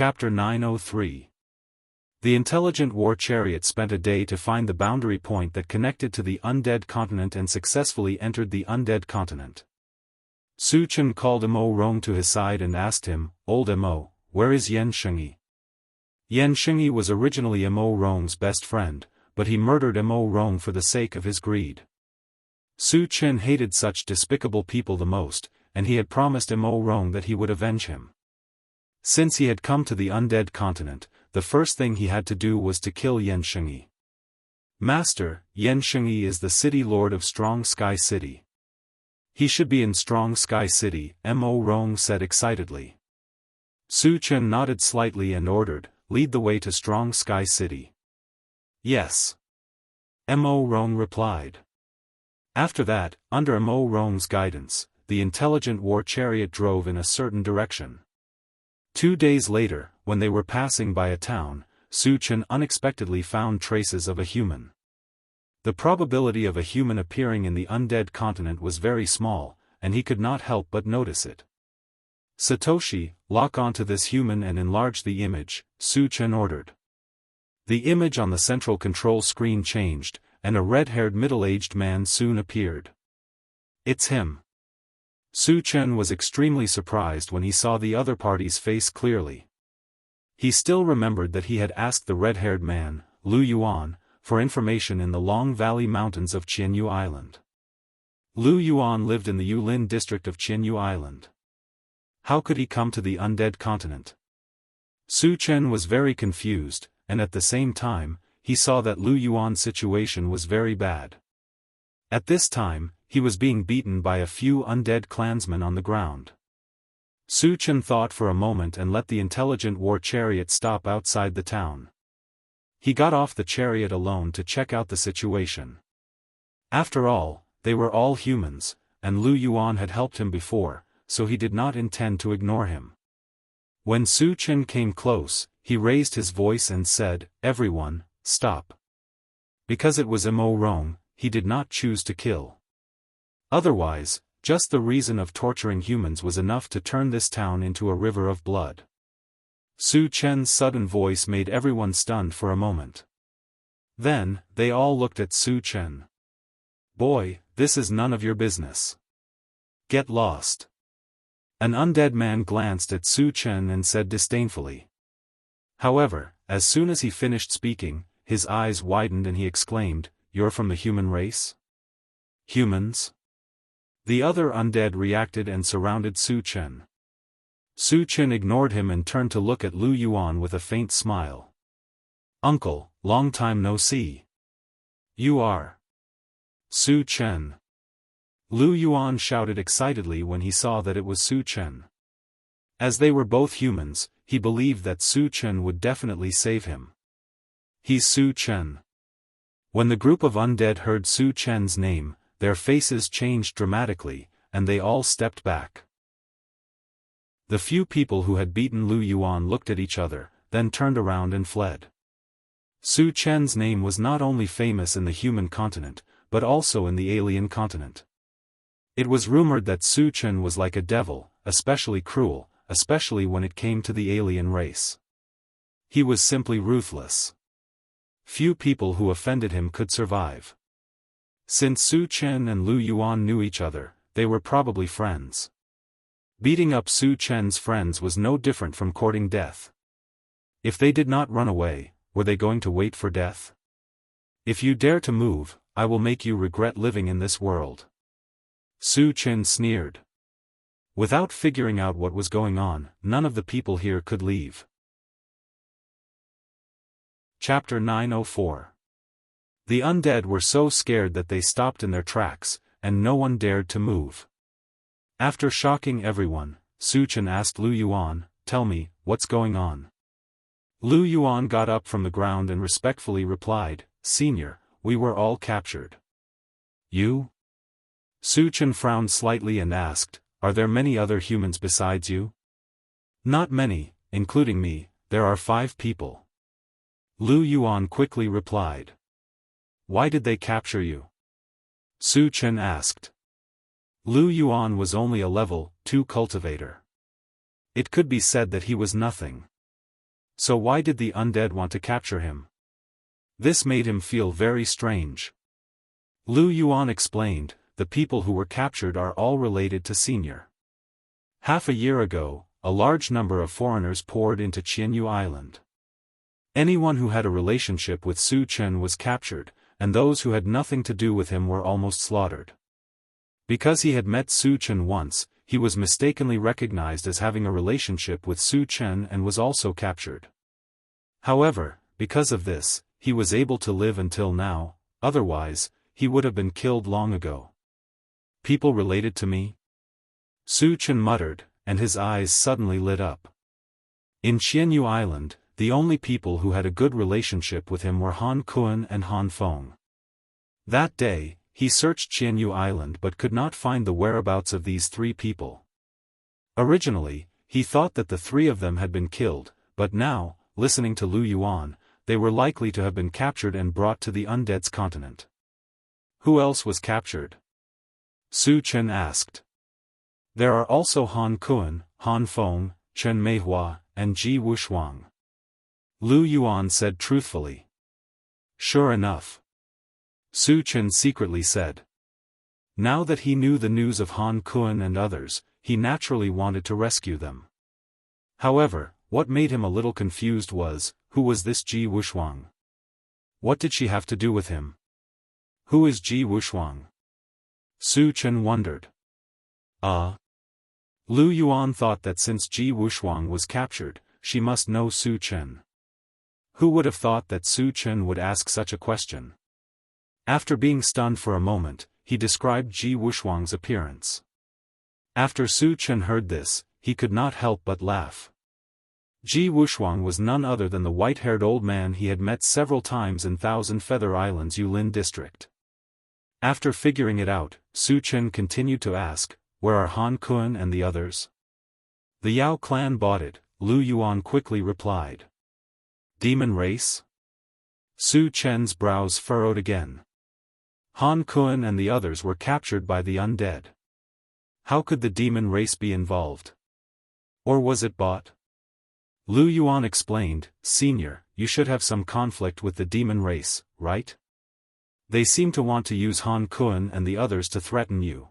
Chapter 903. The intelligent war chariot spent a day to find the boundary point that connected to the undead continent and successfully entered the undead continent. Su Chen called Mo Rong to his side and asked him, "Old Mo, where is Yan Shengyi?" Yan Shengyi was originally Mo Rong's best friend, but he murdered Mo Rong for the sake of his greed. Su Chen hated such despicable people the most, and he had promised Mo Rong that he would avenge him. Since he had come to the undead continent, the first thing he had to do was to kill Yan Shengyi. "Master, Yan Shengyi is the city lord of Strong Sky City. He should be in Strong Sky City," Mo Rong said excitedly. Su Chen nodded slightly and ordered, "Lead the way to Strong Sky City." "Yes." Mo Rong replied. After that, under Mo Rong's guidance, the intelligent war chariot drove in a certain direction. 2 days later, when they were passing by a town, Su Chen unexpectedly found traces of a human. The probability of a human appearing in the undead continent was very small, and he could not help but notice it. "Satoshi, lock onto this human and enlarge the image," Su Chen ordered. The image on the central control screen changed, and a red-haired middle-aged man soon appeared. "It's him." Su Chen was extremely surprised when he saw the other party's face clearly. He still remembered that he had asked the red-haired man, Lu Yuan, for information in the Long Valley Mountains of Jianghu Island. Lu Yuan lived in the Yulin district of Jianghu Island. How could he come to the undead continent? Su Chen was very confused, and at the same time, he saw that Lu Yuan's situation was very bad. At this time, he was being beaten by a few undead clansmen on the ground. Su Chen thought for a moment and let the intelligent war chariot stop outside the town. He got off the chariot alone to check out the situation. After all, they were all humans, and Lu Yuan had helped him before, so he did not intend to ignore him. When Su Chen came close, he raised his voice and said, "Everyone, stop." Because it was Mo Rong, he did not choose to kill. Otherwise, just the reason of torturing humans was enough to turn this town into a river of blood. Su Chen's sudden voice made everyone stunned for a moment. Then, they all looked at Su Chen. "Boy, this is none of your business. Get lost." An undead man glanced at Su Chen and said disdainfully. However, as soon as he finished speaking, his eyes widened and he exclaimed, "You're from the human race?" "Humans?" The other undead reacted and surrounded Su Chen. Su Chen ignored him and turned to look at Lu Yuan with a faint smile. "Uncle, long time no see. You are Su Chen." Lu Yuan shouted excitedly when he saw that it was Su Chen. As they were both humans, he believed that Su Chen would definitely save him. "He's Su Chen." When the group of undead heard Su Chen's name, their faces changed dramatically, and they all stepped back. The few people who had beaten Lu Yuan looked at each other, then turned around and fled. Su Chen's name was not only famous in the human continent, but also in the alien continent. It was rumored that Su Chen was like a devil, especially cruel, especially when it came to the alien race. He was simply ruthless. Few people who offended him could survive. Since Su Chen and Lu Yuan knew each other, they were probably friends. Beating up Su Chen's friends was no different from courting death. If they did not run away, were they going to wait for death? "If you dare to move, I will make you regret living in this world." Su Chen sneered. Without figuring out what was going on, none of the people here could leave. Chapter 904. The undead were so scared that they stopped in their tracks, and no one dared to move. After shocking everyone, Su Chen asked Lu Yuan, "Tell me, what's going on?" Lu Yuan got up from the ground and respectfully replied, "Senior, we were all captured." "You?" Su Chen frowned slightly and asked, "Are there many other humans besides you?" "Not many, including me, there are 5 people." Lu Yuan quickly replied. "Why did they capture you?" Su Chen asked. Lu Yuan was only a level 2 cultivator. It could be said that he was nothing. So why did the undead want to capture him? This made him feel very strange. Lu Yuan explained, the people who were captured are all related to Senior. Half a year ago, a large number of foreigners poured into Jianghu Island. Anyone who had a relationship with Su Chen was captured, and those who had nothing to do with him were almost slaughtered. Because he had met Su Chen once, he was mistakenly recognized as having a relationship with Su Chen and was also captured. However, because of this, he was able to live until now, otherwise, he would have been killed long ago. People related to me? Su Chen muttered, and his eyes suddenly lit up. In Jianghu Island, the only people who had a good relationship with him were Han Kuan and Han Feng. That day, he searched Jianghu Island but could not find the whereabouts of these three people. Originally, he thought that the three of them had been killed, but now, listening to Lu Yuan, they were likely to have been captured and brought to the undead's continent. Who else was captured? Su Chen asked. There are also Han Kuan, Han Feng, Chen Meihua, and Ji Wushuang. Lu Yuan said truthfully. Sure enough. Su Chen secretly said. Now that he knew the news of Han Kuan and others, he naturally wanted to rescue them. However, what made him a little confused was, who was this Ji Wushuang? What did she have to do with him? Who is Ji Wushuang? Su Chen wondered. Lu Yuan thought that since Ji Wushuang was captured, she must know Su Chen. Who would have thought that Su Chen would ask such a question? After being stunned for a moment, he described Ji Wushuang's appearance. After Su Chen heard this, he could not help but laugh. Ji Wushuang was none other than the white-haired old man he had met several times in Thousand Feather Island's Yulin district. After figuring it out, Su Chen continued to ask, where are Han Kuan and the others? The Yao clan bought it, Lu Yuan quickly replied. Demon race? Su Chen's brows furrowed again. Han Kuan and the others were captured by the undead. How could the demon race be involved? Or was it bought? Lu Yuan explained, Senior, you should have some conflict with the demon race, right? They seem to want to use Han Kuan and the others to threaten you.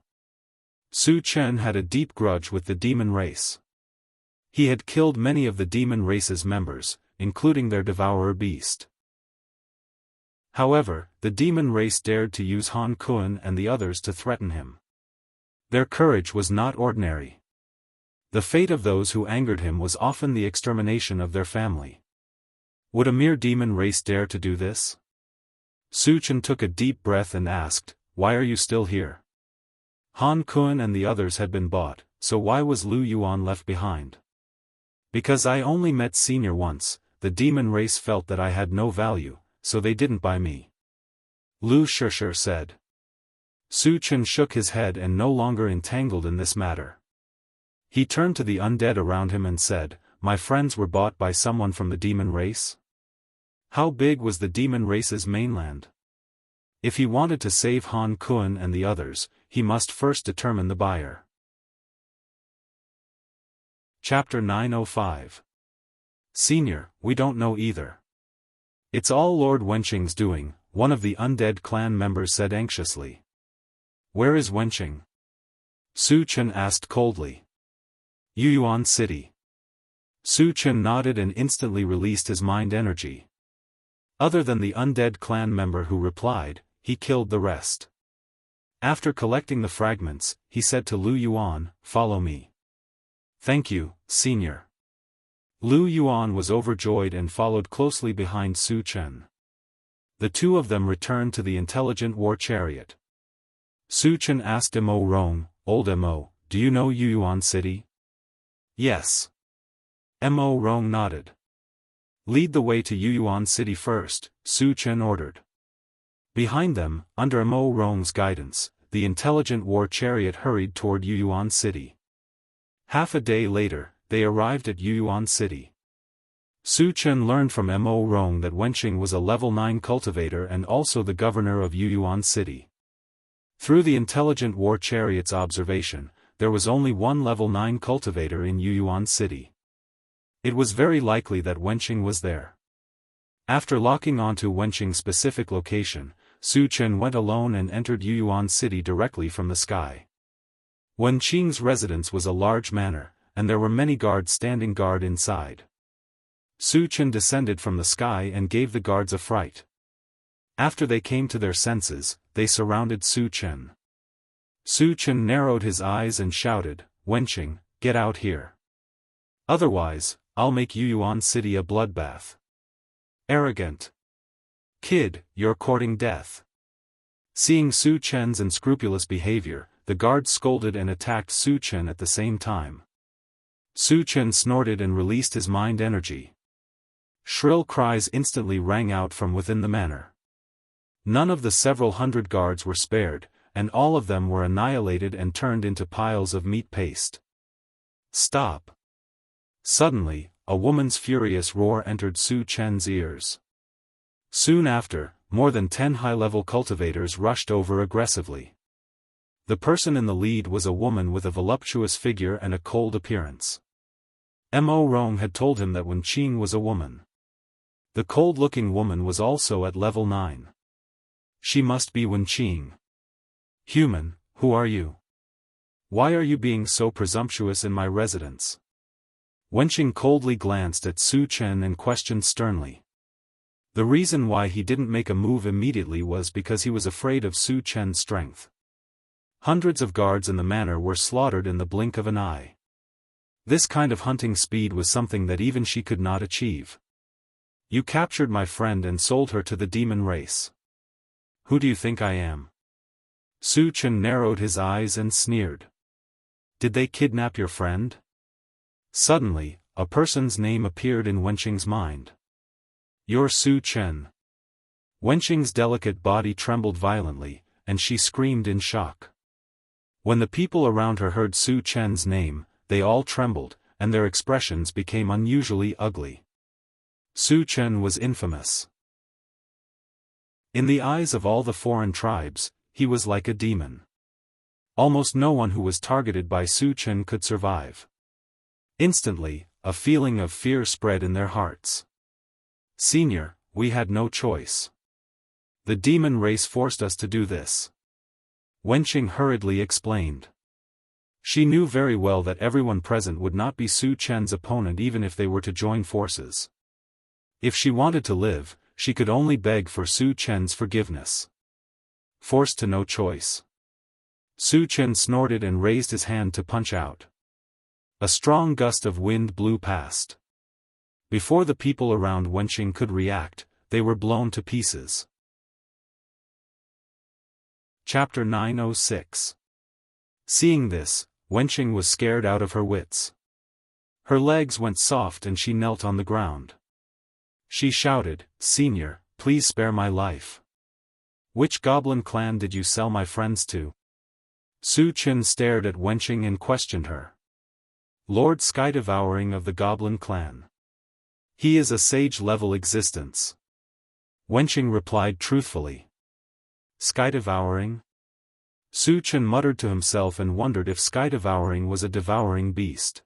Su Chen had a deep grudge with the demon race. He had killed many of the demon race's members, including their devourer beast. However, the demon race dared to use Han Kuan and the others to threaten him. Their courage was not ordinary. The fate of those who angered him was often the extermination of their family. Would a mere demon race dare to do this? Su Chen took a deep breath and asked, why are you still here? Han Kuan and the others had been bought, so why was Lu Yuan left behind? Because I only met Senior once, the demon race felt that I had no value, so they didn't buy me. Lu Shishir said. Su Chen shook his head and no longer entangled in this matter. He turned to the undead around him and said, my friends were bought by someone from the demon race? How big was the demon race's mainland? If he wanted to save Han Kuan and the others, he must first determine the buyer. Chapter 905. Senior, we don't know either. It's all Lord Wenqing's doing, one of the undead clan members said anxiously. Where is Wenqing? Su Chen asked coldly. Yuyuan City. Su Chen nodded and instantly released his mind energy. Other than the undead clan member who replied, he killed the rest. After collecting the fragments, he said to Lu Yuan, follow me. Thank you, Senior. Lu Yuan was overjoyed and followed closely behind Su Chen. The two of them returned to the intelligent war chariot. Su Chen asked Mo Rong, old Mo, do you know Yuyuan City? Yes. Mo Rong nodded. Lead the way to Yuyuan City first, Su Chen ordered. Behind them, under Mo Rong's guidance, the intelligent war chariot hurried toward Yuyuan City. Half a day later, they arrived at Yuyuan City. Su Chen learned from Mo Rong that Wenqing was a level 9 cultivator and also the governor of Yuyuan City. Through the intelligent war chariot's observation, there was only one level 9 cultivator in Yuyuan City. It was very likely that Wenqing was there. After locking onto Wenqing's specific location, Su Chen went alone and entered Yuyuan City directly from the sky. Wenqing's residence was a large manor, and there were many guards standing guard inside. Su Chen descended from the sky and gave the guards a fright. After they came to their senses, they surrounded Su Chen. Su Chen narrowed his eyes and shouted, "Wenqing, get out here. Otherwise, I'll make Yuyuan City a bloodbath. Arrogant kid, you're courting death." Seeing Su Chen's unscrupulous behavior, the guards scolded and attacked Su Chen at the same time. Su Chen snorted and released his mind energy. Shrill cries instantly rang out from within the manor. None of the several hundred guards were spared, and all of them were annihilated and turned into piles of meat paste. Stop! Suddenly, a woman's furious roar entered Su Chen's ears. Soon after, more than 10 high-level cultivators rushed over aggressively. The person in the lead was a woman with a voluptuous figure and a cold appearance. Mo Rong had told him that Wenqing was a woman. The cold-looking woman was also at level 9. She must be Wenqing. "Human, who are you? Why are you being so presumptuous in my residence?" Wenqing coldly glanced at Su Chen and questioned sternly. The reason why he didn't make a move immediately was because he was afraid of Su Chen's strength. Hundreds of guards in the manor were slaughtered in the blink of an eye. This kind of hunting speed was something that even she could not achieve. "You captured my friend and sold her to the demon race. Who do you think I am?" Su Chen narrowed his eyes and sneered. "Did they kidnap your friend?" Suddenly, a person's name appeared in Wenqing's mind. "You're Su Chen." Wenqing's delicate body trembled violently, and she screamed in shock. When the people around her heard Su Chen's name, they all trembled, and their expressions became unusually ugly. Su Chen was infamous. In the eyes of all the foreign tribes, he was like a demon. Almost no one who was targeted by Su Chen could survive. Instantly, a feeling of fear spread in their hearts. "Senior, we had no choice. The demon race forced us to do this," Wenqing hurriedly explained. She knew very well that everyone present would not be Su Chen's opponent even if they were to join forces. If she wanted to live, she could only beg for Su Chen's forgiveness. Forced to no choice. Su Chen snorted and raised his hand to punch out. A strong gust of wind blew past. Before the people around Wenqing could react, they were blown to pieces. Chapter 906. Seeing this, Wenqing was scared out of her wits. Her legs went soft and she knelt on the ground. She shouted, "Senior, please spare my life. Which goblin clan did you sell my friends to?" Su Chen stared at Wenqing and questioned her. "Lord Sky Devouring of the Goblin Clan. He is a sage-level existence." Wenqing replied truthfully. "Sky Devouring?" Su Chen muttered to himself and wondered if Sky Devouring was a devouring beast.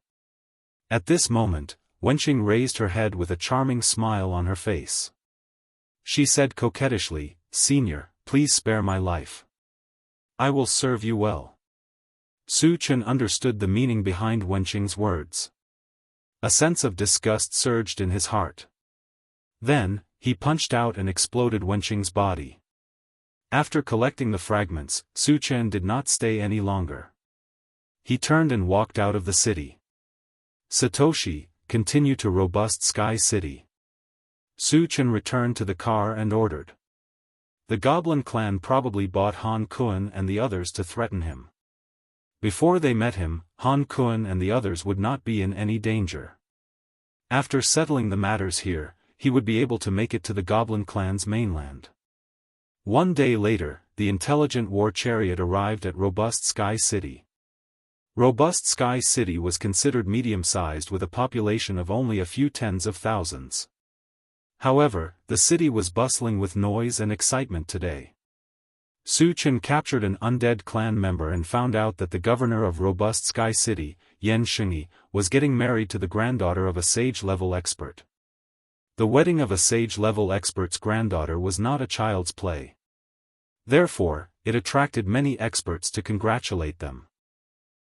At this moment, Wenqing raised her head with a charming smile on her face. She said coquettishly, "Senior, please spare my life. I will serve you well." Su Chen understood the meaning behind Wenqing's words. A sense of disgust surged in his heart. Then, he punched out and exploded Wenqing's body. After collecting the fragments, Su Chen did not stay any longer. He turned and walked out of the city. "Satoshi, continue to Robust Sky City." Su Chen returned to the car and ordered. The Goblin clan probably bought Han Kun and the others to threaten him. Before they met him, Han Kun and the others would not be in any danger. After settling the matters here, he would be able to make it to the Goblin clan's mainland. One day later, the intelligent war chariot arrived at Robust Sky City. Robust Sky City was considered medium-sized with a population of only a few tens of thousands. However, the city was bustling with noise and excitement today. Su Chen captured an undead clan member and found out that the governor of Robust Sky City, Xianxia, was getting married to the granddaughter of a sage-level expert. The wedding of a sage-level expert's granddaughter was not a child's play. Therefore, it attracted many experts to congratulate them.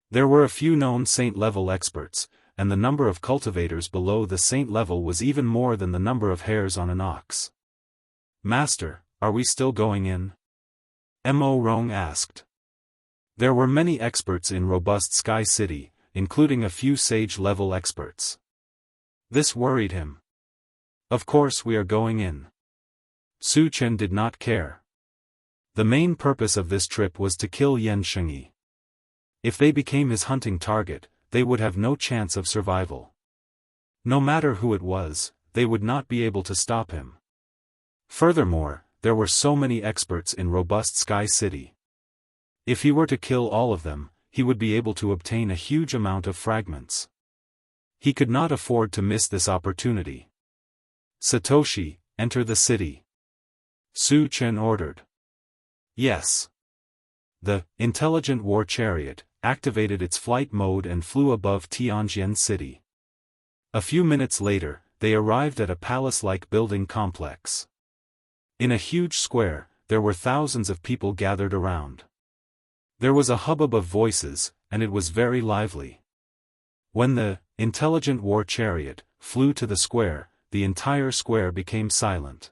There were a few known saint-level experts, and the number of cultivators below the saint level was even more than the number of hairs on an ox. "Master, are we still going in?" Mo Rong asked. There were many experts in robust Sky City, including a few sage-level experts. This worried him. "Of course we are going in." Su Chen did not care. The main purpose of this trip was to kill Xianxia. If they became his hunting target, they would have no chance of survival. No matter who it was, they would not be able to stop him. Furthermore, there were so many experts in robust Sky City. If he were to kill all of them, he would be able to obtain a huge amount of fragments. He could not afford to miss this opportunity. "Satoshi, enter the city," Su Chen ordered. Yes. The intelligent war chariot activated its flight mode and flew above Tianjin City. A few minutes later, they arrived at a palace-like building complex. In a huge square, there were thousands of people gathered around. There was a hubbub of voices, and it was very lively. When the intelligent war chariot flew to the square, the entire square became silent.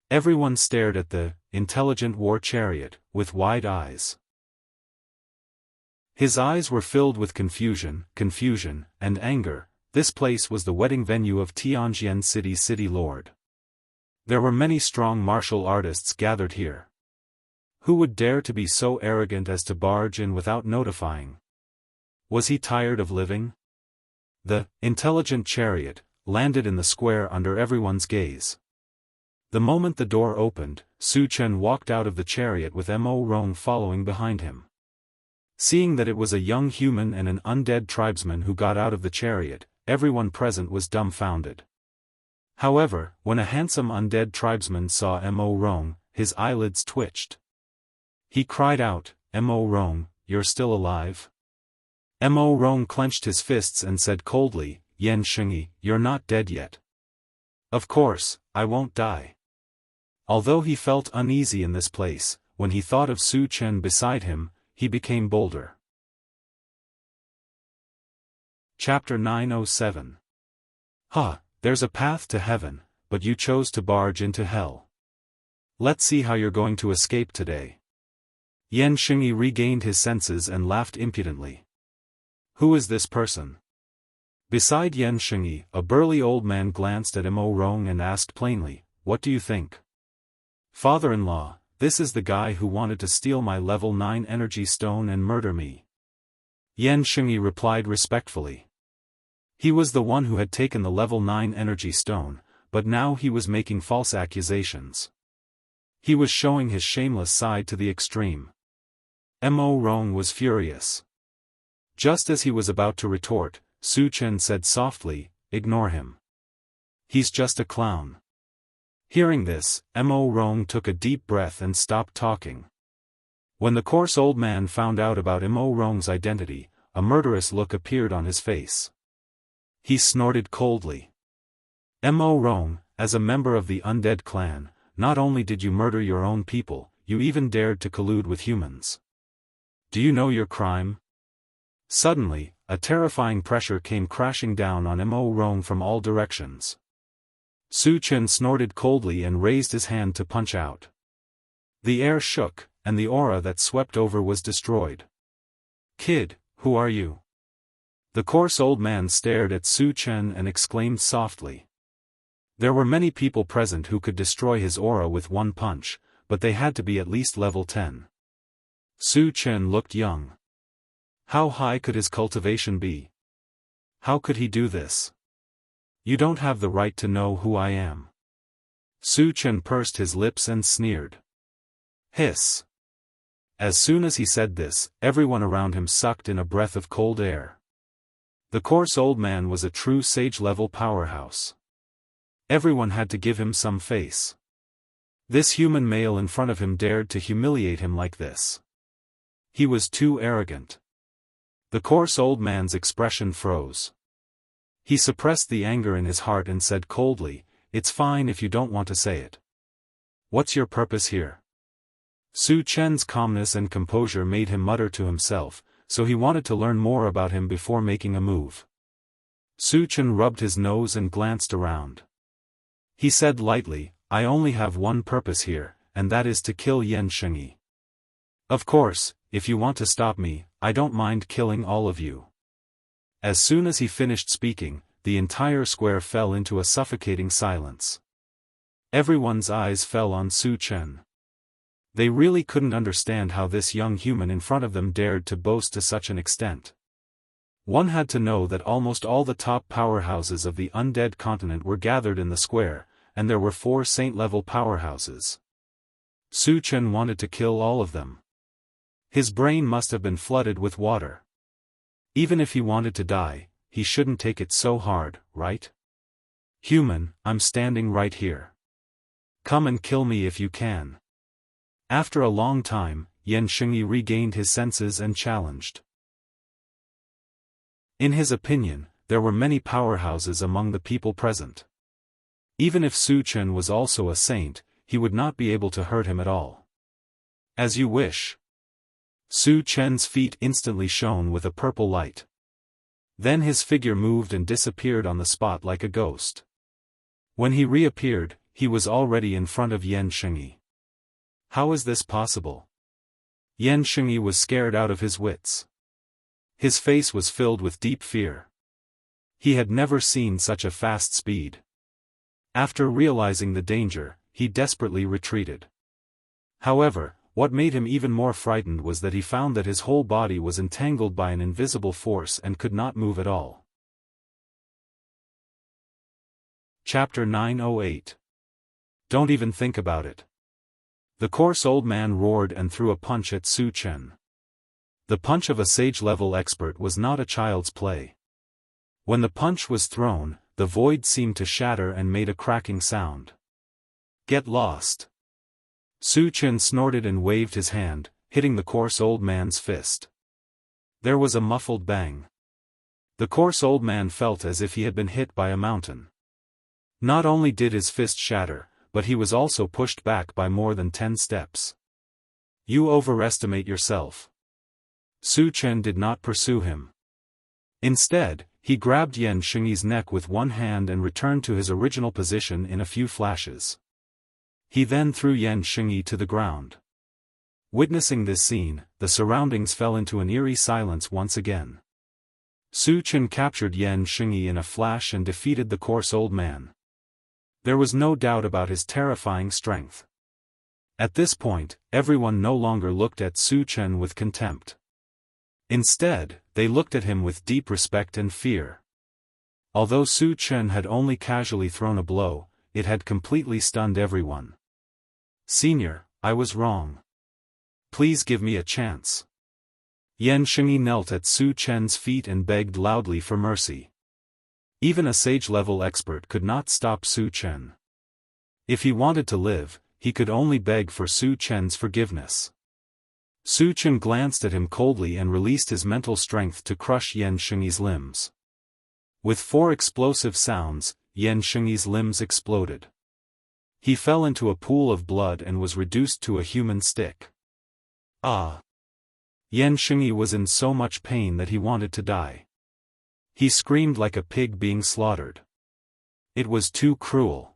Everyone stared at the intelligent war chariot with wide eyes. His eyes were filled with confusion, and anger. This place was the wedding venue of Tianjin City's city lord. There were many strong martial artists gathered here. Who would dare to be so arrogant as to barge in without notifying? Was he tired of living? The intelligent chariot landed in the square under everyone's gaze. The moment the door opened, Su Chen walked out of the chariot with Mo Rong following behind him. Seeing that it was a young human and an undead tribesman who got out of the chariot, everyone present was dumbfounded. However, when a handsome undead tribesman saw Mo Rong, his eyelids twitched. He cried out, "Mo Rong, you're still alive?" Mo Rong clenched his fists and said coldly, "Xianxia, you're not dead yet." "Of course, I won't die." Although he felt uneasy in this place, when he thought of Su Chen beside him, he became bolder. Chapter 907. There's a path to heaven, but you chose to barge into hell. Let's see how you're going to escape today. Xianxia regained his senses and laughed impudently. Who is this person? Beside Xianxia, a burly old man glanced at Mo Rong and asked plainly, "What do you think?" "Father-in-law, this is the guy who wanted to steal my level 9 energy stone and murder me." Xianxia replied respectfully. He was the one who had taken the level 9 energy stone, but now he was making false accusations. He was showing his shameless side to the extreme. Mo Rong was furious. Just as he was about to retort, Su Chen said softly, "Ignore him. He's just a clown." Hearing this, Mo Rong took a deep breath and stopped talking. When the coarse old man found out about Mo Rong's identity, a murderous look appeared on his face. He snorted coldly. "Mo Rong, as a member of the undead clan, not only did you murder your own people, you even dared to collude with humans. Do you know your crime?" Suddenly, a terrifying pressure came crashing down on Mo Rong from all directions. Su Chen snorted coldly and raised his hand to punch out. The air shook, and the aura that swept over was destroyed. "Kid, who are you?" The coarse old man stared at Su Chen and exclaimed softly. There were many people present who could destroy his aura with one punch, but they had to be at least level 10. Su Chen looked young. How high could his cultivation be? How could he do this? "You don't have the right to know who I am." Su Chen pursed his lips and sneered. Hiss. As soon as he said this, everyone around him sucked in a breath of cold air. The coarse old man was a true sage-level powerhouse. Everyone had to give him some face. This human male in front of him dared to humiliate him like this. He was too arrogant. The coarse old man's expression froze. He suppressed the anger in his heart and said coldly, "It's fine if you don't want to say it. What's your purpose here?" Su Chen's calmness and composure made him mutter to himself, so he wanted to learn more about him before making a move. Su Chen rubbed his nose and glanced around. He said lightly, "I only have one purpose here, and that is to kill Yan Shengyi. Of course, if you want to stop me, I don't mind killing all of you." As soon as he finished speaking, the entire square fell into a suffocating silence. Everyone's eyes fell on Su Chen. They really couldn't understand how this young human in front of them dared to boast to such an extent. One had to know that almost all the top powerhouses of the undead continent were gathered in the square, and there were 4 saint-level powerhouses. Su Chen wanted to kill all of them. His brain must have been flooded with water. Even if he wanted to die, he shouldn't take it so hard, right? "Human, I'm standing right here. Come and kill me if you can." After a long time, Yan Shengyi regained his senses and challenged. In his opinion, there were many powerhouses among the people present. Even if Su Chen was also a saint, he would not be able to hurt him at all. "As you wish." Su Chen's feet instantly shone with a purple light. Then his figure moved and disappeared on the spot like a ghost. When he reappeared, he was already in front of Yan Shengyi. How is this possible? Yan Shengyi was scared out of his wits. His face was filled with deep fear. He had never seen such a fast speed. After realizing the danger, he desperately retreated. However, what made him even more frightened was that he found that his whole body was entangled by an invisible force and could not move at all. Chapter 908. Don't even think about it. The coarse old man roared and threw a punch at Su Chen. The punch of a sage-level expert was not a child's play. When the punch was thrown, the void seemed to shatter and made a cracking sound. "Get lost." Su Chen snorted and waved his hand, hitting the coarse old man's fist. There was a muffled bang. The coarse old man felt as if he had been hit by a mountain. Not only did his fist shatter, but he was also pushed back by more than 10 steps. "You overestimate yourself." Su Chen did not pursue him. Instead, he grabbed Yan Shengyi's neck with one hand and returned to his original position in a few flashes. He then threw Yan Shengyi to the ground. Witnessing this scene, the surroundings fell into an eerie silence once again. Su Chen captured Yan Shengyi in a flash and defeated the coarse old man. There was no doubt about his terrifying strength. At this point, everyone no longer looked at Su Chen with contempt. Instead, they looked at him with deep respect and fear. Although Su Chen had only casually thrown a blow, it had completely stunned everyone. "Senior, I was wrong. Please give me a chance." Yan Shengyi knelt at Su Chen's feet and begged loudly for mercy. Even a sage-level expert could not stop Su Chen. If he wanted to live, he could only beg for Su Chen's forgiveness. Su Chen glanced at him coldly and released his mental strength to crush Yan Shengyi's limbs. With 4 explosive sounds, Yan Shengyi's limbs exploded. He fell into a pool of blood and was reduced to a human stick. Ah! Yan Shengyi was in so much pain that he wanted to die. He screamed like a pig being slaughtered. It was too cruel.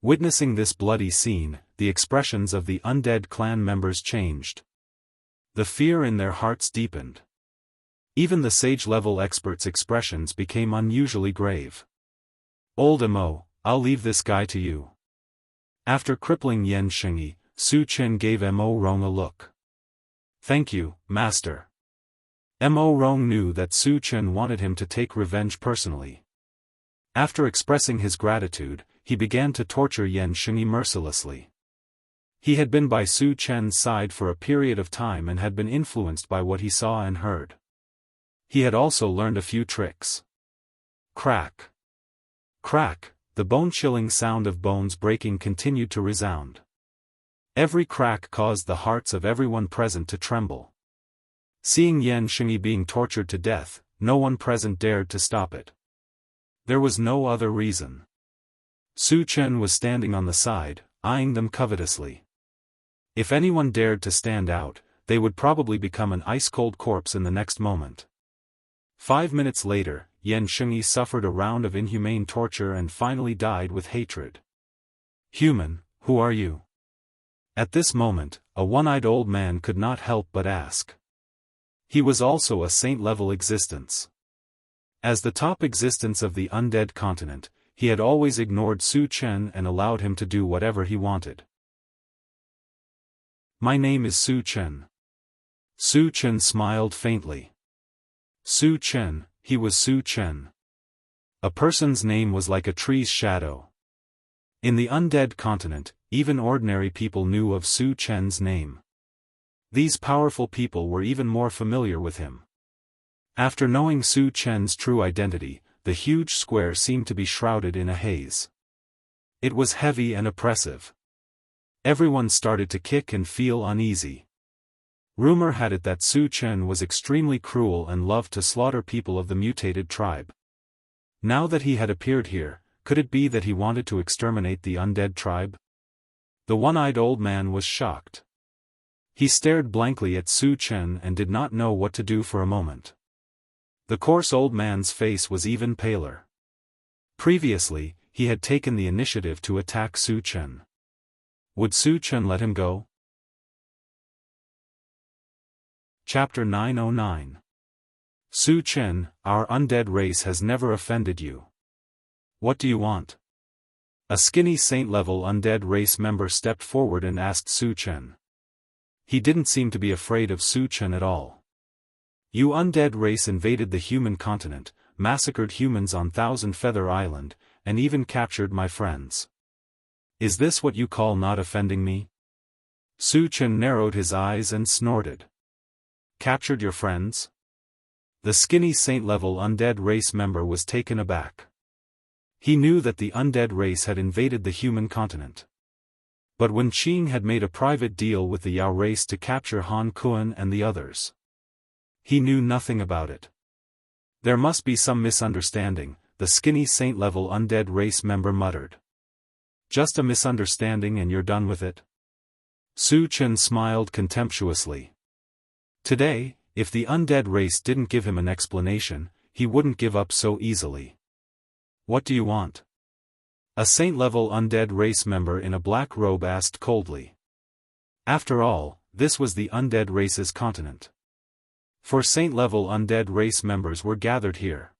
Witnessing this bloody scene, the expressions of the undead clan members changed. The fear in their hearts deepened. Even the sage-level experts' expressions became unusually grave. "Old Mo, I'll leave this guy to you." After crippling Yan Shengyi, Su Chen gave Mo Rong a look. "Thank you, master." Mo Rong knew that Su Chen wanted him to take revenge personally. After expressing his gratitude, he began to torture Yan Shengyi mercilessly. He had been by Su Chen's side for a period of time and had been influenced by what he saw and heard. He had also learned a few tricks. Crack! Crack! The bone-chilling sound of bones breaking continued to resound. Every crack caused the hearts of everyone present to tremble. Seeing Yan Xingyi being tortured to death, no one present dared to stop it. There was no other reason. Su Chen was standing on the side, eyeing them covetously. If anyone dared to stand out, they would probably become an ice-cold corpse in the next moment. 5 minutes later, Yan Xingyi suffered a round of inhumane torture and finally died with hatred. "Human, who are you?" At this moment, a one-eyed old man could not help but ask. He was also a saint-level existence. As the top existence of the undead continent, he had always ignored Su Chen and allowed him to do whatever he wanted. "My name is Su Chen." Su Chen smiled faintly. Su Chen, he was Su Chen. A person's name was like a tree's shadow. In the undead continent, even ordinary people knew of Su Chen's name. These powerful people were even more familiar with him. After knowing Su Chen's true identity, the huge square seemed to be shrouded in a haze. It was heavy and oppressive. Everyone started to kick and feel uneasy. Rumor had it that Su Chen was extremely cruel and loved to slaughter people of the mutated tribe. Now that he had appeared here, could it be that he wanted to exterminate the undead tribe? The one-eyed old man was shocked. He stared blankly at Su Chen and did not know what to do for a moment. The coarse old man's face was even paler. Previously, he had taken the initiative to attack Su Chen. Would Su Chen let him go? Chapter 909. Su Chen, our undead race has never offended you. What do you want? A skinny saint-level undead race member stepped forward and asked Su Chen. He didn't seem to be afraid of Su Chen at all. "You undead race invaded the human continent, massacred humans on Thousand Feather Island, and even captured my friends. Is this what you call not offending me?" Su Chen narrowed his eyes and snorted. "Captured your friends?" The skinny saint-level undead race member was taken aback. He knew that the undead race had invaded the human continent. But Wen Qing had made a private deal with the Yao race to capture Han Kuan and the others. He knew nothing about it. "There must be some misunderstanding," the skinny saint-level undead race member muttered. "Just a misunderstanding and you're done with it?" Su Chen smiled contemptuously. Today, if the undead race didn't give him an explanation, he wouldn't give up so easily. "What do you want?" A saint-level undead race member in a black robe asked coldly. After all, this was the undead race's continent. 4 saint-level undead race members were gathered here.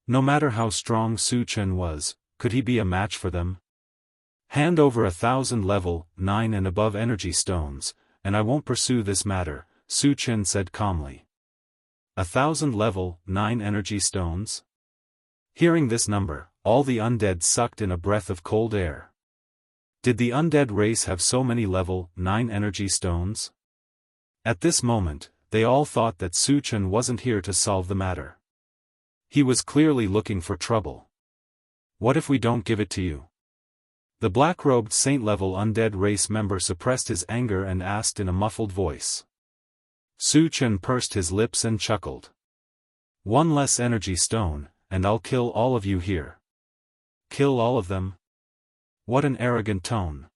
No matter how strong Su Chen was, could he be a match for them? "Hand over 1,000 level 9 and above energy stones, and I won't pursue this matter," Su Chen said calmly. 1,000 level 9 energy stones? Hearing this number, all the undead sucked in a breath of cold air. Did the undead race have so many level 9 energy stones? At this moment, they all thought that Su Chen wasn't here to solve the matter. He was clearly looking for trouble. "What if we don't give it to you?" The black-robed saint-level undead race member suppressed his anger and asked in a muffled voice. Su Chen pursed his lips and chuckled. "1 less energy stone, and I'll kill all of you here." "Kill all of them?" What an arrogant tone.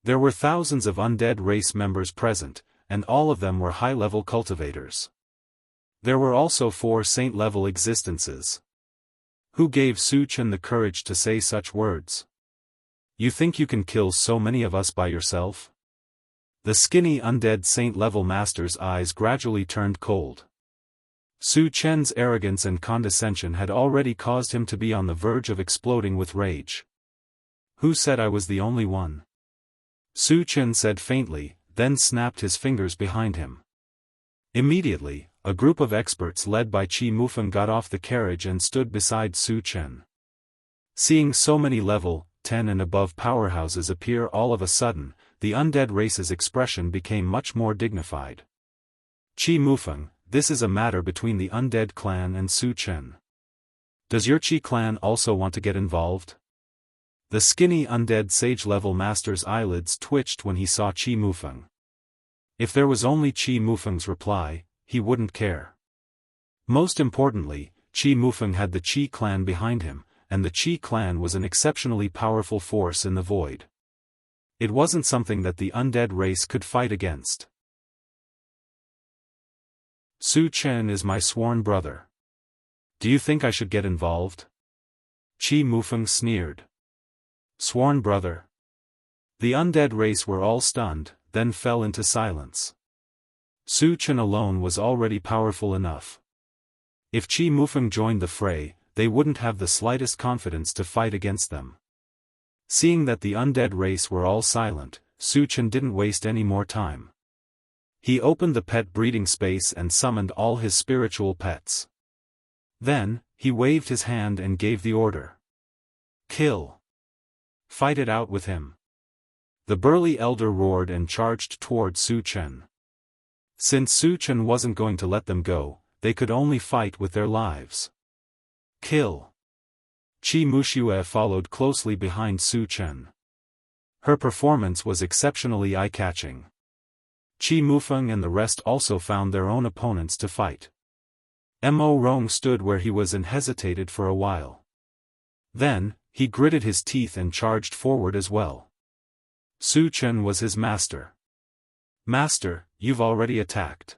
There were thousands of undead race members present, and all of them were high-level cultivators. There were also 4 saint-level existences. Who gave Su Chen the courage to say such words? "You think you can kill so many of us by yourself?" The skinny undead saint-level master's eyes gradually turned cold. Su Chen's arrogance and condescension had already caused him to be on the verge of exploding with rage. "Who said I was the only one?" Su Chen said faintly, then snapped his fingers behind him. Immediately, a group of experts led by Qi Mufeng got off the carriage and stood beside Su Chen. Seeing so many level 10 and above powerhouses appear all of a sudden, the undead race's expression became much more dignified. "Qi Mufeng, this is a matter between the undead clan and Su Chen. Does your Qi clan also want to get involved?" The skinny undead sage-level master's eyelids twitched when he saw Qi Mufeng. If there was only Qi Mufeng's reply, he wouldn't care. Most importantly, Qi Mufeng had the Qi clan behind him, and the Qi clan was an exceptionally powerful force in the void. It wasn't something that the undead race could fight against. Su Chen is my sworn brother. Do you think I should get involved? Qi Mufeng sneered. Sworn brother? The undead race were all stunned, then fell into silence. Su Chen alone was already powerful enough. If Qi Mufeng joined the fray, they wouldn't have the slightest confidence to fight against them. Seeing that the undead race were all silent, Su Chen didn't waste any more time. He opened the pet breeding space and summoned all his spiritual pets. Then, he waved his hand and gave the order. Kill. Fight it out with him. The burly elder roared and charged toward Su Chen. Since Su Chen wasn't going to let them go, they could only fight with their lives. Kill. Qi Muxue followed closely behind Su Chen. Her performance was exceptionally eye-catching. Qi Mufeng and the rest also found their own opponents to fight. Mo Rong stood where he was and hesitated for a while. Then, he gritted his teeth and charged forward as well. Su Chen was his master. Master, you've already attacked.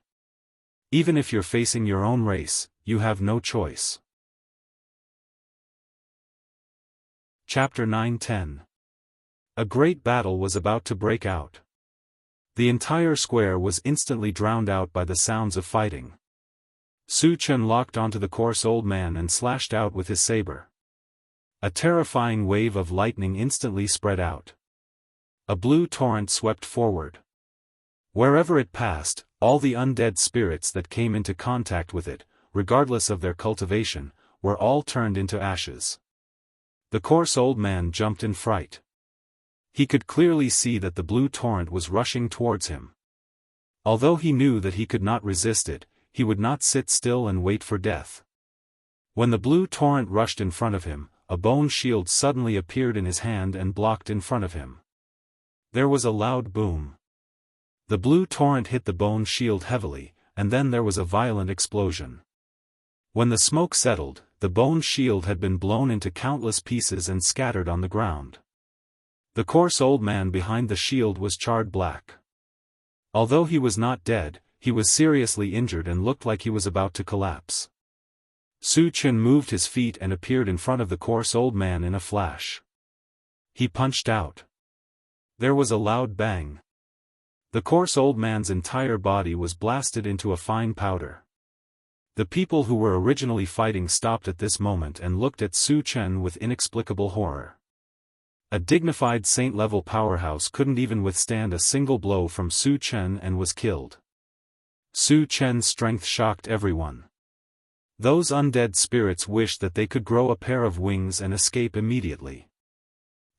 Even if you're facing your own race, you have no choice. Chapter 9-10. A great battle was about to break out. The entire square was instantly drowned out by the sounds of fighting. Su Chen locked onto the coarse old man and slashed out with his saber. A terrifying wave of lightning instantly spread out. A blue torrent swept forward. Wherever it passed, all the undead spirits that came into contact with it, regardless of their cultivation, were all turned into ashes. The coarse old man jumped in fright. He could clearly see that the blue torrent was rushing towards him. Although he knew that he could not resist it, he would not sit still and wait for death. When the blue torrent rushed in front of him, a bone shield suddenly appeared in his hand and blocked in front of him. There was a loud boom. The blue torrent hit the bone shield heavily, and then there was a violent explosion. When the smoke settled, the bone shield had been blown into countless pieces and scattered on the ground. The coarse old man behind the shield was charred black. Although he was not dead, he was seriously injured and looked like he was about to collapse. Su Chen moved his feet and appeared in front of the coarse old man in a flash. He punched out. There was a loud bang. The coarse old man's entire body was blasted into a fine powder. The people who were originally fighting stopped at this moment and looked at Su Chen with inexplicable horror. A dignified saint-level powerhouse couldn't even withstand a single blow from Su Chen and was killed. Su Chen's strength shocked everyone. Those undead spirits wished that they could grow a pair of wings and escape immediately.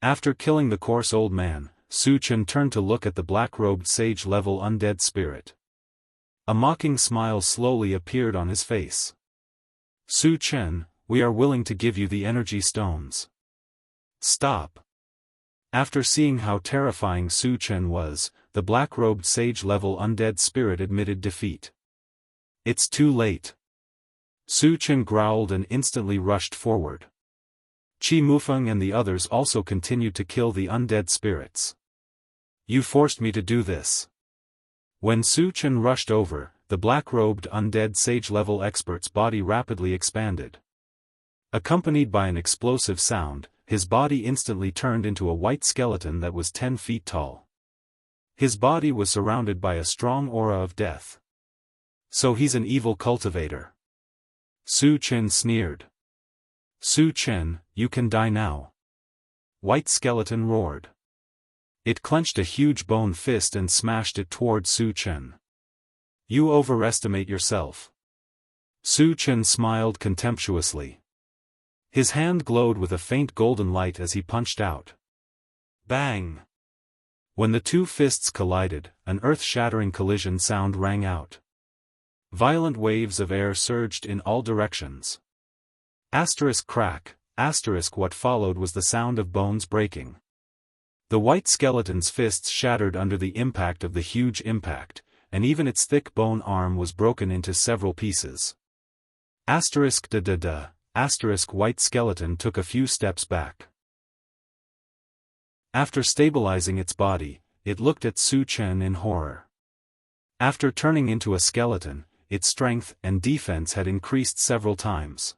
After killing the coarse old man, Su Chen turned to look at the black-robed sage-level undead spirit. A mocking smile slowly appeared on his face. Su Chen, we are willing to give you the energy stones. Stop. After seeing how terrifying Su Chen was, the black-robed sage-level undead spirit admitted defeat. It's too late. Su Chen growled and instantly rushed forward. Qi Mufeng and the others also continued to kill the undead spirits. You forced me to do this. When Su Chen rushed over, the black-robed undead sage-level expert's body rapidly expanded. Accompanied by an explosive sound, his body instantly turned into a white skeleton that was 10 feet tall. His body was surrounded by a strong aura of death. So he's an evil cultivator. Su Chen sneered. Su Chen, you can die now. White skeleton roared. It clenched a huge bone fist and smashed it toward Su Chen. You overestimate yourself. Su Chen smiled contemptuously. His hand glowed with a faint golden light as he punched out. Bang! When the two fists collided, an earth-shattering collision sound rang out. Violent waves of air surged in all directions. Asterisk crack, asterisk what followed was the sound of bones breaking. The white skeleton's fists shattered under the impact of the huge impact, and even its thick bone arm was broken into several pieces. White skeleton took a few steps back. After stabilizing its body, it looked at Su Chen in horror. After turning into a skeleton, its strength and defense had increased several times.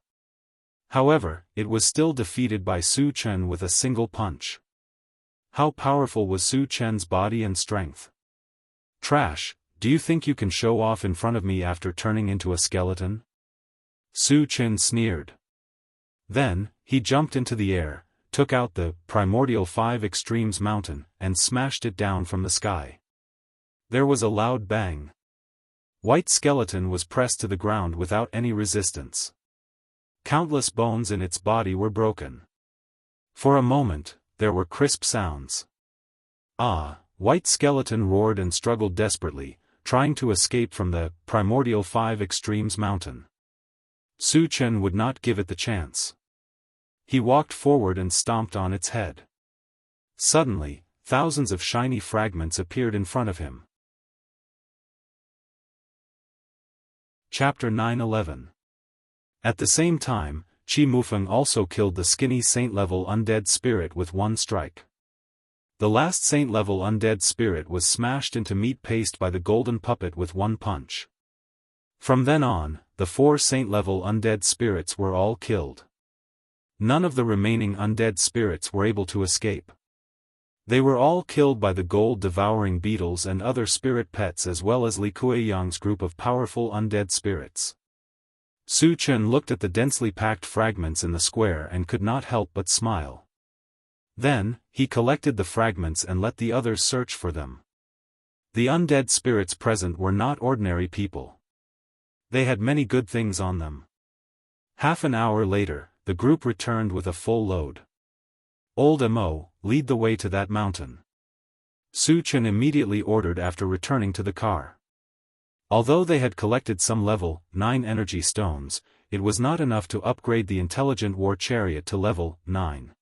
However, it was still defeated by Su Chen with a single punch. How powerful was Su Chen's body and strength? Trash, do you think you can show off in front of me after turning into a skeleton? Su Chen sneered. Then, he jumped into the air, took out the Primordial 5 Extremes mountain, and smashed it down from the sky. There was a loud bang. White skeleton was pressed to the ground without any resistance. Countless bones in its body were broken. For a moment, there were crisp sounds. White skeleton roared and struggled desperately, trying to escape from the Primordial 5 Extremes mountain. Su Chen would not give it the chance. He walked forward and stomped on its head. Suddenly, thousands of shiny fragments appeared in front of him. Chapter 9-11. At the same time, Qi Mufeng also killed the skinny saint-level undead spirit with one strike. The last saint-level undead spirit was smashed into meat paste by the golden puppet with one punch. From then on, the 4 saint-level undead spirits were all killed. None of the remaining undead spirits were able to escape. They were all killed by the gold-devouring beetles and other spirit pets as well as Li Kueyang's group of powerful undead spirits. Su Chen looked at the densely packed fragments in the square and could not help but smile. Then, he collected the fragments and let the others search for them. The undead spirits present were not ordinary people. They had many good things on them. Half an hour later, the group returned with a full load. Old Mo, lead the way to that mountain. Su Chen immediately ordered after returning to the car. Although they had collected some level 9 energy stones, it was not enough to upgrade the intelligent war chariot to level 9.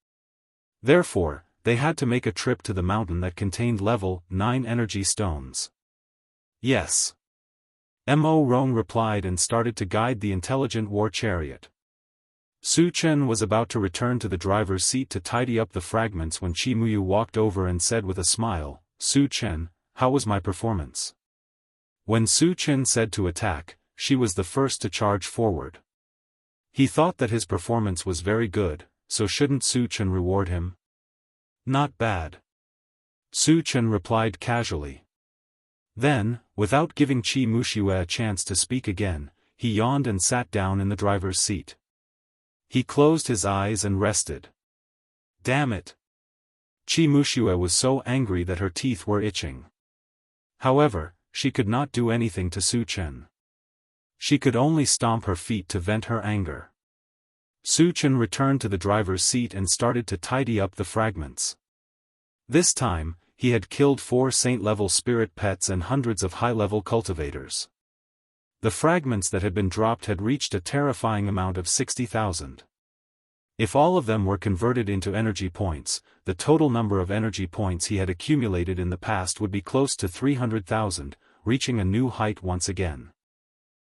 Therefore, they had to make a trip to the mountain that contained level 9 energy stones. Yes. Mo Rong replied and started to guide the intelligent war chariot. Su Chen was about to return to the driver's seat to tidy up the fragments when Qi Muyu walked over and said with a smile, "Su Chen, how was my performance?" When Su Chen said to attack, she was the first to charge forward. He thought that his performance was very good, so shouldn't Su Chen reward him? Not bad. Su Chen replied casually. Then, without giving Qi Muxue a chance to speak again, he yawned and sat down in the driver's seat. He closed his eyes and rested. Damn it! Qi Muxue was so angry that her teeth were itching. However, she could not do anything to Su Chen. She could only stomp her feet to vent her anger. Su Chen returned to the driver's seat and started to tidy up the fragments. This time, he had killed 4 saint-level spirit pets and hundreds of high-level cultivators. The fragments that had been dropped had reached a terrifying amount of 60,000. If all of them were converted into energy points, the total number of energy points he had accumulated in the past would be close to 300,000, reaching a new height once again.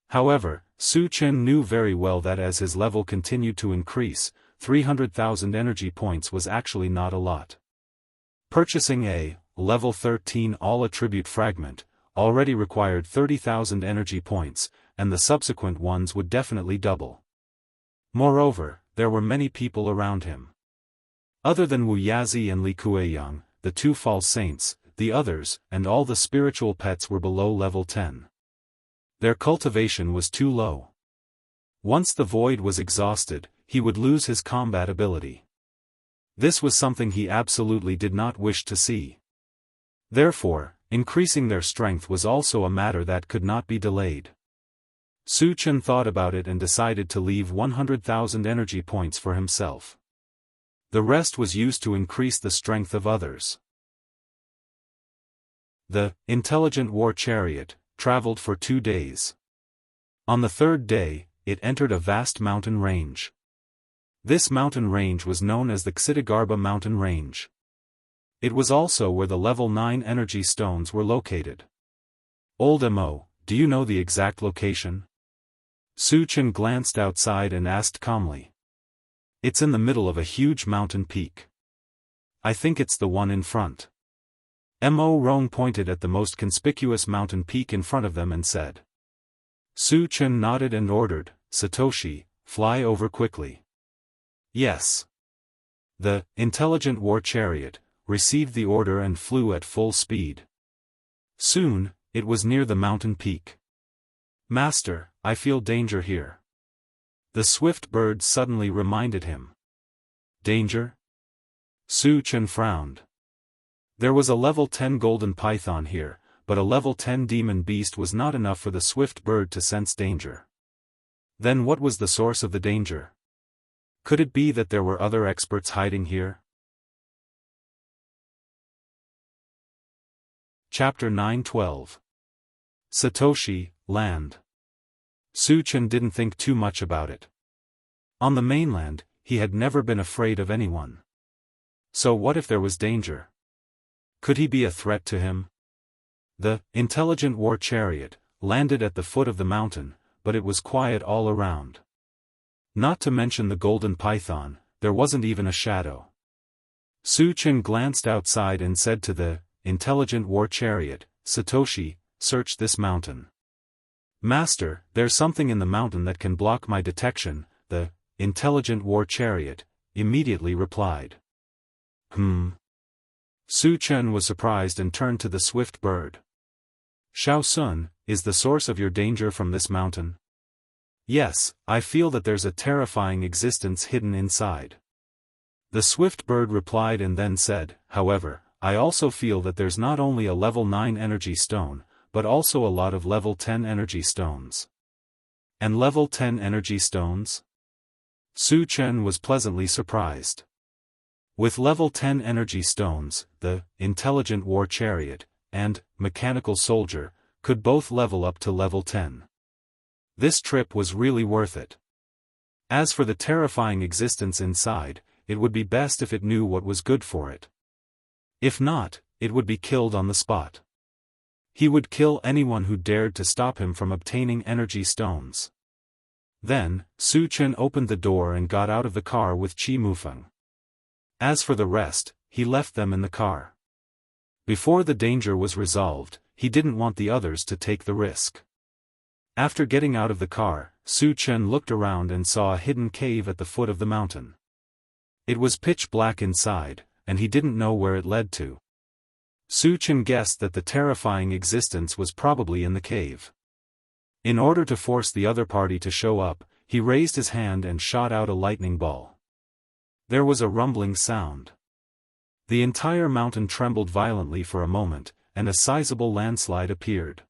However, Su Chen knew very well that as his level continued to increase, 300,000 energy points was actually not a lot. Purchasing a level 13 all-attribute fragment already required 30,000 energy points, and the subsequent ones would definitely double. Moreover, there were many people around him. Other than Wu Yazi and Li Kueyang, the 2 false saints, the others, and all the spiritual pets were below level 10. Their cultivation was too low. Once the void was exhausted, he would lose his combat ability. This was something he absolutely did not wish to see. Therefore, increasing their strength was also a matter that could not be delayed. Su Chen thought about it and decided to leave 100,000 energy points for himself. The rest was used to increase the strength of others. The intelligent war chariot traveled for 2 days. On the 3rd day, it entered a vast mountain range. This mountain range was known as the Xitigarbha mountain range. It was also where the level 9 energy stones were located. Old Mo, do you know the exact location? Su Chen glanced outside and asked calmly. It's in the middle of a huge mountain peak. I think it's the one in front. Mo Rong pointed at the most conspicuous mountain peak in front of them and said. Su Chen nodded and ordered, Satoshi, fly over quickly. Yes. The intelligent war chariot received the order and flew at full speed. Soon, it was near the mountain peak. Master, I feel danger here. The swift bird suddenly reminded him. Danger? Su Chen frowned. There was a level 10 golden python here, but a level 10 demon beast was not enough for the swift bird to sense danger. Then what was the source of the danger? Could it be that there were other experts hiding here? Chapter 9:12. Satoshi, land. Su Chen didn't think too much about it. On the mainland, he had never been afraid of anyone. So what if there was danger? Could he be a threat to him? The intelligent war chariot landed at the foot of the mountain, but it was quiet all around. Not to mention the golden python, there wasn't even a shadow. Su Chen glanced outside and said to the intelligent war chariot, Satoshi, search this mountain. Master, there's something in the mountain that can block my detection, the intelligent war chariot immediately replied. Su Chen was surprised and turned to the swift bird. Shao Sun, is the source of your danger from this mountain? Yes, I feel that there's a terrifying existence hidden inside. The swift bird replied and then said, however, I also feel that there's not only a level 9 energy stone, but also a lot of level 10 energy stones. And level 10 energy stones? Su Chen was pleasantly surprised. With level 10 energy stones, the intelligent war chariot and mechanical soldier could both level up to level 10. This trip was really worth it. As for the terrifying existence inside, it would be best if it knew what was good for it. If not, it would be killed on the spot. He would kill anyone who dared to stop him from obtaining energy stones. Then, Su Chen opened the door and got out of the car with Qi Mufeng. As for the rest, he left them in the car. Before the danger was resolved, he didn't want the others to take the risk. After getting out of the car, Su Chen looked around and saw a hidden cave at the foot of the mountain. It was pitch black inside, and he didn't know where it led to. Su Chen guessed that the terrifying existence was probably in the cave. In order to force the other party to show up, he raised his hand and shot out a lightning ball. There was a rumbling sound. The entire mountain trembled violently for a moment, and a sizable landslide appeared.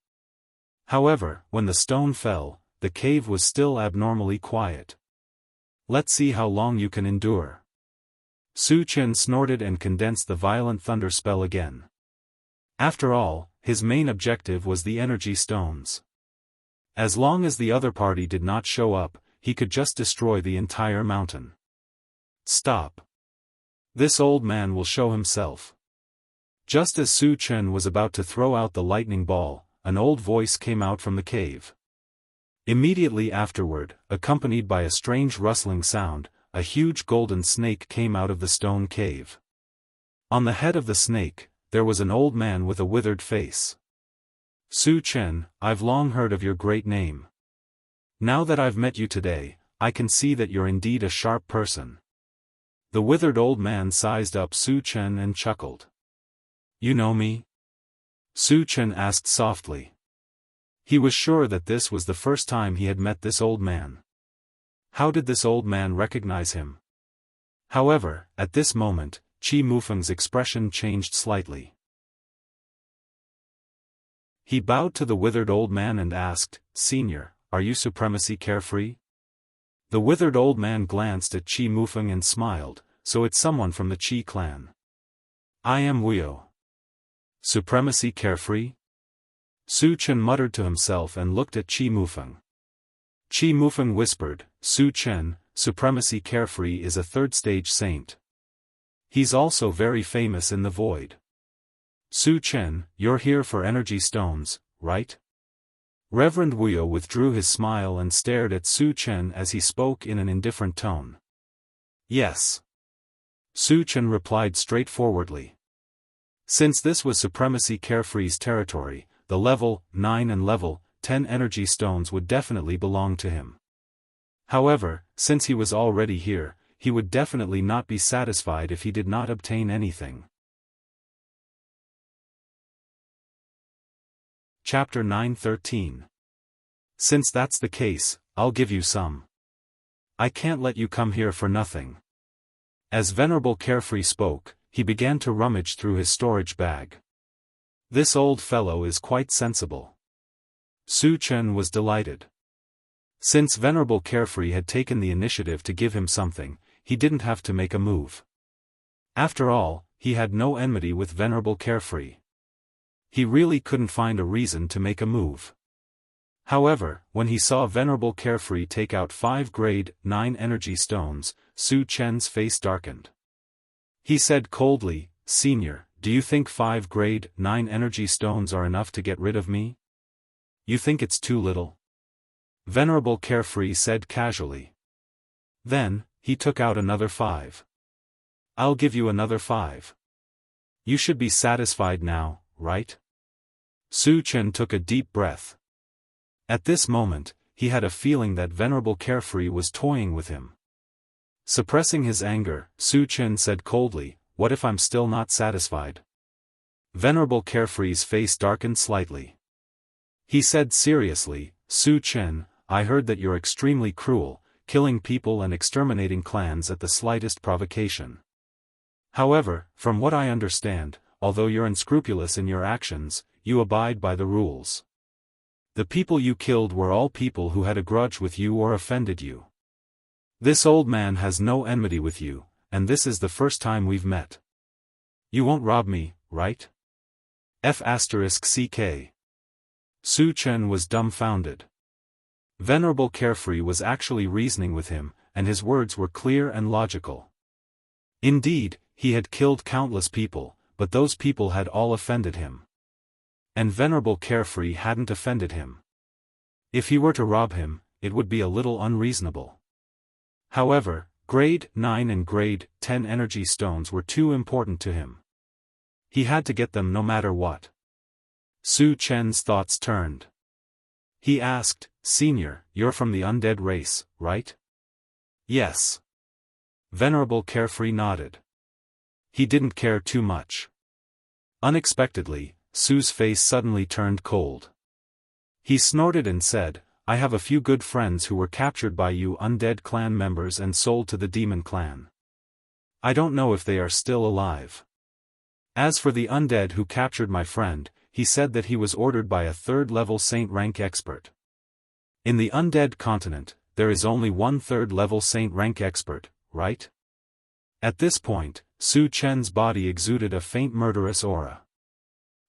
However, when the stone fell, the cave was still abnormally quiet. Let's see how long you can endure. Su Chen snorted and condensed the violent thunder spell again. After all, his main objective was the energy stones. As long as the other party did not show up, he could just destroy the entire mountain. Stop. This old man will show himself. Just as Su Chen was about to throw out the lightning ball, an old voice came out from the cave. Immediately afterward, accompanied by a strange rustling sound, a huge golden snake came out of the stone cave. On the head of the snake, there was an old man with a withered face. Su Chen, I've long heard of your great name. Now that I've met you today, I can see that you're indeed a sharp person. The withered old man sized up Su Chen and chuckled. You know me? Su Chen asked softly. He was sure that this was the first time he had met this old man. How did this old man recognize him? However, at this moment, Qi Mufeng's expression changed slightly. He bowed to the withered old man and asked, Senior, are you supremacy carefree? The withered old man glanced at Qi Mufeng and smiled, so it's someone from the Qi clan. I am Wuyo. Supremacy carefree? Su Chen muttered to himself and looked at Qi Mufeng. Qi Mufeng whispered, Su Chen, supremacy carefree is a third-stage saint. He's also very famous in the void. Su Chen, you're here for energy stones, right? Reverend Wuyo withdrew his smile and stared at Su Chen as he spoke in an indifferent tone. Yes. Su Chen replied straightforwardly. Since this was Supremacy Carefree's territory, the level 9 and level 10 energy stones would definitely belong to him. However, since he was already here, he would definitely not be satisfied if he did not obtain anything. Chapter 9:13. Since that's the case, I'll give you some. I can't let you come here for nothing. As Venerable Carefree spoke, he began to rummage through his storage bag. This old fellow is quite sensible. Su Chen was delighted. Since Venerable Carefree had taken the initiative to give him something, he didn't have to make a move. After all, he had no enmity with Venerable Carefree. He really couldn't find a reason to make a move. However, when he saw Venerable Carefree take out 5 grade 9 energy stones, Su Chen's face darkened. He said coldly, "Senior, do you think 5 grade 9 energy stones are enough to get rid of me? You think it's too little?" Venerable Carefree said casually. Then, he took out another 5. "I'll give you another 5. You should be satisfied now, right?" Su Chen took a deep breath. At this moment, he had a feeling that Venerable Carefree was toying with him. Suppressing his anger, Su Chen said coldly, "What if I'm still not satisfied?" Venerable Carefree's face darkened slightly. He said seriously, "Su Chen, I heard that you're extremely cruel, killing people and exterminating clans at the slightest provocation. However, from what I understand, although you're unscrupulous in your actions, you abide by the rules. The people you killed were all people who had a grudge with you or offended you. This old man has no enmity with you, and this is the first time we've met. You won't rob me, right? F***ck. Su Chen was dumbfounded. Venerable Carefree was actually reasoning with him, and his words were clear and logical. Indeed, he had killed countless people, but those people had all offended him. And Venerable Carefree hadn't offended him. If he were to rob him, it would be a little unreasonable. However, grade 9 and grade 10 energy stones were too important to him. He had to get them no matter what. Su Chen's thoughts turned. He asked, "Senior, you're from the undead race, right?" "Yes." Venerable Carefree nodded. He didn't care too much. Unexpectedly, Su's face suddenly turned cold. He snorted and said, "I have a few good friends who were captured by you undead clan members and sold to the demon clan. I don't know if they are still alive. As for the undead who captured my friend, he said that he was ordered by a 3rd-level saint rank expert. In the undead continent, there is only one 3rd-level saint rank expert, right?" At this point, Su Chen's body exuded a faint murderous aura.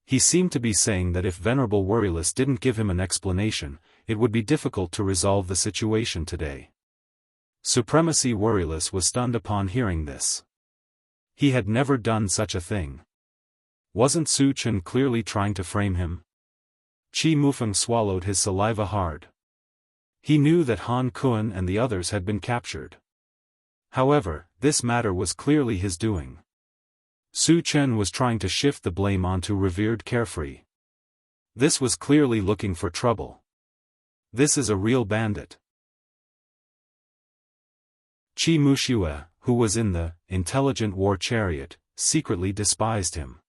He seemed to be saying that if Venerable Worryless didn't give him an explanation, it would be difficult to resolve the situation today. Supremacy Worryless was stunned upon hearing this. He had never done such a thing. Wasn't Su Chen clearly trying to frame him? Qi Mufeng swallowed his saliva hard. He knew that Han Kun and the others had been captured. However, this matter was clearly his doing. Su Chen was trying to shift the blame onto revered Carefree. This was clearly looking for trouble. This is a real bandit. Qi Muxue, who was in the intelligent war chariot, secretly despised him.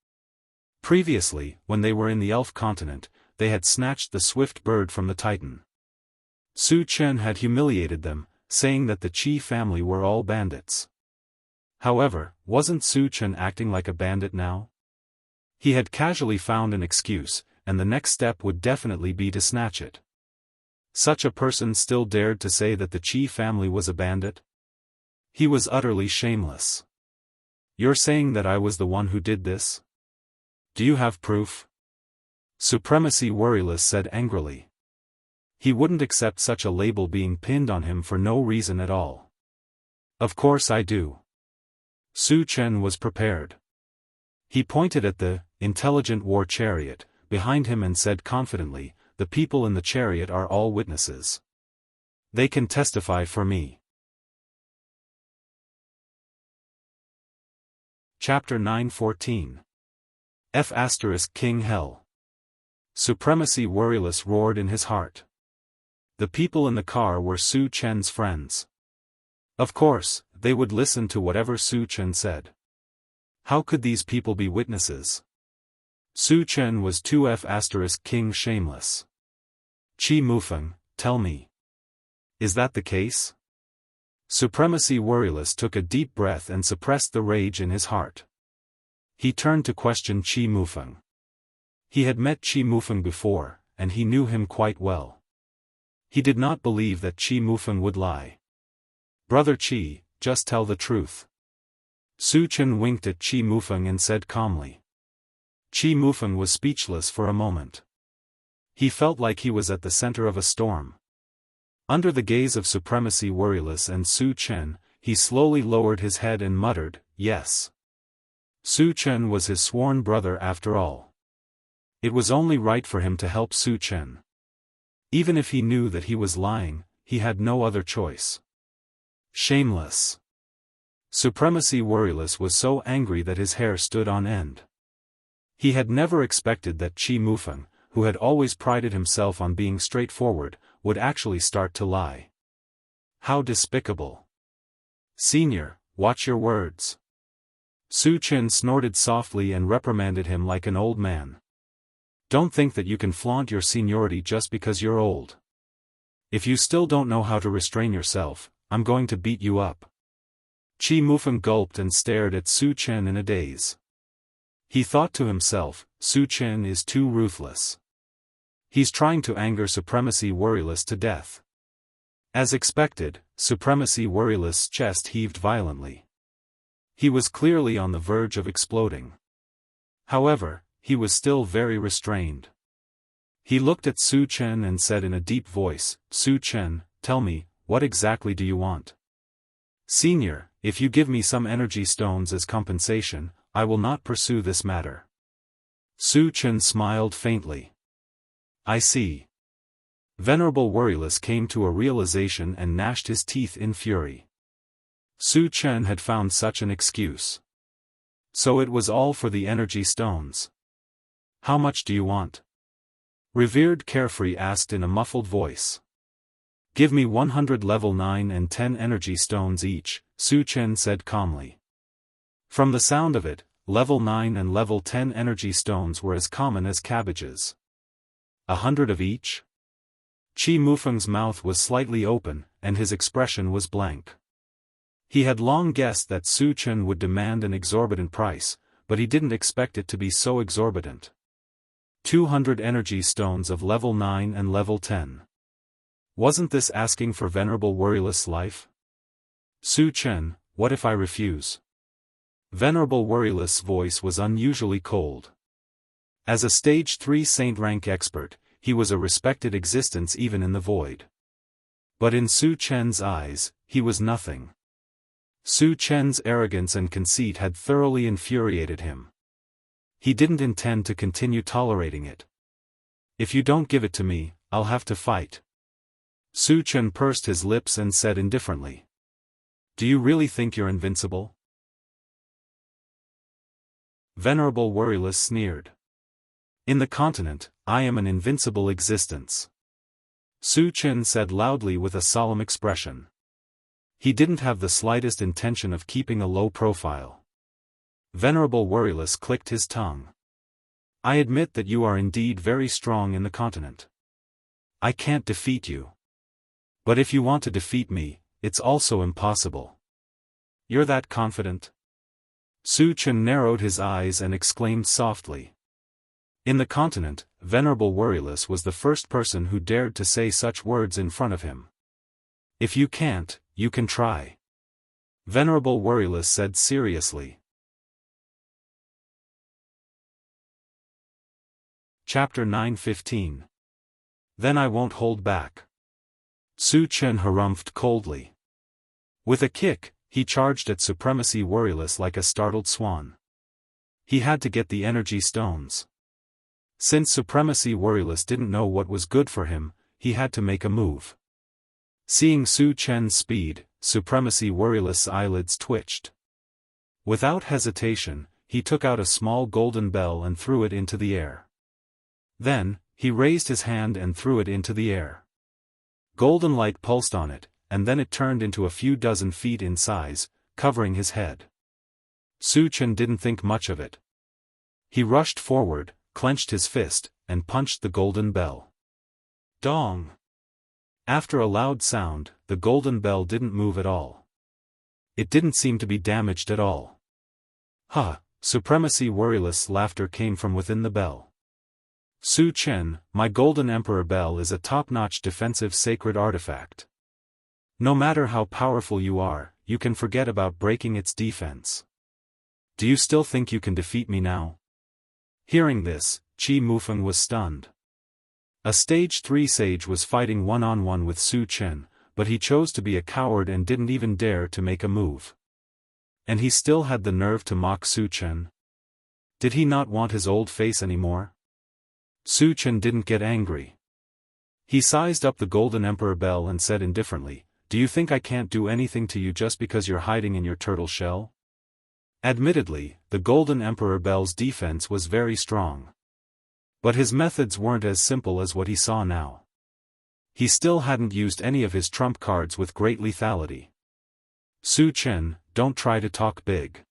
Previously, when they were in the elf continent, they had snatched the swift bird from the Titan. Su Chen had humiliated them, saying that the Qi family were all bandits. However, wasn't Su Chen acting like a bandit now? He had casually found an excuse, and the next step would definitely be to snatch it. Such a person still dared to say that the Qi family was a bandit? He was utterly shameless. "You're saying that I was the one who did this? Do you have proof?" Supremacy Worryless said angrily. He wouldn't accept such a label being pinned on him for no reason at all. "Of course I do." Su Chen was prepared. He pointed at the intelligent war chariot, behind him and said confidently, "The people in the chariot are all witnesses. They can testify for me." Chapter 9:14. King Hell. Supremacy worryless roared in his heart. The people in the car were Su Chen's friends. Of course, they would listen to whatever Su Chen said. How could these people be witnesses? Su Chen was 2F King shameless. Qi Mufeng, tell me. Is that the case? Supremacy worryless took a deep breath and suppressed the rage in his heart. He turned to question Qi Mufeng. He had met Qi Mufeng before, and he knew him quite well. He did not believe that Qi Mufeng would lie. "Brother Qi, just tell the truth." Su Chen winked at Qi Mufeng and said calmly. Qi Mufeng was speechless for a moment. He felt like he was at the center of a storm. Under the gaze of Supremacy worryless and Su Chen, he slowly lowered his head and muttered, "Yes." Su Chen was his sworn brother after all. It was only right for him to help Su Chen. Even if he knew that he was lying, he had no other choice. Shameless. Supremacy worryless was so angry that his hair stood on end. He had never expected that Qi Mufeng, who had always prided himself on being straightforward, would actually start to lie. How despicable. "Senior, watch your words." Su Chen snorted softly and reprimanded him like an old man. "Don't think that you can flaunt your seniority just because you're old. If you still don't know how to restrain yourself, I'm going to beat you up." Qi Mufeng gulped and stared at Su Chen in a daze. He thought to himself, Su Chen is too ruthless. He's trying to anger Supremacy worryless to death. As expected, Supremacy worryless' chest heaved violently. He was clearly on the verge of exploding. However, he was still very restrained. He looked at Su Chen and said in a deep voice, "Su Chen, tell me, what exactly do you want?" "Senior, if you give me some energy stones as compensation, I will not pursue this matter." Su Chen smiled faintly. "I see." Venerable worryless came to a realization and gnashed his teeth in fury. Su Chen had found such an excuse. So it was all for the energy stones. "How much do you want?" Revered Carefree asked in a muffled voice. "Give me 100 level 9 and 10 energy stones each," Su Chen said calmly. From the sound of it, level 9 and level 10 energy stones were as common as cabbages. 100 of each? Qi Mufeng's mouth was slightly open, and his expression was blank. He had long guessed that Su Chen would demand an exorbitant price, but he didn't expect it to be so exorbitant. 200 energy stones of level 9 and level 10. Wasn't this asking for Venerable worryless life? "Su Chen, what if I refuse?" Venerable worryless' voice was unusually cold. As a stage 3 saint rank expert, he was a respected existence even in the void. But in Su Chen's eyes, he was nothing. Su Chen's arrogance and conceit had thoroughly infuriated him. He didn't intend to continue tolerating it. "If you don't give it to me, I'll have to fight." Su Chen pursed his lips and said indifferently. "Do you really think you're invincible?" Venerable worryless sneered. "In the continent, I am an invincible existence," Su Chen said loudly with a solemn expression. He didn't have the slightest intention of keeping a low profile. Venerable worryless clicked his tongue. "I admit that you are indeed very strong in the continent. I can't defeat you. But if you want to defeat me, it's also impossible." "You're that confident?" Su Chen narrowed his eyes and exclaimed softly. In the continent, Venerable worryless was the first person who dared to say such words in front of him. "If you can't, you can try," Venerable worryless said seriously. Chapter 9:15. Then I won't hold back. Su Chen harumphed coldly. With a kick, he charged at Supremacy worryless like a startled swan. He had to get the energy stones. Since Supremacy Worryless didn't know what was good for him, he had to make a move. Seeing Su Chen's speed, Supremacy Worryless' eyelids twitched. Without hesitation, he took out a small golden bell and threw it into the air. Then, he raised his hand and threw it into the air. Golden light pulsed on it, and then it turned into a few dozen feet in size, covering his head. Su Chen didn't think much of it. He rushed forward, clenched his fist, and punched the golden bell. Dong! After a loud sound, the golden bell didn't move at all. It didn't seem to be damaged at all. Ha! Supremacy Worryless' laughter came from within the bell. Su Chen, my Golden Emperor Bell is a top-notch defensive sacred artifact. No matter how powerful you are, you can forget about breaking its defense. Do you still think you can defeat me now? Hearing this, Qi Mufeng was stunned. A Stage 3 sage was fighting one-on-one with Su Chen, but he chose to be a coward and didn't even dare to make a move. And he still had the nerve to mock Su Chen? Did he not want his old face anymore? Su Chen didn't get angry. He sized up the Golden Emperor Bell and said indifferently, "Do you think I can't do anything to you just because you're hiding in your turtle shell?" Admittedly, the Golden Emperor Bell's defense was very strong. But his methods weren't as simple as what he saw now. He still hadn't used any of his trump cards with great lethality. Su Chen, don't try to talk big.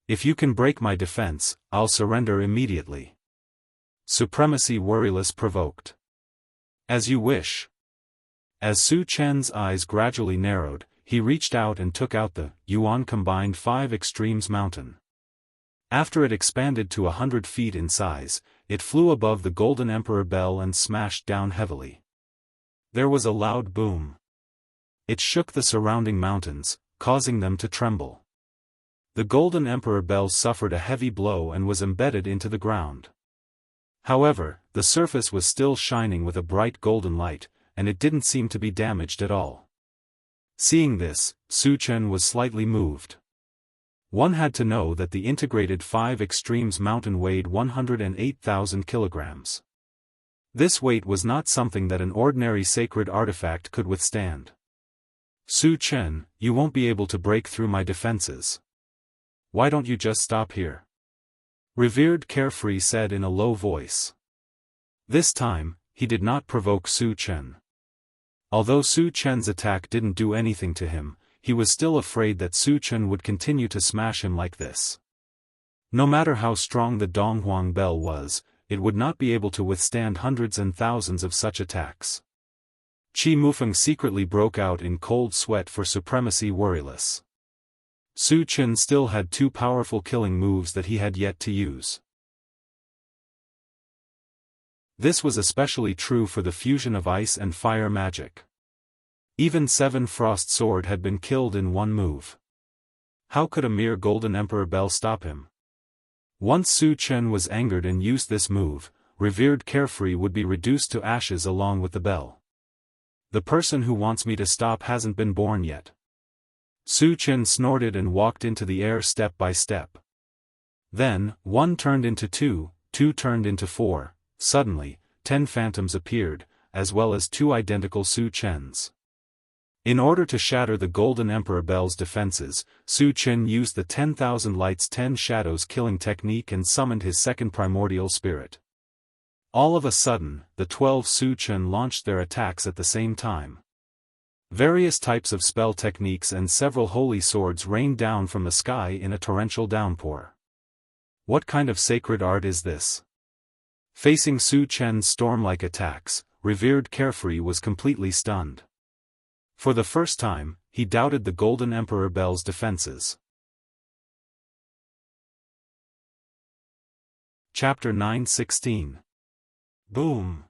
If you can break my defense, I'll surrender immediately. Supremacy Worryless provoked. As you wish. As Su Chen's eyes gradually narrowed, he reached out and took out the Yuan Combined 5 Extremes Mountain. After it expanded to 100 feet in size, it flew above the Golden Emperor Bell and smashed down heavily. There was a loud boom. It shook the surrounding mountains, causing them to tremble. The Golden Emperor Bell suffered a heavy blow and was embedded into the ground. However, the surface was still shining with a bright golden light, and it didn't seem to be damaged at all. Seeing this, Su Chen was slightly moved. One had to know that the integrated 5 Extremes Mountain weighed 108,000 kilograms. This weight was not something that an ordinary sacred artifact could withstand. Su Chen, you won't be able to break through my defenses. Why don't you just stop here? Revered Carefree said in a low voice. This time, he did not provoke Su Chen. Although Su Chen's attack didn't do anything to him, he was still afraid that Su Chen would continue to smash him like this. No matter how strong the Donghuang Bell was, it would not be able to withstand hundreds and thousands of such attacks. Qi Mufeng secretly broke out in cold sweat for Supremacy Worryless. Su Chen still had 2 powerful killing moves that he had yet to use. This was especially true for the fusion of ice and fire magic. Even 7 Frost Sword had been killed in one move. How could a mere Golden Emperor Bell stop him? Once Su Chen was angered and used this move, Revered Carefree would be reduced to ashes along with the bell. The person who wants me to stop hasn't been born yet. Su Chen snorted and walked into the air step by step. Then, 1 turned into 2, 2 turned into 4. Suddenly, 10 phantoms appeared, as well as 2 identical Su Chens. In order to shatter the Golden Emperor Bell's defenses, Su Chen used the 10,000 Lights 10 Shadows killing technique and summoned his second primordial spirit. All of a sudden, the 12 Su Chen launched their attacks at the same time. Various types of spell techniques and several holy swords rained down from the sky in a torrential downpour. What kind of sacred art is this? Facing Su Chen's storm-like attacks, Revered Carefree was completely stunned. For the first time, he doubted the Golden Emperor Bell's defenses. Chapter 9:16. Boom!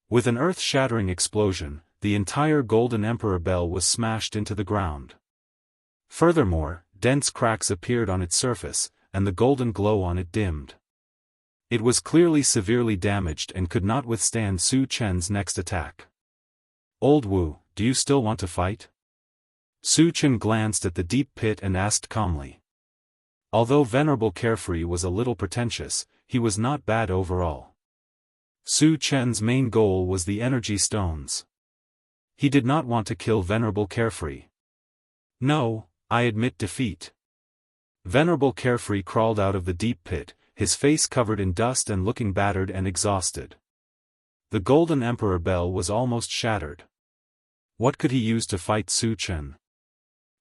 With an earth-shattering explosion, the entire Golden Emperor Bell was smashed into the ground. Furthermore, dense cracks appeared on its surface, and the golden glow on it dimmed. It was clearly severely damaged and could not withstand Su Chen's next attack. Old Wu, do you still want to fight? Su Chen glanced at the deep pit and asked calmly. Although Venerable Carefree was a little pretentious, he was not bad overall. Su Chen's main goal was the energy stones. He did not want to kill Venerable Carefree. No, I admit defeat. Venerable Carefree crawled out of the deep pit, his face covered in dust and looking battered and exhausted. The Golden Emperor bell was almost shattered. What could he use to fight Su Chen?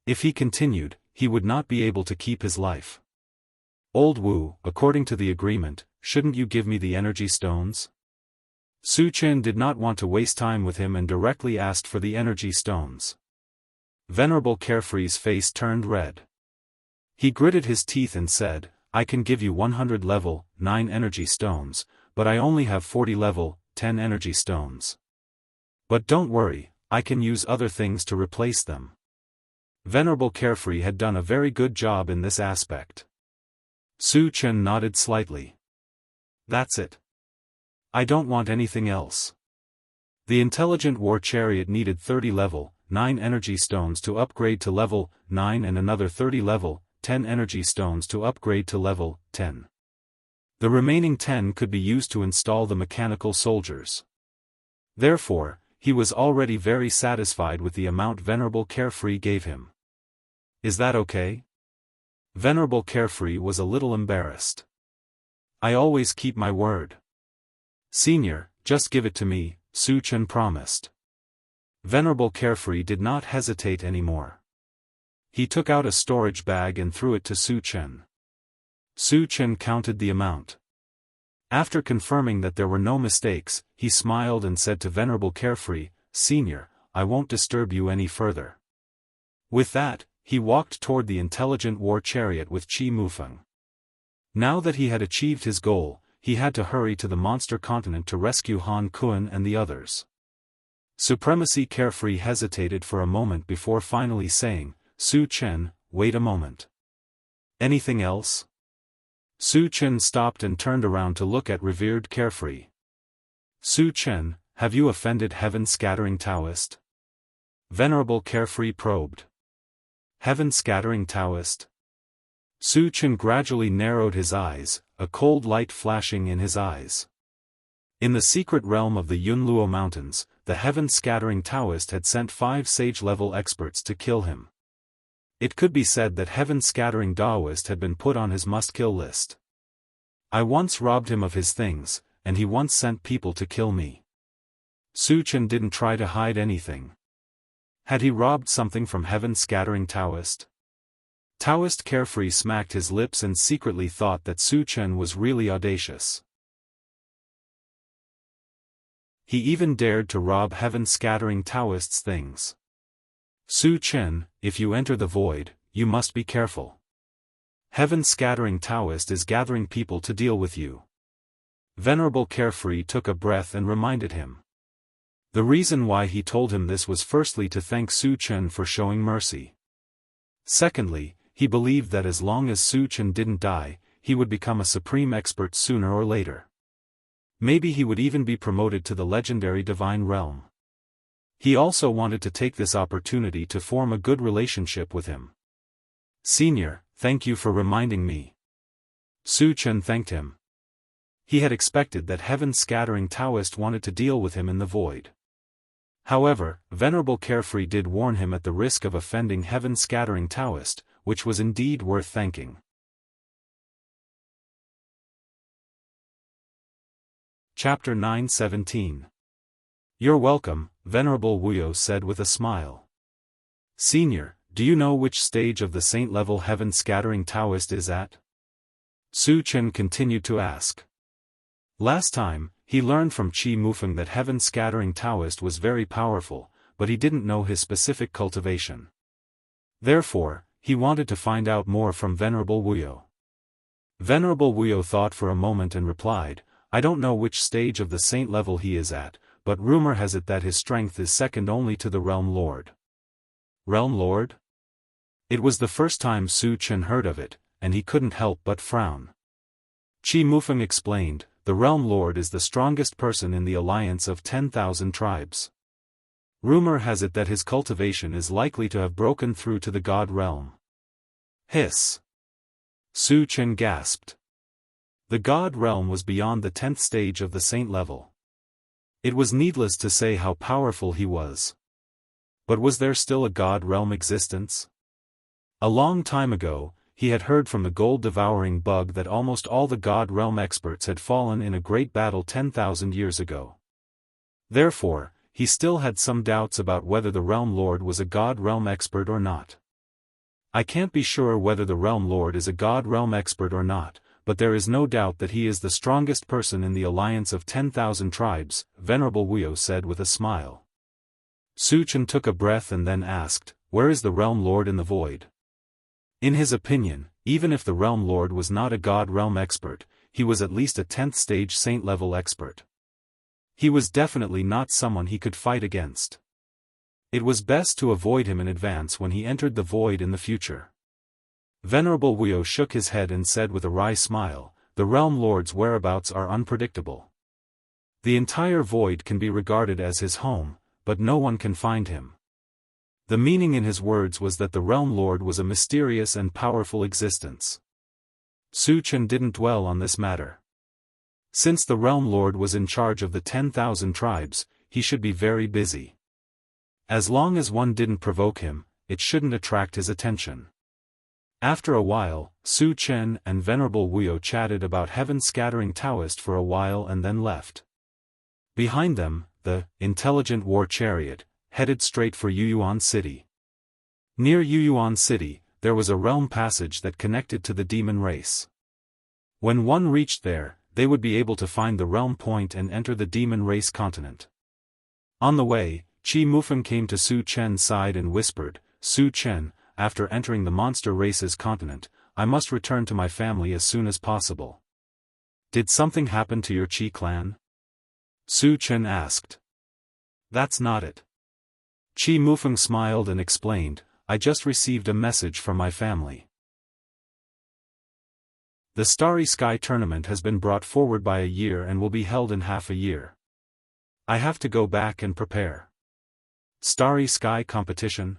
If he continued, he would not be able to keep his life. Old Wu, according to the agreement, shouldn't you give me the energy stones? Su Chen did not want to waste time with him and directly asked for the energy stones. Venerable Carefree's face turned red. He gritted his teeth and said, I can give you 100 level 9 energy stones, but I only have 40 level 10 energy stones. But don't worry, I can use other things to replace them. Venerable Carefree had done a very good job in this aspect. Su Chen nodded slightly. That's it. I don't want anything else. The intelligent war chariot needed 30 level 9 energy stones to upgrade to level 9 and another 30 level 10 energy stones to upgrade to level 10. The remaining 10 could be used to install the mechanical soldiers. Therefore, he was already very satisfied with the amount Venerable Carefree gave him. Is that okay? Venerable Carefree was a little embarrassed. I always keep my word. Senior, just give it to me, Su Chen promised. Venerable Carefree did not hesitate anymore. He took out a storage bag and threw it to Su Chen. Su Chen counted the amount. After confirming that there were no mistakes, he smiled and said to Venerable Carefree, Senior, I won't disturb you any further. With that, he walked toward the intelligent war chariot with Qi Mufeng. Now that he had achieved his goal, he had to hurry to the monster continent to rescue Han Kun and the others. Supremacy Carefree hesitated for a moment before finally saying, Su Chen, wait a moment. Anything else? Su Chen stopped and turned around to look at revered Carefree. Su Chen, have you offended heaven-scattering Daoist? Venerable Carefree probed. Heaven-scattering Daoist? Su Chen gradually narrowed his eyes, a cold light flashing in his eyes. In the secret realm of the Yunluo Mountains, the heaven-scattering Daoist had sent 5 sage-level experts to kill him. It could be said that heaven-scattering Daoist had been put on his must-kill list. I once robbed him of his things, and he once sent people to kill me. Su Chen didn't try to hide anything. Had he robbed something from heaven-scattering Daoist? Daoist Carefree smacked his lips and secretly thought that Su Chen was really audacious. He even dared to rob heaven-scattering Daoist's things. Su Chen, if you enter the void, you must be careful. Heaven-scattering Daoist is gathering people to deal with you. Venerable Carefree took a breath and reminded him. The reason why he told him this was firstly to thank Su Chen for showing mercy. Secondly, he believed that as long as Su Chen didn't die, he would become a supreme expert sooner or later. Maybe he would even be promoted to the legendary divine realm. He also wanted to take this opportunity to form a good relationship with him. Senior, thank you for reminding me. Su Chen thanked him. He had expected that heaven-scattering Daoist wanted to deal with him in the void. However, Venerable Carefree did warn him at the risk of offending heaven-scattering Daoist, which was indeed worth thanking. Chapter 9:17. You're welcome, Venerable Wuyo said with a smile. Senior, do you know which stage of the saint-level heaven-scattering Daoist is at? Su Chen continued to ask. Last time, he learned from Qi Mufeng that heaven-scattering Daoist was very powerful, but he didn't know his specific cultivation. Therefore, he wanted to find out more from Venerable Wuyo. Venerable Wuyo thought for a moment and replied, I don't know which stage of the saint level he is at, but rumor has it that his strength is second only to the Realm Lord. Realm Lord? It was the first time Su Chen heard of it, and he couldn't help but frown. Qi Mufeng explained, the Realm Lord is the strongest person in the alliance of 10,000 tribes. Rumor has it that his cultivation is likely to have broken through to the God realm. Hiss! Su Chen gasped. The God realm was beyond the 10th stage of the saint level. It was needless to say how powerful he was. But was there still a god realm existence? A long time ago, he had heard from the gold-devouring bug that almost all the god realm experts had fallen in a great battle 10,000 years ago. Therefore, he still had some doubts about whether the Realm Lord was a god realm expert or not. I can't be sure whether the Realm Lord is a god realm expert or not, but there is no doubt that he is the strongest person in the alliance of 10,000 tribes, Venerable Wuxia said with a smile. Su Chen took a breath and then asked, where is the Realm Lord in the void? In his opinion, even if the Realm Lord was not a god realm expert, he was at least a 10th stage saint-level expert. He was definitely not someone he could fight against. It was best to avoid him in advance when he entered the void in the future. Venerable Wuxia shook his head and said with a wry smile, the Realm Lord's whereabouts are unpredictable. The entire void can be regarded as his home, but no one can find him. The meaning in his words was that the Realm Lord was a mysterious and powerful existence. Su Chen didn't dwell on this matter. Since the Realm Lord was in charge of the 10,000 tribes, he should be very busy. As long as one didn't provoke him, it shouldn't attract his attention. After a while, Su Chen and Venerable Wuxia chatted about heaven-scattering Daoist for a while and then left. Behind them, the intelligent war chariot headed straight for Yuyuan City. Near Yuyuan City, there was a realm passage that connected to the demon race. When one reached there, they would be able to find the realm point and enter the demon race continent. On the way, Qi Mufeng came to Su Chen's side and whispered, Su Chen, after entering the monster race's continent, I must return to my family as soon as possible. Did something happen to your Qi clan? Su Chen asked. That's not it. Qi Mufeng smiled and explained, I just received a message from my family. The Starry Sky tournament has been brought forward by a year and will be held in half a year. I have to go back and prepare. Starry Sky competition?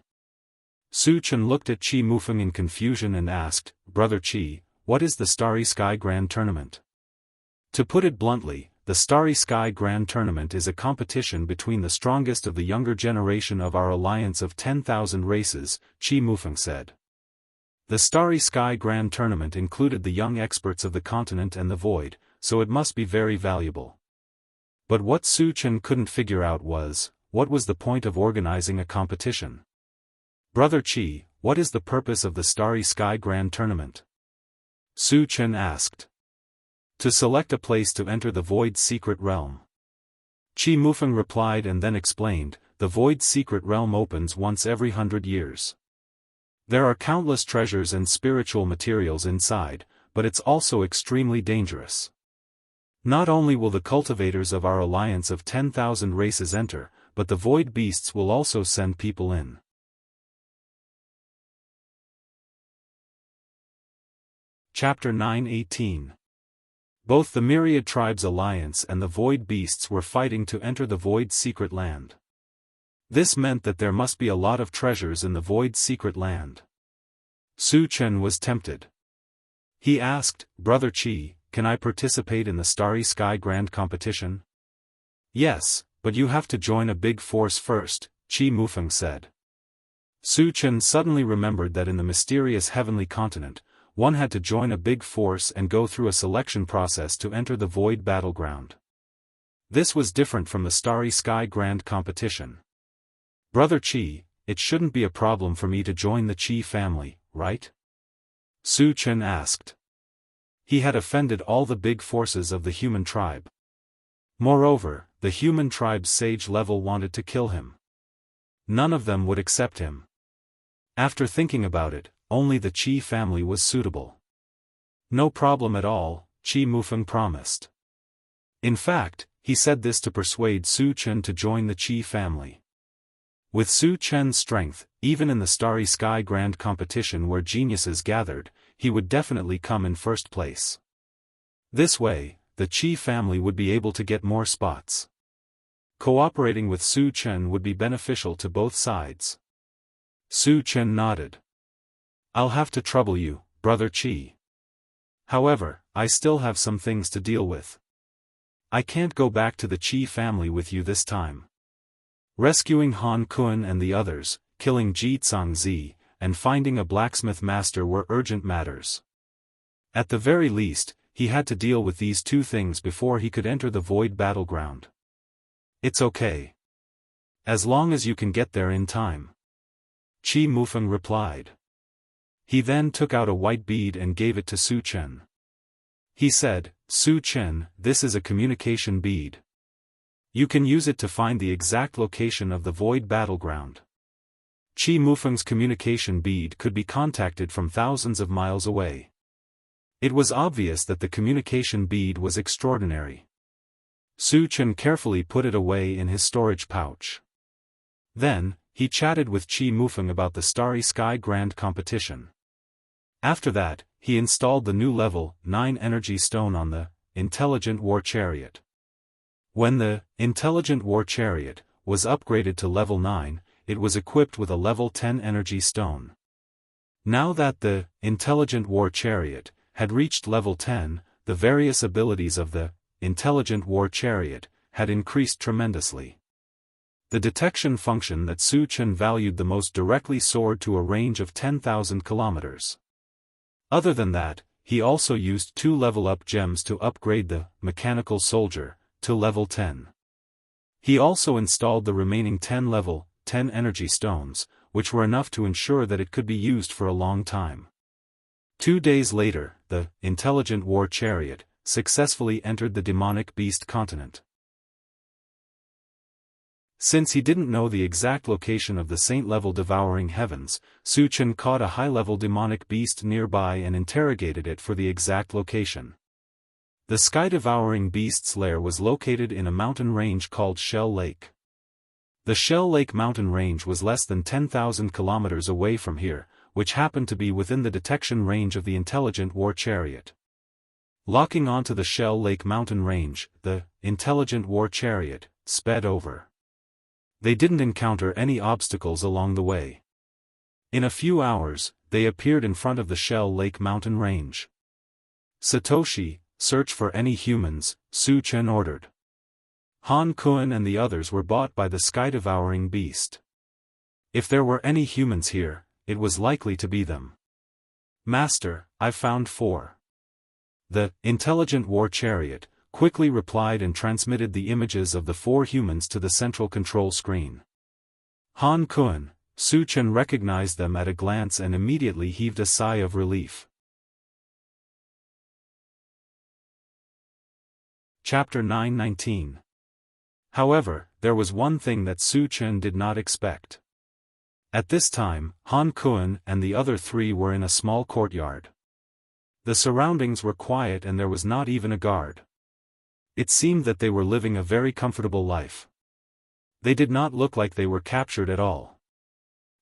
Su Chen looked at Qi Mufeng in confusion and asked, Brother Qi, what is the Starry Sky Grand Tournament? To put it bluntly, the Starry Sky Grand Tournament is a competition between the strongest of the younger generation of our alliance of 10,000 races, Qi Mufeng said. The Starry Sky Grand Tournament included the young experts of the continent and the void, so it must be very valuable. But what Su Chen couldn't figure out was, what was the point of organizing a competition? Brother Qi, what is the purpose of the Starry Sky Grand Tournament? Su Chen asked. To select a place to enter the Void's secret realm. Qi Mufeng replied and then explained, the Void's secret realm opens once every 100 years. There are countless treasures and spiritual materials inside, but it's also extremely dangerous. Not only will the cultivators of our alliance of 10,000 races enter, but the void beasts will also send people in. Chapter 9:18. Both the Myriad Tribes Alliance and the Void Beasts were fighting to enter the Void's secret land. This meant that there must be a lot of treasures in the Void's secret land. Su Chen was tempted. He asked, Brother Qi, can I participate in the Starry Sky Grand Competition? Yes, but you have to join a big force first, Qi Mufeng said. Su Chen suddenly remembered that in the mysterious heavenly continent, one had to join a big force and go through a selection process to enter the Void battleground. This was different from the Starry Sky Grand Competition. Brother Qi, it shouldn't be a problem for me to join the Qi family, right? Su Chen asked. He had offended all the big forces of the human tribe. Moreover, the human tribe's sage level wanted to kill him. None of them would accept him. After thinking about it, only the Qi family was suitable. No problem at all, Qi Mufeng promised. In fact, he said this to persuade Su Chen to join the Qi family. With Su Chen's strength, even in the Starry Sky Grand Competition where geniuses gathered, he would definitely come in first place. This way, the Qi family would be able to get more spots. Cooperating with Su Chen would be beneficial to both sides. Su Chen nodded. I'll have to trouble you, Brother Qi. However, I still have some things to deal with. I can't go back to the Qi family with you this time. Rescuing Han Kun and the others, killing Ji Zhangzi, and finding a blacksmith master were urgent matters. At the very least, he had to deal with these two things before he could enter the void battleground. It's okay. As long as you can get there in time. Qi Mufeng replied. He then took out a white bead and gave it to Su Chen. He said, Su Chen, this is a communication bead. You can use it to find the exact location of the void battleground. Qi Mufeng's communication bead could be contacted from thousands of miles away. It was obvious that the communication bead was extraordinary. Su Chen carefully put it away in his storage pouch. Then, he chatted with Qi Mufeng about the Starry Sky Grand Competition. After that, he installed the new level 9 energy stone on the Intelligent War Chariot. When the Intelligent War Chariot was upgraded to level 9, it was equipped with a level 10 energy stone. Now that the Intelligent War Chariot had reached level 10, the various abilities of the Intelligent War Chariot had increased tremendously. The detection function that Su Chen valued the most directly soared to a range of 10,000 kilometers. Other than that, he also used 2 level-up gems to upgrade the Mechanical Soldier to level 10. He also installed the remaining 10 level 10 energy stones, which were enough to ensure that it could be used for a long time. 2 days later, the Intelligent War Chariot successfully entered the demonic beast continent. Since he didn't know the exact location of the saint-level devouring heavens, Su Chen caught a high-level demonic beast nearby and interrogated it for the exact location. The sky-devouring beast's lair was located in a mountain range called Shell Lake. The Shell Lake mountain range was less than 10,000 kilometers away from here, which happened to be within the detection range of the Intelligent War Chariot. Locking onto the Shell Lake mountain range, the Intelligent War Chariot sped over. They didn't encounter any obstacles along the way. In a few hours, they appeared in front of the Shell Lake mountain range. Satoshi, search for any humans, Su Chen ordered. Han Kun and the others were bought by the sky-devouring beast. If there were any humans here, it was likely to be them. Master, I've found 4. The Intelligent War Chariot quickly replied and transmitted the images of the 4 humans to the central control screen. Han Kun, Su Chen recognized them at a glance and immediately heaved a sigh of relief. Chapter 9:19. However, there was one thing that Su Chen did not expect. At this time, Han Kun and the other 3 were in a small courtyard. The surroundings were quiet and there was not even a guard. It seemed that they were living a very comfortable life. They did not look like they were captured at all.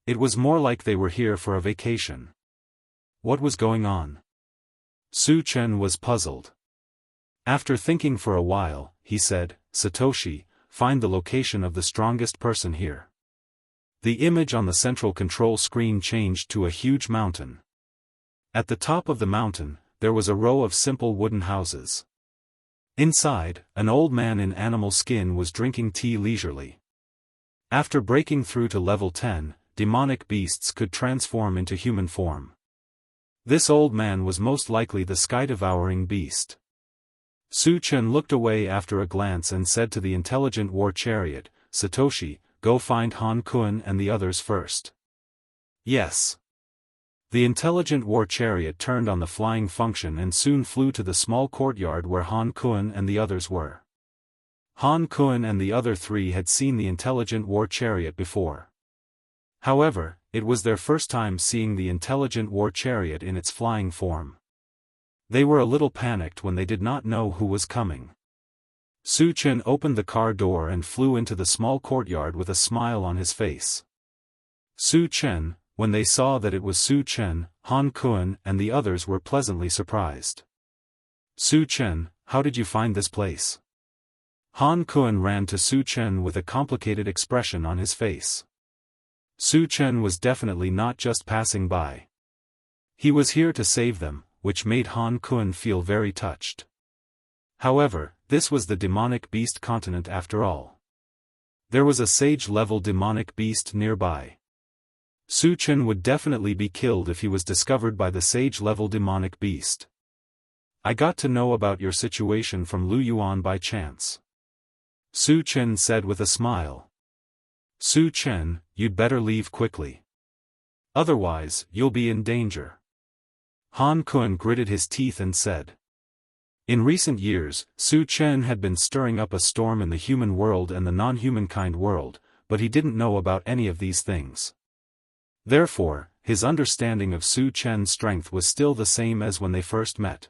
It was more like they were here for a vacation. What was going on? Su Chen was puzzled. After thinking for a while, he said, Satoshi, find the location of the strongest person here. The image on the central control screen changed to a huge mountain. At the top of the mountain, there was a row of simple wooden houses. Inside, an old man in animal skin was drinking tea leisurely. After breaking through to level 10, demonic beasts could transform into human form. This old man was most likely the sky-devouring beast. Su Chen looked away after a glance and said to the Intelligent War Chariot, Satoshi, go find Han Kun and the others first. Yes. The Intelligent War Chariot turned on the flying function and soon flew to the small courtyard where Han Kun and the others were. Han Kun and the other 3 had seen the Intelligent War Chariot before. However, it was their first time seeing the Intelligent War Chariot in its flying form. They were a little panicked when they did not know who was coming. Su Chen opened the car door and flew into the small courtyard with a smile on his face. Su Chen, when they saw that it was Su Chen, Han Kun and the others were pleasantly surprised. Su Chen, how did you find this place? Han Kun ran to Su Chen with a complicated expression on his face. Su Chen was definitely not just passing by. He was here to save them, which made Han Kun feel very touched. However, This was the demonic beast continent after all. There was a sage-level demonic beast nearby. Su Chen would definitely be killed if he was discovered by the sage-level demonic beast. I got to know about your situation from Lu Yuan by chance. Su Chen said with a smile. Su Chen, you'd better leave quickly. Otherwise, you'll be in danger. Han Kun gritted his teeth and said. In recent years, Su Chen had been stirring up a storm in the human world and the non-humankind world, but he didn't know about any of these things. Therefore, his understanding of Su Chen's strength was still the same as when they first met.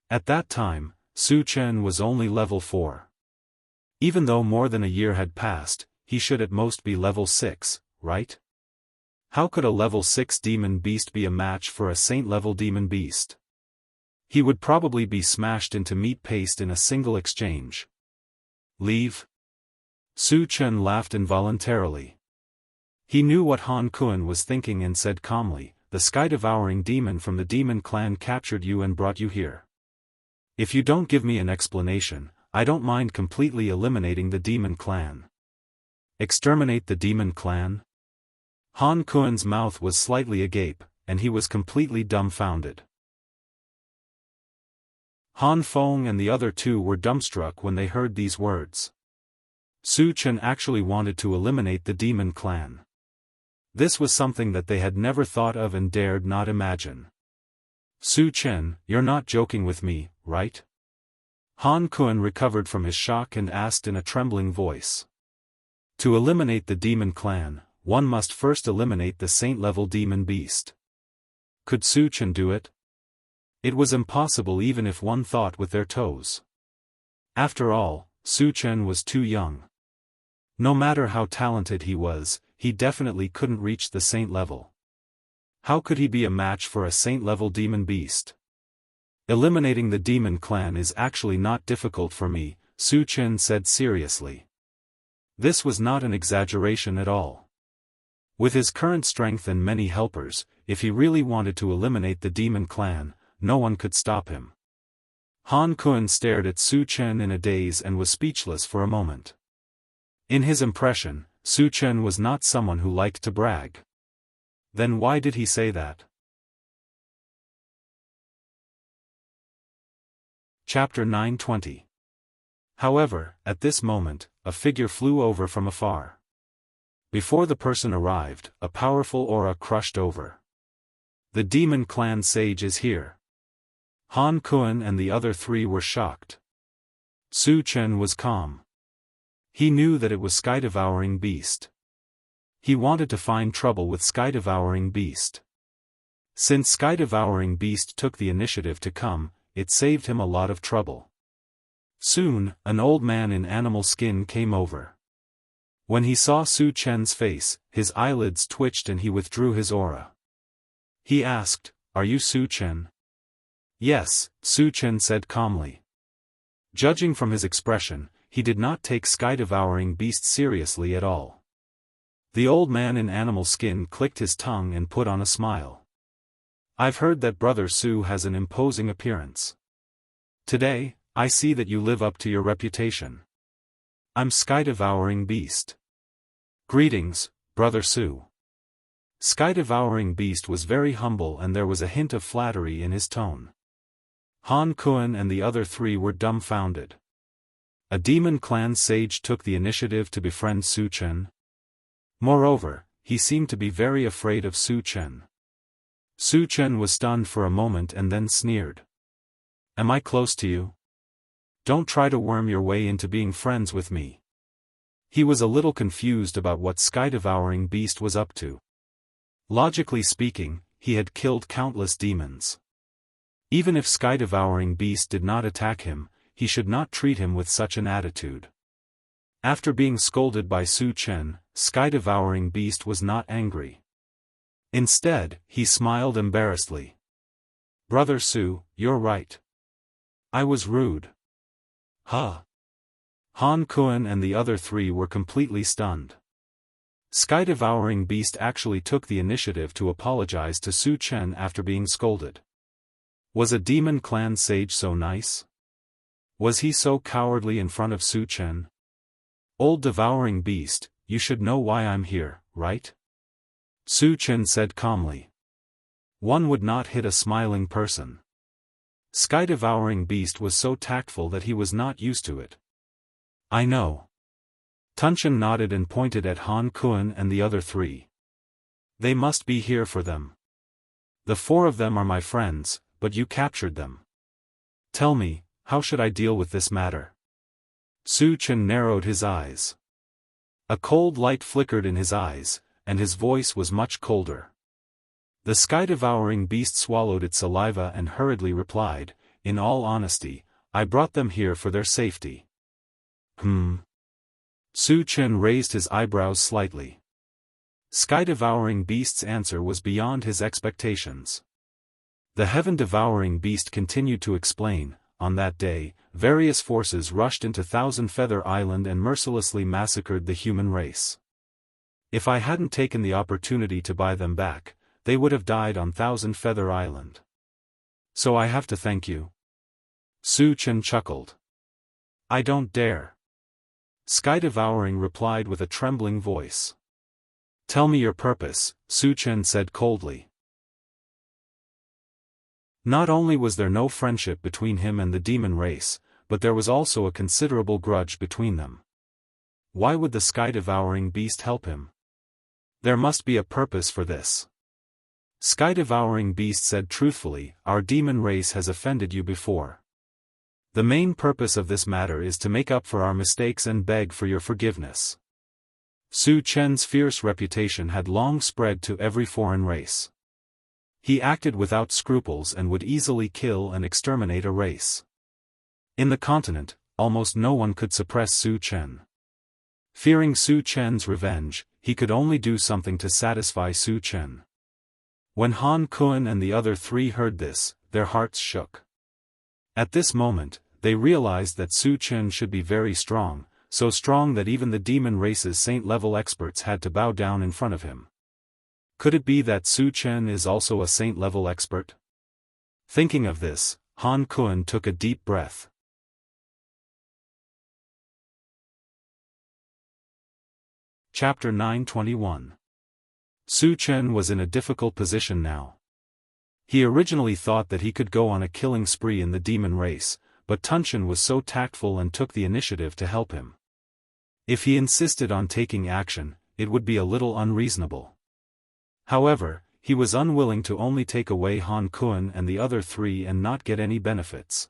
At that time, Su Chen was only level 4. Even though more than a year had passed, he should at most be level 6, right? How could a level 6 demon beast be a match for a saint-level demon beast? He would probably be smashed into meat paste in a single exchange. Leave? Su Chen laughed involuntarily. He knew what Han Kun was thinking and said calmly, the sky-devouring demon from the demon clan captured you and brought you here. If you don't give me an explanation, I don't mind completely eliminating the demon clan. Exterminate the demon clan? Han Kun's mouth was slightly agape, and he was completely dumbfounded. Han Feng and the other two were dumbstruck when they heard these words. Su Chen actually wanted to eliminate the demon clan. This was something that they had never thought of and dared not imagine. Su Chen, you're not joking with me, right? Han Kun recovered from his shock and asked in a trembling voice. To eliminate the demon clan, one must first eliminate the saint-level demon beast. Could Su Chen do it? It was impossible even if one thought with their toes. After all, Su Chen was too young. No matter how talented he was, he definitely couldn't reach the saint level. How could he be a match for a saint-level demon beast? Eliminating the demon clan is actually not difficult for me, Su Chen said seriously. This was not an exaggeration at all. With his current strength and many helpers, if he really wanted to eliminate the demon clan, no one could stop him. Han Kun stared at Su Chen in a daze and was speechless for a moment. In his impression, Su Chen was not someone who liked to brag. Then why did he say that? Chapter 920. However, at this moment, a figure flew over from afar. Before the person arrived, a powerful aura crushed over. The demon clan sage is here. Han Kun and the other three were shocked. Su Chen was calm. He knew that it was Sky-Devouring Beast. He wanted to find trouble with Sky-Devouring Beast. Since Sky-Devouring Beast took the initiative to come, it saved him a lot of trouble. Soon, an old man in animal skin came over. When he saw Su Chen's face, his eyelids twitched and he withdrew his aura. He asked, "Are you Su Chen?" "Yes," Su Chen said calmly. Judging from his expression, he did not take Sky-Devouring Beast seriously at all. The old man in animal skin clicked his tongue and put on a smile. "I've heard that Brother Su has an imposing appearance. Today, I see that you live up to your reputation. I'm Sky-Devouring Beast. Greetings, Brother Su." Sky-Devouring Beast was very humble and there was a hint of flattery in his tone. Han Kun and the other three were dumbfounded. A demon clan sage took the initiative to befriend Su Chen. Moreover, he seemed to be very afraid of Su Chen. Su Chen was stunned for a moment and then sneered. "Am I close to you? Don't try to worm your way into being friends with me." He was a little confused about what Sky-Devouring Beast was up to. Logically speaking, he had killed countless demons. Even if Sky-Devouring Beast did not attack him, he should not treat him with such an attitude. After being scolded by Su Chen, Sky-Devouring Beast was not angry. Instead, he smiled embarrassedly. "Brother Su, you're right. I was rude." "Huh?" Han Kun and the other three were completely stunned. Sky-Devouring Beast actually took the initiative to apologize to Su Chen after being scolded. Was a demon clan sage so nice? Was he so cowardly in front of Su Chen? Old devouring beast, you should know why I'm here, right? Su Chen said calmly. One would not hit a smiling person. Sky-devouring beast was so tactful that he was not used to it. I know. Tunchen nodded and pointed at Han Kun and the other three. They must be here for them. The four of them are my friends, but you captured them. Tell me, how should I deal with this matter? Su Chen narrowed his eyes. A cold light flickered in his eyes, and his voice was much colder. The sky-devouring beast swallowed its saliva and hurriedly replied, in all honesty, I brought them here for their safety. Su Chen raised his eyebrows slightly. Sky-devouring beast's answer was beyond his expectations. The heaven-devouring beast continued to explain, on that day, various forces rushed into Thousand Feather Island and mercilessly massacred the human race. If I hadn't taken the opportunity to buy them back, they would have died on Thousand Feather Island. So I have to thank you. Su Chen chuckled. I don't dare. Sky-devouring replied with a trembling voice. Tell me your purpose, Su Chen said coldly. Not only was there no friendship between him and the demon race, but there was also a considerable grudge between them. Why would the sky-devouring beast help him? There must be a purpose for this. Sky-devouring beast said truthfully, our demon race has offended you before. The main purpose of this matter is to make up for our mistakes and beg for your forgiveness. Su Chen's fierce reputation had long spread to every foreign race. He acted without scruples and would easily kill and exterminate a race. In the continent, almost no one could suppress Su Chen. Fearing Su Chen's revenge, he could only do something to satisfy Su Chen. When Han Kun and the other three heard this, their hearts shook. At this moment, they realized that Su Chen should be very strong, so strong that even the demon race's saint-level experts had to bow down in front of him. Could it be that Su Chen is also a saint-level expert? Thinking of this, Han Kun took a deep breath. Chapter 921. Su Chen was in a difficult position now. He originally thought that he could go on a killing spree in the demon race, but Tunchen was so tactful and took the initiative to help him. If he insisted on taking action, it would be a little unreasonable. However, he was unwilling to only take away Han Kun and the other three and not get any benefits.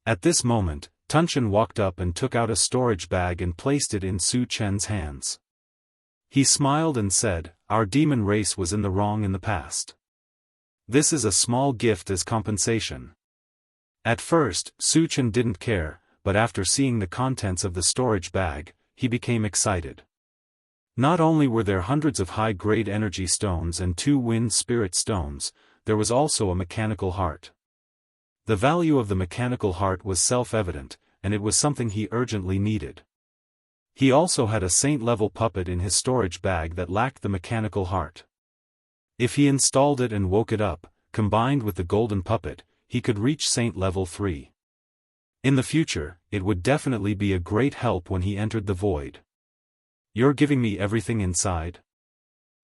At this moment, Tunchen walked up and took out a storage bag and placed it in Su Chen's hands. He smiled and said, our demon race was in the wrong in the past. This is a small gift as compensation. At first, Su Chen didn't care, but after seeing the contents of the storage bag, he became excited. Not only were there hundreds of high-grade energy stones and 2 wind spirit stones, there was also a mechanical heart. The value of the mechanical heart was self-evident, and it was something he urgently needed. He also had a saint-level puppet in his storage bag that lacked the mechanical heart. If he installed it and woke it up, combined with the golden puppet, he could reach Saint Level 3. In the future, it would definitely be a great help when he entered the void. You're giving me everything inside?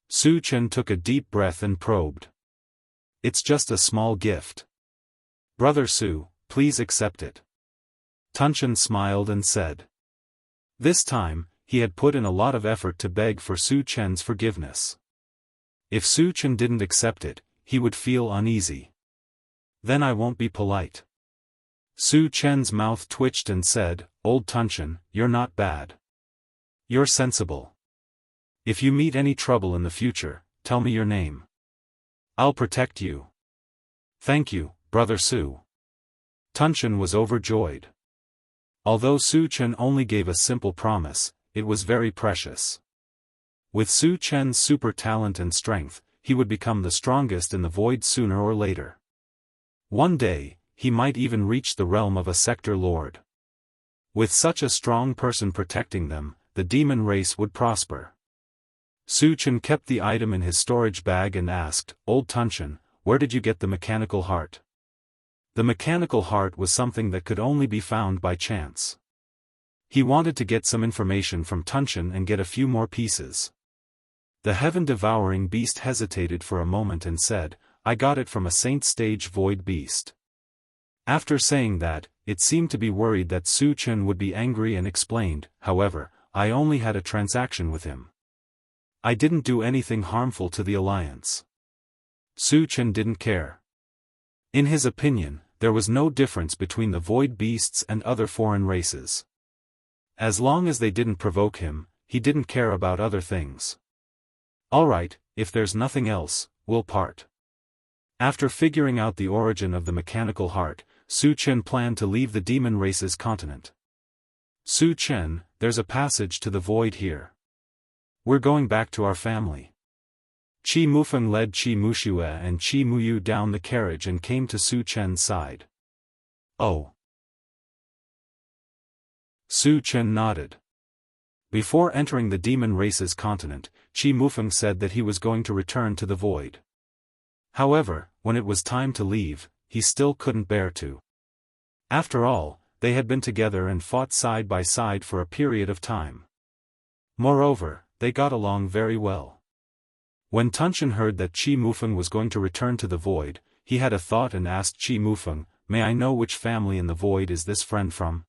Su Chen took a deep breath and probed. It's just a small gift. Brother Su, please accept it. Tunchen smiled and said. This time, he had put in a lot of effort to beg for Su Chen's forgiveness. If Su Chen didn't accept it, he would feel uneasy. Then I won't be polite. Su Chen's mouth twitched and said, Old Tunchen, you're not bad. You're sensible. If you meet any trouble in the future, tell me your name. I'll protect you. Thank you, Brother Su. Tunchen was overjoyed. Although Su Chen only gave a simple promise, it was very precious. With Su Chen's super talent and strength, he would become the strongest in the void sooner or later. One day, he might even reach the realm of a sector lord. With such a strong person protecting them, the demon race would prosper. Su Chen kept the item in his storage bag and asked, Old Tunchen, where did you get the mechanical heart? The mechanical heart was something that could only be found by chance. He wanted to get some information from Tunshin and get a few more pieces. The heaven-devouring beast hesitated for a moment and said, "I got it from a saint-stage void beast." After saying that, it seemed to be worried that Su Chen would be angry and explained, "However, I only had a transaction with him. I didn't do anything harmful to the alliance." Su Chen didn't care. In his opinion, there was no difference between the void beasts and other foreign races. As long as they didn't provoke him, he didn't care about other things. "Alright, if there's nothing else, we'll part." After figuring out the origin of the mechanical heart, Su Chen planned to leave the demon race's continent. "Su Chen, there's a passage to the void here. We're going back to our family." Qi Mufeng led Qi Muxue and Qi Muyu down the carriage and came to Su Chen's side. "Oh." Su Chen nodded. Before entering the demon race's continent, Qi Mufeng said that he was going to return to the void. However, when it was time to leave, he still couldn't bear to. After all, they had been together and fought side by side for a period of time. Moreover, they got along very well. When Tunshin heard that Qi Mufeng was going to return to the void, he had a thought and asked Qi Mufeng, "May I know which family in the void is this friend from?"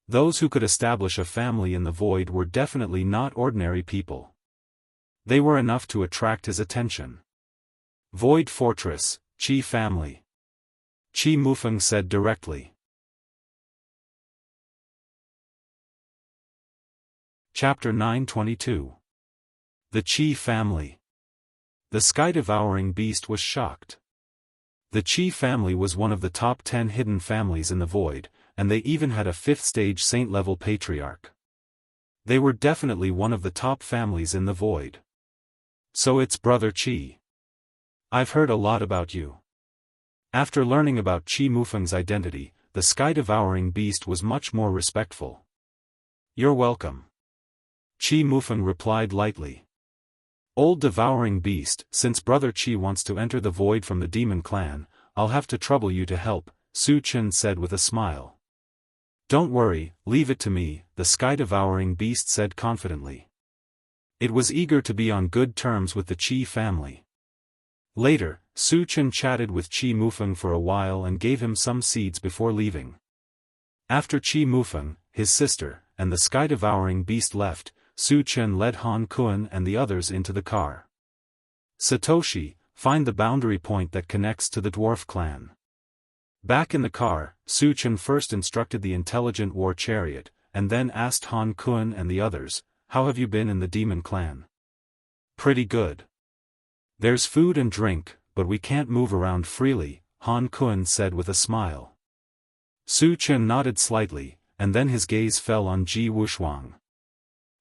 Those who could establish a family in the void were definitely not ordinary people. They were enough to attract his attention. "Void Fortress, Qi family," Qi Mufeng said directly. Chapter 922. The Qi family. The sky-devouring beast was shocked. The Qi family was one of the top 10 hidden families in the void, and they even had a 5th-stage saint-level patriarch. They were definitely one of the top families in the void. "So it's Brother Qi. I've heard a lot about you." After learning about Qi Mufeng's identity, the sky-devouring beast was much more respectful. "You're welcome," Qi Mufeng replied lightly. "Old devouring beast, since Brother Qi wants to enter the void from the demon clan, I'll have to trouble you to help," Su Chen said with a smile. "Don't worry, leave it to me," the sky-devouring beast said confidently. It was eager to be on good terms with the Qi family. Later, Su Chen chatted with Qi Mufeng for a while and gave him some seeds before leaving. After Qi Mufeng, his sister, and the sky-devouring beast left, Su Chen led Han Kun and the others into the car. "Satoshi, find the boundary point that connects to the dwarf clan." Back in the car, Su Chen first instructed the intelligent war chariot, and then asked Han Kun and the others, "How have you been in the demon clan?" "Pretty good. There's food and drink, but we can't move around freely," Han Kun said with a smile. Su Chen nodded slightly, and then his gaze fell on Ji Wushuang.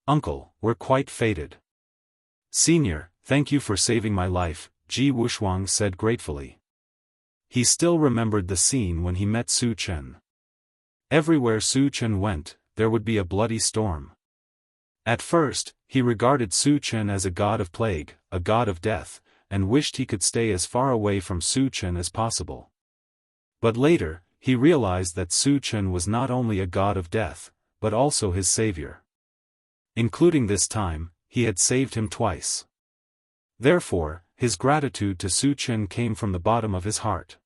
"Uncle, we're quite fated." "Senior, thank you for saving my life," Ji Wushuang said gratefully. He still remembered the scene when he met Su Chen. Everywhere Su Chen went, there would be a bloody storm. At first, he regarded Su Chen as a god of plague, a god of death, and wished he could stay as far away from Su Chen as possible. But later, he realized that Su Chen was not only a god of death, but also his savior. Including this time, he had saved him twice. Therefore, his gratitude to Su Chen came from the bottom of his heart.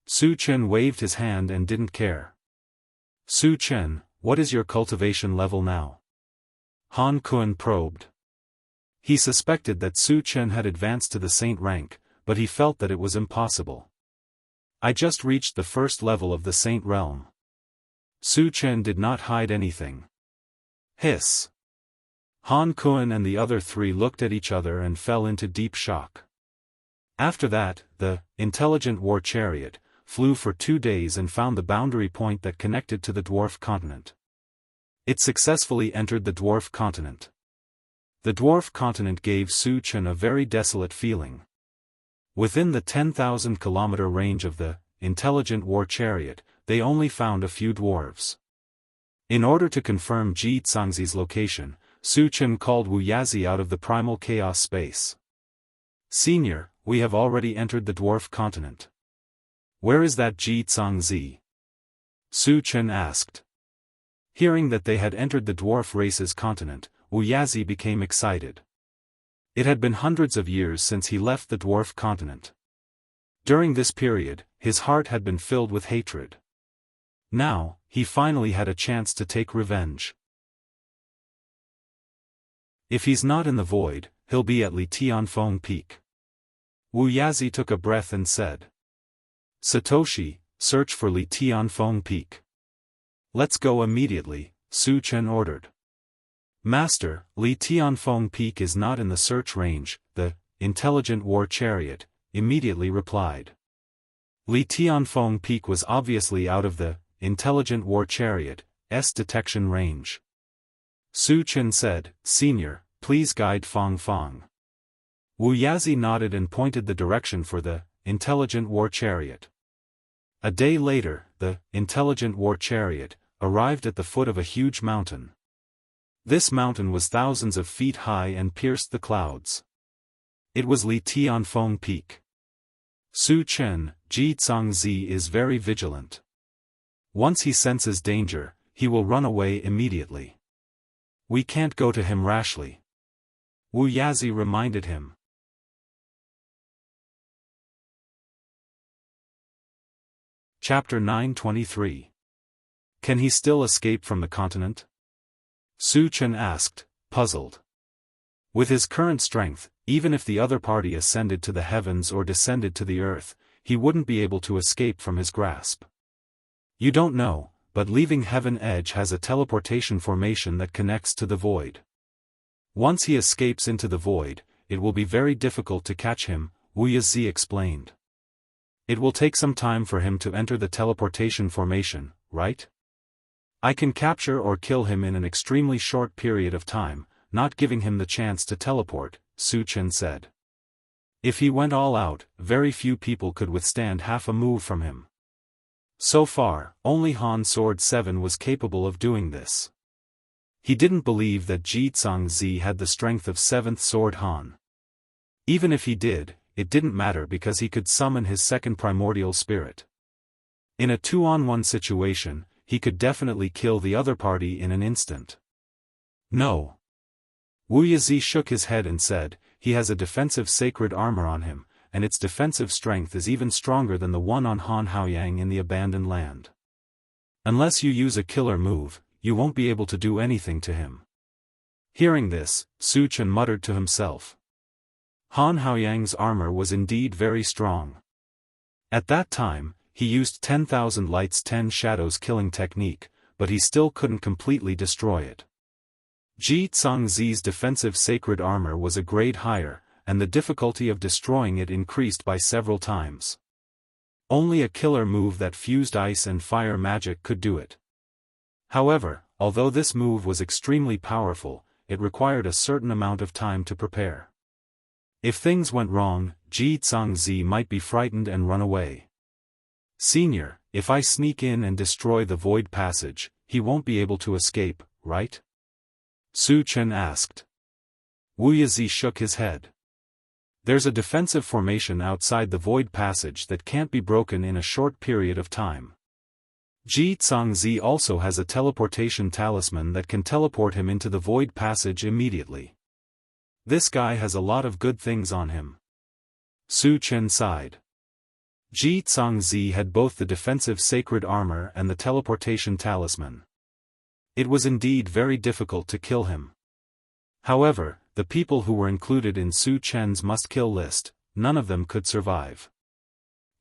Su Chen waved his hand and didn't care. "Su Chen, what is your cultivation level now?" Han Kun probed. He suspected that Su Chen had advanced to the saint rank, but he felt that it was impossible. "I just reached the first level of the saint realm." Su Chen did not hide anything. Hiss. Han Kun and the other three looked at each other and fell into deep shock. After that, the intelligent war chariot flew for 2 days and found the boundary point that connected to the dwarf continent. It successfully entered the dwarf continent. The dwarf continent gave Su Chen a very desolate feeling. Within the 10,000-kilometer range of the intelligent war chariot, they only found a few dwarves. In order to confirm Ji Zhangzi's location, Su Chen called Wu Yazi out of the primal chaos space. "Senior, we have already entered the dwarf continent." Where is that Jianghu? Su Chen asked. Hearing that they had entered the dwarf race's continent, Wuxia became excited. It had been hundreds of years since he left the dwarf continent. During this period, his heart had been filled with hatred. Now, he finally had a chance to take revenge. If he's not in the void, he'll be at Li Tianfeng Peak. Wuxia took a breath and said. Satoshi, search for Li Tianfeng Peak. Let's go immediately, Su Chen ordered. Master, Li Tianfeng Peak is not in the search range, the intelligent war chariot immediately replied. Li Tianfeng Peak was obviously out of the intelligent war chariot's detection range. Su Chen said, Senior, please guide Fang Fang. Wuxia nodded and pointed the direction for the intelligent war chariot. A day later, the intelligent war chariot arrived at the foot of a huge mountain. This mountain was thousands of feet high and pierced the clouds. It was Li Tianfeng Peak. Su Chen, Jianghu is very vigilant. Once he senses danger, he will run away immediately. We can't go to him rashly. Wuxia reminded him. Chapter 923. Can he still escape from the continent? Su Chen asked, puzzled. With his current strength, even if the other party ascended to the heavens or descended to the earth, he wouldn't be able to escape from his grasp. You don't know, but leaving Heaven Edge has a teleportation formation that connects to the void. Once he escapes into the void, it will be very difficult to catch him, Wuxia explained. It will take some time for him to enter the teleportation formation, right? I can capture or kill him in an extremely short period of time, not giving him the chance to teleport, Su Chen said. If he went all out, very few people could withstand half a move from him. So far, only Han Sword 7 was capable of doing this. He didn't believe that Jianghu had the strength of 7th Sword Han. Even if he did, it didn't matter because he could summon his second primordial spirit. In a 2-on-1 situation, he could definitely kill the other party in an instant. No. Wuxia shook his head and said, he has a defensive sacred armor on him, and its defensive strength is even stronger than the one on Han Haoyang in the abandoned land. Unless you use a killer move, you won't be able to do anything to him. Hearing this, Su Chen muttered to himself. Han Haoyang's armor was indeed very strong. At that time, he used 10,000 lights 10 shadows killing technique, but he still couldn't completely destroy it. Jianghu's defensive sacred armor was a grade higher, and the difficulty of destroying it increased by several times. Only a killer move that fused ice and fire magic could do it. However, although this move was extremely powerful, it required a certain amount of time to prepare. If things went wrong, Jianghu might be frightened and run away. Senior, if I sneak in and destroy the void passage, he won't be able to escape, right? Su Chen asked. Wuxia shook his head. There's a defensive formation outside the void passage that can't be broken in a short period of time. Jianghu also has a teleportation talisman that can teleport him into the void passage immediately. This guy has a lot of good things on him. Su Chen sighed. Jianghu had both the defensive sacred armor and the teleportation talisman. It was indeed very difficult to kill him. However, the people who were included in Su Chen's must-kill list, none of them could survive.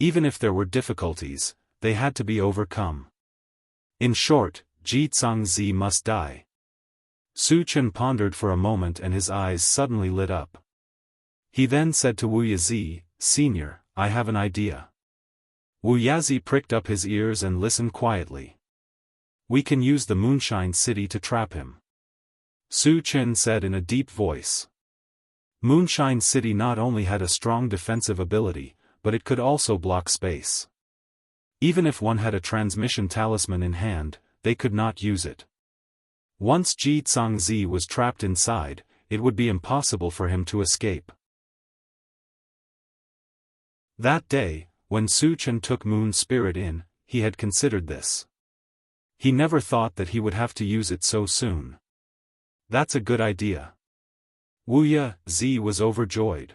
Even if there were difficulties, they had to be overcome. In short, Jianghu must die. Su Chen pondered for a moment and his eyes suddenly lit up. He then said to Wuxia, Senior, I have an idea. Wuxia pricked up his ears and listened quietly. We can use the Moonshine City to trap him. Su Chen said in a deep voice. Moonshine City not only had a strong defensive ability, but it could also block space. Even if one had a transmission talisman in hand, they could not use it. Once Jianghu was trapped inside, it would be impossible for him to escape. That day, when Su Chen took Moon Spirit in, he had considered this. He never thought that he would have to use it so soon. That's a good idea. Wuxia Xianxia was overjoyed.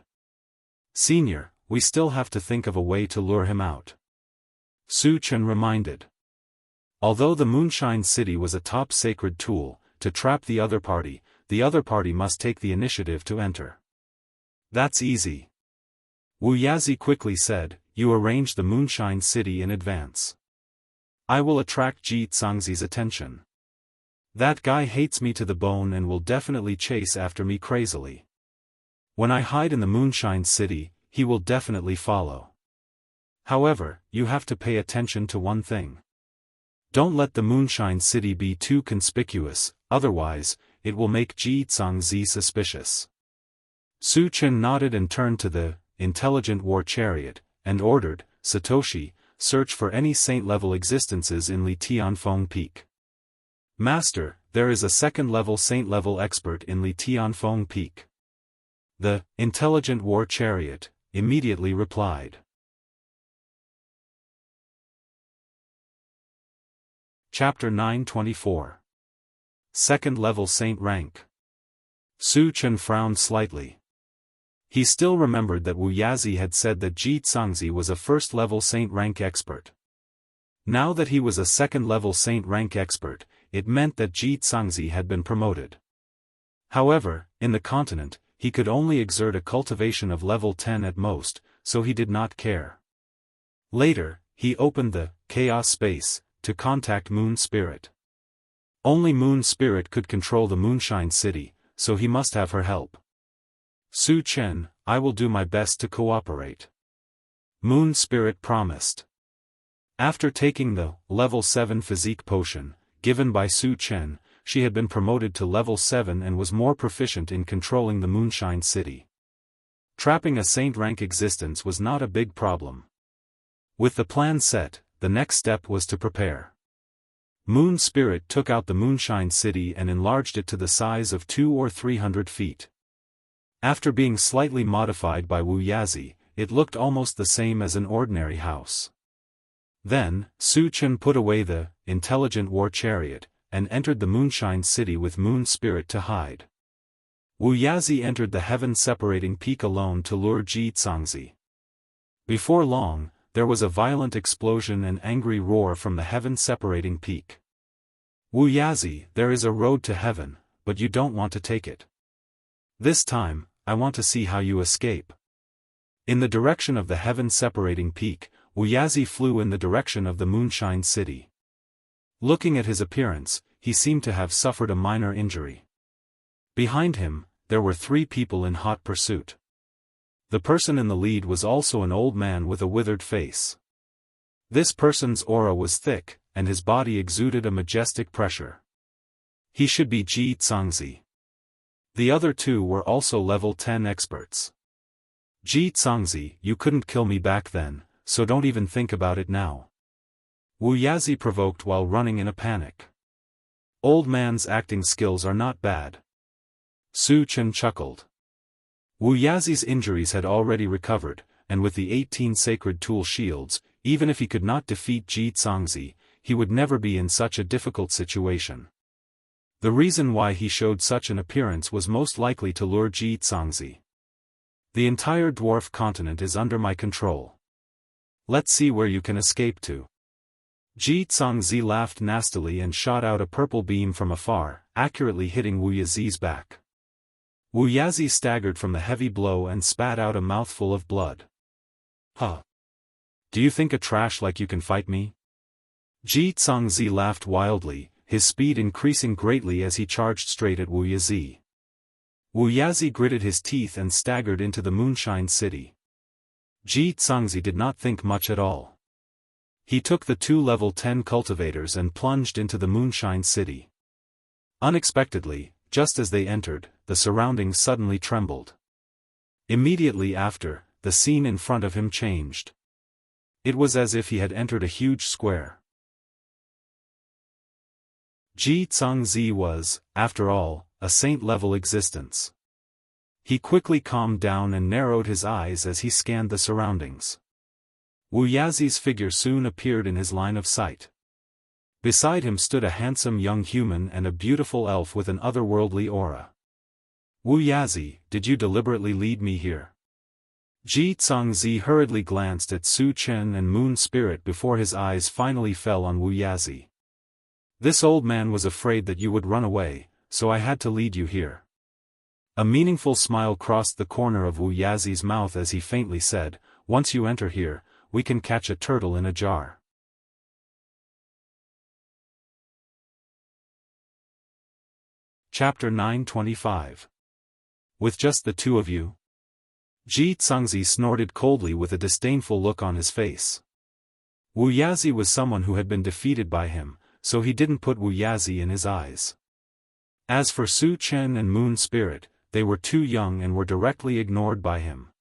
Senior, we still have to think of a way to lure him out. Su Chen reminded. Although the Moonshine City was a top sacred tool, to trap the other party must take the initiative to enter. That's easy. Wuxia Xianxia quickly said, you arrange the Moonshine City in advance. I will attract Jianghu's attention. That guy hates me to the bone and will definitely chase after me crazily. When I hide in the Moonshine City, he will definitely follow. However, you have to pay attention to one thing. Don't let the Moonshine City be too conspicuous, otherwise, it will make Jianghu suspicious. Su Chen nodded and turned to the intelligent war chariot, and ordered, Satoshi, search for any saint-level existences in Li Tianfeng Peak. Master, there is a second-level saint-level expert in Li Tianfeng Peak. The intelligent war chariot immediately replied. Chapter 924. Second-level saint rank. Su Chen frowned slightly. He still remembered that Wuxia Xianxia had said that Jianghu was a first-level saint rank expert. Now that he was a second-level saint rank expert, it meant that Jianghu had been promoted. However, in the continent, he could only exert a cultivation of level 10 at most, so he did not care. Later, he opened the chaos space to contact Moon Spirit. Only Moon Spirit could control the Moonshine City, so he must have her help. Su Chen, I will do my best to cooperate. Moon Spirit promised. After taking the level 7 physique potion, given by Su Chen, she had been promoted to level 7 and was more proficient in controlling the Moonshine City. Trapping a saint rank existence was not a big problem. With the plan set, the next step was to prepare. Moon Spirit took out the Moonshine City and enlarged it to the size of 200 or 300 feet. After being slightly modified by Wuxia Xianxia, it looked almost the same as an ordinary house. Then, Su Chen put away the intelligent war chariot, and entered the Moonshine City with Moon Spirit to hide. Wuxia Xianxia entered the heaven-separating peak alone to lure Jianghu. Before long, there was a violent explosion and angry roar from the heaven-separating peak. Wuxia Xianxia, there is a road to heaven, but you don't want to take it. This time, I want to see how you escape. In the direction of the heaven-separating peak, Wuxia Xianxia flew in the direction of the Moonshine City. Looking at his appearance, he seemed to have suffered a minor injury. Behind him, there were 3 people in hot pursuit. The person in the lead was also an old man with a withered face. This person's aura was thick, and his body exuded a majestic pressure. He should be Jianghu. The other 2 were also level 10 experts. Jianghu, you couldn't kill me back then, so don't even think about it now. Wuxia Xianxia provoked while running in a panic. Old man's acting skills are not bad. Su Chen chuckled. Wuxia Xianxia's injuries had already recovered, and with the 18 sacred tool shields, even if he could not defeat Jianghu, he would never be in such a difficult situation. The reason why he showed such an appearance was most likely to lure Jianghu. The entire dwarf continent is under my control. Let's see where you can escape to. Jianghu laughed nastily and shot out a purple beam from afar, accurately hitting Wuxia Xianxia's back. Wuxia Xianxia staggered from the heavy blow and spat out a mouthful of blood. Huh. Do you think a trash like you can fight me? Jianghu laughed wildly, his speed increasing greatly as he charged straight at Wuxia Xianxia. Wuxia Xianxia gritted his teeth and staggered into the Moonshine City. Jianghu did not think much at all. He took the 2 level 10 cultivators and plunged into the Moonshine City. Unexpectedly, just as they entered, the surroundings suddenly trembled. Immediately after, the scene in front of him changed. It was as if he had entered a huge square. Jianghu was, after all, a saint-level existence. He quickly calmed down and narrowed his eyes as he scanned the surroundings. Wu Yazi's figure soon appeared in his line of sight. Beside him stood a handsome young human and a beautiful elf with an otherworldly aura. Wu Yazi, did you deliberately lead me here? Ji Cangzi hurriedly glanced at Su Chen and Moon Spirit before his eyes finally fell on Wu Yazi. This old man was afraid that you would run away, so I had to lead you here. A meaningful smile crossed the corner of Wu Yazi's mouth as he faintly said, once you enter here, we can catch a turtle in a jar. Chapter 925. With just the two of you? Ji Cangzi snorted coldly with a disdainful look on his face. Wu Yazi was someone who had been defeated by him, so he didn't put Wu Yazi in his eyes. As for Su Chen and Moon Spirit, they were too young and were directly ignored by him.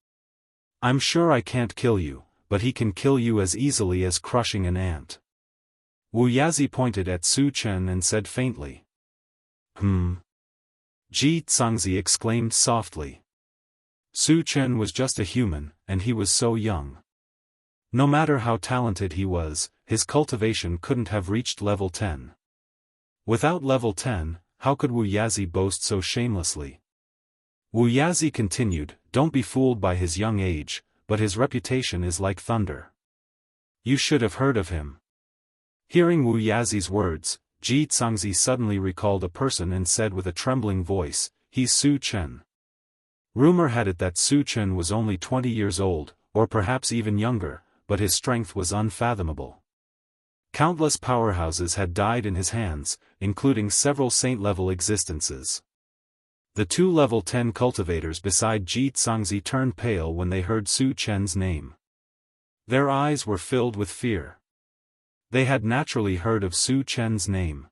I'm sure I can't kill you, but he can kill you as easily as crushing an ant. Wu Yazi pointed at Su Chen and said faintly. Ji Cangzi exclaimed softly. Su Chen was just a human, and he was so young. No matter how talented he was, his cultivation couldn't have reached level 10. Without level 10, how could Wu Yazi boast so shamelessly? Wu Yazi continued, don't be fooled by his young age, but his reputation is like thunder. You should have heard of him. Hearing Wu Yazi's words, Ji Cangzi suddenly recalled a person and said with a trembling voice, he's Su Chen. Rumor had it that Su Chen was only 20 years old, or perhaps even younger, but his strength was unfathomable. Countless powerhouses had died in his hands, including several saint-level existences. The two level 10 cultivators beside Ji Cangzi turned pale when they heard Su Chen's name. Their eyes were filled with fear. They had naturally heard of Su Chen's name.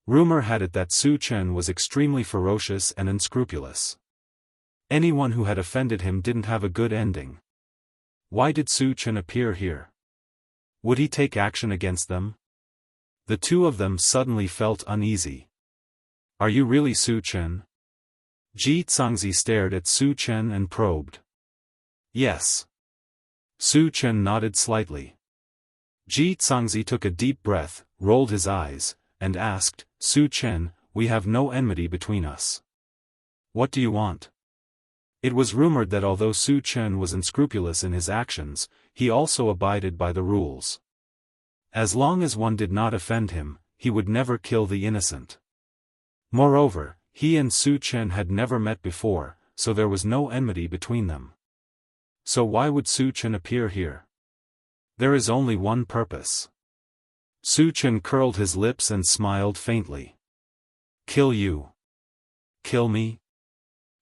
Rumor had it that Su Chen was extremely ferocious and unscrupulous. Anyone who had offended him didn't have a good ending. Why did Su Chen appear here? Would he take action against them? The two of them suddenly felt uneasy. Are you really Su Chen? Ji Cangzi stared at Su Chen and probed. Yes. Su Chen nodded slightly. Ji Cangzi took a deep breath, rolled his eyes, and asked, Su Chen, we have no enmity between us. What do you want? It was rumored that although Su Chen was unscrupulous in his actions, he also abided by the rules. As long as one did not offend him, he would never kill the innocent. Moreover, he and Su Chen had never met before, so there was no enmity between them. So why would Su Chen appear here? There is only one purpose. Su Chen curled his lips and smiled faintly. Kill you. Kill me?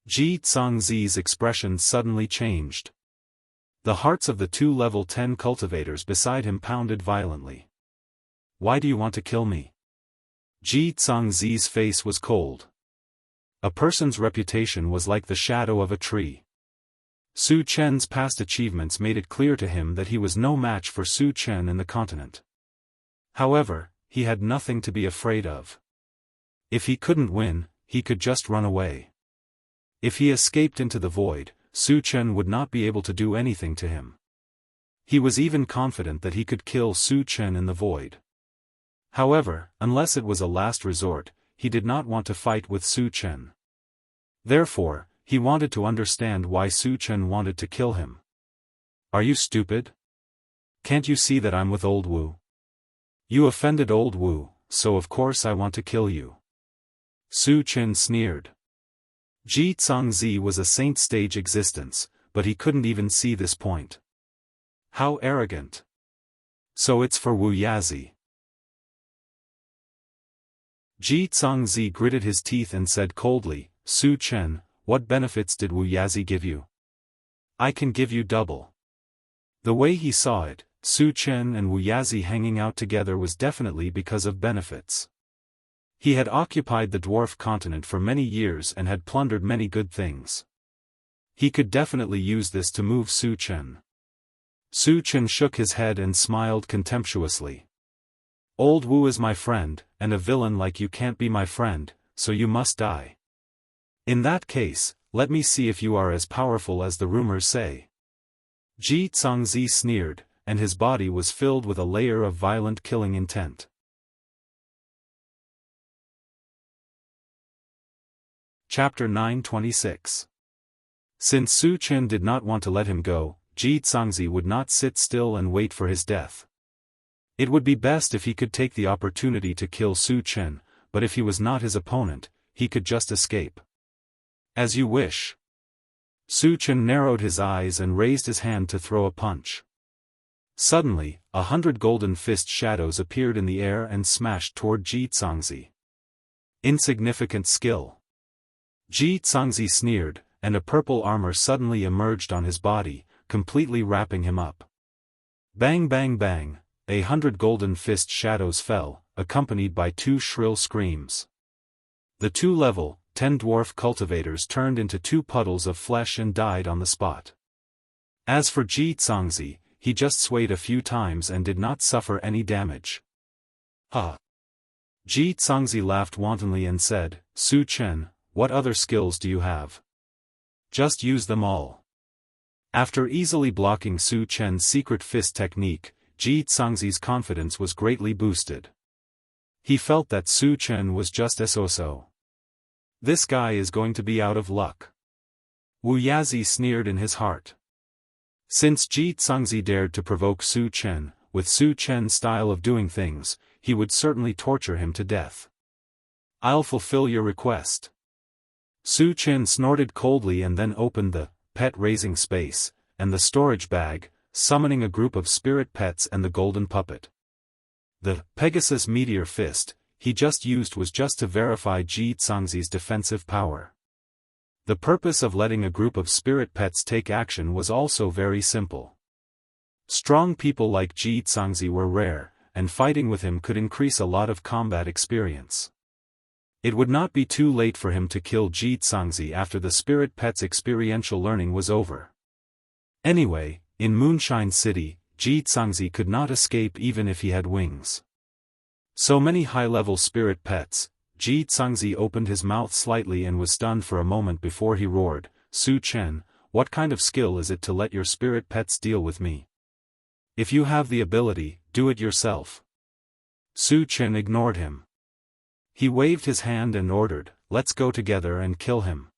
Ji Cangzi's expression suddenly changed. The hearts of the two level 10 cultivators beside him pounded violently. Why do you want to kill me? Ji Cangzi's face was cold. A person's reputation was like the shadow of a tree. Su Chen's past achievements made it clear to him that he was no match for Su Chen in the continent. However, he had nothing to be afraid of. If he couldn't win, he could just run away. If he escaped into the void, Su Chen would not be able to do anything to him. He was even confident that he could kill Su Chen in the void. However, unless it was a last resort, he did not want to fight with Su Chen. Therefore, he wanted to understand why Su Chen wanted to kill him. Are you stupid? Can't you see that I'm with Old Wu? You offended Old Wu, so of course I want to kill you. Su Chen sneered. Ji Cangzi was a saint-stage existence, but he couldn't even see this point. How arrogant. So it's for Wu Yazi. Ji Cangzi gritted his teeth and said coldly, Su Chen, what benefits did Wu Yazi give you? I can give you double. The way he saw it, Su Chen and Wu Yazi hanging out together was definitely because of benefits. He had occupied the dwarf continent for many years and had plundered many good things. He could definitely use this to move Su Chen. Su Chen shook his head and smiled contemptuously. Old Wu is my friend, and a villain like you can't be my friend, so you must die. In that case, let me see if you are as powerful as the rumors say. Ji Cangzi sneered, and his body was filled with a layer of violent killing intent. Chapter 926. Since Su Chen did not want to let him go, Ji Zhangzi would not sit still and wait for his death. It would be best if he could take the opportunity to kill Su Chen, but if he was not his opponent, he could just escape. As you wish. Su Chen narrowed his eyes and raised his hand to throw a punch. Suddenly, 100 golden fist shadows appeared in the air and smashed toward Ji Zhangzi. Insignificant skill. Ji Zhangzi sneered, and a purple armor suddenly emerged on his body, completely wrapping him up. Bang bang bang, 100 golden fist shadows fell, accompanied by 2 shrill screams. The 2 level, 10 dwarf cultivators turned into 2 puddles of flesh and died on the spot. As for Ji Zhangzi, he just swayed a few times and did not suffer any damage. Ha! Ji Zhangzi laughed wantonly and said, Su Chen, what other skills do you have? Just use them all. After easily blocking Su Chen's secret fist technique, Ji Zhangzi's confidence was greatly boosted. He felt that Su Chen was just so. This guy is going to be out of luck. Wuxia sneered in his heart. Since Ji Zhangzi dared to provoke Su Chen, with Su Chen's style of doing things, he would certainly torture him to death. I'll fulfill your request. Su Chen snorted coldly and then opened the pet raising space, and the storage bag, summoning a group of spirit pets and the golden puppet. The Pegasus Meteor Fist he just used was just to verify Ji Zhangzi's defensive power. The purpose of letting a group of spirit pets take action was also very simple. Strong people like Ji Zhangzi were rare, and fighting with him could increase a lot of combat experience. It would not be too late for him to kill Ji Zhangzi after the spirit pet's experiential learning was over. Anyway, in Moonshine City, Ji Zhangzi could not escape even if he had wings. So many high-level spirit pets, Ji Zhangzi opened his mouth slightly and was stunned for a moment before he roared, Su Chen, what kind of skill is it to let your spirit pets deal with me? If you have the ability, do it yourself. Su Chen ignored him. He waved his hand and ordered, let's go together and kill him.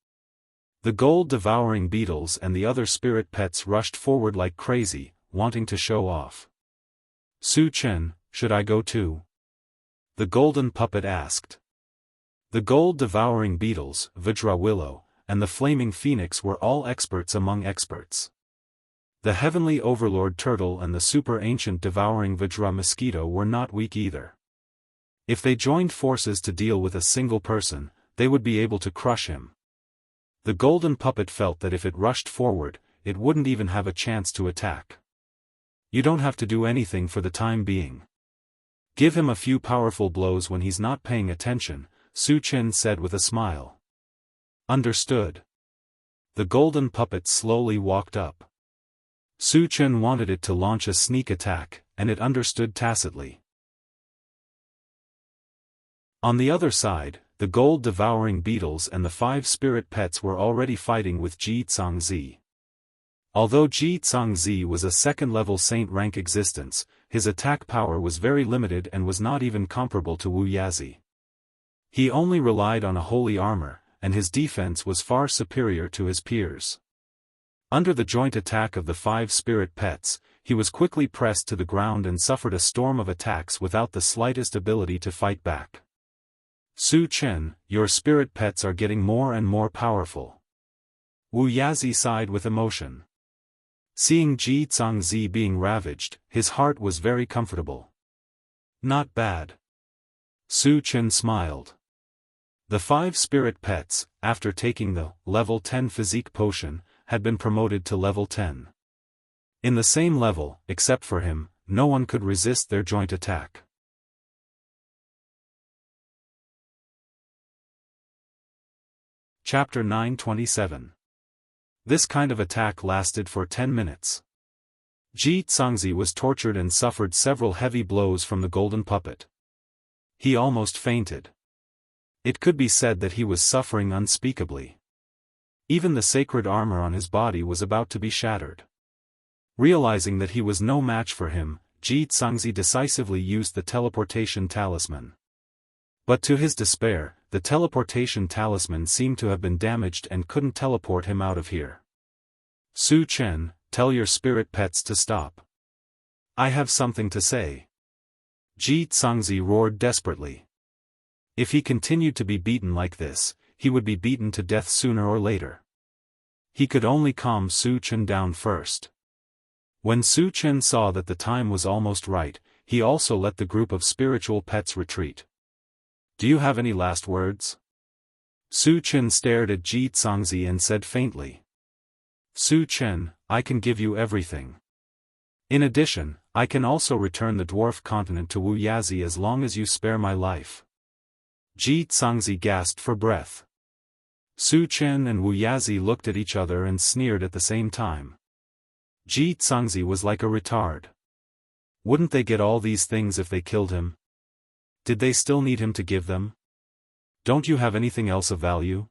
The gold-devouring beetles and the other spirit pets rushed forward like crazy, wanting to show off. Su Chen, should I go too? The golden puppet asked. The gold-devouring beetles, Vajra Willow, and the flaming phoenix were all experts among experts. The heavenly overlord turtle and the super-ancient devouring Vajra mosquito were not weak either. If they joined forces to deal with a single person, they would be able to crush him. The golden puppet felt that if it rushed forward, it wouldn't even have a chance to attack. You don't have to do anything for the time being. Give him a few powerful blows when he's not paying attention, Su Chen said with a smile. Understood. The golden puppet slowly walked up. Su Chen wanted it to launch a sneak attack, and it understood tacitly. On the other side, the gold-devouring beetles and the 5 spirit pets were already fighting with Ji Zhangzi. Although Ji Zhangzi was a second-level saint rank existence, his attack power was very limited and was not even comparable to Wuxia. He only relied on a holy armor, and his defense was far superior to his peers. Under the joint attack of the 5 spirit pets, he was quickly pressed to the ground and suffered a storm of attacks without the slightest ability to fight back. Su Chen, your spirit pets are getting more and more powerful. Wuxia sighed with emotion. Seeing Ji Zhangzi being ravaged, his heart was very comfortable. Not bad. Su Chen smiled. The 5 spirit pets, after taking the level 10 physique potion, had been promoted to level 10. In the same level, except for him, no one could resist their joint attack. Chapter 927. This kind of attack lasted for 10 minutes. Ji Zhangzi was tortured and suffered several heavy blows from the golden puppet. He almost fainted. It could be said that he was suffering unspeakably. Even the sacred armor on his body was about to be shattered. Realizing that he was no match for him, Xianxia decisively used the teleportation talisman. But to his despair, the teleportation talisman seemed to have been damaged and couldn't teleport him out of here. Su Chen, tell your spirit pets to stop. I have something to say. Xianxia roared desperately. If he continued to be beaten like this, he would be beaten to death sooner or later. He could only calm Su Chen down first. When Su Chen saw that the time was almost right, he also let the group of spiritual pets retreat. Do you have any last words? Su Chen stared at Xianxia and said faintly. Su Chen, I can give you everything. In addition, I can also return the dwarf continent to Wuxia as long as you spare my life. Xianxia gasped for breath. Su Chen and Wuxia looked at each other and sneered at the same time. Xianxia was like a retard. Wouldn't they get all these things if they killed him? Did they still need him to give them? Don't you have anything else of value?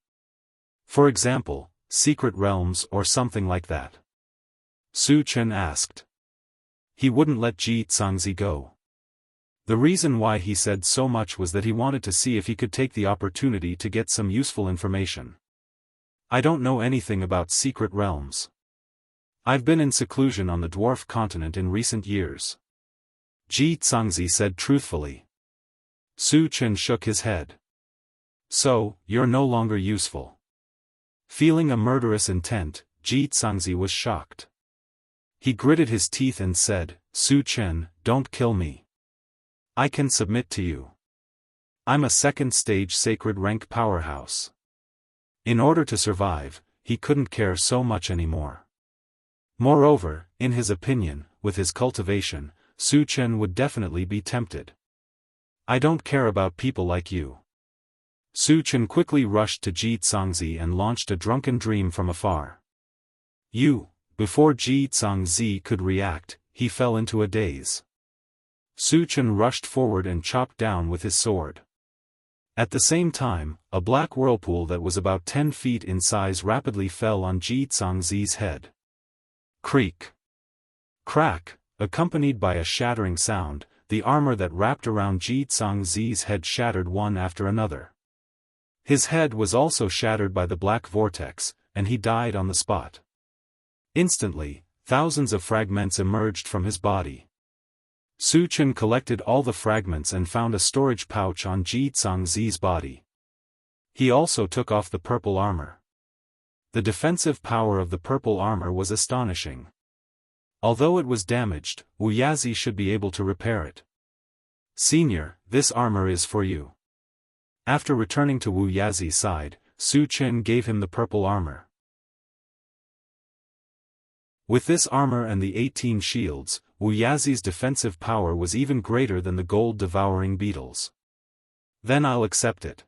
For example, secret realms or something like that? Su Chen asked. He wouldn't let Xianxia go. The reason why he said so much was that he wanted to see if he could take the opportunity to get some useful information. I don't know anything about secret realms. I've been in seclusion on the dwarf continent in recent years. Xianxia said truthfully. Su Chen shook his head. So, you're no longer useful. Feeling a murderous intent, Xianxia was shocked. He gritted his teeth and said, Su Chen, don't kill me. I can submit to you. I'm a second-stage sacred rank powerhouse. In order to survive, he couldn't care so much anymore. Moreover, in his opinion, with his cultivation, Su Chen would definitely be tempted. I don't care about people like you. Su Chen quickly rushed to Xianxia and launched a drunken dream from afar. Before Xianxia could react, he fell into a daze. Su Chen rushed forward and chopped down with his sword. At the same time, a black whirlpool that was about 10 feet in size rapidly fell on Xianxia's head. Creak. Crack, accompanied by a shattering sound, the armor that wrapped around Xianxia's head shattered one after another. His head was also shattered by the black vortex, and he died on the spot. Instantly, thousands of fragments emerged from his body. Su Chen collected all the fragments and found a storage pouch on Xianxia's body. He also took off the purple armor. The defensive power of the purple armor was astonishing. Although it was damaged, Wuxia should be able to repair it. Senior, this armor is for you. After returning to Wuxia's side, Su Chen gave him the purple armor. With this armor and the 18 shields, Wuxia's defensive power was even greater than the gold-devouring beetles. Then I'll accept it.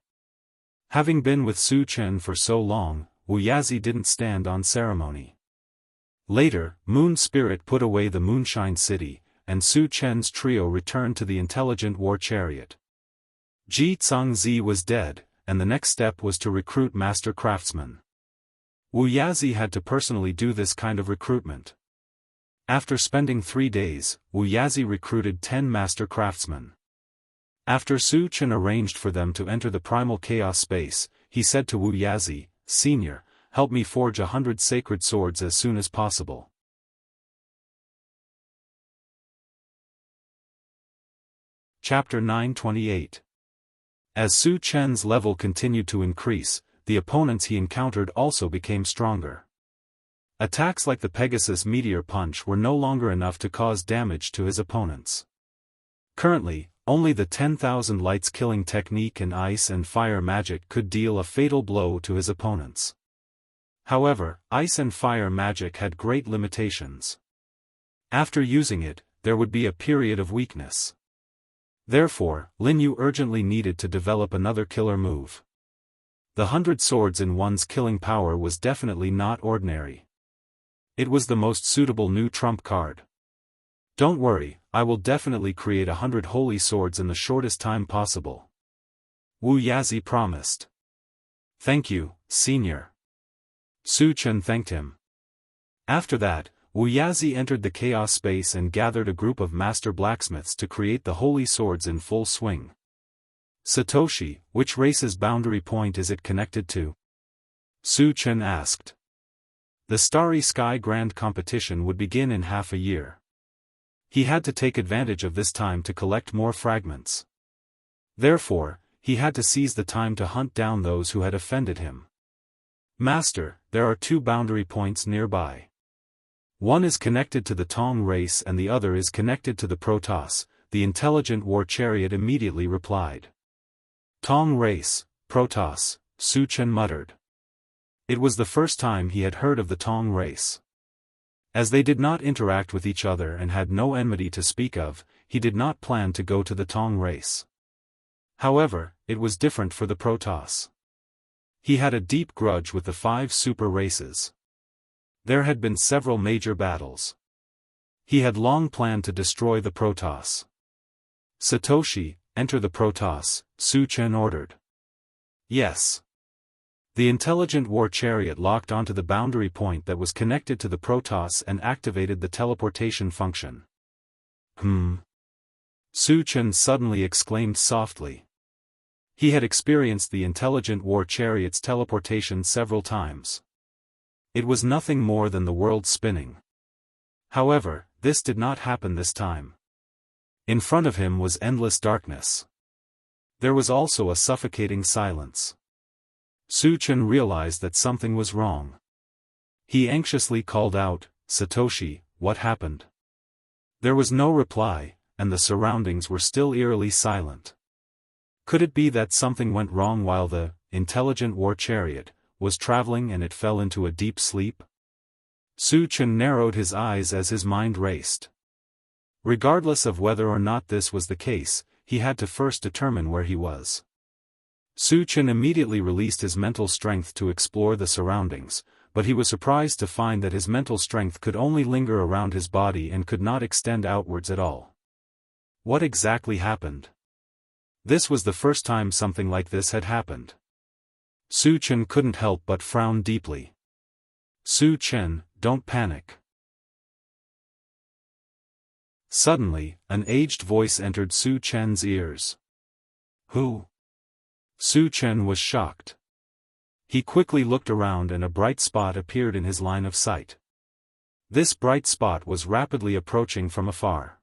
Having been with Su Chen for so long, Wuxia didn't stand on ceremony. Later, Moon Spirit put away the Moonshine City, and Su Chen's trio returned to the intelligent war chariot. Xianxia was dead, and the next step was to recruit master craftsmen. Wuxia had to personally do this kind of recruitment. After spending 3 days, Wuxia recruited 10 master craftsmen. After Su Chen arranged for them to enter the primal chaos space, he said to Wuxia, Senior, help me forge 100 sacred swords as soon as possible. Chapter 928. As Su Chen's level continued to increase, the opponents he encountered also became stronger. Attacks like the Pegasus Meteor Punch were no longer enough to cause damage to his opponents. Currently, only the 10,000 lights killing technique and ice and fire magic could deal a fatal blow to his opponents. However, ice and fire magic had great limitations. After using it, there would be a period of weakness. Therefore, Lin Yu urgently needed to develop another killer move. The 100 swords in one's killing power was definitely not ordinary. It was the most suitable new trump card. Don't worry, I will definitely create 100 holy swords in the shortest time possible. Wuxia promised. Thank you, Senior. Su Chen thanked him. After that, Wuyazi entered the chaos space and gathered a group of master blacksmiths to create the holy swords in full swing. Satoshi, which race's boundary point is it connected to? Su Chen asked. The Starry Sky Grand Competition would begin in half a year. He had to take advantage of this time to collect more fragments. Therefore, he had to seize the time to hunt down those who had offended him. Master, there are 2 boundary points nearby. One is connected to the Tong race and the other is connected to the Protoss, the intelligent war chariot immediately replied. Tong race, Protoss, Su Chen muttered. It was the first time he had heard of the Tong race. As they did not interact with each other and had no enmity to speak of, he did not plan to go to the Tong race. However, it was different for the Protoss. He had a deep grudge with the 5 super races. There had been several major battles. He had long planned to destroy the Protoss. Satoshi, enter the Protoss, Su Chen ordered. Yes. The intelligent war chariot locked onto the boundary point that was connected to the Protoss and activated the teleportation function. Su Chen suddenly exclaimed softly. He had experienced the intelligent war chariot's teleportation several times. It was nothing more than the world spinning. However, this did not happen this time. In front of him was endless darkness. There was also a suffocating silence. Su Chen realized that something was wrong. He anxiously called out, Satoshi, what happened? There was no reply, and the surroundings were still eerily silent. Could it be that something went wrong while the intelligent war chariot was traveling and it fell into a deep sleep? Su Chen narrowed his eyes as his mind raced. Regardless of whether or not this was the case, he had to first determine where he was. Su Chen immediately released his mental strength to explore the surroundings, but he was surprised to find that his mental strength could only linger around his body and could not extend outwards at all. What exactly happened? This was the first time something like this had happened. Su Chen couldn't help but frown deeply. Su Chen, don't panic. Suddenly, an aged voice entered Su Chen's ears. Who? Su Chen was shocked. He quickly looked around and a bright spot appeared in his line of sight. This bright spot was rapidly approaching from afar.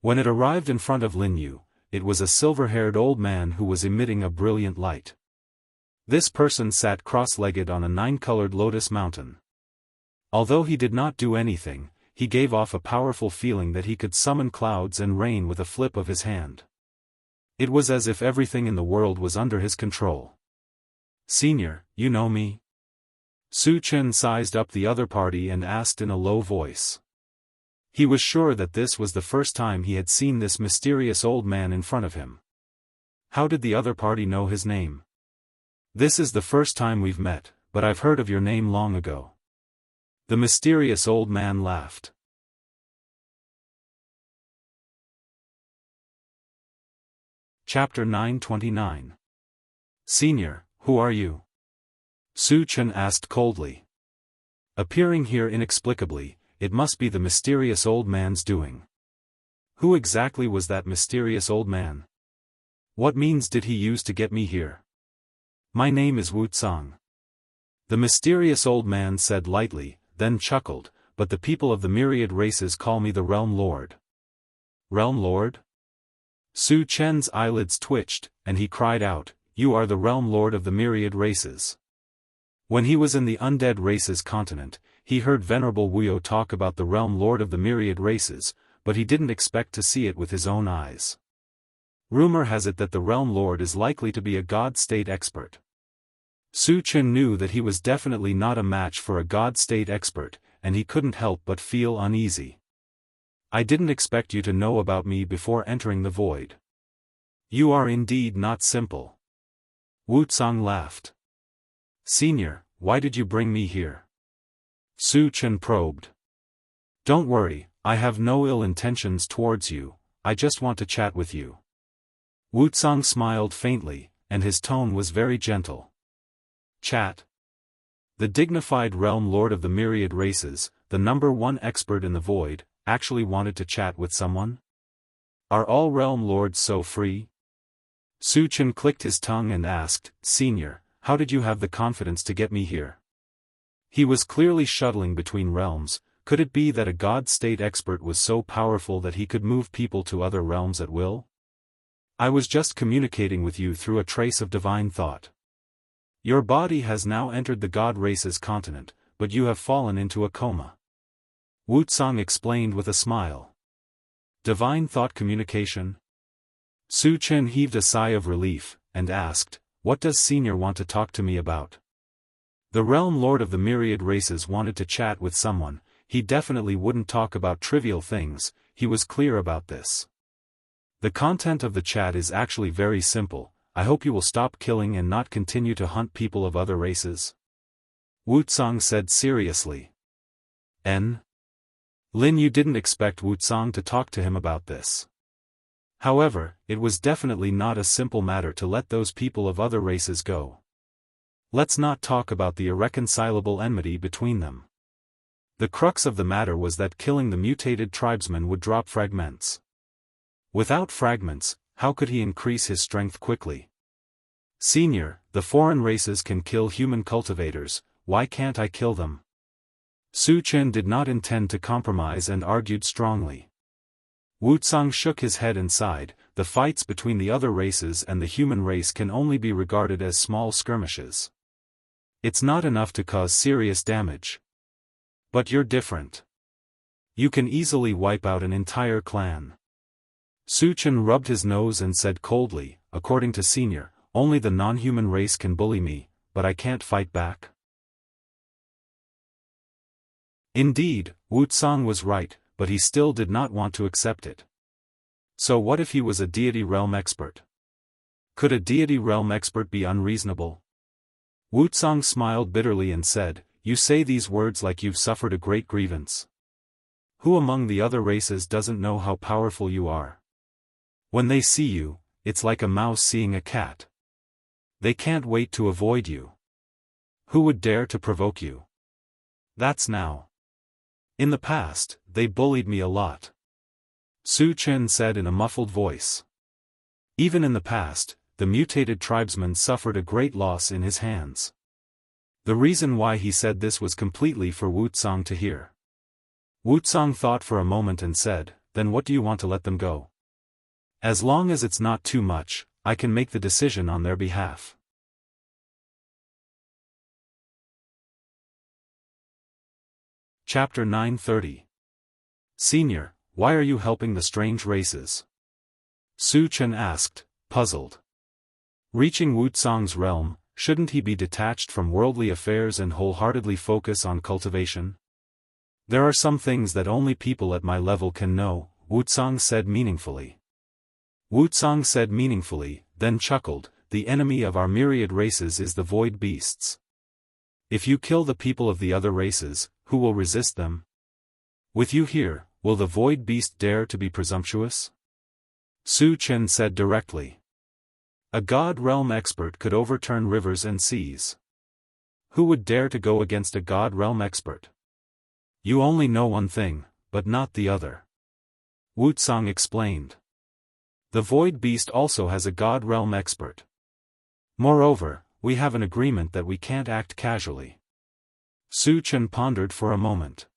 When it arrived in front of Lin Yu, it was a silver-haired old man who was emitting a brilliant light. This person sat cross-legged on a 9-colored lotus mountain. Although he did not do anything, he gave off a powerful feeling that he could summon clouds and rain with a flip of his hand. It was as if everything in the world was under his control. Senior, you know me? Su Chen sized up the other party and asked in a low voice. He was sure that this was the first time he had seen this mysterious old man in front of him. How did the other party know his name? This is the first time we've met, but I've heard of your name long ago. The mysterious old man laughed. Chapter 929. Senior, who are you? Su Chen asked coldly. Appearing here inexplicably, it must be the mysterious old man's doing. Who exactly was that mysterious old man? What means did he use to get me here? My name is Wuxia. The mysterious old man said lightly, then chuckled, but the people of the myriad races call me the Realm Lord. Realm Lord? Su Chen's eyelids twitched, and he cried out, You are the Realm Lord of the myriad races. When he was in the undead races continent, he heard Venerable Wuyo talk about the Realm Lord of the myriad races, but he didn't expect to see it with his own eyes. Rumor has it that the Realm Lord is likely to be a God-state expert. Su Chen knew that he was definitely not a match for a God-state expert, and he couldn't help but feel uneasy. I didn't expect you to know about me before entering the void. You are indeed not simple. Wuxia laughed. Senior, why did you bring me here? Su Chen probed. Don't worry, I have no ill intentions towards you, I just want to chat with you. Wuxia smiled faintly, and his tone was very gentle. Chat. The dignified Realm Lord of the myriad races, the #1 expert in the void, actually wanted to chat with someone? Are all realm lords so free? Su Chen clicked his tongue and asked, Senior, how did you have the confidence to get me here? He was clearly shuttling between realms. Could it be that a God-state expert was so powerful that he could move people to other realms at will? I was just communicating with you through a trace of divine thought. Your body has now entered the God race's continent, but you have fallen into a coma. Wuxia explained with a smile. Divine thought communication? Su Chen heaved a sigh of relief, and asked, what does Senior want to talk to me about? The realm lord of the myriad races wanted to chat with someone. He definitely wouldn't talk about trivial things, he was clear about this. The content of the chat is actually very simple. I hope you will stop killing and not continue to hunt people of other races. Wuxia said seriously. Lin Yu didn't expect Wuxia to talk to him about this. However, it was definitely not a simple matter to let those people of other races go. Let's not talk about the irreconcilable enmity between them. The crux of the matter was that killing the mutated tribesmen would drop fragments. Without fragments, how could he increase his strength quickly? Senior, the foreign races can kill human cultivators, why can't I kill them? Su Chen did not intend to compromise and argued strongly. Wuxia shook his head and sighed, the fights between the other races and the human race can only be regarded as small skirmishes. It's not enough to cause serious damage. But you're different. You can easily wipe out an entire clan. Su Chen rubbed his nose and said coldly, according to Senior, only the non-human race can bully me, but I can't fight back. Indeed, Wuxia was right, but he still did not want to accept it. So what if he was a deity realm expert? Could a deity realm expert be unreasonable? Wuxia smiled bitterly and said, you say these words like you've suffered a great grievance. Who among the other races doesn't know how powerful you are? When they see you, it's like a mouse seeing a cat. They can't wait to avoid you. Who would dare to provoke you? That's now. In the past, they bullied me a lot. Su Chen said in a muffled voice. Even in the past, the mutated tribesmen suffered a great loss in his hands. The reason why he said this was completely for Wuxia to hear. Wuxia thought for a moment and said, then what do you want to let them go? As long as it's not too much, I can make the decision on their behalf. Chapter 930. Senior, why are you helping the strange races? Su Chen asked, puzzled. Reaching Wuxia's realm, shouldn't he be detached from worldly affairs and wholeheartedly focus on cultivation? There are some things that only people at my level can know, Wuxia said meaningfully. Wuxia said meaningfully, then chuckled, the enemy of our myriad races is the void beasts. If you kill the people of the other races, who will resist them? With you here, will the void beast dare to be presumptuous? Su Chen said directly. A god realm expert could overturn rivers and seas. Who would dare to go against a god realm expert? You only know one thing, but not the other. Wuxia explained. The void beast also has a god realm expert. Moreover, we have an agreement that we can't act casually. Su Chen pondered for a moment.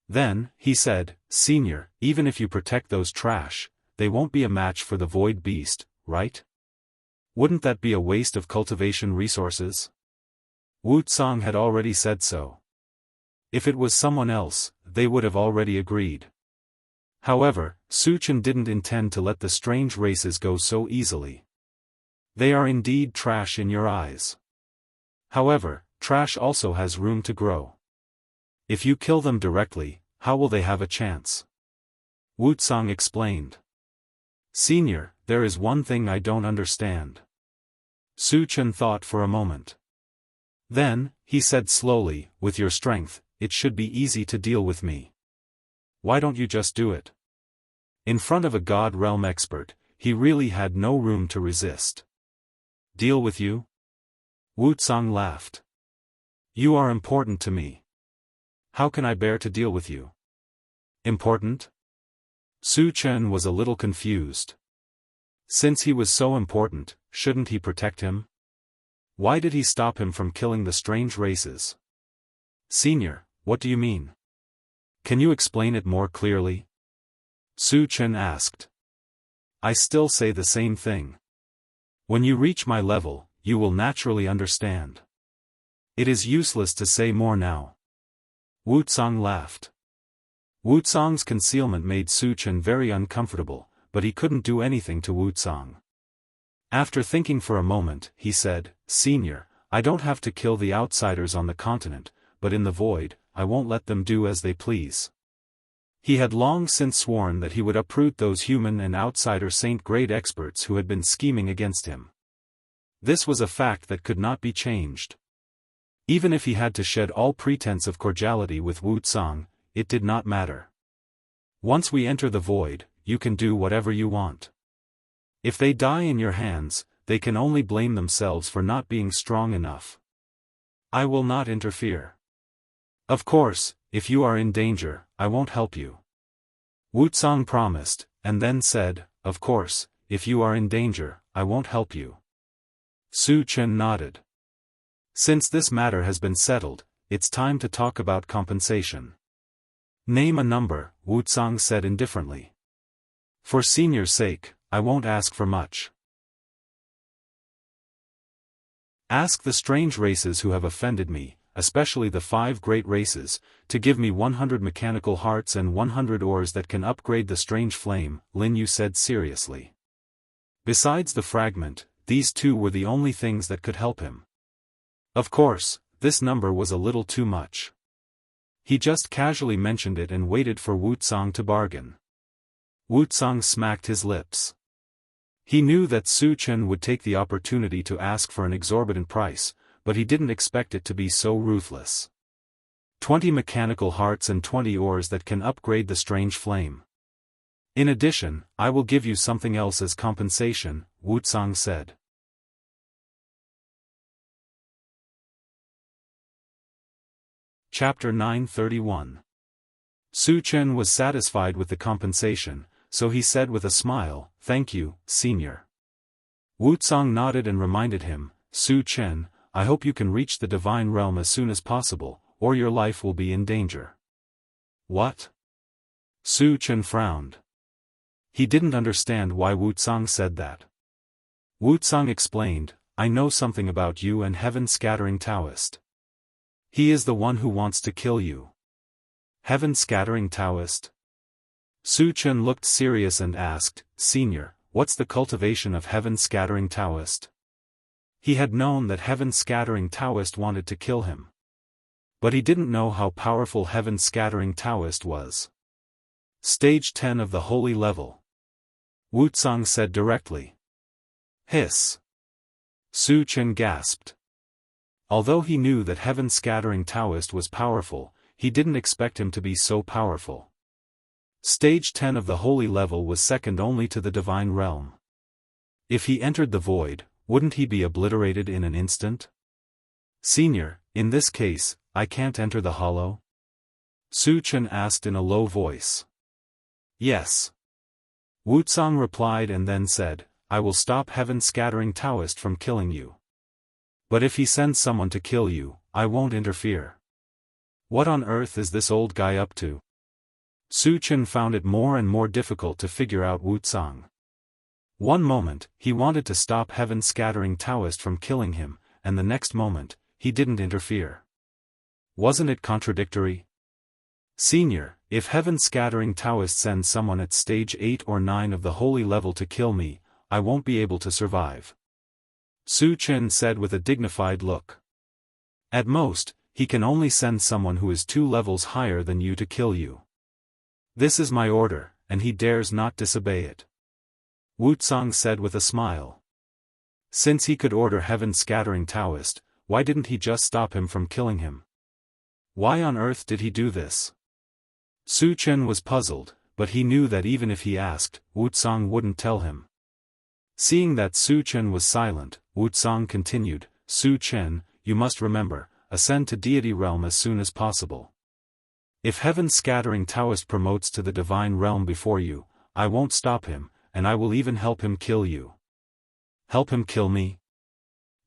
Then, he said, Senior, even if you protect those trash, they won't be a match for the void beast, right? Wouldn't that be a waste of cultivation resources? Wuxia had already said so. If it was someone else, they would have already agreed. However, Su Chen didn't intend to let the strange races go so easily. They are indeed trash in your eyes. However, trash also has room to grow. If you kill them directly, how will they have a chance? Wuxia explained. Senior, there is one thing I don't understand. Su Chen thought for a moment. Then, he said slowly, with your strength, it should be easy to deal with me. Why don't you just do it? In front of a god realm expert, he really had no room to resist. Deal with you? Wuxia laughed. You are important to me. How can I bear to deal with you? Important? Su Chen was a little confused. Since he was so important, shouldn't he protect him? Why did he stop him from killing the strange races? Senior, what do you mean? Can you explain it more clearly? Su Chen asked. I still say the same thing. When you reach my level, you will naturally understand. It is useless to say more now. Wucang laughed. Wucang's concealment made Su Chen very uncomfortable, but he couldn't do anything to Wucang. After thinking for a moment, he said, Senior, I don't have to kill the outsiders on the continent, but in the void, I won't let them do as they please. He had long since sworn that he would uproot those human and outsider saint-grade experts who had been scheming against him. This was a fact that could not be changed. Even if he had to shed all pretense of cordiality with Wucang, it did not matter. Once we enter the void, you can do whatever you want. If they die in your hands, they can only blame themselves for not being strong enough. I will not interfere. Of course, if you are in danger, I won't help you. Wucang promised, and then said, Of course, if you are in danger, I won't help you. Su Chen nodded. Since this matter has been settled, it's time to talk about compensation. Name a number, Wucang said indifferently. For Senior's sake, I won't ask for much. Ask the strange races who have offended me, especially the 5 great races, to give me 100 mechanical hearts and 100 ores that can upgrade the strange flame, Lin Yu said seriously. Besides the fragment, these 2 were the only things that could help him. Of course, this number was a little too much. He just casually mentioned it and waited for Wucang to bargain. Wucang smacked his lips. He knew that Su Chen would take the opportunity to ask for an exorbitant price, but he didn't expect it to be so ruthless. 20 mechanical hearts and 20 ores that can upgrade the strange flame. In addition, I will give you something else as compensation, Wucang said. Chapter 931. Su Chen was satisfied with the compensation, so he said with a smile, Thank you, Senior. Wucang nodded and reminded him, Su Chen, I hope you can reach the divine realm as soon as possible, or your life will be in danger. What? Su Chen frowned. He didn't understand why Wucang said that. Wucang explained, I know something about you and heaven-scattering Daoist. He is the one who wants to kill you. Heaven-scattering Daoist? Su Chen looked serious and asked, Senior, what's the cultivation of heaven-scattering Daoist? He had known that heaven-scattering Daoist wanted to kill him. But he didn't know how powerful heaven-scattering Daoist was. Stage 10 of the holy level. Wucang said directly. Hiss. Su Chen gasped. Although he knew that heaven-scattering Daoist was powerful, he didn't expect him to be so powerful. Stage 10 of the holy level was second only to the divine realm. If he entered the void, wouldn't he be obliterated in an instant? Senior, in this case, I can't enter the hollow? Su Chen asked in a low voice. Yes. Wucang replied and then said, I will stop heaven-scattering Daoist from killing you. But if he sends someone to kill you, I won't interfere. What on earth is this old guy up to? Su Chen found it more and more difficult to figure out Wucang. One moment, he wanted to stop heaven-scattering Daoist from killing him, and the next moment, he didn't interfere. Wasn't it contradictory? Senior, if heaven-scattering Daoist sends someone at stage 8 or 9 of the holy level to kill me, I won't be able to survive. Su Chen said with a dignified look. At most, he can only send someone who is 2 levels higher than you to kill you. This is my order, and he dares not disobey it. Wucang said with a smile. Since he could order heaven-scattering Daoist, why didn't he just stop him from killing him? Why on earth did he do this? Su Chen was puzzled, but he knew that even if he asked, Wucang wouldn't tell him. Seeing that Su Chen was silent, Wucang continued, Su Chen, you must remember, ascend to deity realm as soon as possible. If heaven-scattering Taoist promotes to the divine realm before you, I won't stop him, and I will even help him kill you. Help him kill me?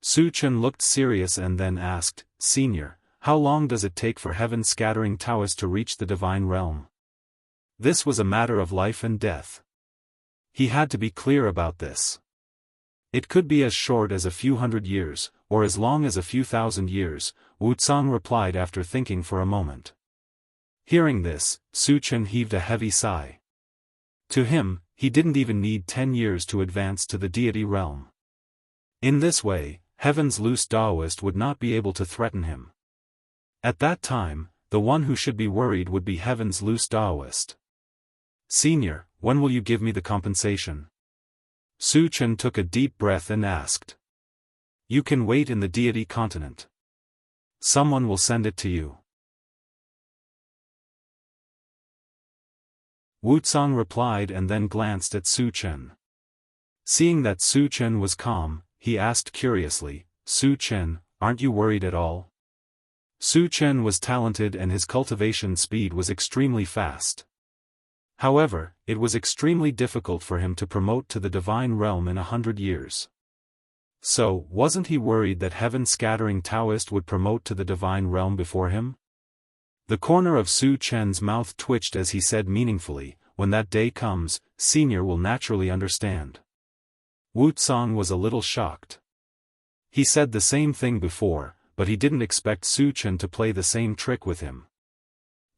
Su Chen looked serious and then asked, Senior, how long does it take for heaven-scattering Taoist to reach the divine realm? This was a matter of life and death. He had to be clear about this. It could be as short as a few hundred years, or as long as a few thousand years, Wucang replied after thinking for a moment. Hearing this, Su Chen heaved a heavy sigh. To him, he didn't even need 10 years to advance to the deity realm. In this way, heaven's loose Daoist would not be able to threaten him. At that time, the one who should be worried would be heaven's loose Daoist. Senior, when will you give me the compensation? Su Chen took a deep breath and asked. You can wait in the deity continent. Someone will send it to you. Wucang replied and then glanced at Su Chen. Seeing that Su Chen was calm, he asked curiously, Su Chen, aren't you worried at all? Su Chen was talented and his cultivation speed was extremely fast. However, it was extremely difficult for him to promote to the divine realm in 100 years. So, wasn't he worried that heaven-scattering Taoist would promote to the divine realm before him? The corner of Su Chen's mouth twitched as he said meaningfully, when that day comes, Senior will naturally understand. Wucang was a little shocked. He said the same thing before, but he didn't expect Su Chen to play the same trick with him.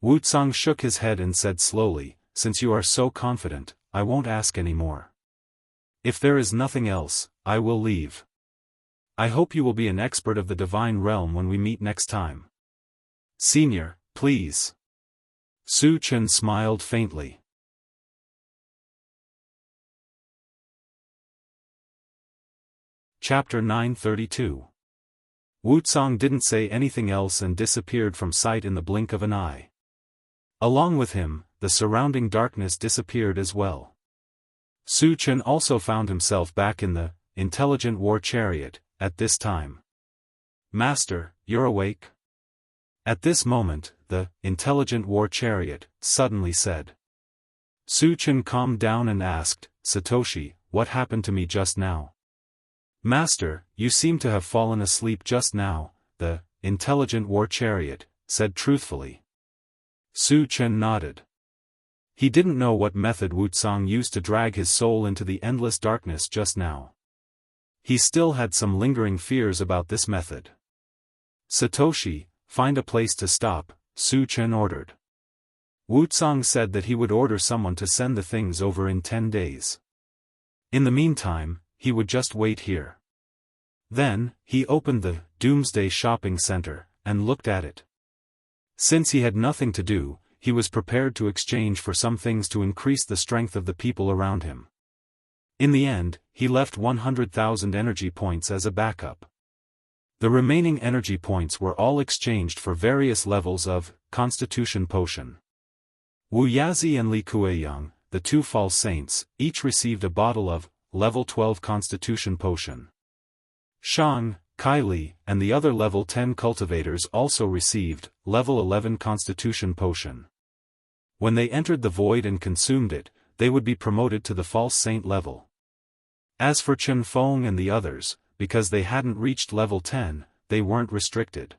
Wucang shook his head and said slowly, Since you are so confident, I won't ask any more. If there is nothing else, I will leave. I hope you will be an expert of the divine realm when we meet next time. Senior, please. Su Chen smiled faintly. Chapter 932. Wucang didn't say anything else and disappeared from sight in the blink of an eye. Along with him, the surrounding darkness disappeared as well. Su Chen also found himself back in the intelligent war chariot at this time. Master, you're awake? At this moment, the intelligent war chariot suddenly said. Su Chen calmed down and asked, Satoshi, what happened to me just now? Master, you seem to have fallen asleep just now, the intelligent war chariot said truthfully. Su Chen nodded. He didn't know what method Wucang used to drag his soul into the endless darkness just now. He still had some lingering fears about this method. Satoshi, find a place to stop, Su Chen ordered. Wucang said that he would order someone to send the things over in 10 days. In the meantime, he would just wait here. Then, he opened the Doomsday Shopping Center and looked at it. Since he had nothing to do, he was prepared to exchange for some things to increase the strength of the people around him. In the end, he left 100,000 energy points as a backup. The remaining energy points were all exchanged for various levels of Constitution Potion. Wu Yazi and Li Kueyang, the two false saints, each received a bottle of Level 12 Constitution Potion. Shang, Kai Li, and the other Level 10 cultivators also received Level 11 Constitution Potion. When they entered the void and consumed it, they would be promoted to the false saint level. As for Chen Feng and the others, because they hadn't reached level 10, they weren't restricted.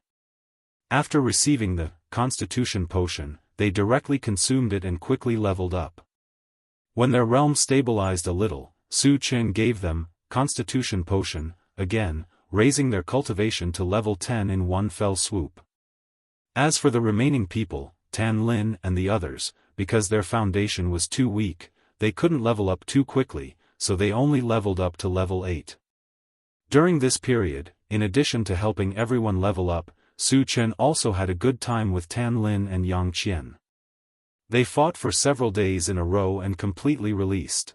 After receiving the Constitution Potion, they directly consumed it and quickly leveled up. When their realm stabilized a little, Su Chen gave them Constitution Potion, again, raising their cultivation to level 10 in one fell swoop. As for the remaining people, Tan Lin and the others, because their foundation was too weak, they couldn't level up too quickly, so they only leveled up to level 8. During this period, in addition to helping everyone level up, Su Chen also had a good time with Tan Lin and Yang Qian. They fought for several days in a row and completely released.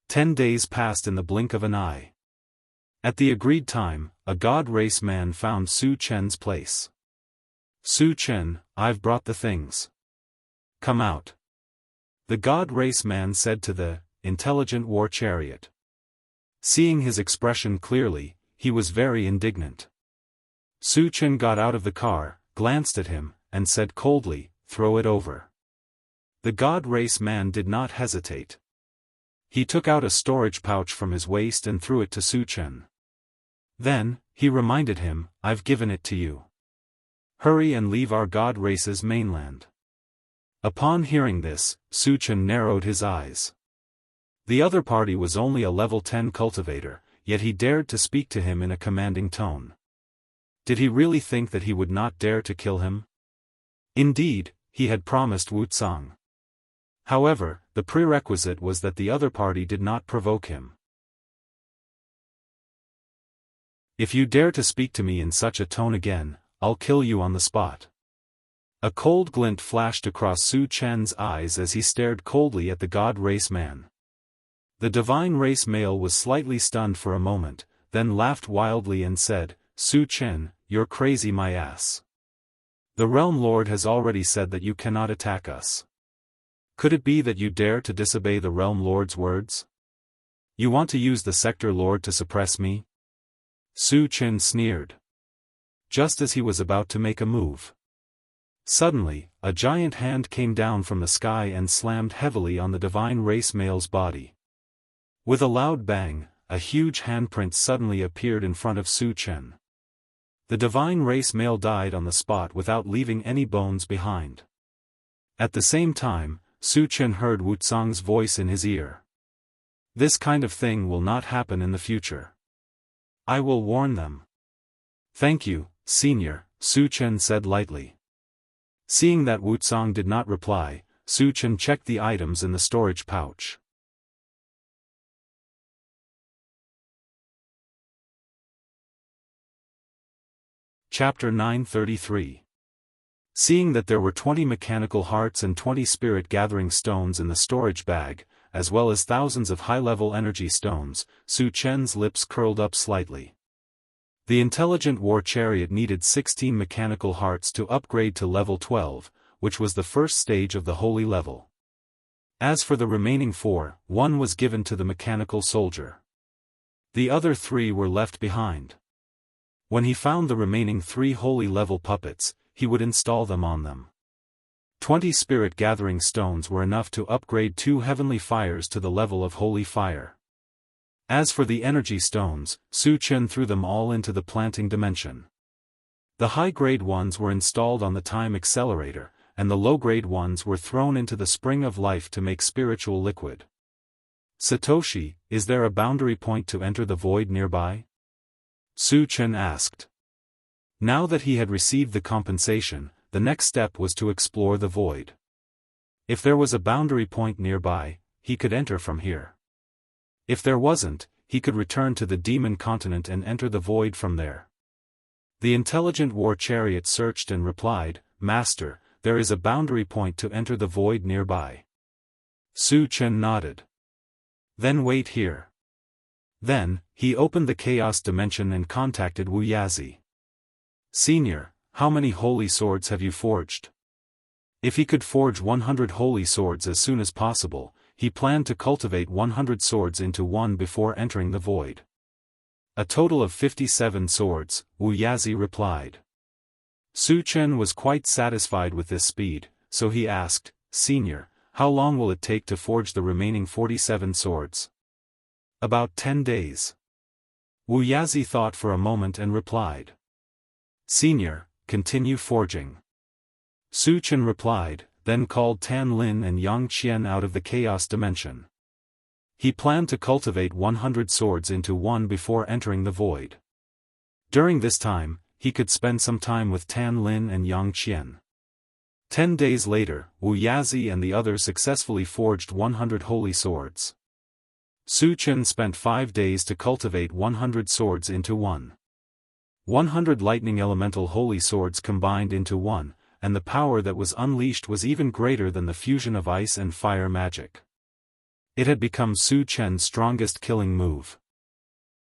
10 days passed in the blink of an eye. At the agreed time, a god race man found Su Chen's place. Su Chen, I've brought the things. Come out. The god race man said to the intelligent war chariot. Seeing his expression clearly, he was very indignant. Su Chen got out of the car, glanced at him, and said coldly, throw it over. The god race man did not hesitate. He took out a storage pouch from his waist and threw it to Su Chen. Then, he reminded him, I've given it to you. Hurry and leave our god race's mainland. Upon hearing this, Su Chen narrowed his eyes. The other party was only a level 10 cultivator, yet he dared to speak to him in a commanding tone. Did he really think that he would not dare to kill him? Indeed, he had promised Wuxia. However, the prerequisite was that the other party did not provoke him. If you dare to speak to me in such a tone again, I'll kill you on the spot. A cold glint flashed across Su Chen's eyes as he stared coldly at the god race man. The divine race male was slightly stunned for a moment, then laughed wildly and said, Su Chen, you're crazy my ass. The Realm Lord has already said that you cannot attack us. Could it be that you dare to disobey the Realm Lord's words? You want to use the Sector Lord to suppress me? Su Chen sneered. Just as he was about to make a move. Suddenly, a giant hand came down from the sky and slammed heavily on the divine race male's body. With a loud bang, a huge handprint suddenly appeared in front of Su Chen. The divine race male died on the spot without leaving any bones behind. At the same time, Su Chen heard Wuxia's voice in his ear. This kind of thing will not happen in the future. I will warn them. Thank you, Senior, Su Chen said lightly. Seeing that Wuxia did not reply, Su Chen checked the items in the storage pouch. Chapter 933. Seeing that there were 20 mechanical hearts and 20 spirit-gathering stones in the storage bag, as well as thousands of high-level energy stones, Su Chen's lips curled up slightly. The intelligent war chariot needed 16 mechanical hearts to upgrade to level 12, which was the first stage of the holy level. As for the remaining 4, one was given to the mechanical soldier. The other 3 were left behind. When he found the remaining 3 holy level puppets, he would install them on them. 20 spirit-gathering stones were enough to upgrade 2 heavenly fires to the level of holy fire. As for the energy stones, Su Chen threw them all into the planting dimension. The high-grade ones were installed on the time accelerator, and the low-grade ones were thrown into the spring of life to make spiritual liquid. Satoshi, is there a boundary point to enter the void nearby? Su Chen asked. Now that he had received the compensation, the next step was to explore the void. If there was a boundary point nearby, he could enter from here. If there wasn't, he could return to the demon continent and enter the void from there. The intelligent war chariot searched and replied, Master, there is a boundary point to enter the void nearby. Su Chen nodded. Then wait here. Then, he opened the chaos dimension and contacted Wuxia. Senior, how many holy swords have you forged? If he could forge 100 holy swords as soon as possible, he planned to cultivate 100 swords into one before entering the void. A total of 57 swords, Wuxia replied. Su Chen was quite satisfied with this speed, so he asked, Senior, how long will it take to forge the remaining 47 swords? About 10 days. Wuxia thought for a moment and replied. Senior, continue forging. Su Chen replied, then called Tan Lin and Yang Qian out of the chaos dimension. He planned to cultivate 100 swords into one before entering the void. During this time, he could spend some time with Tan Lin and Yang Qian. 10 days later, Wuxia and the others successfully forged 100 holy swords. Su Chen spent 5 days to cultivate 100 swords into one. 100 lightning elemental holy swords combined into one, and the power that was unleashed was even greater than the fusion of ice and fire magic. It had become Su Chen's strongest killing move.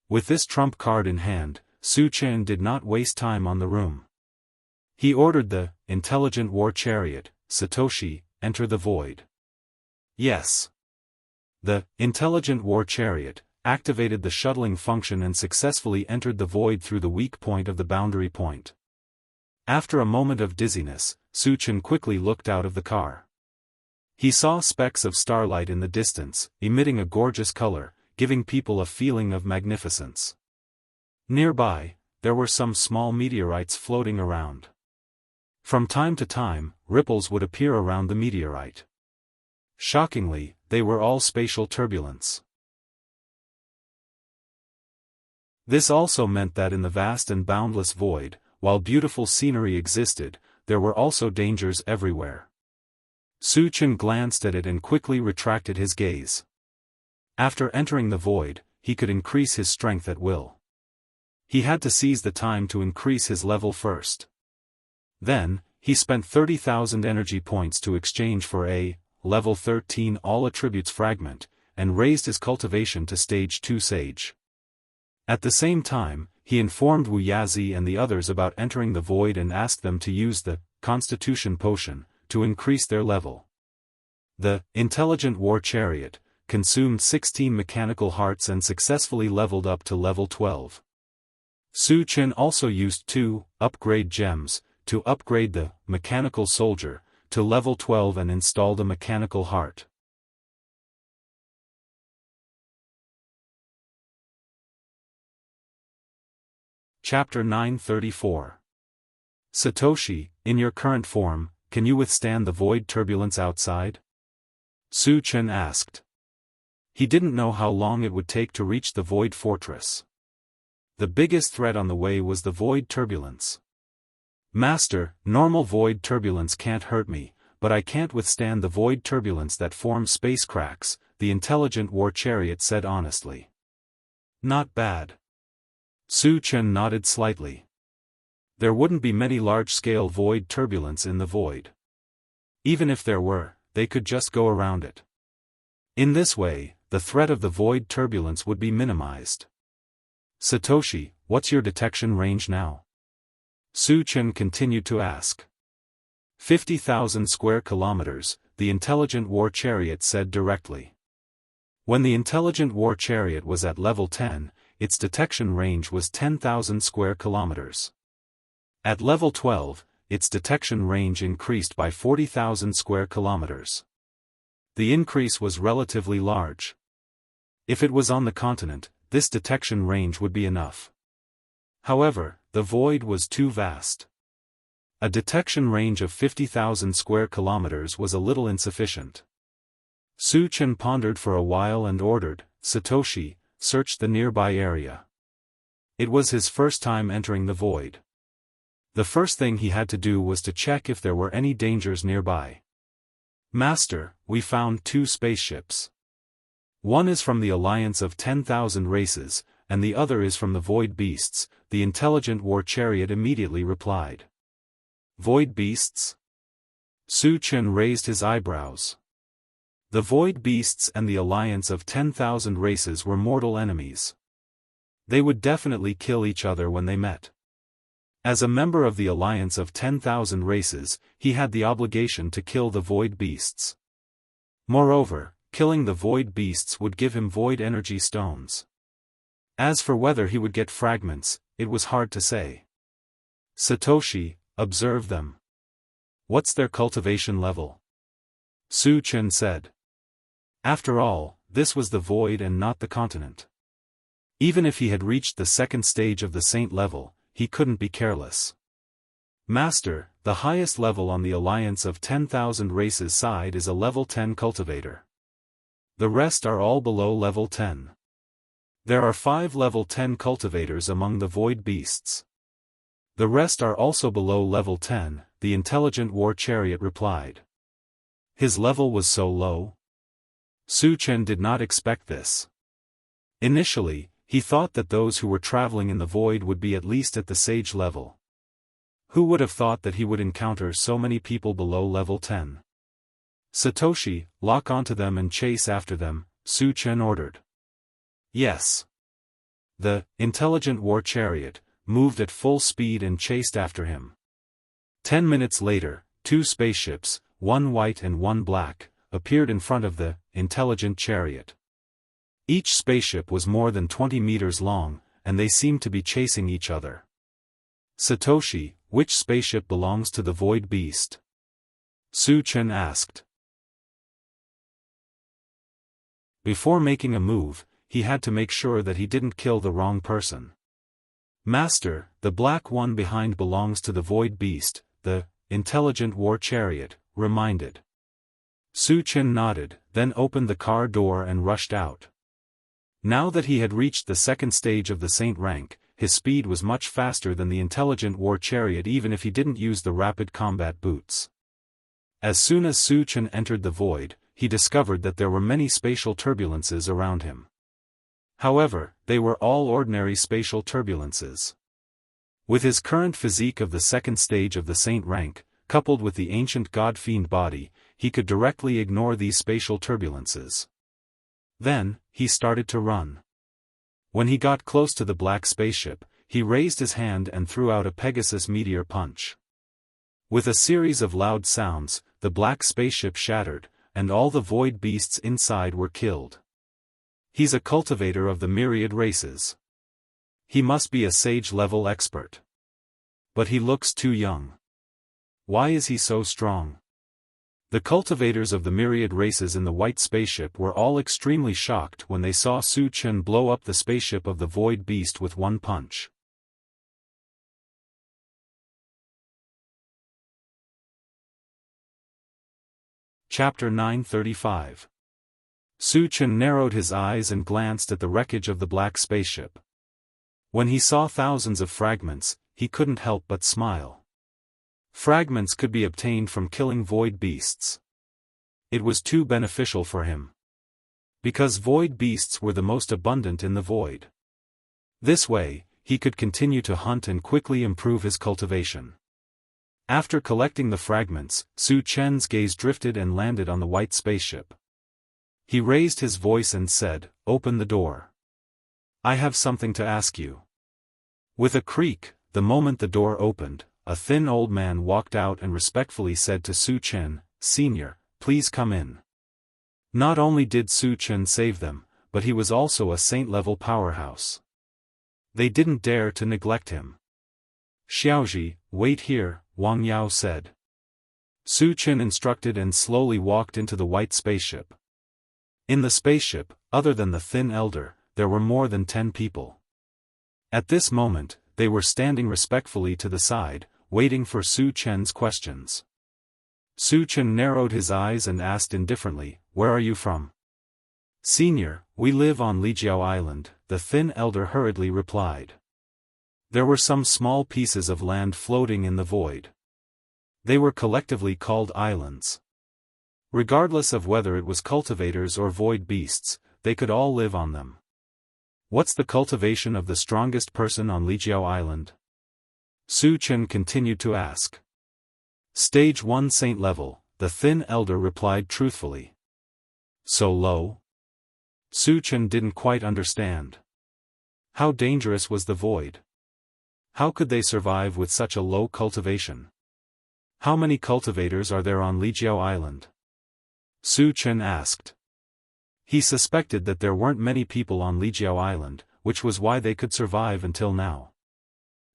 With this trump card in hand, Su Chen did not waste time on the room. He ordered the intelligent war chariot, Satoshi, enter the void. Yes. The intelligent war chariot activated the shuttling function and successfully entered the void through the weak point of the boundary point. After a moment of dizziness, Su Chen quickly looked out of the car. He saw specks of starlight in the distance, emitting a gorgeous color, giving people a feeling of magnificence. Nearby, there were some small meteorites floating around. From time to time, ripples would appear around the meteorite. Shockingly, they were all spatial turbulence. This also meant that in the vast and boundless void, while beautiful scenery existed, there were also dangers everywhere. Su Chen glanced at it and quickly retracted his gaze. After entering the void, he could increase his strength at will. He had to seize the time to increase his level first. Then, he spent 30,000 energy points to exchange for a level 13 all attributes fragment, and raised his cultivation to stage 2 sage. At the same time, he informed Wu Yazi and the others about entering the void and asked them to use the Constitution Potion to increase their level. The Intelligent War Chariot consumed 16 mechanical hearts and successfully leveled up to level 12. Su Chen also used 2 upgrade gems to upgrade the Mechanical Soldier to level 12 and install the Mechanical Heart. Chapter 934. Satoshi, in your current form, can you withstand the void turbulence outside? Su Chen asked. He didn't know how long it would take to reach the void fortress. The biggest threat on the way was the void turbulence. Master, normal void turbulence can't hurt me, but I can't withstand the void turbulence that forms space cracks, the Intelligent War Chariot said honestly. Not bad. Su Chen nodded slightly. There wouldn't be many large-scale void turbulence in the void. Even if there were, they could just go around it. In this way, the threat of the void turbulence would be minimized. Satoshi, what's your detection range now? Su Chen continued to ask. 50,000 square kilometers, the Intelligent War Chariot said directly. When the Intelligent War Chariot was at level 10, its detection range was 10,000 square kilometers. At level 12, its detection range increased by 40,000 square kilometers. The increase was relatively large. If it was on the continent, this detection range would be enough. However, the void was too vast. A detection range of 50,000 square kilometers was a little insufficient. Su Chen pondered for a while and ordered, Satoshi, search the nearby area. It was his first time entering the void. The first thing he had to do was to check if there were any dangers nearby. Master, we found 2 spaceships. One is from the alliance of 10,000 races, and the other is from the Void Beasts, the Intelligent War Chariot immediately replied. Void Beasts? Su Chen raised his eyebrows. The Void Beasts and the alliance of 10,000 races were mortal enemies. They would definitely kill each other when they met. As a member of the alliance of 10,000 races, he had the obligation to kill the Void Beasts. Moreover, killing the Void Beasts would give him Void Energy Stones. As for whether he would get fragments, it was hard to say. Satoshi, observe them. What's their cultivation level? Su Chen said. After all, this was the void and not the continent. Even if he had reached the second stage of the saint level, he couldn't be careless. Master, the highest level on the alliance of 10,000 races side is a level 10 cultivator. The rest are all below level 10. There are 5 level 10 cultivators among the Void Beasts. The rest are also below level 10, the Intelligent War Chariot replied. His level was so low? Su Chen did not expect this. Initially, he thought that those who were traveling in the void would be at least at the sage level. Who would have thought that he would encounter so many people below level 10? Satoshi, lock onto them and chase after them, Su Chen ordered. Yes. The Intelligent War Chariot moved at full speed and chased after him. 10 minutes later, 2 spaceships, one white and one black, appeared in front of the Intelligent Chariot. Each spaceship was more than 20 meters long, and they seemed to be chasing each other. Satoshi, Which spaceship belongs to the Void Beast? Su Chen asked. Before making a move, he had to make sure that he didn't kill the wrong person. Master, the black one behind belongs to the Void Beast, the intelligent war chariot reminded. Su Chen nodded, then opened the car door and rushed out. Now that he had reached the second stage of the Saint rank, his speed was much faster than the intelligent war chariot even if he didn't use the rapid combat boots. As soon as Su Chen entered the void, he discovered that there were many spatial turbulences around him. However, they were all ordinary spatial turbulences. With his current physique of the second stage of the Saint rank, coupled with the ancient god-fiend body, he could directly ignore these spatial turbulences. Then, he started to run. When he got close to the black spaceship, he raised his hand and threw out a Pegasus meteor punch. With a series of loud sounds, the black spaceship shattered, and all the void beasts inside were killed. He's a cultivator of the myriad races. He must be a sage-level expert. But he looks too young. Why is he so strong? The cultivators of the myriad races in the white spaceship were all extremely shocked when they saw Su Chen blow up the spaceship of the void beast with one punch. Chapter 935. Su Chen narrowed his eyes and glanced at the wreckage of the black spaceship. When he saw thousands of fragments, he couldn't help but smile. Fragments could be obtained from killing void beasts. It was too beneficial for him. Because void beasts were the most abundant in the void. This way, he could continue to hunt and quickly improve his cultivation. After collecting the fragments, Su Chen's gaze drifted and landed on the white spaceship. He raised his voice and said, "Open the door. I have something to ask you." With a creak, the moment the door opened, a thin old man walked out and respectfully said to Su Chen, "Senior, please come in." Not only did Su Chen save them, but he was also a saint-level powerhouse. They didn't dare to neglect him. "Xiaoji, wait here," Wang Yao said. Su Chen instructed and slowly walked into the white spaceship. In the spaceship, other than the thin elder, there were more than 10 people. At this moment, they were standing respectfully to the side, waiting for Su Chen's questions. Su Chen narrowed his eyes and asked indifferently, "Where are you from?" "Senior, we live on Lijiao Island," the thin elder hurriedly replied. There were some small pieces of land floating in the void. They were collectively called islands. Regardless of whether it was cultivators or void beasts, they could all live on them. "What's the cultivation of the strongest person on Lijiao Island?" Su Chen continued to ask. "Stage 1 saint level," the thin elder replied truthfully. "So low?" Su Chen didn't quite understand. How dangerous was the void? How could they survive with such a low cultivation? How many cultivators are there on Lijiao Island? Su Chen asked. He suspected that there weren't many people on Lijiao Island, which was why they could survive until now.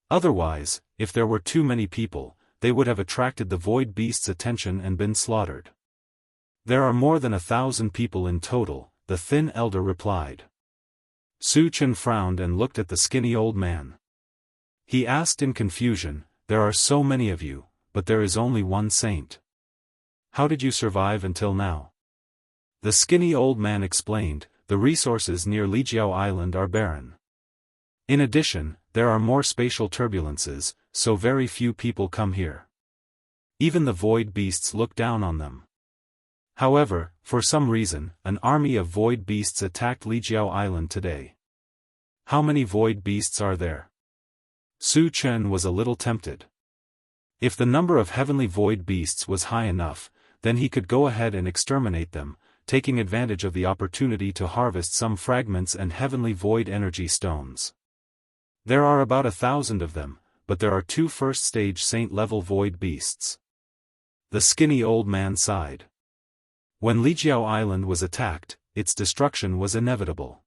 Otherwise, if there were too many people, they would have attracted the void beast's attention and been slaughtered. "There are more than 1,000 people in total," the thin elder replied. Su Chen frowned and looked at the skinny old man. He asked in confusion, "There are so many of you, but there is only one saint. How did you survive until now?" The skinny old man explained, "The resources near Lijiao Island are barren. In addition, there are more spatial turbulences, so very few people come here. Even the void beasts look down on them. However, for some reason, an army of void beasts attacked Lijiao Island today. How many void beasts are there?" Su Chen was a little tempted. If the number of heavenly void beasts was high enough, then he could go ahead and exterminate them, taking advantage of the opportunity to harvest some fragments and heavenly void energy stones. There are about 1,000 of them, but there are 2 first-stage saint-level void beasts. The skinny old man sighed. When Lijiao Island was attacked, its destruction was inevitable.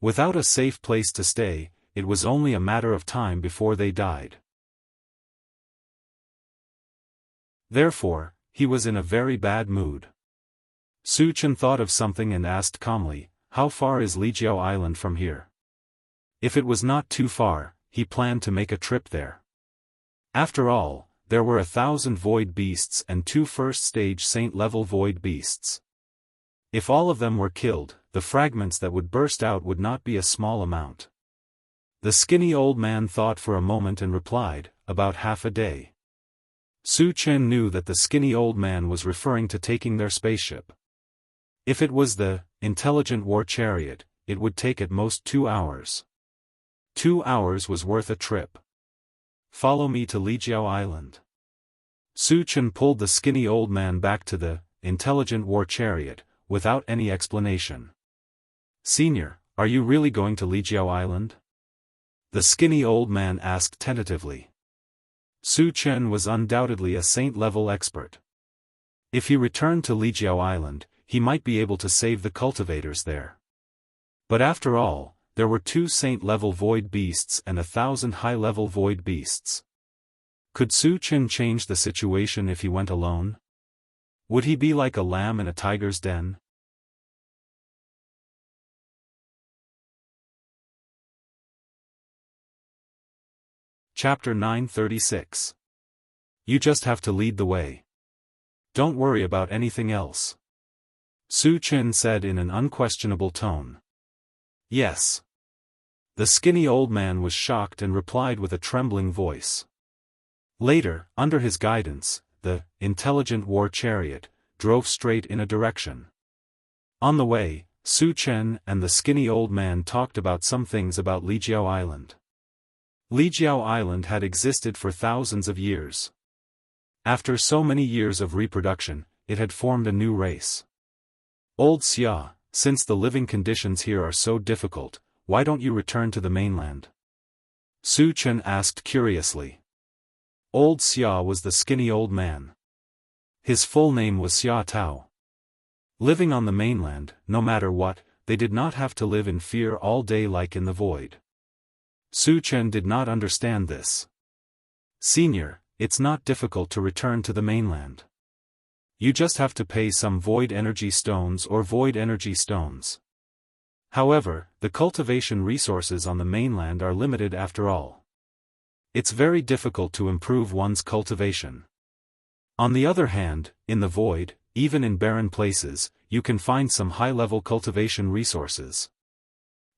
Without a safe place to stay, it was only a matter of time before they died. Therefore, he was in a very bad mood. Su Chen thought of something and asked calmly, "How far is Lijiao Island from here?" If it was not too far, he planned to make a trip there. After all, there were 1,000 void beasts and 2 first-stage saint-level void beasts. If all of them were killed, the fragments that would burst out would not be a small amount. The skinny old man thought for a moment and replied, "About half a day." Su Chen knew that the skinny old man was referring to taking their spaceship. If it was the intelligent war chariot, it would take at most 2 hours. 2 hours was worth a trip. "Follow me to Lijiao Island." Su Chen pulled the skinny old man back to the intelligent war chariot, without any explanation. "Senior, are you really going to Lijiao Island?" the skinny old man asked tentatively. Su Chen was undoubtedly a saint-level expert. If he returned to Lijiao Island, he might be able to save the cultivators there. But after all, there were 2 saint-level void beasts and 1,000 high-level void beasts. Could Su Chen change the situation if he went alone? Would he be like a lamb in a tiger's den? Chapter 936. You just have to lead the way. Don't worry about anything else. Su Chen said in an unquestionable tone. Yes. The skinny old man was shocked and replied with a trembling voice. Later, under his guidance, the intelligent war chariot drove straight in a direction. On the way, Su Chen and the skinny old man talked about some things about Lijiao Island. Lijiao Island had existed for thousands of years. After so many years of reproduction, it had formed a new race. "Old Xia, since the living conditions here are so difficult, why don't you return to the mainland?" Su Chen asked curiously. Old Xia was the skinny old man. His full name was Xia Tao. Living on the mainland, no matter what, they did not have to live in fear all day like in the void. Su Chen did not understand this. "Senior, it's not difficult to return to the mainland. You just have to pay some void energy stones or void energy stones. However, the cultivation resources on the mainland are limited after all. It's very difficult to improve one's cultivation. On the other hand, in the void, even in barren places, you can find some high-level cultivation resources.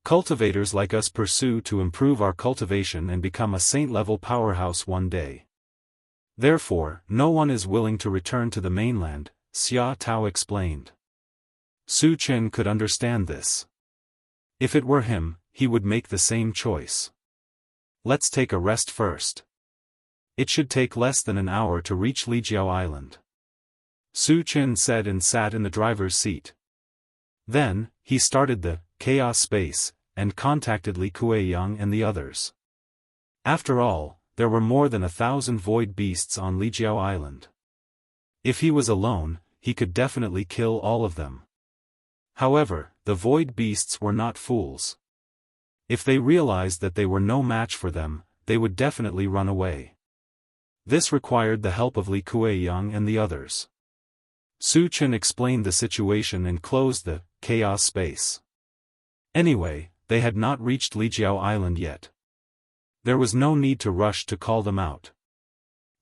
Cultivators like us pursue to improve our cultivation and become a saint-level powerhouse one day. Therefore, no one is willing to return to the mainland," Xia Tao explained. Su Chen could understand this. If it were him, he would make the same choice. "Let's take a rest first. It should take less than an hour to reach Lijiao Island," Su Chen said and sat in the driver's seat. Then, he started the chaos space, and contacted Li Kueyang and the others. After all, there were more than 1,000 void beasts on Lijiao Island. If he was alone, he could definitely kill all of them. However, the void beasts were not fools. If they realized that they were no match for them, they would definitely run away. This required the help of Li Kueyang and the others. Su Chen explained the situation and closed the chaos space. Anyway, they had not reached Lijiao Island yet. There was no need to rush to call them out.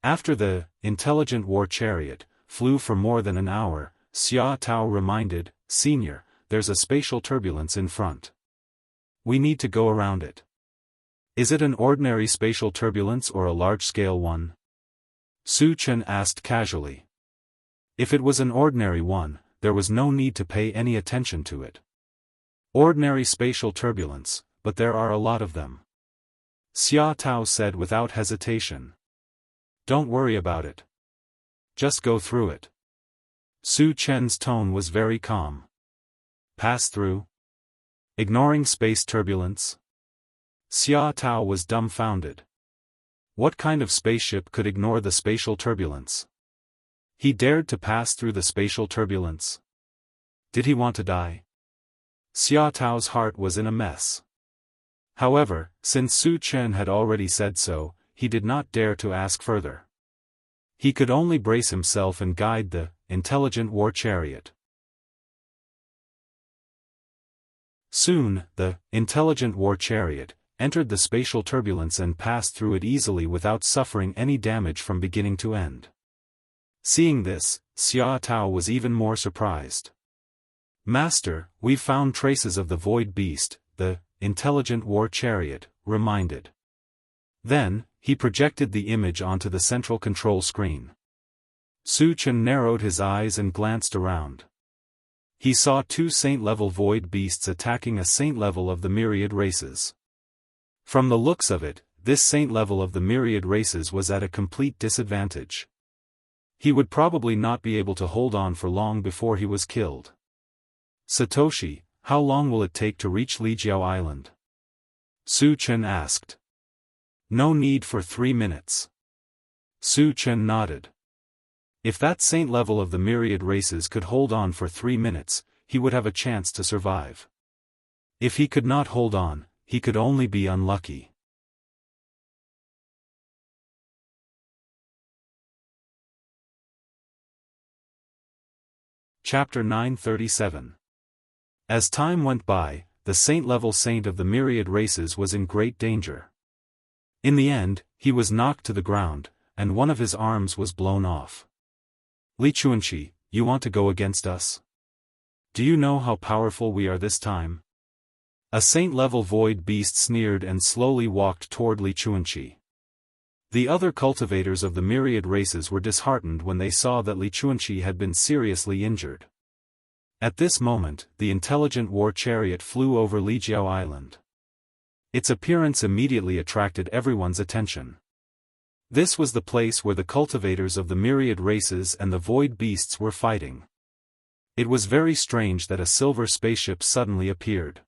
After the intelligent war chariot flew for more than an hour, Xia Tao reminded, "Senior, there's a spatial turbulence in front. We need to go around it." "Is it an ordinary spatial turbulence or a large-scale one?" Su Chen asked casually. If it was an ordinary one, there was no need to pay any attention to it. "Ordinary spatial turbulence, but there are a lot of them," Xia Tao said without hesitation. "Don't worry about it. Just go through it." Su Chen's tone was very calm. "Pass through? Ignoring space turbulence?" Xia Tao was dumbfounded. What kind of spaceship could ignore the spatial turbulence? He dared to pass through the spatial turbulence. Did he want to die? Xia Tao's heart was in a mess. However, since Su Chen had already said so, he did not dare to ask further. He could only brace himself and guide the intelligent war chariot. Soon, the intelligent war chariot entered the spatial turbulence and passed through it easily without suffering any damage from beginning to end. Seeing this, Xia Tao was even more surprised. "Master, we've found traces of the void beast," the intelligent war chariot reminded. Then, he projected the image onto the central control screen. Su Chen narrowed his eyes and glanced around. He saw 2 saint-level void beasts attacking a saint level of the myriad races. From the looks of it, this saint level of the myriad races was at a complete disadvantage. He would probably not be able to hold on for long before he was killed. "Satoshi, how long will it take to reach Lijiao Island?" Su Chen asked. "No need for 3 minutes. Su Chen nodded. If that saint level of the myriad races could hold on for 3 minutes, he would have a chance to survive. If he could not hold on, he could only be unlucky. Chapter 937. As time went by, the saint-level saint of the myriad races was in great danger. In the end, he was knocked to the ground, and one of his arms was blown off. "Li Chuanqi, you want to go against us? Do you know how powerful we are this time?" A saint-level void beast sneered and slowly walked toward Li Chuanqi. The other cultivators of the myriad races were disheartened when they saw that Li Chuanqi had been seriously injured. At this moment, the intelligent war chariot flew over Lijiao Island. Its appearance immediately attracted everyone's attention. This was the place where the cultivators of the myriad races and the void beasts were fighting. It was very strange that a silver spaceship suddenly appeared.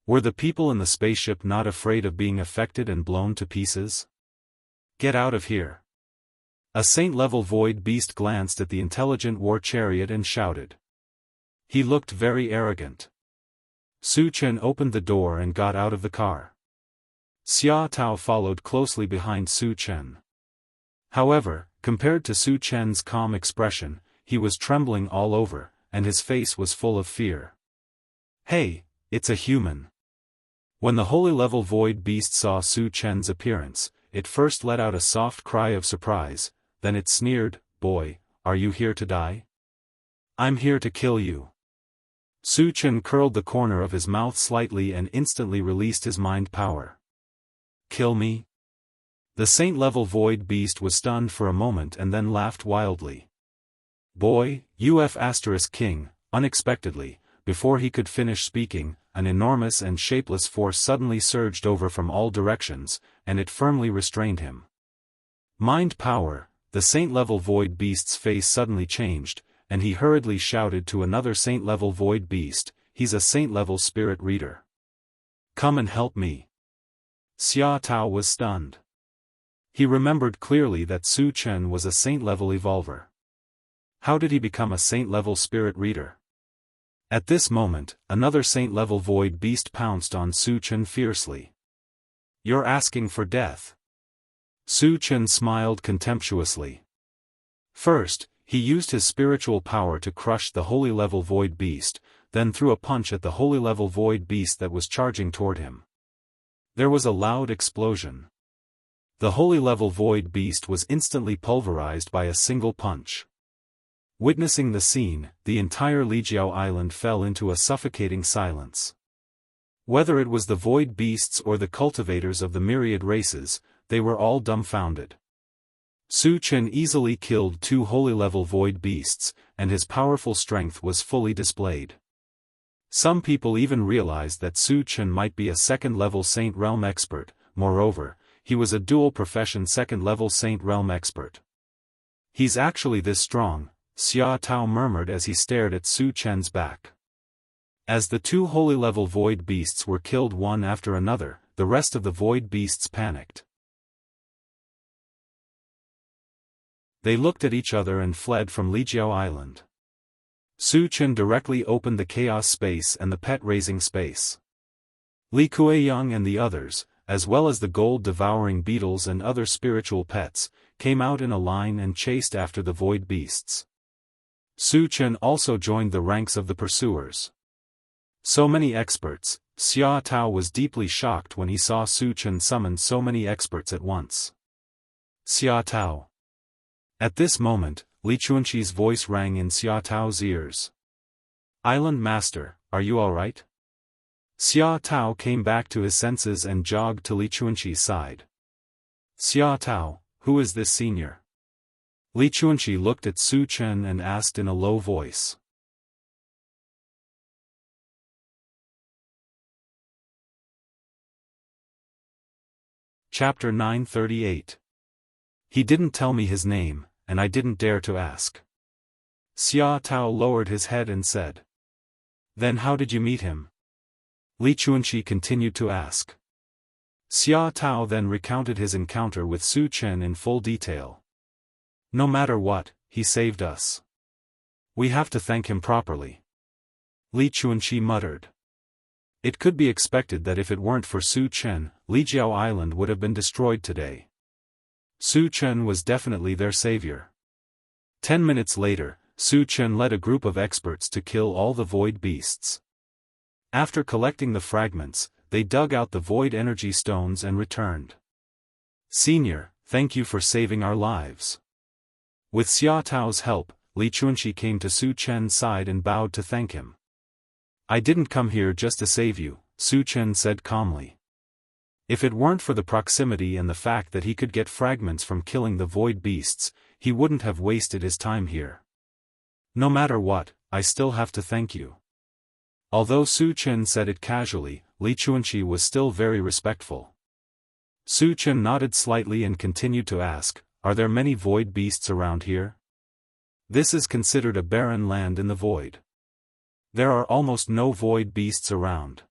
Were the people in the spaceship not afraid of being affected and blown to pieces? "Get out of here." A saint-level void beast glanced at the intelligent war chariot and shouted. He looked very arrogant. Su Chen opened the door and got out of the car. Xia Tao followed closely behind Su Chen. However, compared to Su Chen's calm expression, he was trembling all over, and his face was full of fear. "Hey, it's a human." When the holy-level void beast saw Su Chen's appearance, it first let out a soft cry of surprise, then it sneered, "Boy, are you here to die? I'm here to kill you." Su Chen curled the corner of his mouth slightly and instantly released his mind power. "Kill me?" The saint-level void beast was stunned for a moment and then laughed wildly. "Boy, King," unexpectedly, before he could finish speaking, an enormous and shapeless force suddenly surged over from all directions, and it firmly restrained him. Mind power, the saint-level void beast's face suddenly changed, and he hurriedly shouted to another saint-level void beast, "He's a saint-level spirit reader. Come and help me." Xia Tao was stunned. He remembered clearly that Su Chen was a saint-level evolver. How did he become a saint-level spirit reader? At this moment, another saint-level void beast pounced on Su Chen fiercely. "You're asking for death." Su Chen smiled contemptuously. First, he used his spiritual power to crush the holy-level void beast, then threw a punch at the holy-level void beast that was charging toward him. There was a loud explosion. The holy-level void beast was instantly pulverized by a single punch. Witnessing the scene, the entire Lijiao Island fell into a suffocating silence. Whether it was the void beasts or the cultivators of the myriad races, they were all dumbfounded. Su Chen easily killed 2 holy-level void beasts, and his powerful strength was fully displayed. Some people even realized that Su Chen might be a second-level Saint Realm expert. Moreover, he was a dual-profession second-level Saint Realm expert. "He's actually this strong," Xia Tao murmured as he stared at Su Chen's back. As the 2 holy-level void beasts were killed one after another, the rest of the void beasts panicked. They looked at each other and fled from Lijiao Island. Su Chen directly opened the chaos space and the pet-raising space. Li Kueyang and the others, as well as the gold-devouring beetles and other spiritual pets, came out in a line and chased after the void beasts. Su Chen also joined the ranks of the pursuers. So many experts. Xia Tao was deeply shocked when he saw Su Chen summon so many experts at once. Xia Tao. At this moment, Li Chuanqi's voice rang in Xia Tao's ears. Island Master, are you alright? Xia Tao came back to his senses and jogged to Li Chuanqi's side. Xia Tao, who is this senior? Li Chuanqi looked at Su Chen and asked in a low voice. Chapter 938. He didn't tell me his name, and I didn't dare to ask. Xia Tao lowered his head and said. Then how did you meet him? Li Chuanqi continued to ask. Xia Tao then recounted his encounter with Su Chen in full detail. No matter what, he saved us. We have to thank him properly. Li Chuanqi muttered. It could be expected that if it weren't for Su Chen, Lijiao Island would have been destroyed today. Su Chen was definitely their savior. 10 minutes later, Su Chen led a group of experts to kill all the void beasts. After collecting the fragments, they dug out the void energy stones and returned. Senior, thank you for saving our lives. With Xia Tao's help, Li Chuanqi came to Su Chen's side and bowed to thank him. I didn't come here just to save you, Su Chen said calmly. If it weren't for the proximity and the fact that he could get fragments from killing the void beasts, he wouldn't have wasted his time here. No matter what, I still have to thank you. Although Su Chen said it casually, Li Chuanqi was still very respectful. Su Chen nodded slightly and continued to ask, are there many void beasts around here? This is considered a barren land in the void. There are almost no void beasts around.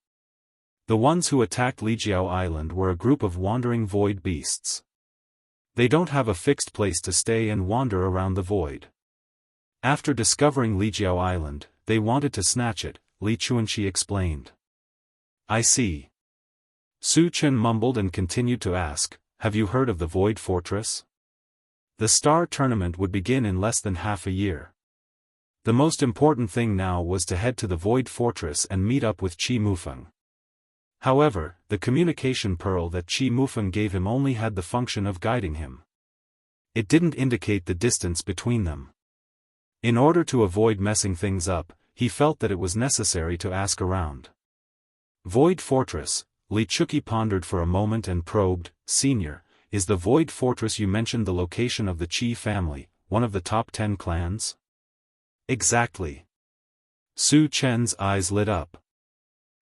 The ones who attacked Lijiao Island were a group of wandering void beasts. They don't have a fixed place to stay and wander around the void. After discovering Lijiao Island, they wanted to snatch it, Li Chuanqi explained. I see. Su Chen mumbled and continued to ask, have you heard of the Void Fortress? The Star Tournament would begin in less than half a year. The most important thing now was to head to the Void Fortress and meet up with Qi Mufeng. However, the communication pearl that Qi Mufeng gave him only had the function of guiding him. It didn't indicate the distance between them. In order to avoid messing things up, he felt that it was necessary to ask around. Void Fortress, Li Chuanqi pondered for a moment and probed, Senior, is the Void Fortress you mentioned the location of the Qi family, one of the top 10 clans? Exactly. Su Chen's eyes lit up.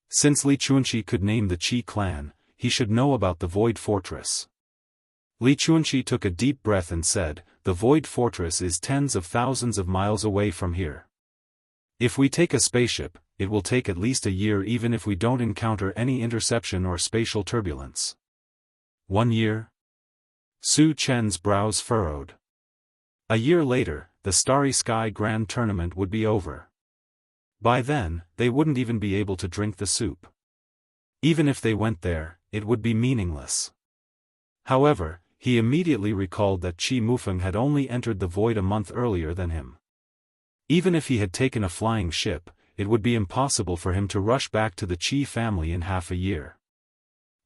Since Li Chuanqi could name the Qi clan, he should know about the Void Fortress. Li Chuanqi took a deep breath and said, the Void Fortress is tens of thousands of miles away from here. If we take a spaceship, it will take at least a year even if we don't encounter any interception or spatial turbulence. 1 year? Su Chen's brows furrowed. A year later, the Starry Sky Grand Tournament would be over. By then, they wouldn't even be able to drink the soup. Even if they went there, it would be meaningless. However, he immediately recalled that Qi Mufeng had only entered the void a month earlier than him. Even if he had taken a flying ship, it would be impossible for him to rush back to the Qi family in half a year.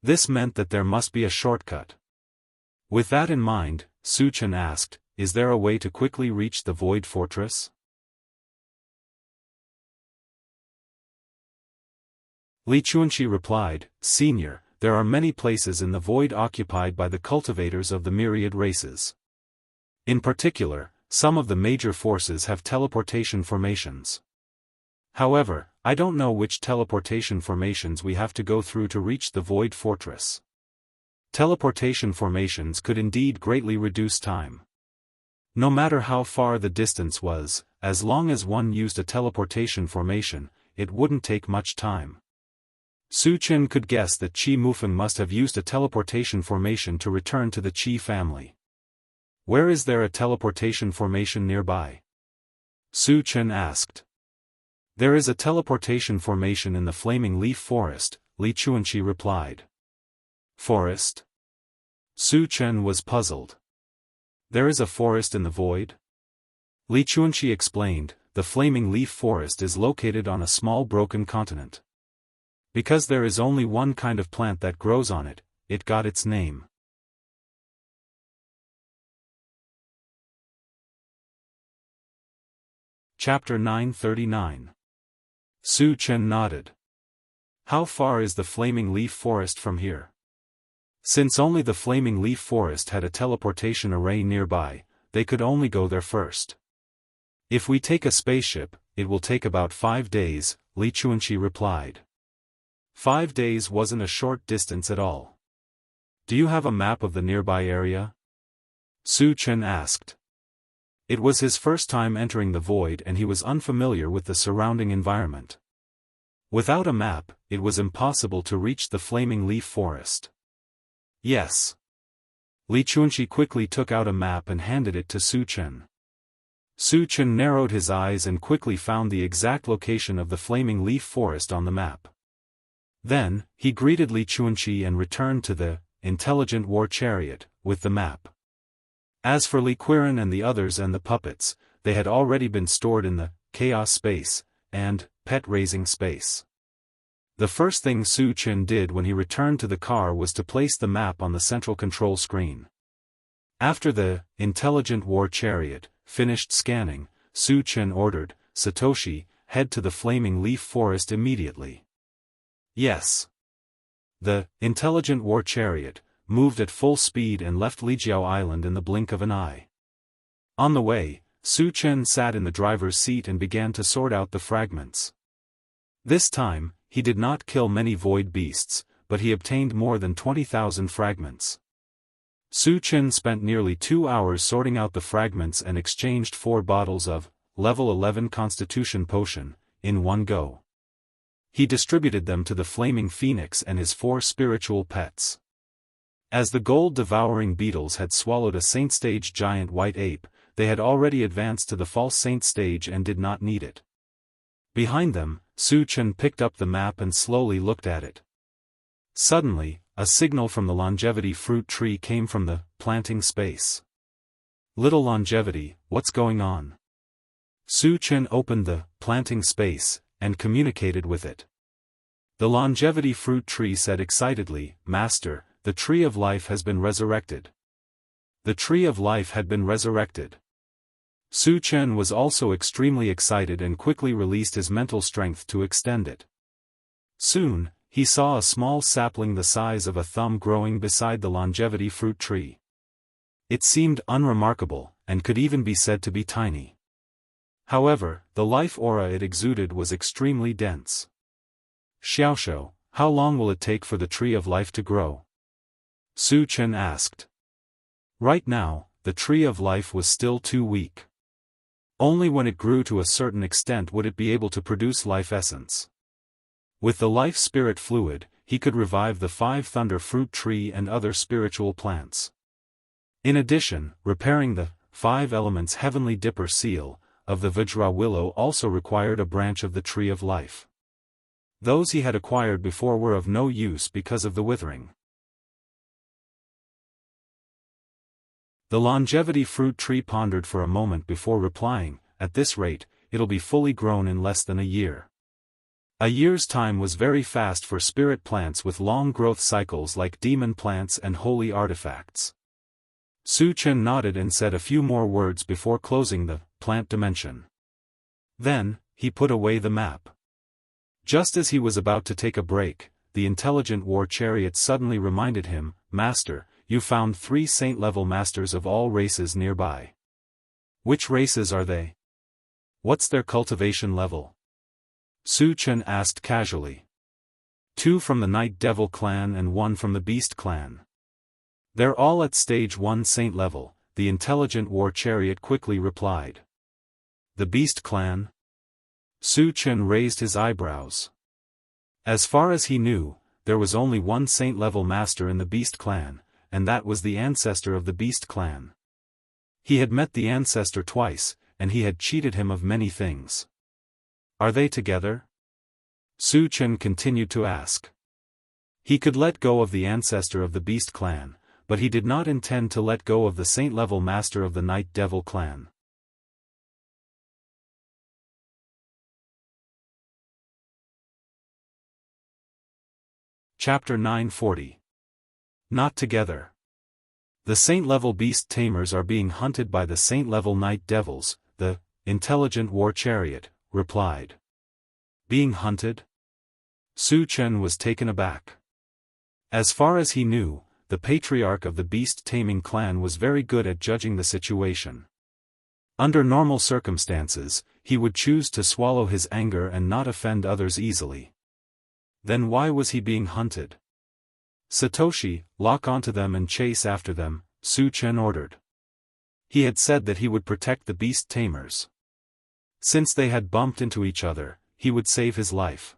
This meant that there must be a shortcut. With that in mind, Su Chen asked, is there a way to quickly reach the Void Fortress? Li Chuanqi replied, Senior, there are many places in the void occupied by the cultivators of the myriad races. In particular, some of the major forces have teleportation formations. However, I don't know which teleportation formations we have to go through to reach the Void Fortress. Teleportation formations could indeed greatly reduce time. No matter how far the distance was, as long as one used a teleportation formation, it wouldn't take much time. Su Chen could guess that Qi Mufeng must have used a teleportation formation to return to the Qi family. Where is there a teleportation formation nearby? Su Chen asked. There is a teleportation formation in the Flaming Leaf Forest, Li Chuanqi replied. Forest? Su Chen was puzzled. There is a forest in the void? Li Chuanxi explained, the flaming leaf forest is located on a small broken continent. Because there is only one kind of plant that grows on it, it got its name. Chapter 939. Su Chen nodded. How far is the flaming leaf forest from here? Since only the flaming leaf forest had a teleportation array nearby, they could only go there first. If we take a spaceship, it will take about 5 days, Li Chuanxi replied. 5 days wasn't a short distance at all. Do you have a map of the nearby area? Su Chen asked. It was his first time entering the void and he was unfamiliar with the surrounding environment. Without a map, it was impossible to reach the flaming leaf forest. Yes. Li Chuanxi quickly took out a map and handed it to Su Chen. Su Chen narrowed his eyes and quickly found the exact location of the flaming leaf forest on the map. Then, he greeted Li Chuanxi and returned to the intelligent war chariot with the map. As for Li Quirin and the others and the puppets, they had already been stored in the chaos space and pet-raising space. The first thing Su Chen did when he returned to the car was to place the map on the central control screen. After the intelligent war chariot finished scanning, Su Chen ordered, Satoshi, head to the flaming leaf forest immediately. Yes. The intelligent war chariot moved at full speed and left Lijiao Island in the blink of an eye. On the way, Su Chen sat in the driver's seat and began to sort out the fragments. This time, he did not kill many void beasts, but he obtained more than 20,000 fragments. Su Chen spent nearly 2 hours sorting out the fragments and exchanged 4 bottles of level 11 constitution potion in one go. He distributed them to the flaming phoenix and his 4 spiritual pets. As the gold-devouring beetles had swallowed a saint-stage giant white ape, they had already advanced to the false saint stage and did not need it. Behind them, Su Chen picked up the map and slowly looked at it. Suddenly, a signal from the longevity fruit tree came from the planting space. Little longevity, what's going on? Su Chen opened the planting space and communicated with it. The longevity fruit tree said excitedly, Master, the tree of life has been resurrected. The tree of life had been resurrected. Su Chen was also extremely excited and quickly released his mental strength to extend it. Soon, he saw a small sapling the size of a thumb growing beside the longevity fruit tree. It seemed unremarkable, and could even be said to be tiny. However, the life aura it exuded was extremely dense. Xiaoxiao, how long will it take for the tree of life to grow? Su Chen asked. Right now, the tree of life was still too weak. Only when it grew to a certain extent would it be able to produce life essence. With the life spirit fluid, he could revive the 5 thunder fruit tree and other spiritual plants. In addition, repairing the 5 elements heavenly dipper seal of the Vajra willow also required a branch of the tree of life. Those he had acquired before were of no use because of the withering. The longevity fruit tree pondered for a moment before replying, at this rate, it'll be fully grown in less than a year. A year's time was very fast for spirit plants with long growth cycles like demon plants and holy artifacts. Su Chen nodded and said a few more words before closing the plant dimension. Then, he put away the map. Just as he was about to take a break, the intelligent war chariot suddenly reminded him, Master, you found 3 saint-level masters of all races nearby. Which races are they? What's their cultivation level? Su Chen asked casually. 2 from the Night Devil clan and 1 from the Beast clan. They're all at stage 1 saint level, the intelligent war chariot quickly replied. The Beast clan? Su Chen raised his eyebrows. As far as he knew, there was only 1 saint-level master in the Beast clan, and that was the ancestor of the Beast clan. He had met the ancestor twice, and he had cheated him of many things. Are they together? Su Chen continued to ask. He could let go of the ancestor of the Beast clan, but he did not intend to let go of the saint-level master of the Night Devil clan. Chapter 940. Not together. The saint-level beast tamers are being hunted by the saint-level night devils, the intelligent war chariot replied. Being hunted? Su Chen was taken aback. As far as he knew, the patriarch of the beast-taming clan was very good at judging the situation. Under normal circumstances, he would choose to swallow his anger and not offend others easily. Then why was he being hunted? Satoshi, lock onto them and chase after them, Su Chen ordered. He had said that he would protect the beast tamers. Since they had bumped into each other, he would save his life.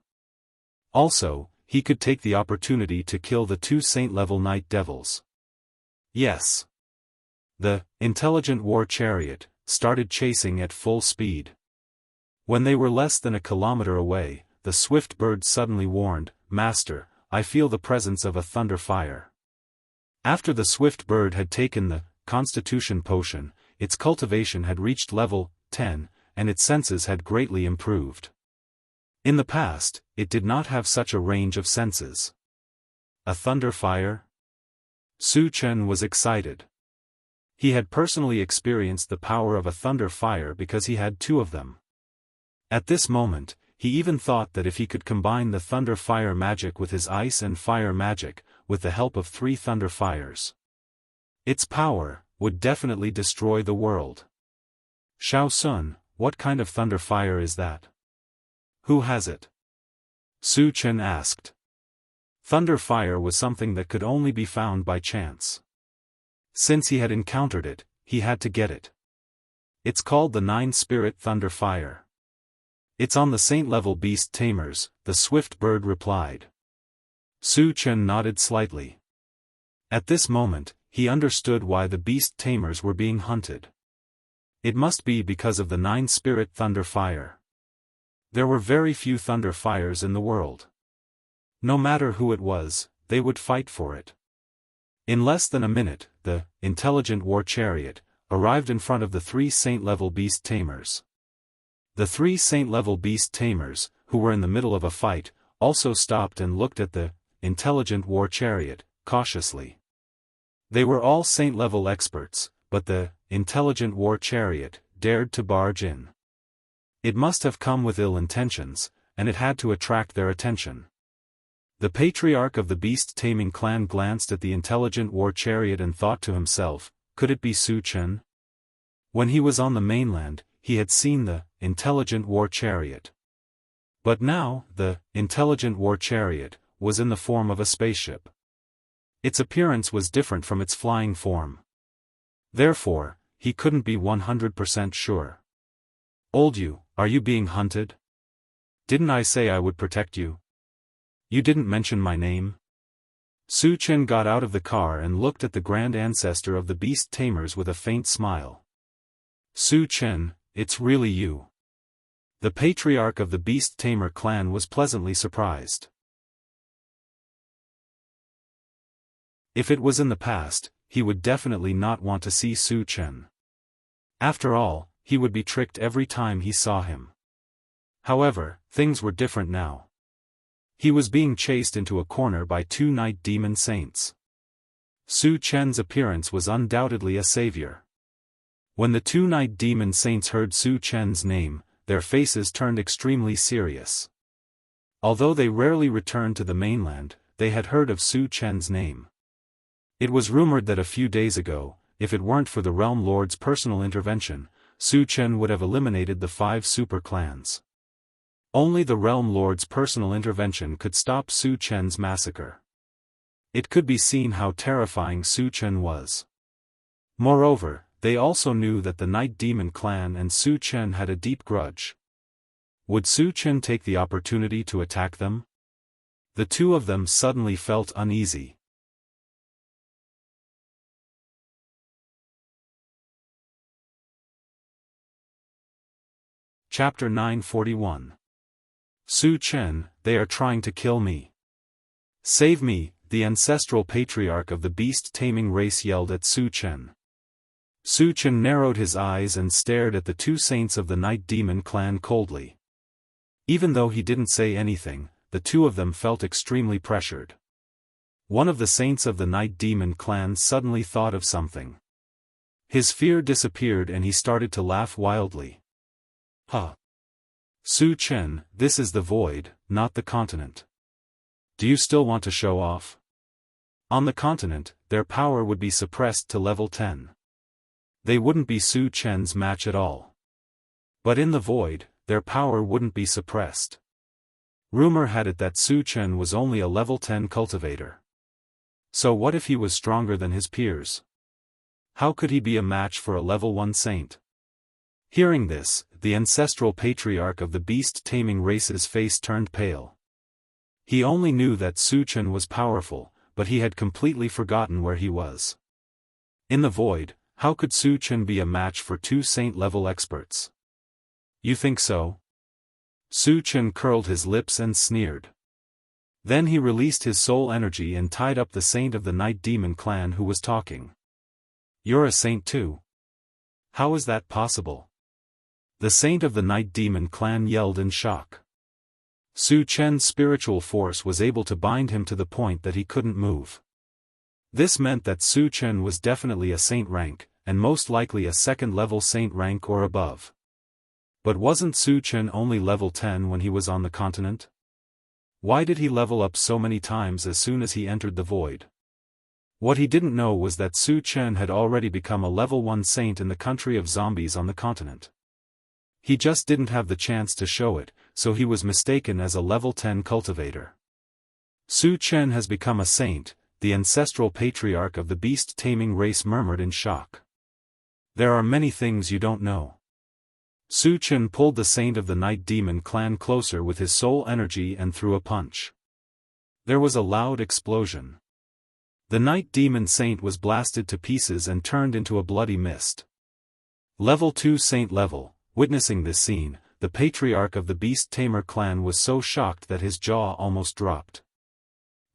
Also, he could take the opportunity to kill the two saint-level night devils. Yes. The intelligent war chariot started chasing at full speed. When they were less than a kilometer away, the swift bird suddenly warned, "Master, I feel the presence of a thunder fire." After the swift bird had taken the Constitution potion, its cultivation had reached level 10, and its senses had greatly improved. In the past, it did not have such a range of senses. A thunder fire? Su Chen was excited. He had personally experienced the power of a thunder fire because he had two of them. At this moment, he even thought that if he could combine the thunder fire magic with his ice and fire magic, with the help of 3 thunder fires, its power would definitely destroy the world. Xiao Sun, what kind of thunder fire is that? Who has it? Su Chen asked. Thunder fire was something that could only be found by chance. Since he had encountered it, he had to get it. It's called the 9-spirit thunder fire. It's on the saint-level beast tamers, the swift bird replied. Su Chen nodded slightly. At this moment, he understood why the beast tamers were being hunted. It must be because of the 9-spirit thunder fire. There were very few thunder fires in the world. No matter who it was, they would fight for it. In less than a minute, the intelligent war chariot arrived in front of the 3 saint-level beast tamers. The 3 saint-level beast tamers, who were in the middle of a fight, also stopped and looked at the intelligent war chariot, cautiously. They were all saint-level experts, but the intelligent war chariot dared to barge in. It must have come with ill intentions, and it had to attract their attention. The patriarch of the beast-taming clan glanced at the intelligent war chariot and thought to himself, could it be Su Chen? When he was on the mainland, he had seen the intelligent war chariot. But now, the intelligent war chariot was in the form of a spaceship. Its appearance was different from its flying form. Therefore, he couldn't be 100% sure. Old you, are you being hunted? Didn't I say I would protect you? You didn't mention my name? Su Chen got out of the car and looked at the grand ancestor of the beast tamers with a faint smile. Su Chen, it's really you. The patriarch of the beast tamer clan was pleasantly surprised. If it was in the past, he would definitely not want to see Su Chen. After all, he would be tricked every time he saw him. However, things were different now. He was being chased into a corner by 2 night demon saints. Su Chen's appearance was undoubtedly a savior. When the 2 night demon saints heard Su Chen's name, their faces turned extremely serious. Although they rarely returned to the mainland, they had heard of Su Chen's name. It was rumored that a few days ago, if it weren't for the Realm Lord's personal intervention, Su Chen would have eliminated the 5 super clans. Only the Realm Lord's personal intervention could stop Su Chen's massacre. It could be seen how terrifying Su Chen was. Moreover, they also knew that the Night Demon clan and Su Chen had a deep grudge. Would Su Chen take the opportunity to attack them? The two of them suddenly felt uneasy. Chapter 941. Su Chen, they are trying to kill me. Save me, the ancestral patriarch of the beast-taming race yelled at Su Chen. Su Chen narrowed his eyes and stared at the two saints of the Night Demon clan coldly. Even though he didn't say anything, the two of them felt extremely pressured. One of the saints of the Night Demon clan suddenly thought of something. His fear disappeared and he started to laugh wildly. Huh. Su Chen, this is the void, not the continent. Do you still want to show off? On the continent, their power would be suppressed to level 10. They wouldn't be Su Chen's match at all. But in the void, their power wouldn't be suppressed. Rumor had it that Su Chen was only a level 10 cultivator. So what if he was stronger than his peers? How could he be a match for a level 1 saint? Hearing this, the ancestral patriarch of the beast-taming race's face turned pale. He only knew that Su Chen was powerful, but he had completely forgotten where he was. In the void, how could Su Chen be a match for two saint-level experts? You think so? Su Chen curled his lips and sneered. Then he released his soul energy and tied up the saint of the Night Demon clan who was talking. You're a saint too? How is that possible? The saint of the Night Demon clan yelled in shock. Su Chen's spiritual force was able to bind him to the point that he couldn't move. This meant that Su Chen was definitely a saint rank, and most likely a second-level saint rank or above. But wasn't Su Chen only level 10 when he was on the continent? Why did he level up so many times as soon as he entered the void? What he didn't know was that Su Chen had already become a level 1 saint in the country of zombies on the continent. He just didn't have the chance to show it, so he was mistaken as a level 10 cultivator. Su Chen has become a saint, the ancestral patriarch of the beast-taming race murmured in shock. There are many things you don't know. Su Chen pulled the saint of the Night Demon clan closer with his soul energy and threw a punch. There was a loud explosion. The Night Demon saint was blasted to pieces and turned into a bloody mist. Level 2 saint level, witnessing this scene, the patriarch of the Beast Tamer clan was so shocked that his jaw almost dropped.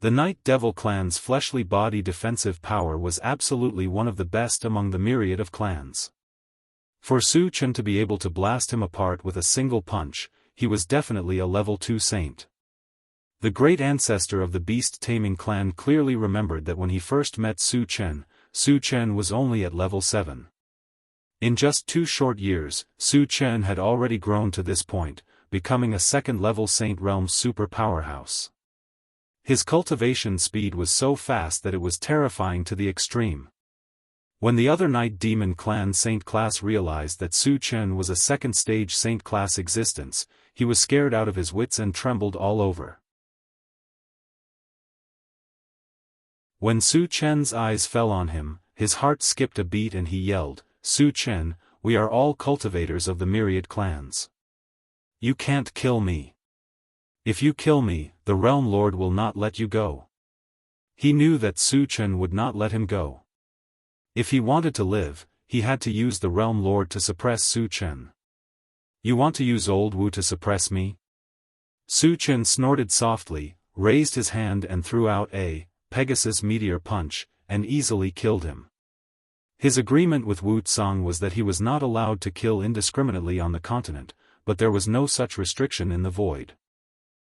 The Night Devil clan's fleshly body defensive power was absolutely one of the best among the myriad of clans. For Su Chen to be able to blast him apart with a single punch, he was definitely a level 2 saint. The great ancestor of the beast-taming clan clearly remembered that when he first met Su Chen was only at level 7. In just 2 short years, Su Chen had already grown to this point, becoming a second-level Saint Realm super powerhouse. His cultivation speed was so fast that it was terrifying to the extreme. When the other Night Demon clan Saint class realized that Su Chen was a second-stage Saint class existence, he was scared out of his wits and trembled all over. When Su Chen's eyes fell on him, his heart skipped a beat and he yelled, "Su Chen, we are all cultivators of the myriad clans. You can't kill me. If you kill me, the Realm Lord will not let you go." He knew that Su Chen would not let him go. If he wanted to live, he had to use the Realm Lord to suppress Su Chen. You want to use Old Wu to suppress me? Su Chen snorted softly, raised his hand and threw out a Pegasus Meteor Punch, and easily killed him. His agreement with Wu Tsang was that he was not allowed to kill indiscriminately on the continent, but there was no such restriction in the void.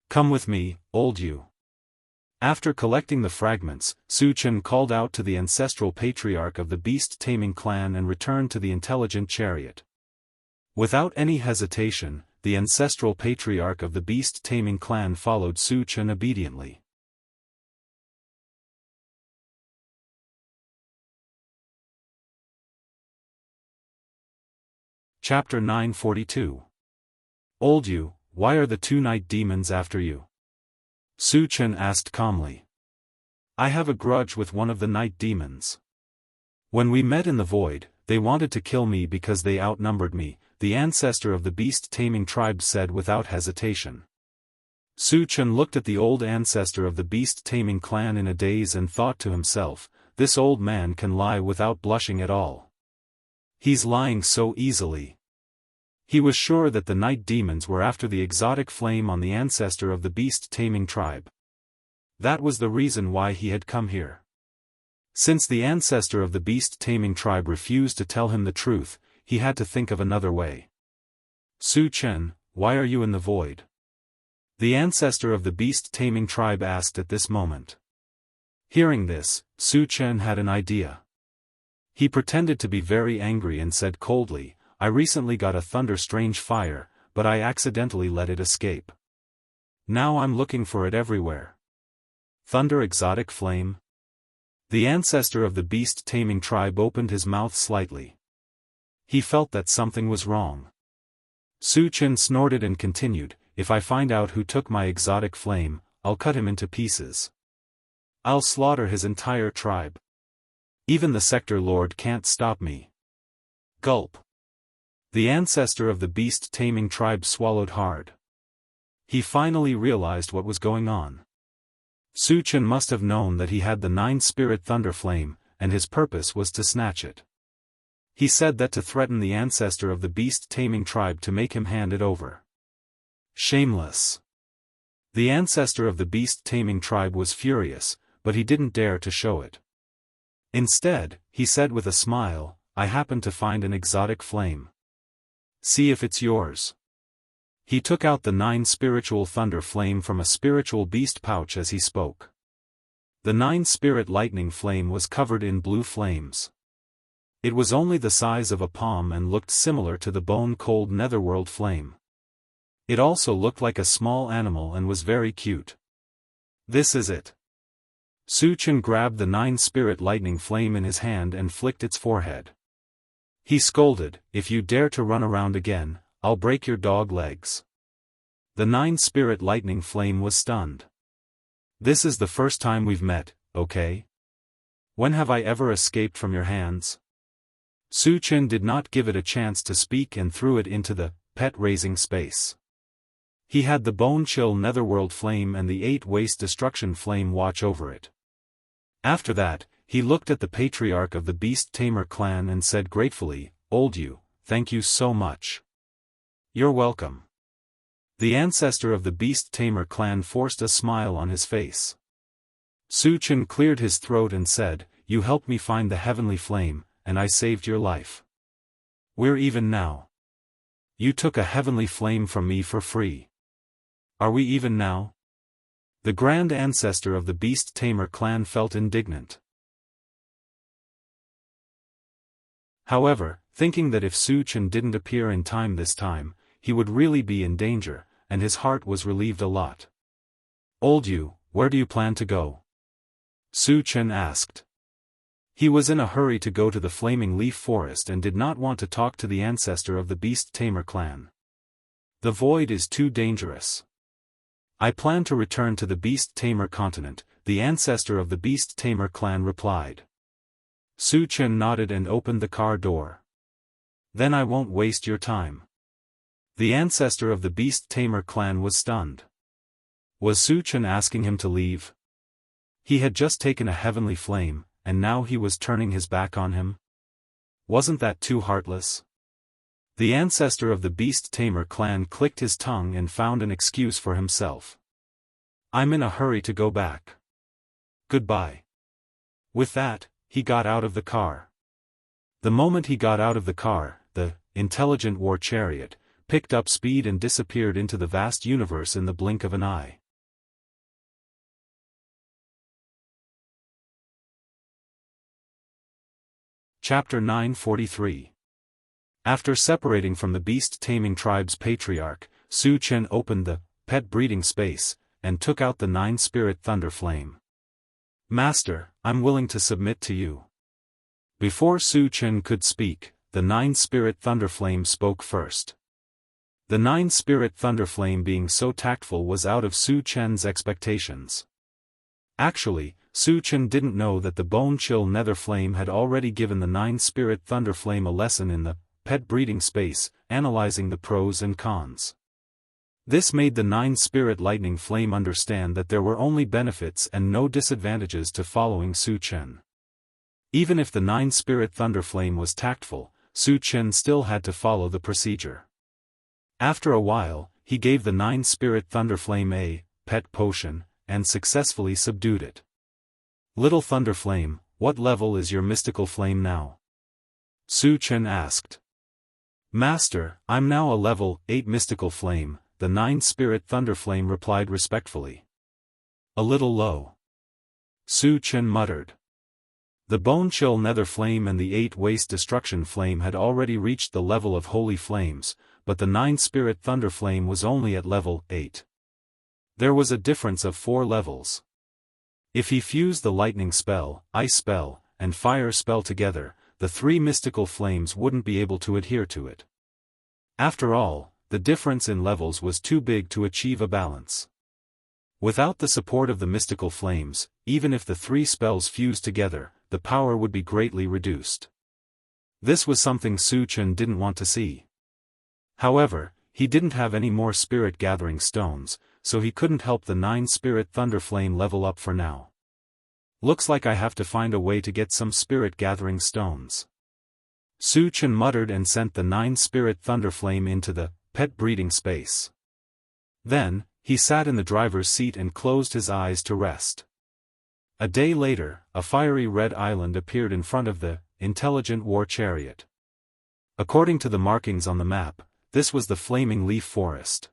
"Come with me, Old Yu." After collecting the fragments, Su Chen called out to the ancestral patriarch of the beast-taming clan and returned to the intelligent chariot. Without any hesitation, the ancestral patriarch of the beast-taming clan followed Su Chen obediently. Chapter 942. Old Yu, why are the 2 night demons after you? Su Chen asked calmly. I have a grudge with one of the night demons. When we met in the void, they wanted to kill me because they outnumbered me, the ancestor of the beast-taming tribe said without hesitation. Su Chen looked at the old ancestor of the beast-taming clan in a daze and thought to himself, this old man can lie without blushing at all. He's lying so easily. He was sure that the night demons were after the exotic flame on the ancestor of the beast-taming tribe. That was the reason why he had come here. Since the ancestor of the beast-taming tribe refused to tell him the truth, he had to think of another way. Su Chen, why are you in the void? The ancestor of the beast-taming tribe asked at this moment. Hearing this, Su Chen had an idea. He pretended to be very angry and said coldly, I recently got a thunder-strange fire, but I accidentally let it escape. Now I'm looking for it everywhere. Thunder exotic flame? The ancestor of the beast-taming tribe opened his mouth slightly. He felt that something was wrong. Su Chen snorted and continued, if I find out who took my exotic flame, I'll cut him into pieces. I'll slaughter his entire tribe. Even the sector lord can't stop me. Gulp. The ancestor of the beast-taming tribe swallowed hard. He finally realized what was going on. Su Chen must have known that he had the 9-spirit thunder flame, and his purpose was to snatch it. He said that to threaten the ancestor of the beast-taming tribe to make him hand it over. Shameless. The ancestor of the beast-taming tribe was furious, but he didn't dare to show it. Instead, he said with a smile, I happen to find an exotic flame. See if it's yours. He took out the 9-spiritual thunder flame from a spiritual beast pouch as he spoke. The 9-spirit lightning flame was covered in blue flames. It was only the size of a palm and looked similar to the bone-cold netherworld flame. It also looked like a small animal and was very cute. This is it. Su Chen grabbed the 9-spirit lightning flame in his hand and flicked its forehead. He scolded, if you dare to run around again, I'll break your dog legs. The 9-spirit lightning flame was stunned. This is the first time we've met, okay? When have I ever escaped from your hands? Su Chen did not give it a chance to speak and threw it into the pet-raising space. He had the bone-chill netherworld flame and the 8-waste destruction flame watch over it. After that, he looked at the patriarch of the beast-tamer clan and said gratefully, Old you, thank you so much. You're welcome. The ancestor of the beast-tamer clan forced a smile on his face. Su Chen cleared his throat and said, You helped me find the heavenly flame, and I saved your life. We're even now. You took a heavenly flame from me for free. Are we even now? The grand ancestor of the beast-tamer clan felt indignant. However, thinking that if Su Chen didn't appear in time this time, he would really be in danger, and his heart was relieved a lot. Old you, where do you plan to go? Su Chen asked. He was in a hurry to go to the Flaming Leaf Forest and did not want to talk to the ancestor of the beast-tamer clan. The void is too dangerous. I plan to return to the beast-tamer continent, the ancestor of the beast-tamer clan replied. Su Chen nodded and opened the car door. Then I won't waste your time. The ancestor of the beast-tamer clan was stunned. Was Su Chen asking him to leave? He had just taken a heavenly flame, and now he was turning his back on him? Wasn't that too heartless? The ancestor of the beast-tamer clan clicked his tongue and found an excuse for himself. I'm in a hurry to go back. Goodbye. With that, he got out of the car. The moment he got out of the car, the intelligent war chariot picked up speed and disappeared into the vast universe in the blink of an eye. Chapter 943. After separating from the beast-taming tribe's patriarch, Su Chen opened the pet breeding space, and took out the 9-spirit thunder flame. Master, I'm willing to submit to you. Before Su Chen could speak, the 9-spirit thunder flame spoke first. The 9-spirit thunder flame being so tactful was out of Su Chen's expectations. Actually, Su Chen didn't know that the bone-chill nether flame had already given the 9-spirit thunder flame a lesson in the pet breeding space, analyzing the pros and cons. This made the 9-spirit lightning flame understand that there were only benefits and no disadvantages to following Su Chen. Even if the 9-spirit thunder flame was tactful, Su Chen still had to follow the procedure. After a while, he gave the 9-spirit thunder flame a pet potion, and successfully subdued it. Little Thunder Flame, what level is your mystical flame now? Su Chen asked. Master, I'm now a level 8 mystical flame, the 9-spirit Thunder Flame replied respectfully. A little low. Su Chen muttered. The Bone-Chill Nether Flame and the 8 Waste Destruction Flame had already reached the level of Holy Flames, but the 9-spirit Thunder Flame was only at level 8. There was a difference of 4 levels. If he fused the Lightning Spell, Ice Spell, and Fire Spell together, the 3 mystical flames wouldn't be able to adhere to it. After all, the difference in levels was too big to achieve a balance. Without the support of the mystical flames, even if the 3 spells fused together, the power would be greatly reduced. This was something Su Chen didn't want to see. However, he didn't have any more spirit-gathering stones, so he couldn't help the 9-spirit Thunder Flame level up for now. Looks like I have to find a way to get some spirit-gathering stones. Su Chen muttered and sent the 9-spirit Thunder Flame into the pet breeding space. Then, he sat in the driver's seat and closed his eyes to rest. A day later, a fiery red island appeared in front of the intelligent war chariot. According to the markings on the map, this was the Flaming Leaf Forest.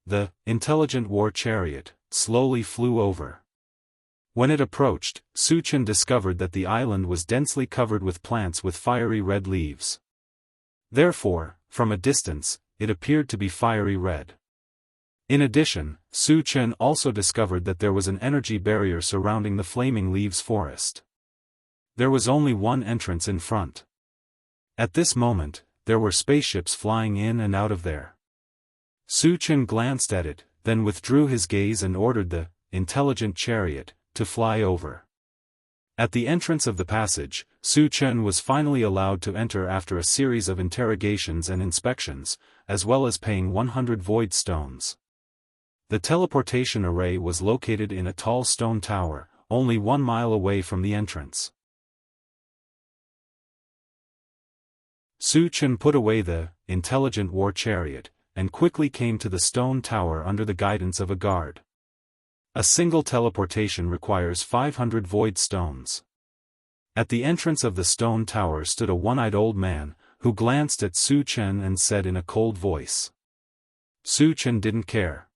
The intelligent war chariot slowly flew over. When it approached, Su Chen discovered that the island was densely covered with plants with fiery red leaves. Therefore, from a distance, it appeared to be fiery red. In addition, Su Chen also discovered that there was an energy barrier surrounding the Flaming Leaves Forest. There was only one entrance in front. At this moment, there were spaceships flying in and out of there. Su Chen glanced at it, then withdrew his gaze and ordered the intelligent chariot to fly over. At the entrance of the passage, Su Chen was finally allowed to enter after a series of interrogations and inspections, as well as paying 100 void stones. The teleportation array was located in a tall stone tower, only 1 mile away from the entrance. Su Chen put away the intelligent war chariot, and quickly came to the stone tower under the guidance of a guard. A single teleportation requires 500 void stones. At the entrance of the stone tower stood a one-eyed old man, who glanced at Su Chen and said in a cold voice. Su Chen didn't care.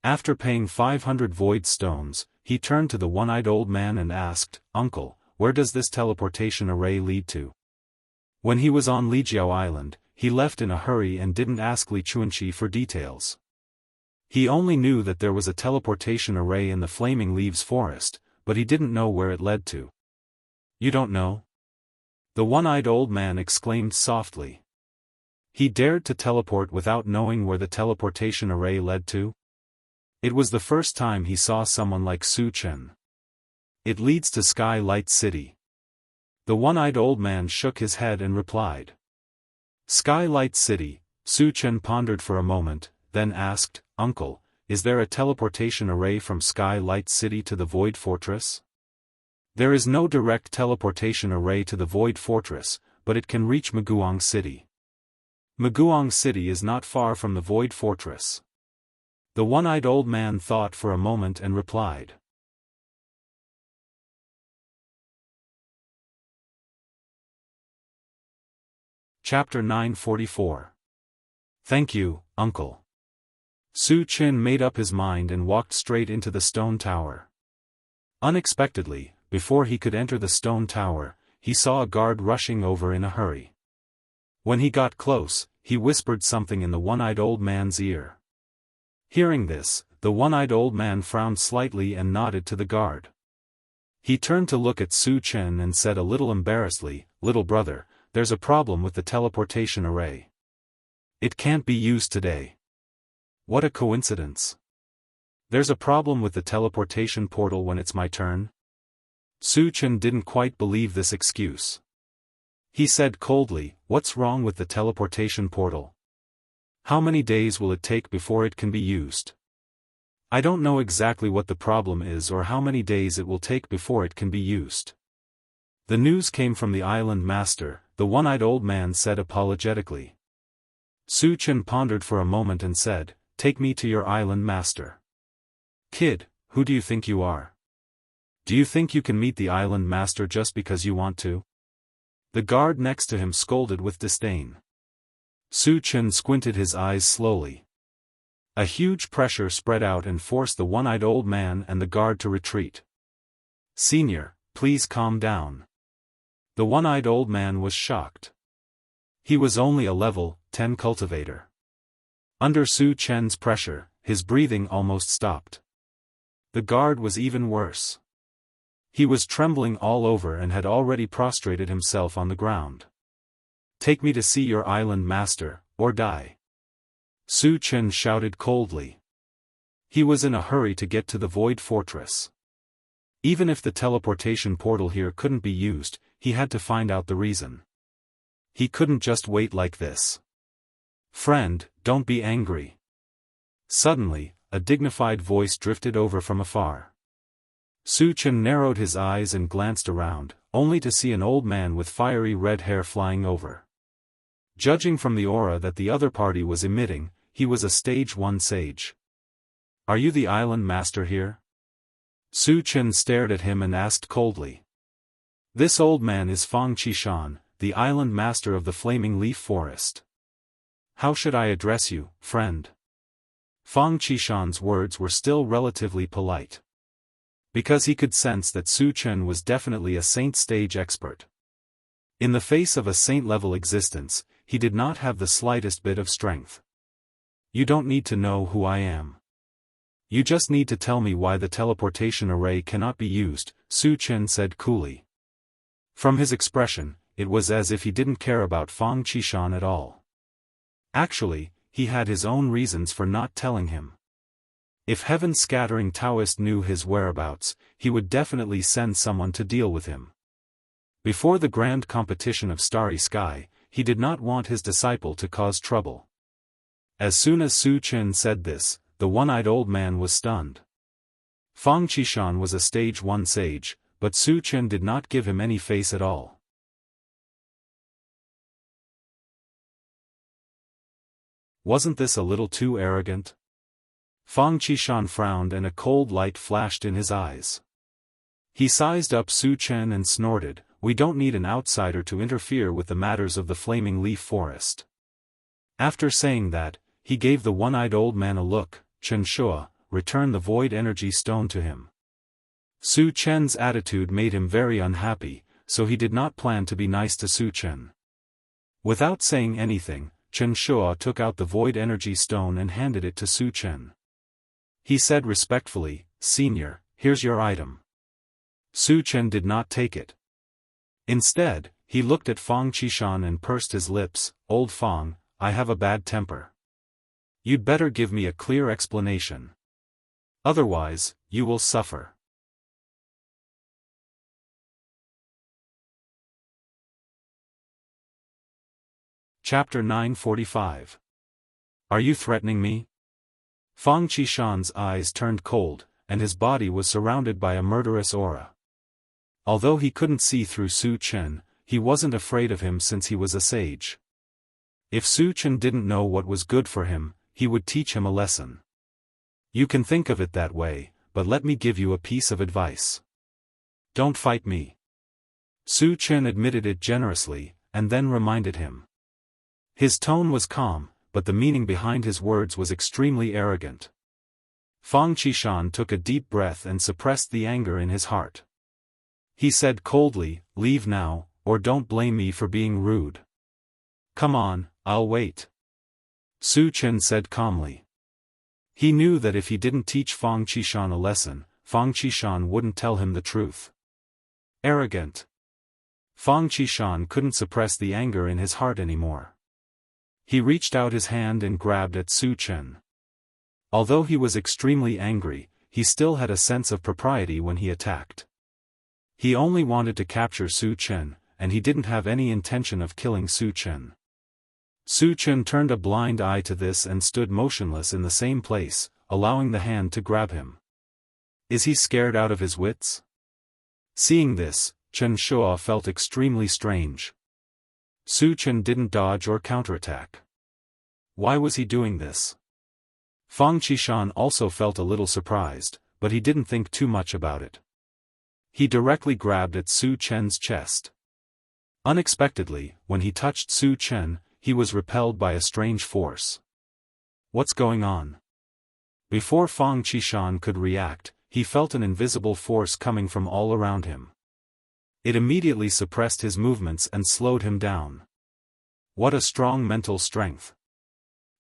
After paying 500 void stones, he turned to the one-eyed old man and asked, "Uncle, where does this teleportation array lead to?" When he was on Lijiao Island, he left in a hurry and didn't ask Li Chuanqi for details. He only knew that there was a teleportation array in the Flaming Leaves Forest, but he didn't know where it led to. "You don't know?" The one-eyed old man exclaimed softly. He dared to teleport without knowing where the teleportation array led to? It was the first time he saw someone like Su Chen. "It leads to Sky Light City." The one-eyed old man shook his head and replied. "Sky Light City." Su Chen pondered for a moment, then asked, "Uncle, is there a teleportation array from Sky Light City to the Void Fortress?" "There is no direct teleportation array to the Void Fortress, but it can reach Maguang City. Maguang City is not far from the Void Fortress." The one-eyed old man thought for a moment and replied. Chapter 944. Thank you, Uncle. Su Chen made up his mind and walked straight into the stone tower. Unexpectedly, before he could enter the stone tower, he saw a guard rushing over in a hurry. When he got close, he whispered something in the one-eyed old man's ear. Hearing this, the one-eyed old man frowned slightly and nodded to the guard. He turned to look at Su Chen and said a little embarrassedly, "Little brother, there's a problem with the teleportation array. It can't be used today." "What a coincidence. There's a problem with the teleportation portal when it's my turn?" Su Chen didn't quite believe this excuse. He said coldly, "What's wrong with the teleportation portal? How many days will it take before it can be used?" "I don't know exactly what the problem is or how many days it will take before it can be used." The news came from the island master, the one-eyed old man said apologetically. Su Chen pondered for a moment and said, "Take me to your island master." "Kid, who do you think you are? Do you think you can meet the island master just because you want to? The guard next to him scolded with disdain. Su Chen squinted his eyes slowly. A huge pressure spread out and forced the one-eyed old man and the guard to retreat. Senior, please calm down. The one-eyed old man was shocked. He was only a level 10 cultivator. Under Su Chen's pressure, his breathing almost stopped. The guard was even worse. He was trembling all over and had already prostrated himself on the ground. Take me to see your island master, or die. Su Chen shouted coldly. He was in a hurry to get to the Void Fortress. Even if the teleportation portal here couldn't be used, he had to find out the reason. He couldn't just wait like this. Friend, don't be angry. Suddenly, a dignified voice drifted over from afar. Su Chen narrowed his eyes and glanced around, only to see an old man with fiery red hair flying over. Judging from the aura that the other party was emitting, he was a stage 1 sage. Are you the island master here? Su Chen stared at him and asked coldly. This old man is Fang Qishan, the island master of the Flaming Leaf Forest. How should I address you, friend? Fang Qishan's words were still relatively polite. Because he could sense that Su Chen was definitely a saint stage expert. In the face of a saint-level existence, he did not have the slightest bit of strength. You don't need to know who I am. You just need to tell me why the teleportation array cannot be used, Su Chen said coolly. From his expression, it was as if he didn't care about Fang Qishan at all. Actually, he had his own reasons for not telling him. If heaven-scattering Daoist knew his whereabouts, he would definitely send someone to deal with him. Before the grand competition of Starry Sky, he did not want his disciple to cause trouble. As soon as Su Chen said this, the one-eyed old man was stunned. Fang Qishan was a stage 1 sage, but Su Chen did not give him any face at all. Wasn't this a little too arrogant? Fang Qishan frowned and a cold light flashed in his eyes. He sized up Su Chen and snorted, "We don't need an outsider to interfere with the matters of the Flaming Leaf Forest." After saying that, he gave the one-eyed old man a look. Chen Shua, return the void energy stone to him. Su Chen's attitude made him very unhappy, so he did not plan to be nice to Su Chen. Without saying anything, Chen Shua took out the void energy stone and handed it to Su Chen. He said respectfully, "Senior, here's your item." Su Chen did not take it. Instead, he looked at Fang Qishan and pursed his lips. "Old Fang, I have a bad temper. You'd better give me a clear explanation. Otherwise, you will suffer." Chapter 945. Are you threatening me? Fang Qishan's eyes turned cold, and his body was surrounded by a murderous aura. Although he couldn't see through Su Chen, he wasn't afraid of him since he was a sage. If Su Chen didn't know what was good for him, he would teach him a lesson. You can think of it that way, but let me give you a piece of advice. Don't fight me. Su Chen admitted it generously, and then reminded him. His tone was calm, but the meaning behind his words was extremely arrogant. Fang Qishan took a deep breath and suppressed the anger in his heart. He said coldly, "Leave now, or don't blame me for being rude." "Come on, I'll wait," Su Chen said calmly. He knew that if he didn't teach Fang Qishan a lesson, Fang Qishan wouldn't tell him the truth. Arrogant. Fang Qishan couldn't suppress the anger in his heart anymore. He reached out his hand and grabbed at Su Chen. Although he was extremely angry, he still had a sense of propriety when he attacked. He only wanted to capture Su Chen, and he didn't have any intention of killing Su Chen. Su Chen turned a blind eye to this and stood motionless in the same place, allowing the hand to grab him. Is he scared out of his wits? Seeing this, Chen Shua felt extremely strange. Su Chen didn't dodge or counterattack. Why was he doing this? Fang Qishan also felt a little surprised, but he didn't think too much about it. He directly grabbed at Su Chen's chest. Unexpectedly, when he touched Su Chen, he was repelled by a strange force. What's going on? Before Fang Qishan could react, he felt an invisible force coming from all around him. It immediately suppressed his movements and slowed him down. What a strong mental strength!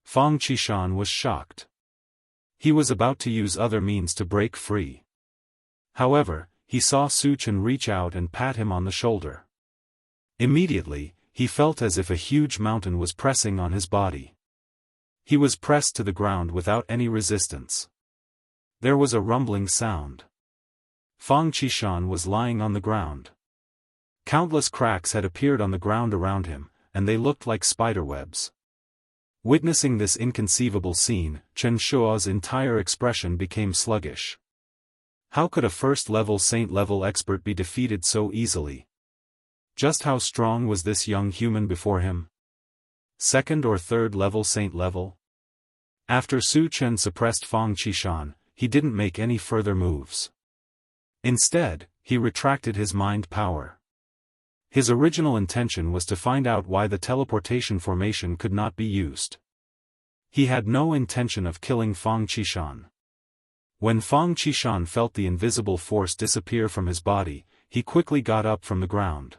Fang Qishan was shocked. He was about to use other means to break free. However, he saw Su Chen reach out and pat him on the shoulder. Immediately, he felt as if a huge mountain was pressing on his body. He was pressed to the ground without any resistance. There was a rumbling sound. Fang Qishan was lying on the ground. Countless cracks had appeared on the ground around him, and they looked like spiderwebs. Witnessing this inconceivable scene, Chen Shuo's entire expression became sluggish. How could a first-level saint-level expert be defeated so easily? Just how strong was this young human before him? Second or third level saint level? After Su Chen suppressed Fang Qishan, he didn't make any further moves. Instead, he retracted his mind power. His original intention was to find out why the teleportation formation could not be used. He had no intention of killing Fang Qishan. When Fang Qishan felt the invisible force disappear from his body, he quickly got up from the ground.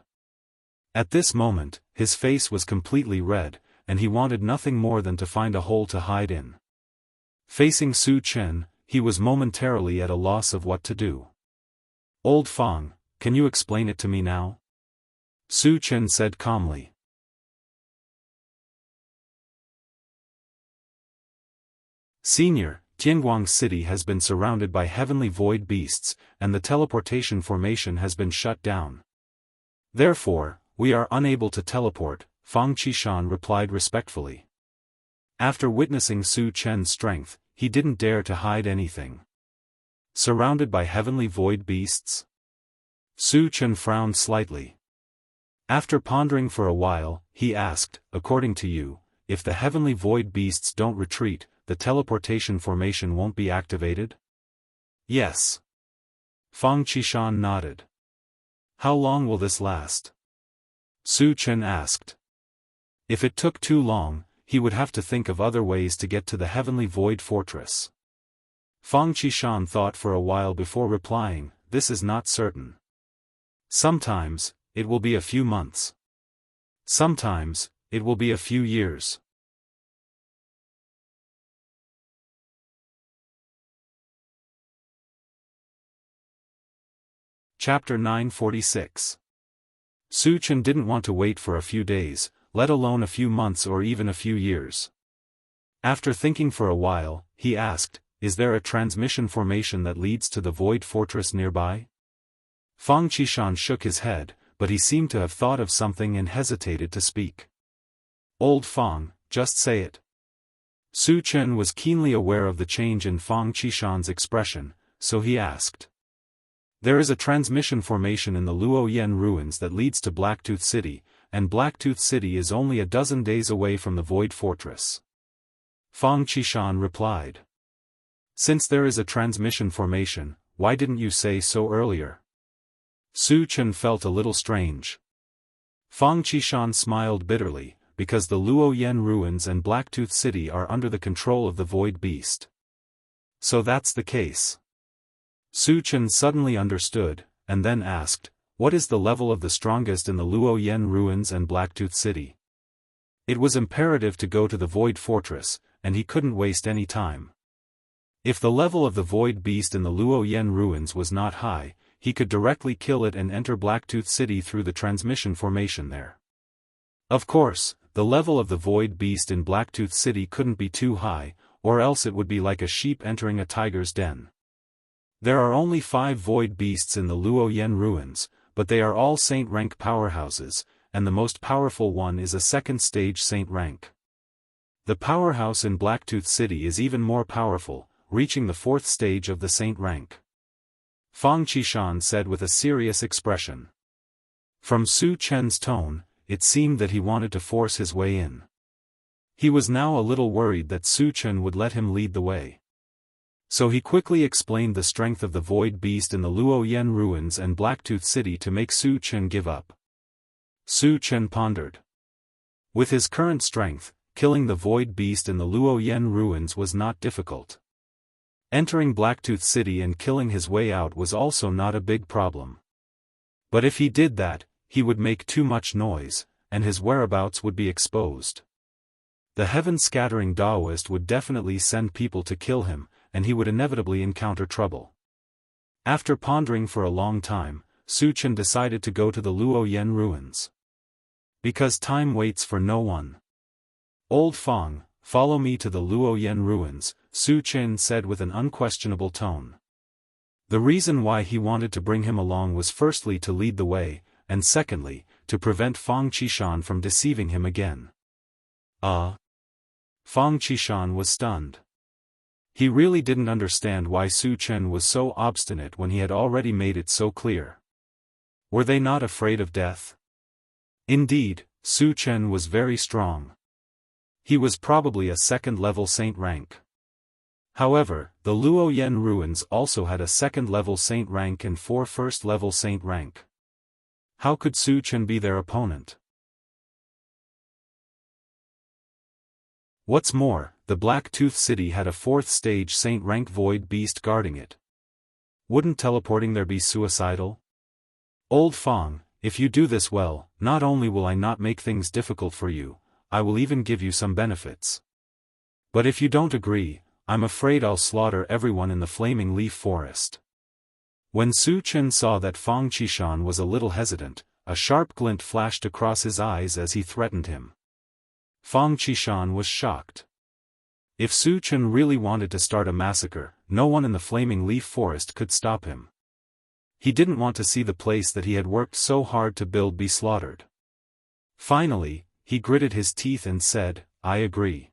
At this moment, his face was completely red, and he wanted nothing more than to find a hole to hide in. Facing Su Chen, he was momentarily at a loss of what to do. "Old Fang, can you explain it to me now?" Su Chen said calmly. Senior, Tianguang City has been surrounded by heavenly void beasts, and the teleportation formation has been shut down. Therefore, we are unable to teleport, Fang Qishan replied respectfully. After witnessing Su Chen's strength, he didn't dare to hide anything. Surrounded by heavenly void beasts? Su Chen frowned slightly. After pondering for a while, he asked, according to you, if the heavenly void beasts don't retreat, the teleportation formation won't be activated? Yes. Fang Qishan nodded. How long will this last? Su Chen asked. If it took too long, he would have to think of other ways to get to the heavenly void fortress. Fang Qishan thought for a while before replying, this is not certain. Sometimes, it will be a few months. Sometimes, it will be a few years. Chapter 946. Su Chen didn't want to wait for a few days, let alone a few months or even a few years. After thinking for a while, he asked, is there a transmission formation that leads to the void fortress nearby? Fang Qishan shook his head, but he seemed to have thought of something and hesitated to speak. Old Fang, just say it. Su Chen was keenly aware of the change in Fang Qishan's expression, so he asked. There is a transmission formation in the Luoyan ruins that leads to Blacktooth City, and Blacktooth City is only a dozen days away from the Void Fortress. Fang Qishan replied. Since there is a transmission formation, why didn't you say so earlier? Su Chen felt a little strange. Fang Qishan smiled bitterly, because the Luoyan ruins and Blacktooth City are under the control of the Void Beast. So that's the case. Su Chen suddenly understood, and then asked, what is the level of the strongest in the Luoyan ruins and Blacktooth City? It was imperative to go to the Void Fortress, and he couldn't waste any time. If the level of the Void Beast in the Luoyan ruins was not high, he could directly kill it and enter Blacktooth City through the transmission formation there. Of course, the level of the Void Beast in Blacktooth City couldn't be too high, or else it would be like a sheep entering a tiger's den. There are only 5 Void Beasts in the Luoyan ruins, but they are all Saint rank powerhouses, and the most powerful one is a 2nd stage Saint rank. The powerhouse in Blacktooth City is even more powerful, reaching the 4th stage of the Saint rank. Fang Qishan said with a serious expression. From Su Chen's tone, it seemed that he wanted to force his way in. He was now a little worried that Su Chen would let him lead the way. So he quickly explained the strength of the void beast in the Luoyan ruins and Blacktooth City to make Su Chen give up. Su Chen pondered. With his current strength, killing the void beast in the Luoyan ruins was not difficult. Entering Blacktooth City and killing his way out was also not a big problem. But if he did that, he would make too much noise, and his whereabouts would be exposed. The heaven-scattering Daoist would definitely send people to kill him, and he would inevitably encounter trouble. After pondering for a long time, Su Chen decided to go to the Luoyan ruins. Because time waits for no one. Old Fong, follow me to the Luoyan ruins, Su Chen said with an unquestionable tone. The reason why he wanted to bring him along was firstly to lead the way, and secondly, to prevent Fong Qishan from deceiving him again. Fong Qishan was stunned. He really didn't understand why Su Chen was so obstinate when he had already made it so clear. Were they not afraid of death? Indeed, Su Chen was very strong. He was probably a second-level saint rank. However, the Luoyan ruins also had a second-level saint rank and 4 first-level saint rank. How could Su Chen be their opponent? What's more, the Blacktooth City had a 4th-stage saint rank void beast guarding it. Wouldn't teleporting there be suicidal? Old Fong, if you do this well, not only will I not make things difficult for you, I will even give you some benefits. But if you don't agree, I'm afraid I'll slaughter everyone in the Flaming Leaf Forest. When Su Chen saw that Fong Qishan was a little hesitant, a sharp glint flashed across his eyes as he threatened him. Fong Qishan was shocked. If Su Chen really wanted to start a massacre, no one in the Flaming Leaf Forest could stop him. He didn't want to see the place that he had worked so hard to build be slaughtered. Finally, he gritted his teeth and said, I agree.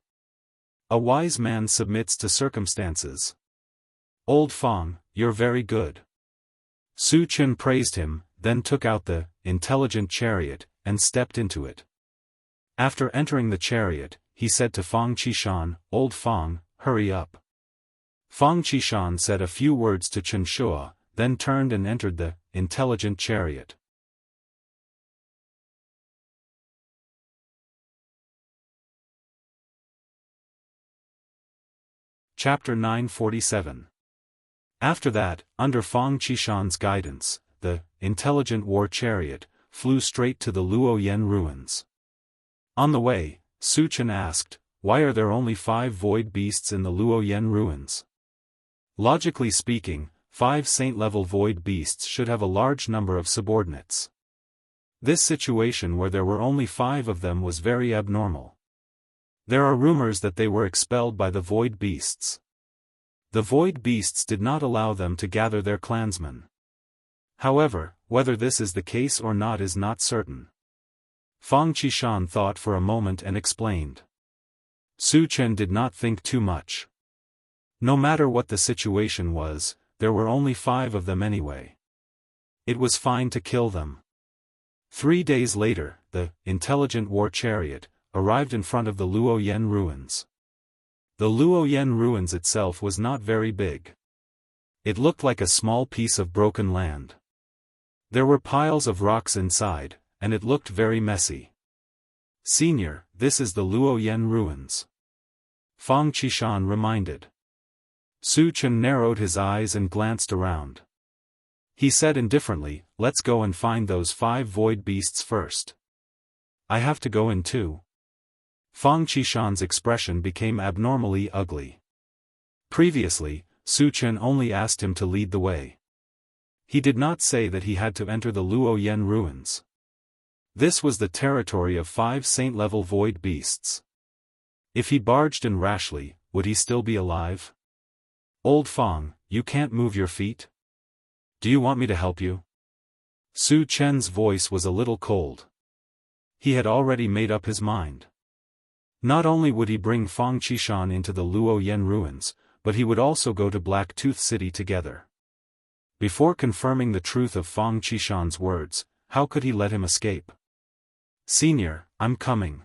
A wise man submits to circumstances. Old Fong, you're very good. Su Chen praised him, then took out the intelligent chariot, and stepped into it. After entering the chariot, he said to Fong Qishan, Old Fong, hurry up. Fong Qishan said a few words to Chen Shua, then turned and entered the intelligent chariot. Chapter 947. After that, under Fong Qishan's guidance, the intelligent war chariot flew straight to the Luoyan ruins. On the way, Su Chen asked, why are there only 5 void beasts in the Luoyan ruins? Logically speaking, 5 saint-level void beasts should have a large number of subordinates. This situation where there were only 5 of them was very abnormal. There are rumors that they were expelled by the void beasts. The void beasts did not allow them to gather their clansmen. However, whether this is the case or not is not certain. Fong Qishan thought for a moment and explained. Su Chen did not think too much. No matter what the situation was, there were only 5 of them anyway. It was fine to kill them. 3 days later, the intelligent war chariot arrived in front of the Luoyan ruins. The Luoyan ruins itself was not very big. It looked like a small piece of broken land. There were piles of rocks inside, and it looked very messy. Senior, this is the Luoyan ruins. Fong Qishan reminded. Su Chen narrowed his eyes and glanced around. He said indifferently, let's go and find those 5 void beasts first. I have to go in too. Fong Qishan's expression became abnormally ugly. Previously, Su Chen only asked him to lead the way. He did not say that he had to enter the Luoyan ruins. This was the territory of 5 saint-level void beasts. If he barged in rashly, would he still be alive? Old Fong, you can't move your feet? Do you want me to help you? Su Chen's voice was a little cold. He had already made up his mind. Not only would he bring Fong Qishan into the Luoyan ruins, but he would also go to Blacktooth City together. Before confirming the truth of Fong Qishan's words, how could he let him escape? Senior, I'm coming.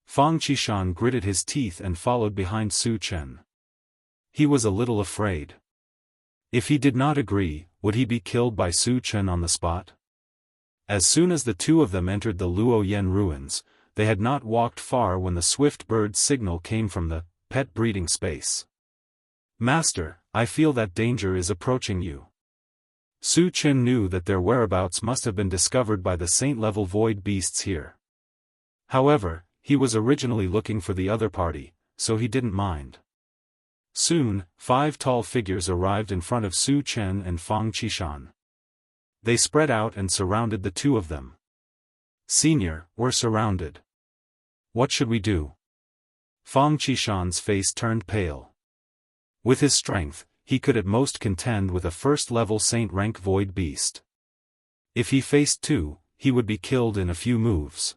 Fong Qishan gritted his teeth and followed behind Su Chen. He was a little afraid. If he did not agree, would he be killed by Su Chen on the spot? As soon as the two of them entered the Luoyan ruins, they had not walked far when the swift bird's signal came from the pet breeding space. Master, I feel that danger is approaching you. Su Chen knew that their whereabouts must have been discovered by the saint-level void beasts here. However, he was originally looking for the other party, so he didn't mind. Soon, 5 tall figures arrived in front of Su Chen and Fang Qishan. They spread out and surrounded the two of them. Senior, we're surrounded. What should we do? Fang Qishan's face turned pale. With his strength, he could at most contend with a first-level saint-rank void beast. If he faced 2, he would be killed in a few moves.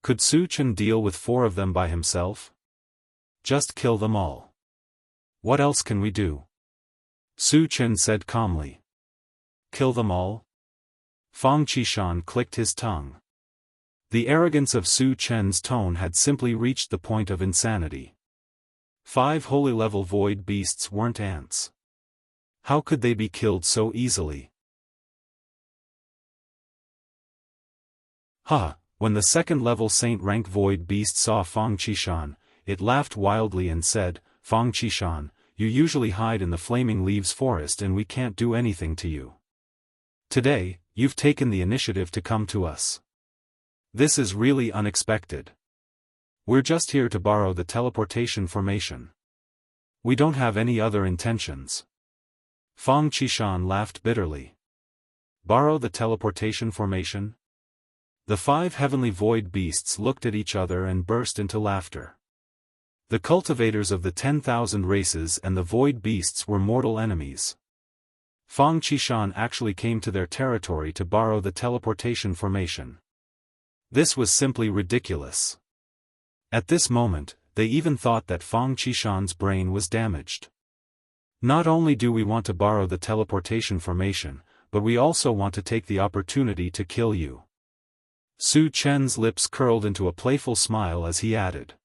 Could Su Chen deal with 4 of them by himself? Just kill them all. What else can we do? Su Chen said calmly. Kill them all? Fang Qishan clicked his tongue. The arrogance of Su Chen's tone had simply reached the point of insanity. 5 holy-level void beasts weren't ants. How could they be killed so easily? When the second-level saint-rank void beast saw Fang Qishan, it laughed wildly and said, Fang Qishan, you usually hide in the flaming leaves forest and we can't do anything to you. Today, you've taken the initiative to come to us. This is really unexpected. We're just here to borrow the teleportation formation. We don't have any other intentions. Fang Qishan laughed bitterly. Borrow the teleportation formation? The 5 heavenly void beasts looked at each other and burst into laughter. The cultivators of the 10,000 races and the void beasts were mortal enemies. Fang Qishan actually came to their territory to borrow the teleportation formation. This was simply ridiculous. At this moment, they even thought that Fang Qishan's brain was damaged. Not only do we want to borrow the teleportation formation, but we also want to take the opportunity to kill you. Su Chen's lips curled into a playful smile as he added.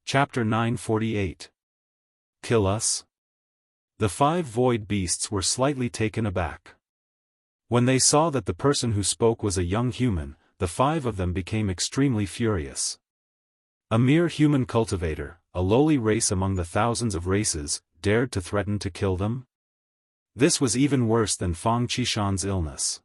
Chapter 948. Kill us? The 5 void beasts were slightly taken aback. When they saw that the person who spoke was a young human, the 5 of them became extremely furious. A mere human cultivator, a lowly race among the thousands of races, dared to threaten to kill them? This was even worse than Fang Qishan's illness.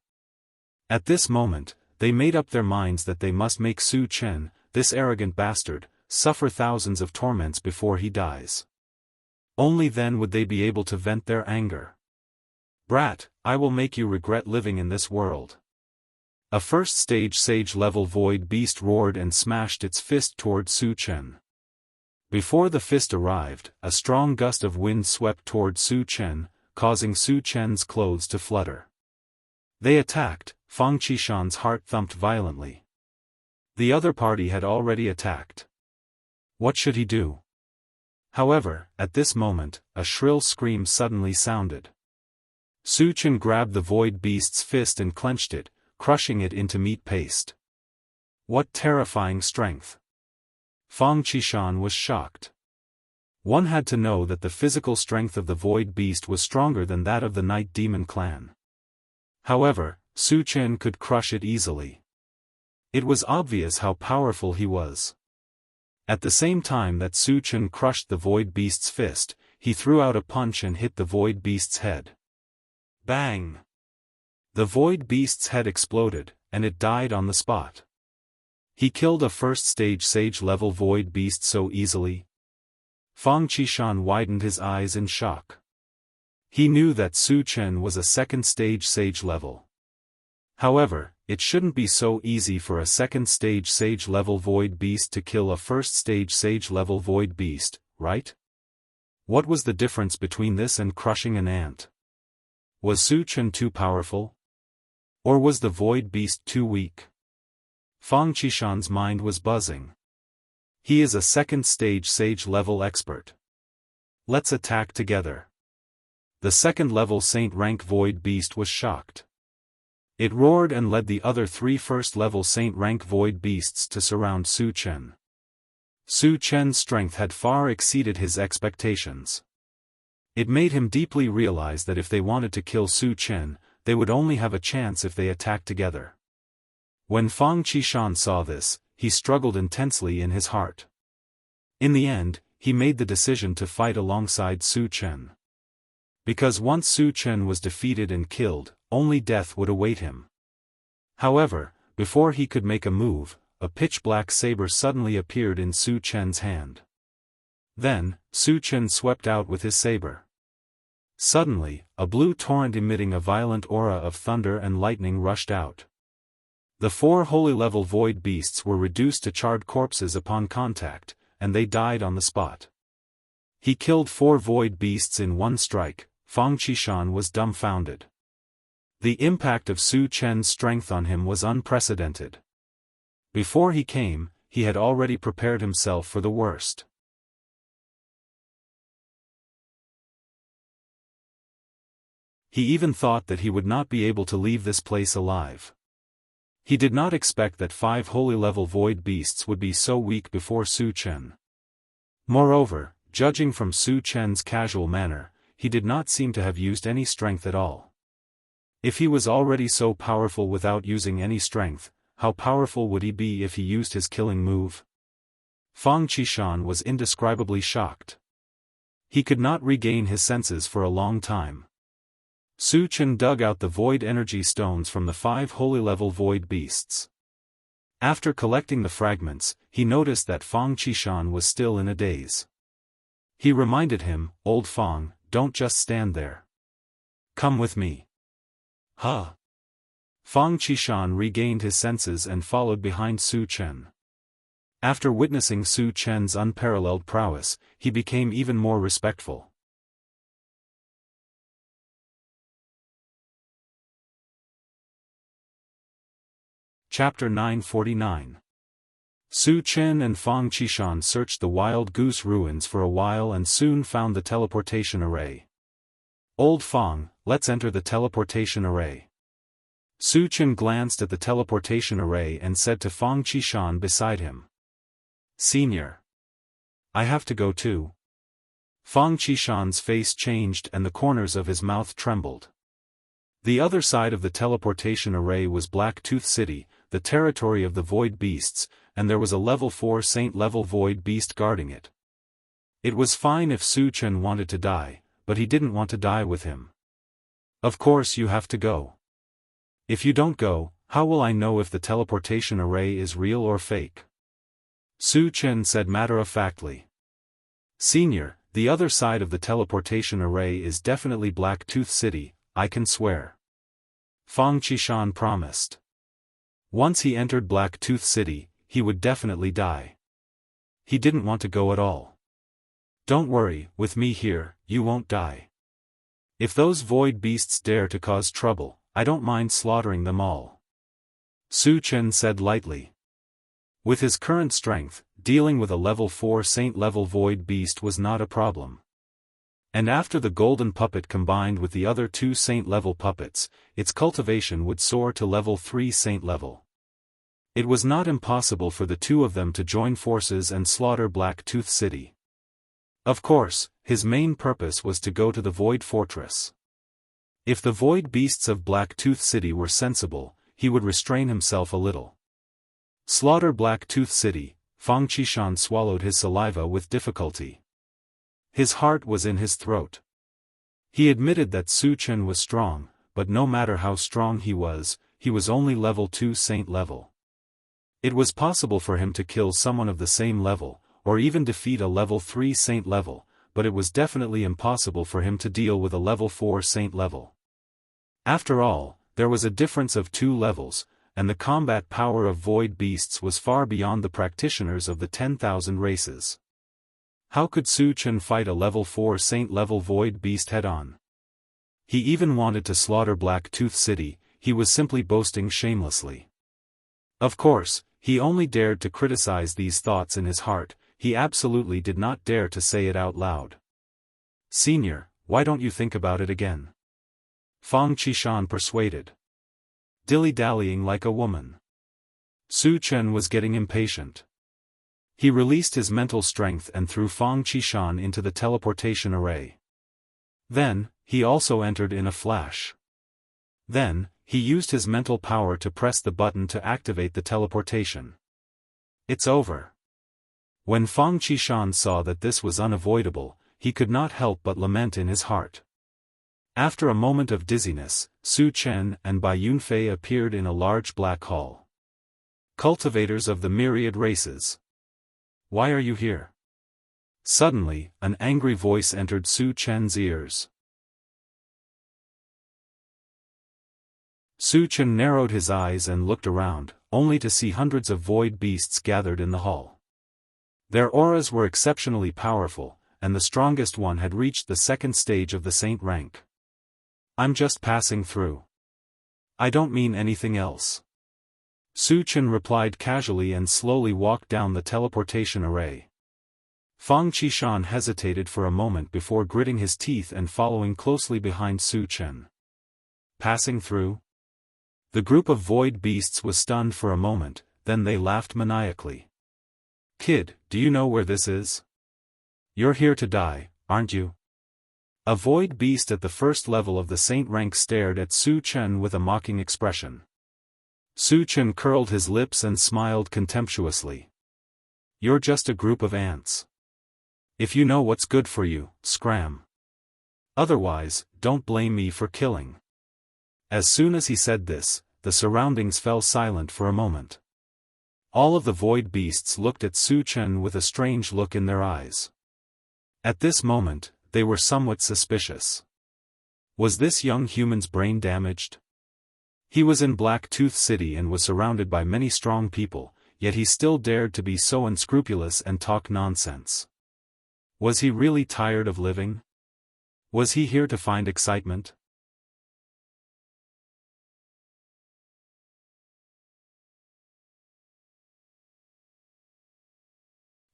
At this moment, they made up their minds that they must make Su Chen, this arrogant bastard, suffer thousands of torments before he dies. Only then would they be able to vent their anger. Brat, I will make you regret living in this world. A first-stage sage-level void beast roared and smashed its fist toward Su Chen. Before the fist arrived, a strong gust of wind swept toward Su Chen, causing Su Chen's clothes to flutter. They attacked. Fang Qishan's heart thumped violently. The other party had already attacked. What should he do? However, at this moment, a shrill scream suddenly sounded. Su Chen grabbed the void beast's fist and clenched it, crushing it into meat paste. What terrifying strength! Fang Qishan was shocked. One had to know that the physical strength of the void beast was stronger than that of the Night Demon clan. However, Su Chen could crush it easily. It was obvious how powerful he was. At the same time that Su Chen crushed the void beast's fist, he threw out a punch and hit the void beast's head. Bang! The void beast's head exploded, and it died on the spot. He killed a first-stage sage-level void beast so easily. Fang Qishan widened his eyes in shock. He knew that Su Chen was a second-stage sage-level. However, it shouldn't be so easy for a second-stage sage-level void beast to kill a first-stage sage-level void beast, right? What was the difference between this and crushing an ant? Was Su Chen too powerful? Or was the void beast too weak? Fang Qishan's mind was buzzing. He is a second-stage sage-level expert. Let's attack together. The second-level saint-rank void beast was shocked. It roared and led the other 3 first-level saint-rank void beasts to surround Su Chen. Su Chen's strength had far exceeded his expectations. It made him deeply realize that if they wanted to kill Su Chen, they would only have a chance if they attacked together. When Fang Qishan saw this, he struggled intensely in his heart. In the end, he made the decision to fight alongside Su Chen. Because once Su Chen was defeated and killed, only death would await him. However, before he could make a move, a pitch-black saber suddenly appeared in Su Chen's hand. Then, Su Chen swept out with his saber. Suddenly, a blue torrent emitting a violent aura of thunder and lightning rushed out. The 4 holy-level void beasts were reduced to charred corpses upon contact, and they died on the spot. He killed 4 void beasts in one strike. Fang Qishan was dumbfounded. The impact of Su Chen's strength on him was unprecedented. Before he came, he had already prepared himself for the worst. He even thought that he would not be able to leave this place alive. He did not expect that 5 holy-level void beasts would be so weak before Su Chen. Moreover, judging from Su Chen's casual manner, he did not seem to have used any strength at all. If he was already so powerful without using any strength, how powerful would he be if he used his killing move? Fang Qishan was indescribably shocked. He could not regain his senses for a long time. Su Chen dug out the void energy stones from the 5 holy-level void beasts. After collecting the fragments, he noticed that Fang Qishan was still in a daze. He reminded him, "Old Fang, don't just stand there. Come with me." Huh? Fang Qishan regained his senses and followed behind Su Chen. After witnessing Su Chen's unparalleled prowess, he became even more respectful. Chapter 949. Su Chen and Fang Qishan searched the Wild Goose ruins for a while and soon found the teleportation array. "Old Fang, let's enter the teleportation array." Su Chen glanced at the teleportation array and said to Fang Qishan beside him, "Senior, I have to go too." Fang Qishan's face changed and the corners of his mouth trembled. The other side of the teleportation array was Black Tooth City, the territory of the Void Beasts, and there was a level 4 saint-level Void Beast guarding it. It was fine if Su Chen wanted to die, but he didn't want to die with him. "Of course you have to go. If you don't go, how will I know if the teleportation array is real or fake?" Su Chen said matter-of-factly. "Senior, the other side of the teleportation array is definitely Black Tooth City, I can swear." Fang Qishan promised. Once he entered Black Tooth City, he would definitely die. He didn't want to go at all. "Don't worry, with me here, you won't die. If those void beasts dare to cause trouble, I don't mind slaughtering them all." Su Chen said lightly. With his current strength, dealing with a level 4 saint-level void beast was not a problem. And after the golden puppet combined with the other 2 saint-level puppets, its cultivation would soar to level 3 saint-level. It was not impossible for the 2 of them to join forces and slaughter Black Tooth City. Of course, his main purpose was to go to the Void Fortress. If the void beasts of Black Tooth City were sensible, he would restrain himself a little. Slaughter Black Tooth City. Fang Qishan swallowed his saliva with difficulty. His heart was in his throat. He admitted that Su Chen was strong, but no matter how strong he was only level 2 saint level. It was possible for him to kill someone of the same level, or even defeat a level 3 saint level, but it was definitely impossible for him to deal with a level 4 saint level. After all, there was a difference of 2 levels, and the combat power of void beasts was far beyond the practitioners of the 10,000 races. How could Su Chen fight a level 4 saint-level void beast head-on? He even wanted to slaughter Black Tooth City, he was simply boasting shamelessly. Of course, he only dared to criticize these thoughts in his heart, he absolutely did not dare to say it out loud. "Senior, why don't you think about it again?" Fang Qishan persuaded. dilly-dallying like a woman. Su Chen was getting impatient. He released his mental strength and threw Fang Qishan into the teleportation array. Then, he also entered in a flash. Then, he used his mental power to press the button to activate the teleportation. It's over. When Fang Qishan saw that this was unavoidable, he could not help but lament in his heart. After a moment of dizziness, Su Chen and Bai Yunfei appeared in a large black hall. Cultivators of the myriad races. Why are you here? Suddenly, an angry voice entered Su Chen's ears. Su Chen narrowed his eyes and looked around, only to see hundreds of void beasts gathered in the hall. Their auras were exceptionally powerful, and the strongest one had reached the second stage of the saint rank. I'm just passing through. I don't mean anything else. Su Chen replied casually and slowly walked down the teleportation array. Fang Qishan hesitated for a moment before gritting his teeth and following closely behind Su Chen. Passing through? The group of void beasts was stunned for a moment, then they laughed maniacally. Kid, do you know where this is? You're here to die, aren't you? A void beast at the first level of the saint rank stared at Su Chen with a mocking expression. Su Chen curled his lips and smiled contemptuously. You're just a group of ants. If you know what's good for you, scram. Otherwise, don't blame me for killing. As soon as he said this, the surroundings fell silent for a moment. All of the void beasts looked at Su Chen with a strange look in their eyes. At this moment, they were somewhat suspicious. Was this young human's brain damaged? He was in Black Tooth City and was surrounded by many strong people, yet he still dared to be so unscrupulous and talk nonsense. Was he really tired of living? Was he here to find excitement?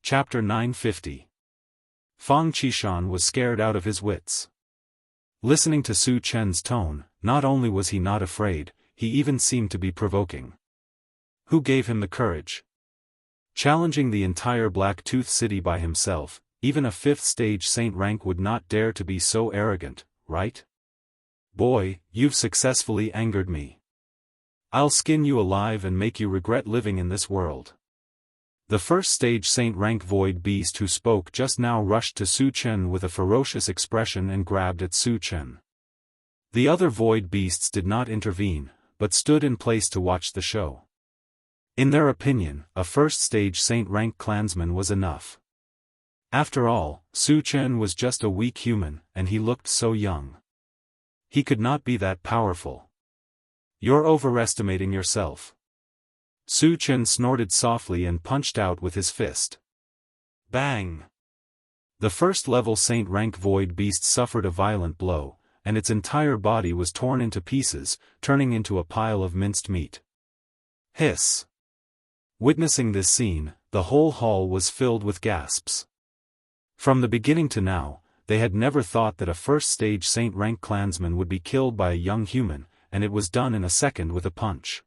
Chapter 950. Fang Qishan was scared out of his wits. Listening to Su Chen's tone, not only was he not afraid, he even seemed to be provoking. Who gave him the courage? Challenging the entire Black Tooth City by himself, even a 5th stage saint rank would not dare to be so arrogant, right? Boy, you've successfully angered me. I'll skin you alive and make you regret living in this world. The 1st stage saint rank void beast who spoke just now rushed to Su Chen with a ferocious expression and grabbed at Su Chen. The other void beasts did not intervene, but stood in place to watch the show. In their opinion, a 1st stage saint rank clansman was enough. After all, Su Chen was just a weak human, and he looked so young. He could not be that powerful. You're overestimating yourself. Su Chen snorted softly and punched out with his fist. Bang! The 1st level saint rank void beast suffered a violent blow, and its entire body was torn into pieces, turning into a pile of minced meat. Hiss! Witnessing this scene, the whole hall was filled with gasps. From the beginning to now, they had never thought that a 1st stage saint rank clansman would be killed by a young human, and it was done in a second with a punch.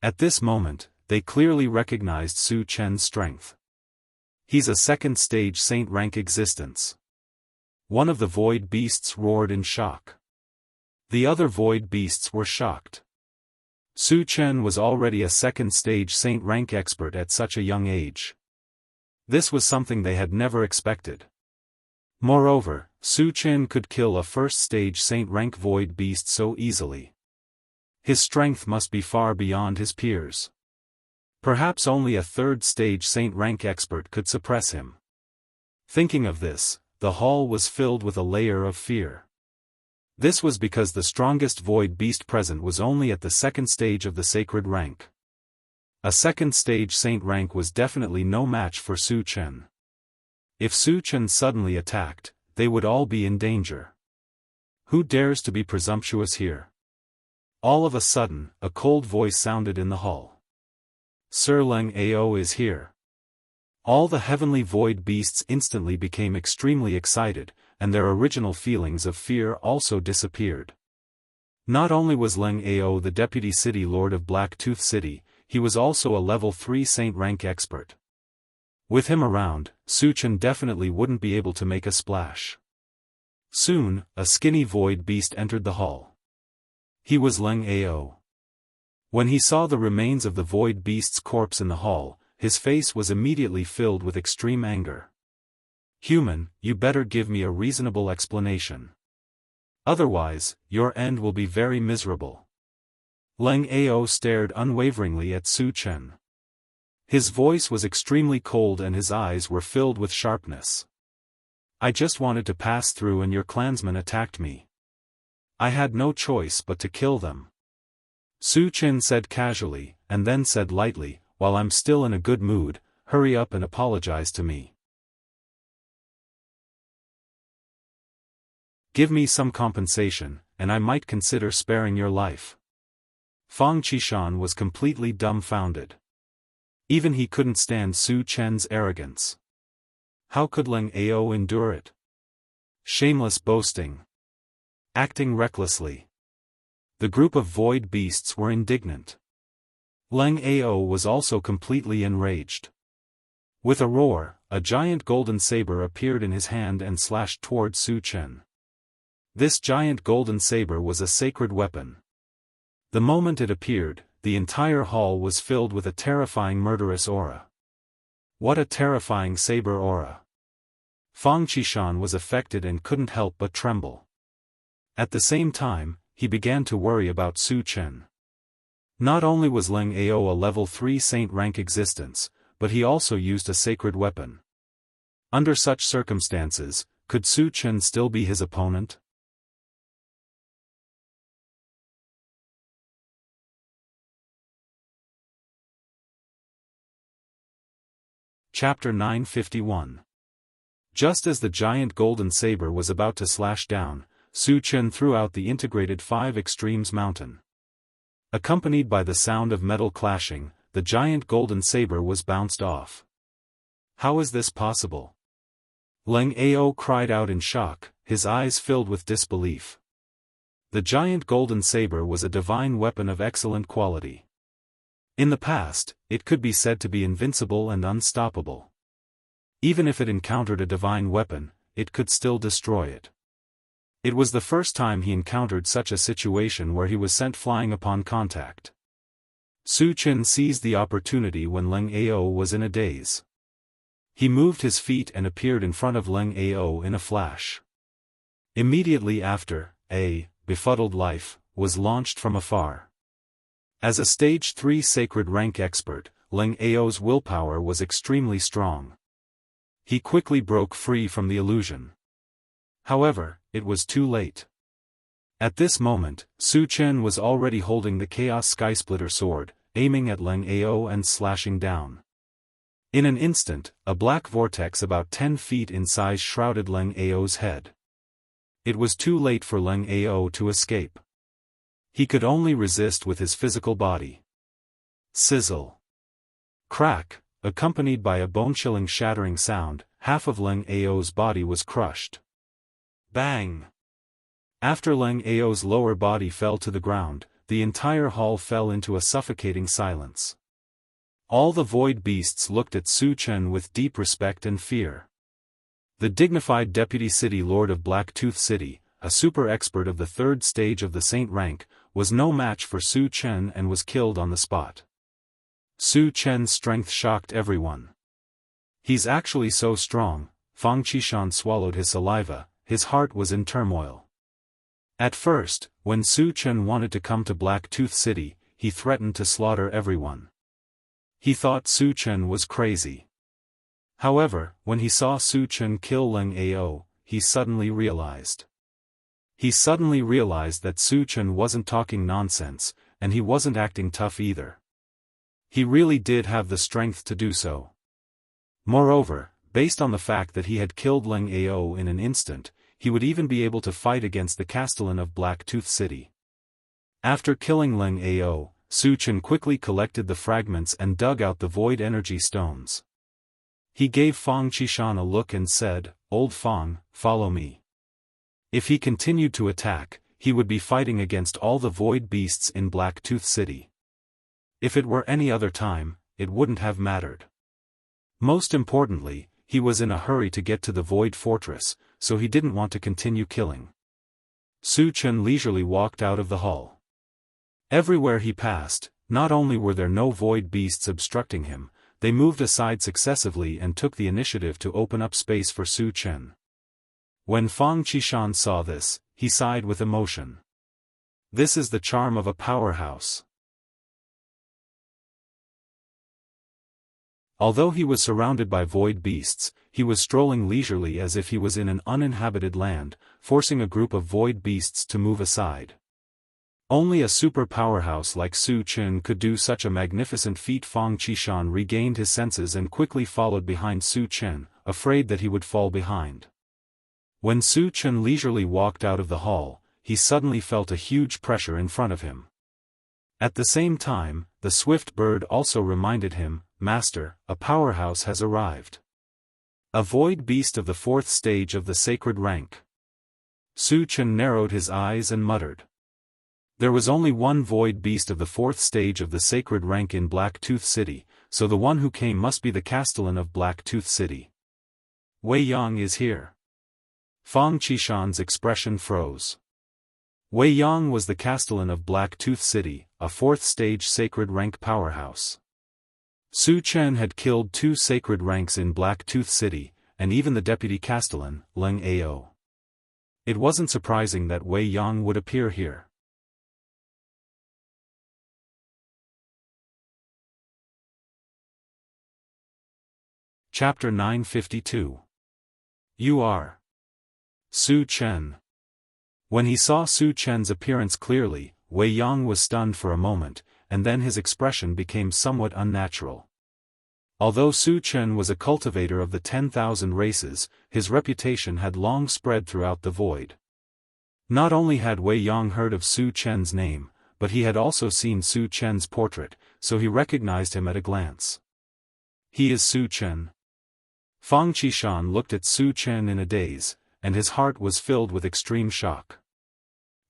At this moment, they clearly recognized Su Chen's strength. He's a 2nd stage saint rank existence. One of the void beasts roared in shock. The other void beasts were shocked. Su Chen was already a 2nd stage saint rank expert at such a young age. This was something they had never expected. Moreover, Su Chen could kill a 1st stage saint rank void beast so easily. His strength must be far beyond his peers. Perhaps only a 3rd stage saint rank expert could suppress him. Thinking of this, the hall was filled with a layer of fear. This was because the strongest void beast present was only at the 2nd stage of the sacred rank. A 2nd stage saint rank was definitely no match for Su Chen. If Su Chen suddenly attacked, they would all be in danger. Who dares to be presumptuous here? All of a sudden, a cold voice sounded in the hall. Sir Leng Ao is here. All the heavenly void beasts instantly became extremely excited, and their original feelings of fear also disappeared. Not only was Leng Ao the deputy city lord of Blacktooth City, he was also a level 3 saint rank expert. With him around, Su Chen definitely wouldn't be able to make a splash. Soon, a skinny void beast entered the hall. He was Leng Ao. When he saw the remains of the void beast's corpse in the hall, his face was immediately filled with extreme anger. "Human, you better give me a reasonable explanation. Otherwise, your end will be very miserable." Leng Ao stared unwaveringly at Su Chen. His voice was extremely cold and his eyes were filled with sharpness. "I just wanted to pass through and your clansmen attacked me. I had no choice but to kill them." Su Chen said casually, and then said lightly, "While I'm still in a good mood, hurry up and apologize to me. Give me some compensation, and I might consider sparing your life." Fang Qishan was completely dumbfounded. Even he couldn't stand Su Chen's arrogance. How could Leng Ao endure it? Shameless boasting. Acting recklessly. The group of void beasts were indignant. Leng Ao was also completely enraged. With a roar, a giant golden saber appeared in his hand and slashed toward Su Chen. This giant golden saber was a sacred weapon. The moment it appeared, the entire hall was filled with a terrifying murderous aura. What a terrifying saber aura! Fang Qishan was affected and couldn't help but tremble. At the same time, he began to worry about Su Chen. Not only was Leng Ao a level 3 saint rank existence, but he also used a sacred weapon. Under such circumstances, could Su Chen still be his opponent? Chapter 951. Just as the giant golden saber was about to slash down, Su Chen threw out the integrated 5 extremes mountain. Accompanied by the sound of metal clashing, the giant golden saber was bounced off. How is this possible? Leng Ao cried out in shock, his eyes filled with disbelief. The giant golden saber was a divine weapon of excellent quality. In the past, it could be said to be invincible and unstoppable. Even if it encountered a divine weapon, it could still destroy it. It was the first time he encountered such a situation where he was sent flying upon contact. Su Chen seized the opportunity when Leng Ao was in a daze. He moved his feet and appeared in front of Leng Ao in a flash. Immediately after, a befuddled life was launched from afar. As a stage 3 sacred rank expert, Leng Ao's willpower was extremely strong. He quickly broke free from the illusion. However, it was too late. At this moment, Su Chen was already holding the Chaos Skysplitter sword, aiming at Leng Ao and slashing down. In an instant, a black vortex about 10 feet in size shrouded Leng Ao's head. It was too late for Leng Ao to escape. He could only resist with his physical body. Sizzle. Crack, accompanied by a bone-chilling shattering sound, half of Leng Ao's body was crushed. Bang! After Leng Ao's lower body fell to the ground, the entire hall fell into a suffocating silence. All the void beasts looked at Su Chen with deep respect and fear. The dignified deputy city lord of Blacktooth City, a super expert of the 3rd stage of the saint rank, was no match for Su Chen and was killed on the spot. Su Chen's strength shocked everyone. "He's actually so strong." Fang Qishan swallowed his saliva, his heart was in turmoil. At first, when Su Chen wanted to come to Blacktooth City, he threatened to slaughter everyone. He thought Su Chen was crazy. However, when he saw Su Chen kill Leng Ao, he suddenly realized. That Su Chen wasn't talking nonsense, and he wasn't acting tough either. He really did have the strength to do so. Moreover, based on the fact that he had killed Leng Ao in an instant, he would even be able to fight against the Castellan of Blacktooth City. After killing Leng Ao, Su Chen quickly collected the fragments and dug out the void energy stones. He gave Fang Qishan a look and said, "Old Fang, follow me." If he continued to attack, he would be fighting against all the void beasts in Blacktooth City. If it were any other time, it wouldn't have mattered. Most importantly, he was in a hurry to get to the Void Fortress, so he didn't want to continue killing. Su Chen leisurely walked out of the hall. Everywhere he passed, not only were there no void beasts obstructing him, they moved aside successively and took the initiative to open up space for Su Chen. When Fang Qishan saw this, he sighed with emotion. This is the charm of a powerhouse. Although he was surrounded by void beasts, he was strolling leisurely as if he was in an uninhabited land, forcing a group of void beasts to move aside. Only a super powerhouse like Su Chen could do such a magnificent feat. Fang Qishan regained his senses and quickly followed behind Su Chen, afraid that he would fall behind. When Su Chen leisurely walked out of the hall, he suddenly felt a huge pressure in front of him. At the same time, the swift bird also reminded him, "Master, a powerhouse has arrived. A void beast of the 4th stage of the sacred rank." Su Chen narrowed his eyes and muttered. There was only one void beast of the 4th stage of the sacred rank in Blacktooth City, so the one who came must be the Castellan of Blacktooth City. Wei Yang is here. Fang Qishan's expression froze. Wei Yang was the Castellan of Blacktooth City, a 4th stage sacred rank powerhouse. Su Chen had killed 2 sacred ranks in Blacktooth City, and even the deputy Castellan, Leng Ao. It wasn't surprising that Wei Yang would appear here. Chapter 952. You are Su Chen. When he saw Su Chen's appearance clearly, Wei Yang was stunned for a moment, and then his expression became somewhat unnatural. Although Su Chen was a cultivator of the 10,000 races, his reputation had long spread throughout the void. Not only had Wei Yang heard of Su Chen's name, but he had also seen Su Chen's portrait, so he recognized him at a glance. He is Su Chen. Fang Qishan looked at Su Chen in a daze, and his heart was filled with extreme shock.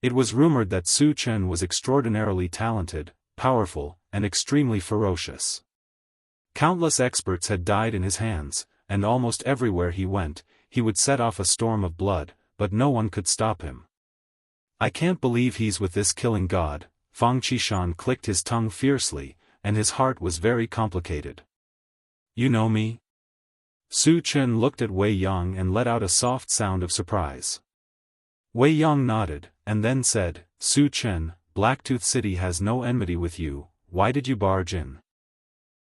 It was rumored that Su Chen was extraordinarily talented, powerful, and extremely ferocious. Countless experts had died in his hands, and almost everywhere he went, he would set off a storm of blood, but no one could stop him. I can't believe he's with this killing god. Fang Qishan clicked his tongue fiercely, and his heart was very complicated. You know me? Su Chen looked at Wei Yang and let out a soft sound of surprise. Wei Yang nodded, and then said, Su Chen, Blacktooth City has no enmity with you, why did you barge in?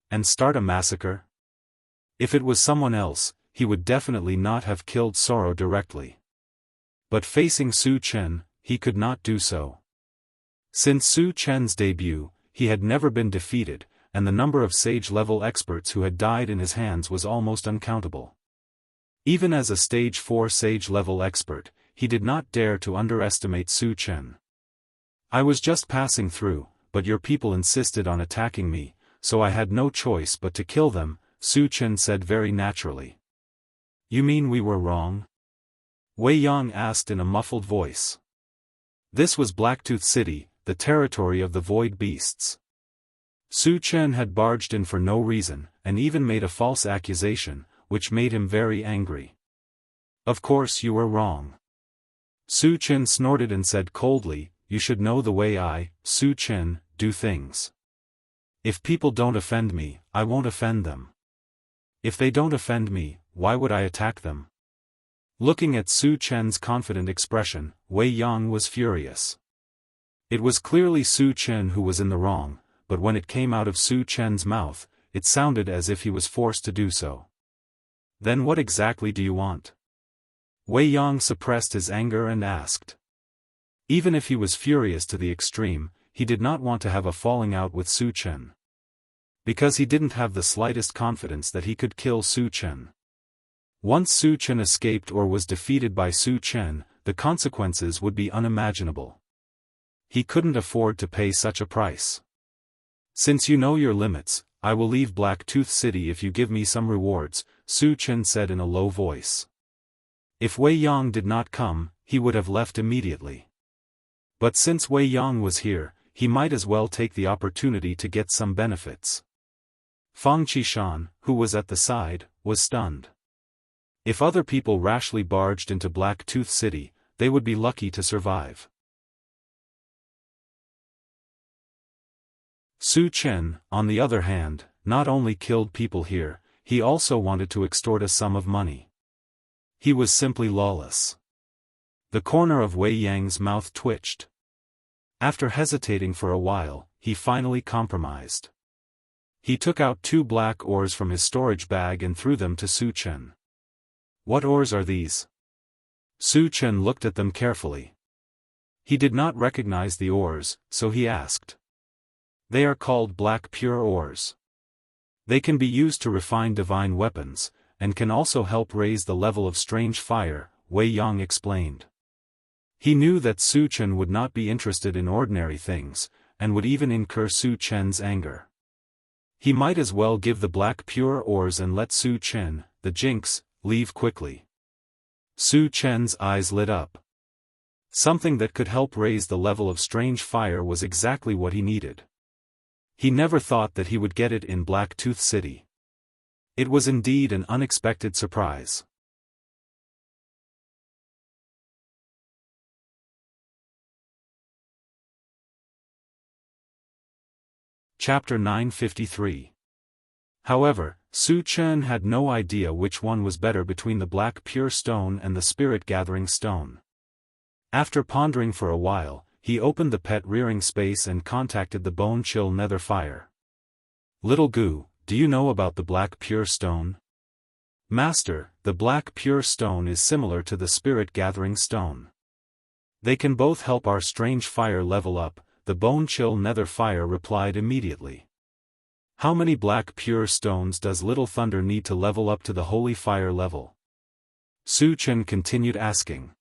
And start a massacre? If it was someone else, he would definitely not have killed Soro directly. But facing Su Chen, he could not do so. Since Su Chen's debut, he had never been defeated, and the number of sage-level experts who had died in his hands was almost uncountable. Even as a stage 4 sage-level expert, he did not dare to underestimate Su Chen. I was just passing through, but your people insisted on attacking me, so I had no choice but to kill them, Su Chen said very naturally. You mean we were wrong? Wei Yang asked in a muffled voice. This was Blacktooth City, the territory of the void beasts. Su Chen had barged in for no reason, and even made a false accusation, which made him very angry. Of course you were wrong. Su Chen snorted and said coldly, you should know the way I, Su Chen, do things. If people don't offend me, I won't offend them. If they don't offend me, why would I attack them? Looking at Su Chen's confident expression, Wei Yang was furious. It was clearly Su Chen who was in the wrong, but when it came out of Su Chen's mouth, it sounded as if he was forced to do so. Then what exactly do you want? Wei Yang suppressed his anger and asked. Even if he was furious to the extreme, he did not want to have a falling out with Su Chen. Because he didn't have the slightest confidence that he could kill Su Chen. Once Su Chen escaped or was defeated by Su Chen, the consequences would be unimaginable. He couldn't afford to pay such a price. Since you know your limits, I will leave Blacktooth City if you give me some rewards, Su Chen said in a low voice. If Wei Yang did not come, he would have left immediately. But since Wei Yang was here, he might as well take the opportunity to get some benefits. Fang Qishan, who was at the side, was stunned. If other people rashly barged into Black Tooth City, they would be lucky to survive. Su Chen, on the other hand, not only killed people here, he also wanted to extort a sum of money. He was simply lawless. The corner of Wei Yang's mouth twitched. After hesitating for a while, he finally compromised. He took out 2 black ores from his storage bag and threw them to Su Chen. "What ores are these?" Su Chen looked at them carefully. He did not recognize the ores, so he asked. "They are called black pure ores. They can be used to refine divine weapons, and can also help raise the level of strange fire," Wei Yang explained. He knew that Su Chen would not be interested in ordinary things, and would even incur Su Chen's anger. He might as well give the black pure ores and let Su Chen, the jinx, leave quickly. Su Chen's eyes lit up. Something that could help raise the level of strange fire was exactly what he needed. He never thought that he would get it in Black Tooth City. It was indeed an unexpected surprise. Chapter 953. However, Su Chen had no idea which one was better between the black pure stone and the spirit-gathering stone. After pondering for a while, he opened the pet rearing space and contacted the bone-chill nether fire. "Little Gu, do you know about the black pure stone?" "Master, the black pure stone is similar to the spirit-gathering stone. They can both help our strange fire level up," the bone-chill nether fire replied immediately. "How many black pure stones does Little Thunder need to level up to the holy fire level?" Su Chen continued asking.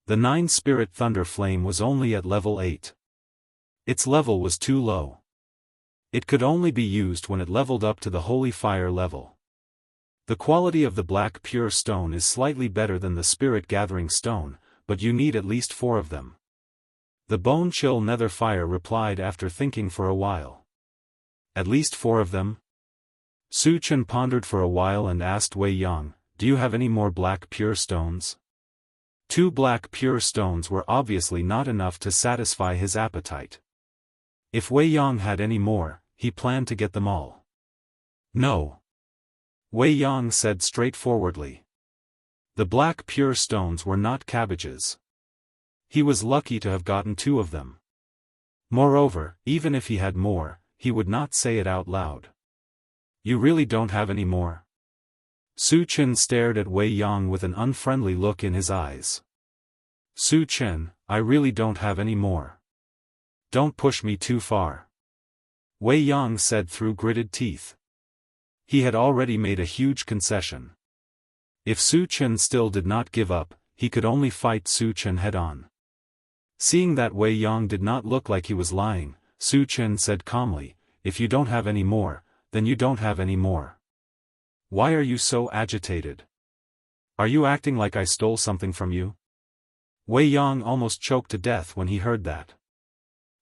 The 9-spirit thunder flame was only at level 8. Its level was too low. It could only be used when it leveled up to the holy fire level. The quality of the black pure stone is slightly better than the spirit-gathering stone, but you need at least 4 of them. The bone-chill nether fire replied after thinking for a while. "At least 4 of them?" Su Chen pondered for a while and asked Wei Yang, "Do you have any more black pure stones?" 2 black pure stones were obviously not enough to satisfy his appetite. If Wei Yang had any more, he planned to get them all. "No." Wei Yang said straightforwardly. The black pure stones were not cabbages. He was lucky to have gotten 2 of them. Moreover, even if he had more, he would not say it out loud. "You really don't have any more?" Su Chen stared at Wei Yang with an unfriendly look in his eyes. "Su Chen, I really don't have any more. Don't push me too far," Wei Yang said through gritted teeth. He had already made a huge concession. If Su Chen still did not give up, he could only fight Su Chen head-on. Seeing that Wei Yang did not look like he was lying, Su Chen said calmly, "If you don't have any more, then you don't have any more. Why are you so agitated? Are you acting like I stole something from you?" Wei Yang almost choked to death when he heard that.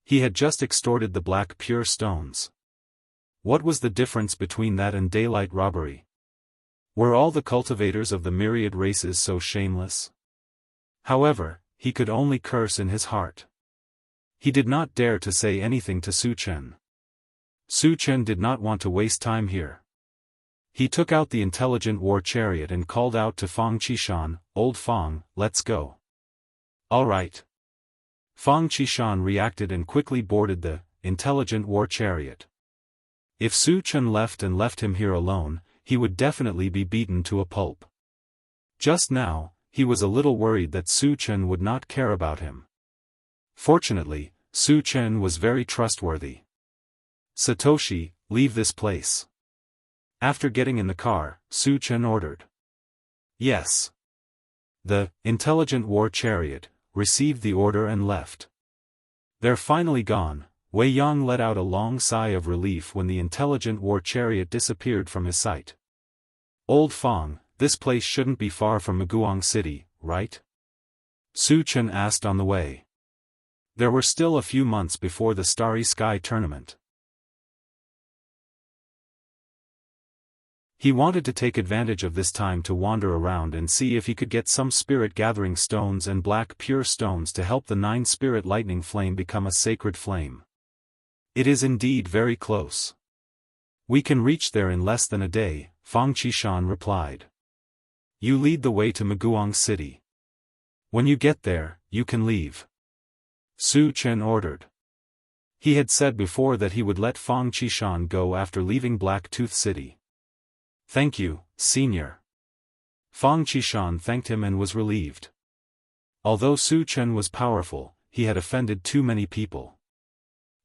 He had just extorted the black pure stones. What was the difference between that and daylight robbery? Were all the cultivators of the myriad races so shameless? However, he could only curse in his heart. He did not dare to say anything to Su Chen. Su Chen did not want to waste time here. He took out the intelligent war chariot and called out to Fang Qishan, "Old Fang, let's go." "All right." Fang Qishan reacted and quickly boarded the intelligent war chariot. If Su Chen left him here alone, he would definitely be beaten to a pulp. Just now, he was a little worried that Su Chen would not care about him. Fortunately, Su Chen was very trustworthy. "Satoshi, leave this place." After getting in the car, Su Chen ordered. Yes. The intelligent war chariot received the order and left. They're finally gone. Wei Yang let out a long sigh of relief when the intelligent war chariot disappeared from his sight. "Old Fang, this place shouldn't be far from Maguang City, right?" Su Chen asked on the way. There were still a few months before the Starry Sky tournament. He wanted to take advantage of this time to wander around and see if he could get some spirit-gathering stones and black pure stones to help the 9-spirit lightning flame become a sacred flame. It is indeed very close. We can reach there in less than a day, Fang Qishan replied. You lead the way to Maguang City. When you get there, you can leave. Su Chen ordered. He had said before that he would let Fang Qishan go after leaving Black Tooth City. Thank you, Senior. Fang Qishan thanked him and was relieved. Although Su Chen was powerful, he had offended too many people.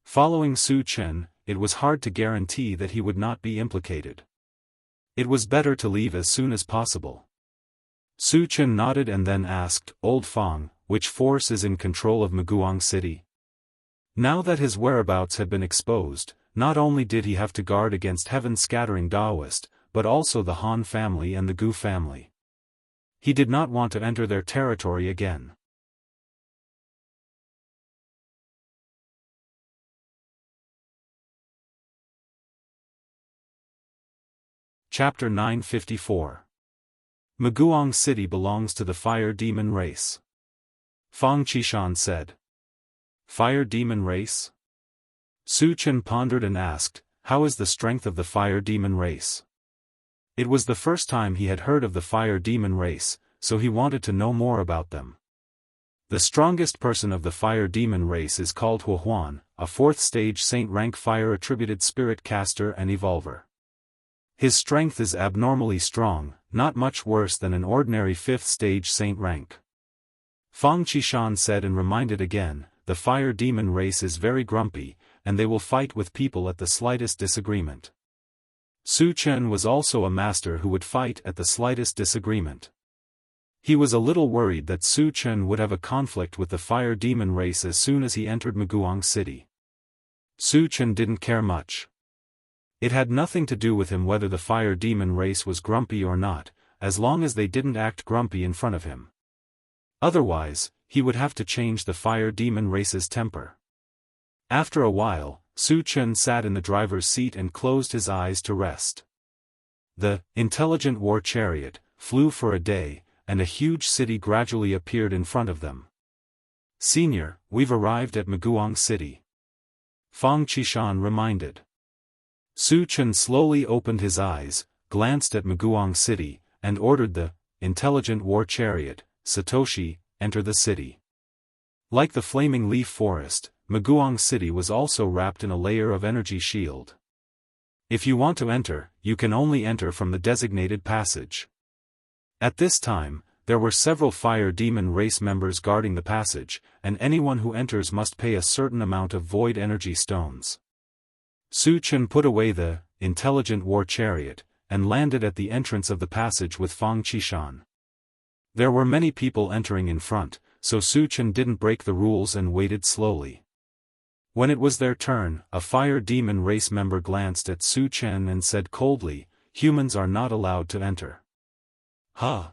Following Su Chen, it was hard to guarantee that he would not be implicated. It was better to leave as soon as possible. Su Chen nodded and then asked, Old Fang, which force is in control of Maguang City? Now that his whereabouts had been exposed, not only did he have to guard against heaven-scattering Daoist, but also the Han family and the Gu family. He did not want to enter their territory again. Chapter 954. Maguang City belongs to the Fire Demon race. Fang Qishan said. Fire Demon race? Su Chen pondered and asked, how is the strength of the Fire Demon race? It was the first time he had heard of the Fire Demon race, so he wanted to know more about them. The strongest person of the Fire Demon race is called Huahuan, a 4th-stage saint-rank fire-attributed spirit caster and evolver. His strength is abnormally strong, not much worse than an ordinary 5th-stage saint rank. Fang Qishan said and reminded again, the Fire Demon race is very grumpy, and they will fight with people at the slightest disagreement. Su Chen was also a master who would fight at the slightest disagreement. He was a little worried that Su Chen would have a conflict with the Fire Demon race as soon as he entered Maguang City. Su Chen didn't care much. It had nothing to do with him whether the Fire Demon race was grumpy or not, as long as they didn't act grumpy in front of him. Otherwise, he would have to change the Fire Demon race's temper. After a while, Su Chen sat in the driver's seat and closed his eyes to rest. The intelligent war chariot flew for a day, and a huge city gradually appeared in front of them. Senior, we've arrived at Maguang City. Fang Qishan reminded. Su Chen slowly opened his eyes, glanced at Maguang City, and ordered the intelligent war chariot, Satoshi, enter the city. Like the flaming leaf forest, Maguang City was also wrapped in a layer of energy shield. If you want to enter, you can only enter from the designated passage. At this time, there were several Fire Demon race members guarding the passage, and anyone who enters must pay a certain amount of void energy stones. Su Chen put away the intelligent war chariot, and landed at the entrance of the passage with Fang Qishan. There were many people entering in front, so Su Chen didn't break the rules and waited slowly. When it was their turn, a Fire Demon race member glanced at Su Chen and said coldly, humans are not allowed to enter. Huh?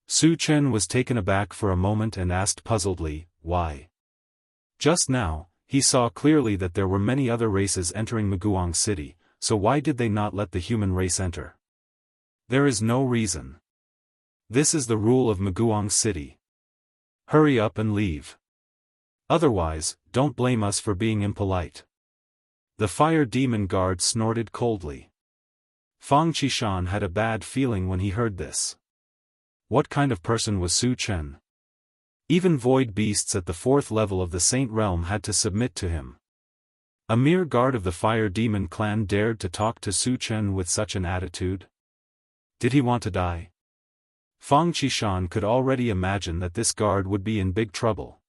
Su Chen was taken aback for a moment and asked puzzledly, why? Just now, he saw clearly that there were many other races entering Maguang City, so why did they not let the human race enter? There is no reason. This is the rule of Maguang City. Hurry up and leave. Otherwise, don't blame us for being impolite. The Fire Demon guard snorted coldly. Fang Qishan had a bad feeling when he heard this. What kind of person was Su Chen? Even void beasts at the 4th level of the Saint Realm had to submit to him. A mere guard of the Fire Demon clan dared to talk to Su Chen with such an attitude? Did he want to die? Fang Qishan could already imagine that this guard would be in big trouble.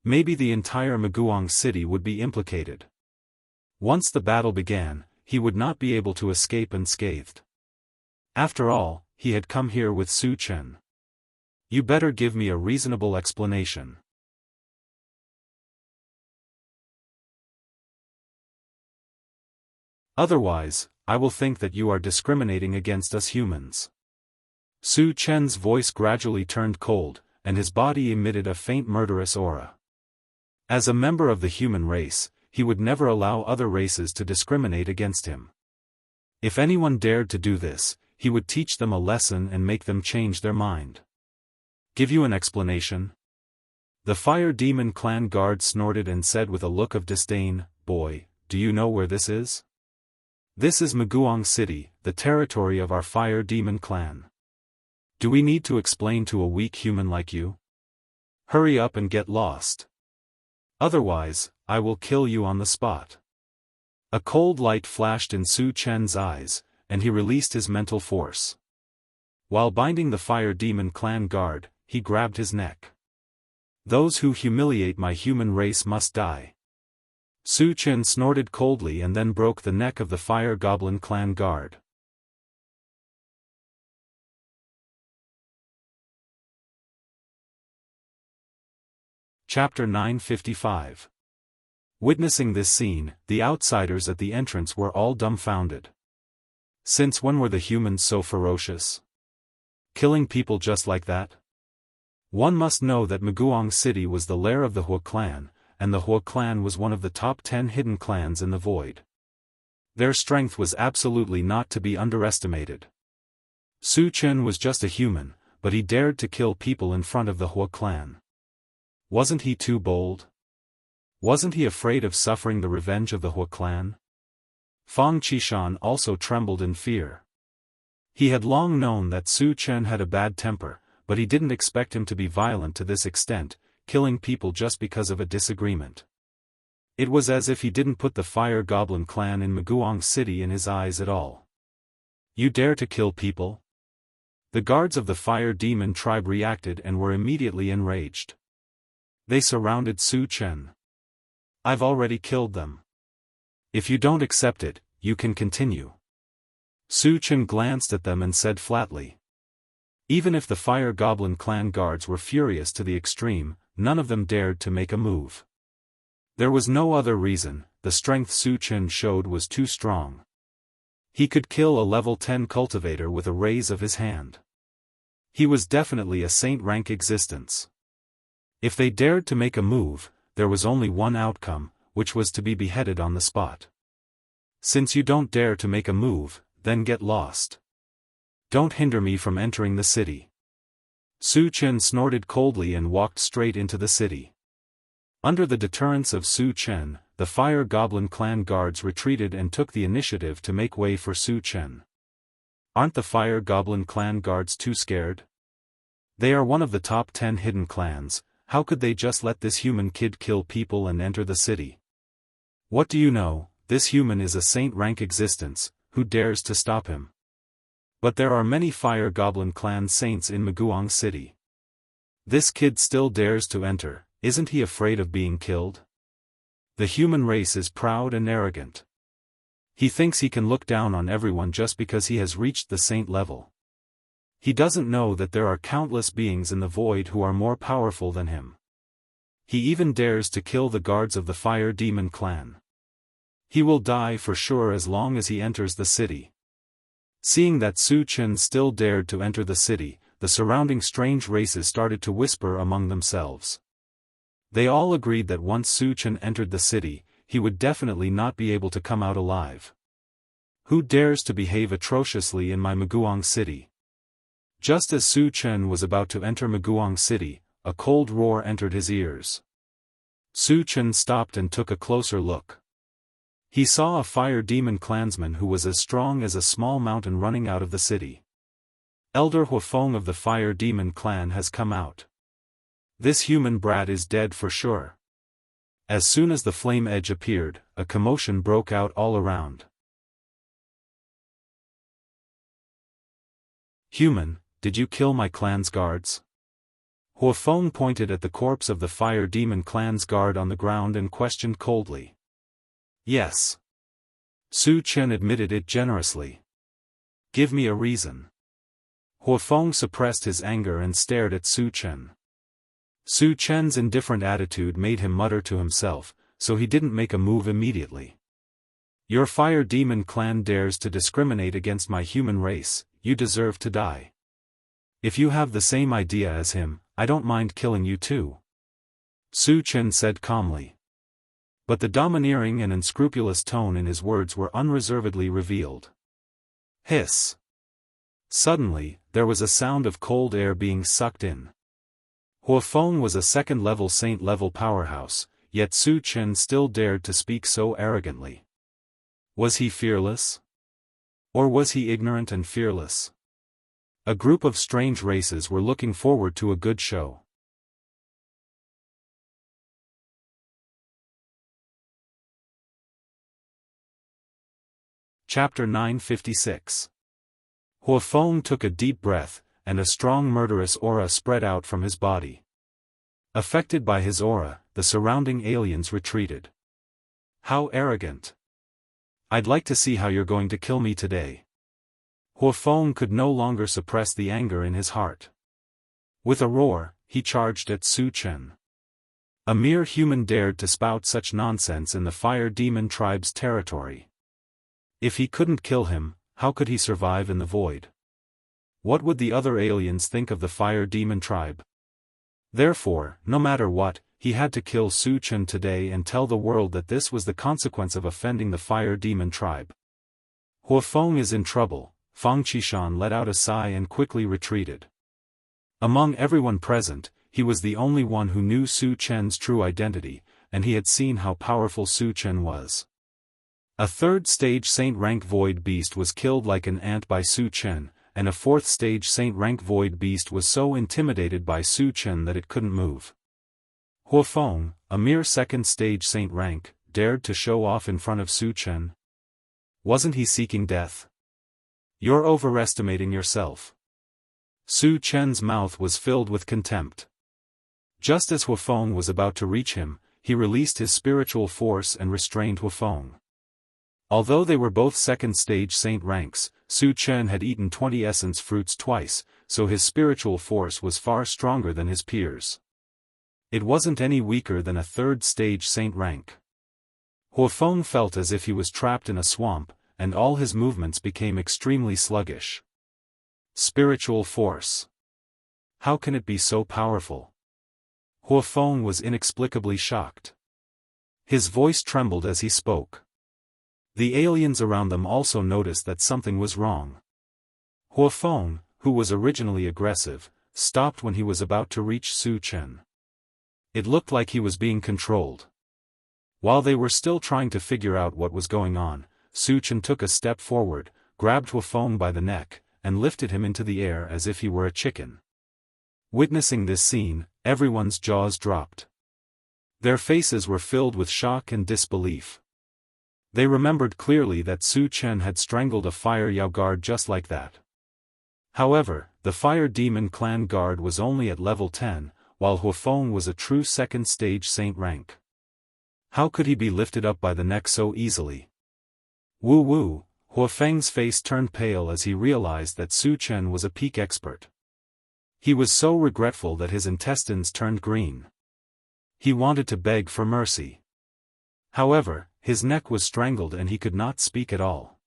Maybe the entire Maguang City would be implicated. Once the battle began, he would not be able to escape unscathed. After all, he had come here with Su Chen. You better give me a reasonable explanation. Otherwise, I will think that you are discriminating against us humans. Su Chen's voice gradually turned cold, and his body emitted a faint murderous aura. As a member of the human race, he would never allow other races to discriminate against him. If anyone dared to do this, he would teach them a lesson and make them change their mind. Give you an explanation? The fire demon clan guard snorted and said with a look of disdain, "Boy, do you know where this is? This is Muguang City, the territory of our fire demon clan. Do we need to explain to a weak human like you? Hurry up and get lost. Otherwise, I will kill you on the spot." A cold light flashed in Su Chen's eyes, and he released his mental force. While binding the fire demon clan guard, he grabbed his neck. "Those who humiliate my human race must die." Su Chen snorted coldly and then broke the neck of the fire goblin clan guard. Chapter 955. Witnessing this scene, the outsiders at the entrance were all dumbfounded. Since when were the humans so ferocious? Killing people just like that? One must know that Muguang City was the lair of the Hua clan, and the Hua clan was one of the top 10 hidden clans in the void. Their strength was absolutely not to be underestimated. Su Chen was just a human, but he dared to kill people in front of the Hua clan. Wasn't he too bold? Wasn't he afraid of suffering the revenge of the Hua clan? Fang Qishan also trembled in fear. He had long known that Su Chen had a bad temper, but he didn't expect him to be violent to this extent, killing people just because of a disagreement. It was as if he didn't put the fire goblin clan in Muguang City in his eyes at all. "You dare to kill people?" The guards of the fire demon tribe reacted and were immediately enraged. They surrounded Su Chen. "I've already killed them. If you don't accept it, you can continue." Su Chen glanced at them and said flatly. Even if the fire goblin clan guards were furious to the extreme, none of them dared to make a move. There was no other reason, the strength Su Chen showed was too strong. He could kill a level 10 cultivator with a raise of his hand. He was definitely a saint-rank existence. If they dared to make a move, there was only one outcome, which was to be beheaded on the spot. Since you don't dare to make a move, then get lost. Don't hinder me from entering the city. Su Chen snorted coldly and walked straight into the city. Under the deterrence of Su Chen, the fire goblin clan guards retreated and took the initiative to make way for Su Chen. Aren't the fire goblin clan guards too scared? They are one of the top 10 hidden clans. How could they just let this human kid kill people and enter the city? What do you know, this human is a saint-rank existence, who dares to stop him? But there are many fire goblin clan saints in Muguang City. This kid still dares to enter, isn't he afraid of being killed? The human race is proud and arrogant. He thinks he can look down on everyone just because he has reached the saint level. He doesn't know that there are countless beings in the void who are more powerful than him. He even dares to kill the guards of the fire demon clan. He will die for sure as long as he enters the city. Seeing that Su Chen still dared to enter the city, the surrounding strange races started to whisper among themselves. They all agreed that once Su Chen entered the city, he would definitely not be able to come out alive. Who dares to behave atrociously in my Muguang City? Just as Su Chen was about to enter Muguang City, a cold roar entered his ears. Su Chen stopped and took a closer look. He saw a fire demon clansman who was as strong as a small mountain running out of the city. Elder Huafeng of the fire demon clan has come out. This human brat is dead for sure. As soon as the flame edge appeared, a commotion broke out all around. "Human, did you kill my clan's guards?" Huafeng pointed at the corpse of the fire demon clan's guard on the ground and questioned coldly. "Yes." Su Chen admitted it generously. "Give me a reason." Huafeng suppressed his anger and stared at Su Chen. Su Chen's indifferent attitude made him mutter to himself, so he didn't make a move immediately. "Your fire demon clan dares to discriminate against my human race, you deserve to die. If you have the same idea as him, I don't mind killing you too." Su Chen said calmly. But the domineering and unscrupulous tone in his words were unreservedly revealed. Hiss. Suddenly, there was a sound of cold air being sucked in. Huafeng was a second-level saint-level powerhouse, yet Su Chen still dared to speak so arrogantly. Was he fearless? Or was he ignorant and fearless? A group of strange races were looking forward to a good show. Chapter 956. Huafeng took a deep breath, and a strong murderous aura spread out from his body. Affected by his aura, the surrounding aliens retreated. How arrogant! I'd like to see how you're going to kill me today. Huafeng could no longer suppress the anger in his heart. With a roar, he charged at Su Chen. A mere human dared to spout such nonsense in the Fire Demon tribe's territory. If he couldn't kill him, how could he survive in the void? What would the other aliens think of the Fire Demon tribe? Therefore, no matter what, he had to kill Su Chen today and tell the world that this was the consequence of offending the Fire Demon tribe. Huafeng is in trouble. Fang Qishan let out a sigh and quickly retreated. Among everyone present, he was the only one who knew Su Chen's true identity, and he had seen how powerful Su Chen was. A third-stage Saint-rank Void Beast was killed like an ant by Su Chen, and a fourth-stage Saint-rank Void Beast was so intimidated by Su Chen that it couldn't move. Huafeng, a mere second-stage Saint-rank, dared to show off in front of Su Chen. Wasn't he seeking death? You're overestimating yourself. Su Chen's mouth was filled with contempt. Just as Huafeng was about to reach him, he released his spiritual force and restrained Huafeng. Although they were both second-stage saint ranks, Su Chen had eaten 20 essence fruits twice, so his spiritual force was far stronger than his peers. It wasn't any weaker than a third-stage saint rank. Huafeng felt as if he was trapped in a swamp, and all his movements became extremely sluggish. Spiritual force. How can it be so powerful? Huafeng was inexplicably shocked. His voice trembled as he spoke. The aliens around them also noticed that something was wrong. Huafeng, who was originally aggressive, stopped when he was about to reach Su Chen. It looked like he was being controlled. While they were still trying to figure out what was going on, Su Chen took a step forward, grabbed Huafeng by the neck, and lifted him into the air as if he were a chicken. Witnessing this scene, everyone's jaws dropped. Their faces were filled with shock and disbelief. They remembered clearly that Su Chen had strangled a fire Yao guard just like that. However, the Fire Demon clan guard was only at level 10, while Huafeng was a true second-stage saint rank. How could he be lifted up by the neck so easily? Woo-woo, Huafeng's face turned pale as he realized that Su Chen was a peak expert. He was so regretful that his intestines turned green. He wanted to beg for mercy. However, his neck was strangled and he could not speak at all.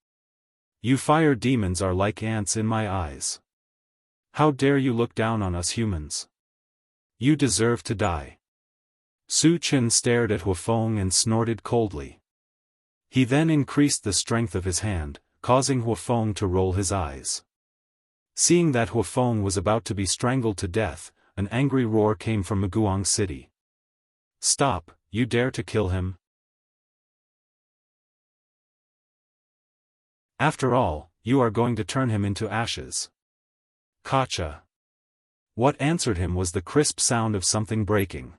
You fire demons are like ants in my eyes. How dare you look down on us humans? You deserve to die. Su Chen stared at Huafeng and snorted coldly. He then increased the strength of his hand, causing Huafeng to roll his eyes. Seeing that Huafeng was about to be strangled to death, an angry roar came from Maguang City. Stop, you dare to kill him? After all, you are going to turn him into ashes. Gotcha. What answered him was the crisp sound of something breaking.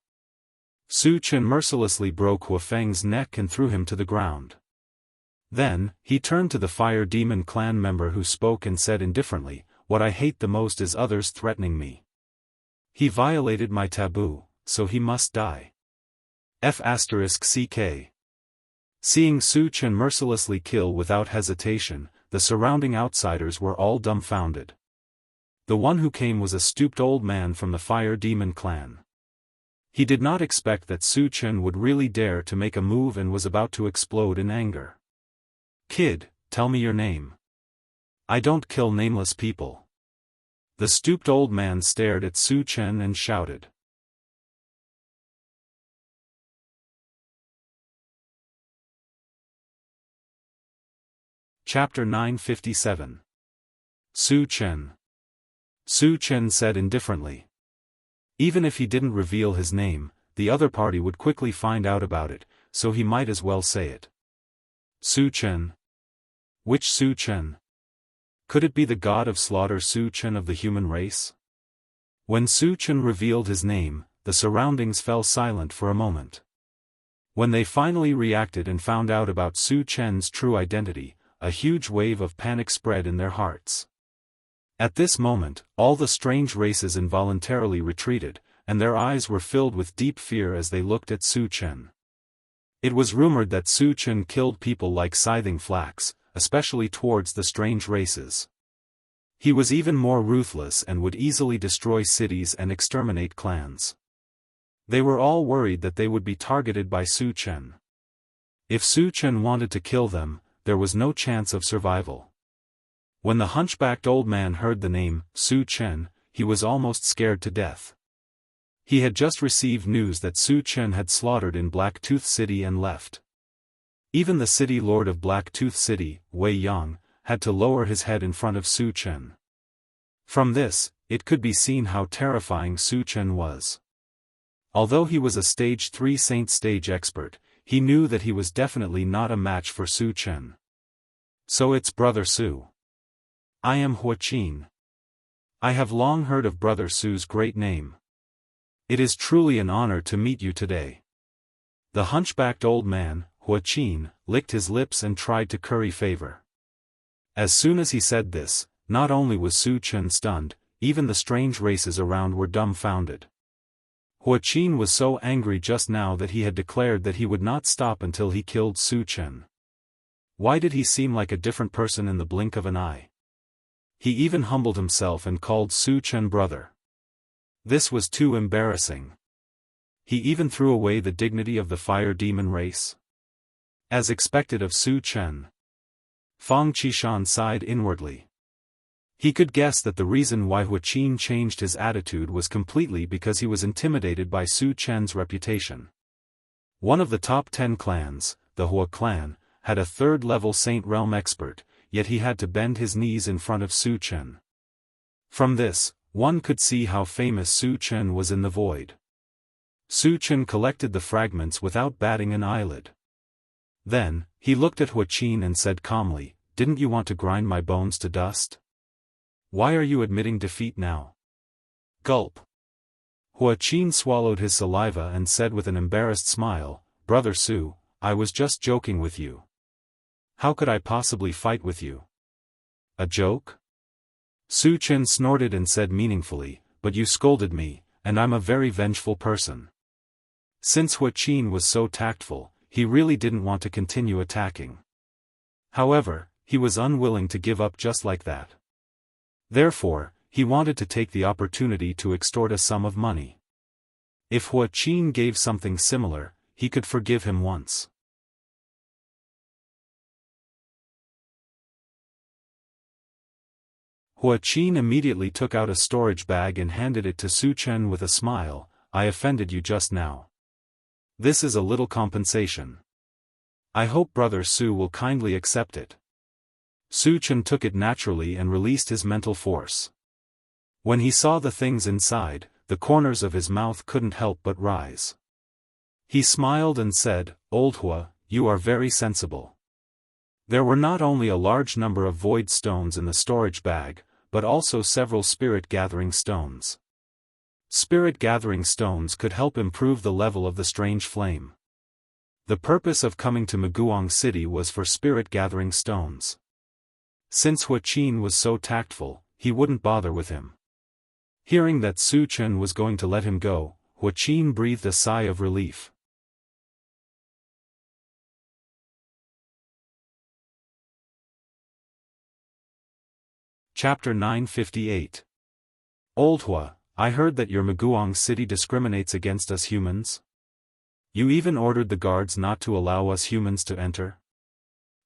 Su Chen mercilessly broke Huafeng's neck and threw him to the ground. Then, he turned to the Fire Demon clan member who spoke and said indifferently, "What I hate the most is others threatening me. He violated my taboo, so he must die." F***ck. Seeing Su Chen mercilessly kill without hesitation, the surrounding outsiders were all dumbfounded. The one who came was a stooped old man from the Fire Demon clan. He did not expect that Su Chen would really dare to make a move and was about to explode in anger. "Kid, tell me your name. I don't kill nameless people." The stooped old man stared at Su Chen and shouted. Chapter 957. Su Chen. Su Chen said indifferently. Even if he didn't reveal his name, the other party would quickly find out about it, so he might as well say it. Su Chen? Which Su Chen? Could it be the god of slaughter Su Chen of the human race? When Su Chen revealed his name, the surroundings fell silent for a moment. When they finally reacted and found out about Su Chen's true identity, a huge wave of panic spread in their hearts. At this moment, all the strange races involuntarily retreated, and their eyes were filled with deep fear as they looked at Su Chen. It was rumored that Su Chen killed people like scything flax, especially towards the strange races. He was even more ruthless and would easily destroy cities and exterminate clans. They were all worried that they would be targeted by Su Chen. If Su Chen wanted to kill them, there was no chance of survival. When the hunchbacked old man heard the name, Su Chen, he was almost scared to death. He had just received news that Su Chen had slaughtered in Blacktooth City and left. Even the city lord of Blacktooth City, Wei Yang, had to lower his head in front of Su Chen. From this, it could be seen how terrifying Su Chen was. Although he was a Stage 3 Saint stage expert, he knew that he was definitely not a match for Su Chen. So it's Brother Su. I am Hua Qin. I have long heard of Brother Su's great name. It is truly an honor to meet you today. The hunchbacked old man, Hua Qin, licked his lips and tried to curry favor. As soon as he said this, not only was Su Chen stunned, even the strange races around were dumbfounded. Hua Qin was so angry just now that he had declared that he would not stop until he killed Su Chen. Why did he seem like a different person in the blink of an eye? He even humbled himself and called Su Chen brother. This was too embarrassing. He even threw away the dignity of the fire demon race. As expected of Su Chen. Fang Qishan sighed inwardly. He could guess that the reason why Hua Qin changed his attitude was completely because he was intimidated by Su Chen's reputation. One of the top 10 clans, the Hua clan, had a third-level Saint Realm expert, yet he had to bend his knees in front of Su Chen. From this, one could see how famous Su Chen was in the void. Su Chen collected the fragments without batting an eyelid. Then, he looked at Hua Qin and said calmly, "Didn't you want to grind my bones to dust? Why are you admitting defeat now?" Gulp. Hua Qin swallowed his saliva and said with an embarrassed smile, "Brother Su, I was just joking with you. How could I possibly fight with you?" A joke? Su Chen snorted and said meaningfully, "But you scolded me, and I'm a very vengeful person." Since Hua Qin was so tactful, he really didn't want to continue attacking. However, he was unwilling to give up just like that. Therefore, he wanted to take the opportunity to extort a sum of money. If Hua Qin gave something similar, he could forgive him once. Hua Qin immediately took out a storage bag and handed it to Su Chen with a smile. "I offended you just now. This is a little compensation. I hope Brother Su will kindly accept it." Su Chen took it naturally and released his mental force. When he saw the things inside, the corners of his mouth couldn't help but rise. He smiled and said, "Old Hua, you are very sensible." There were not only a large number of void stones in the storage bag, but also several spirit-gathering stones. Spirit-gathering stones could help improve the level of the strange flame. The purpose of coming to Maguang City was for spirit-gathering stones. Since Hua Qin was so tactful, he wouldn't bother with him. Hearing that Su Chen was going to let him go, Hua Qin breathed a sigh of relief. Chapter 958. Old Hua, I heard that your Maguang City discriminates against us humans. You even ordered the guards not to allow us humans to enter.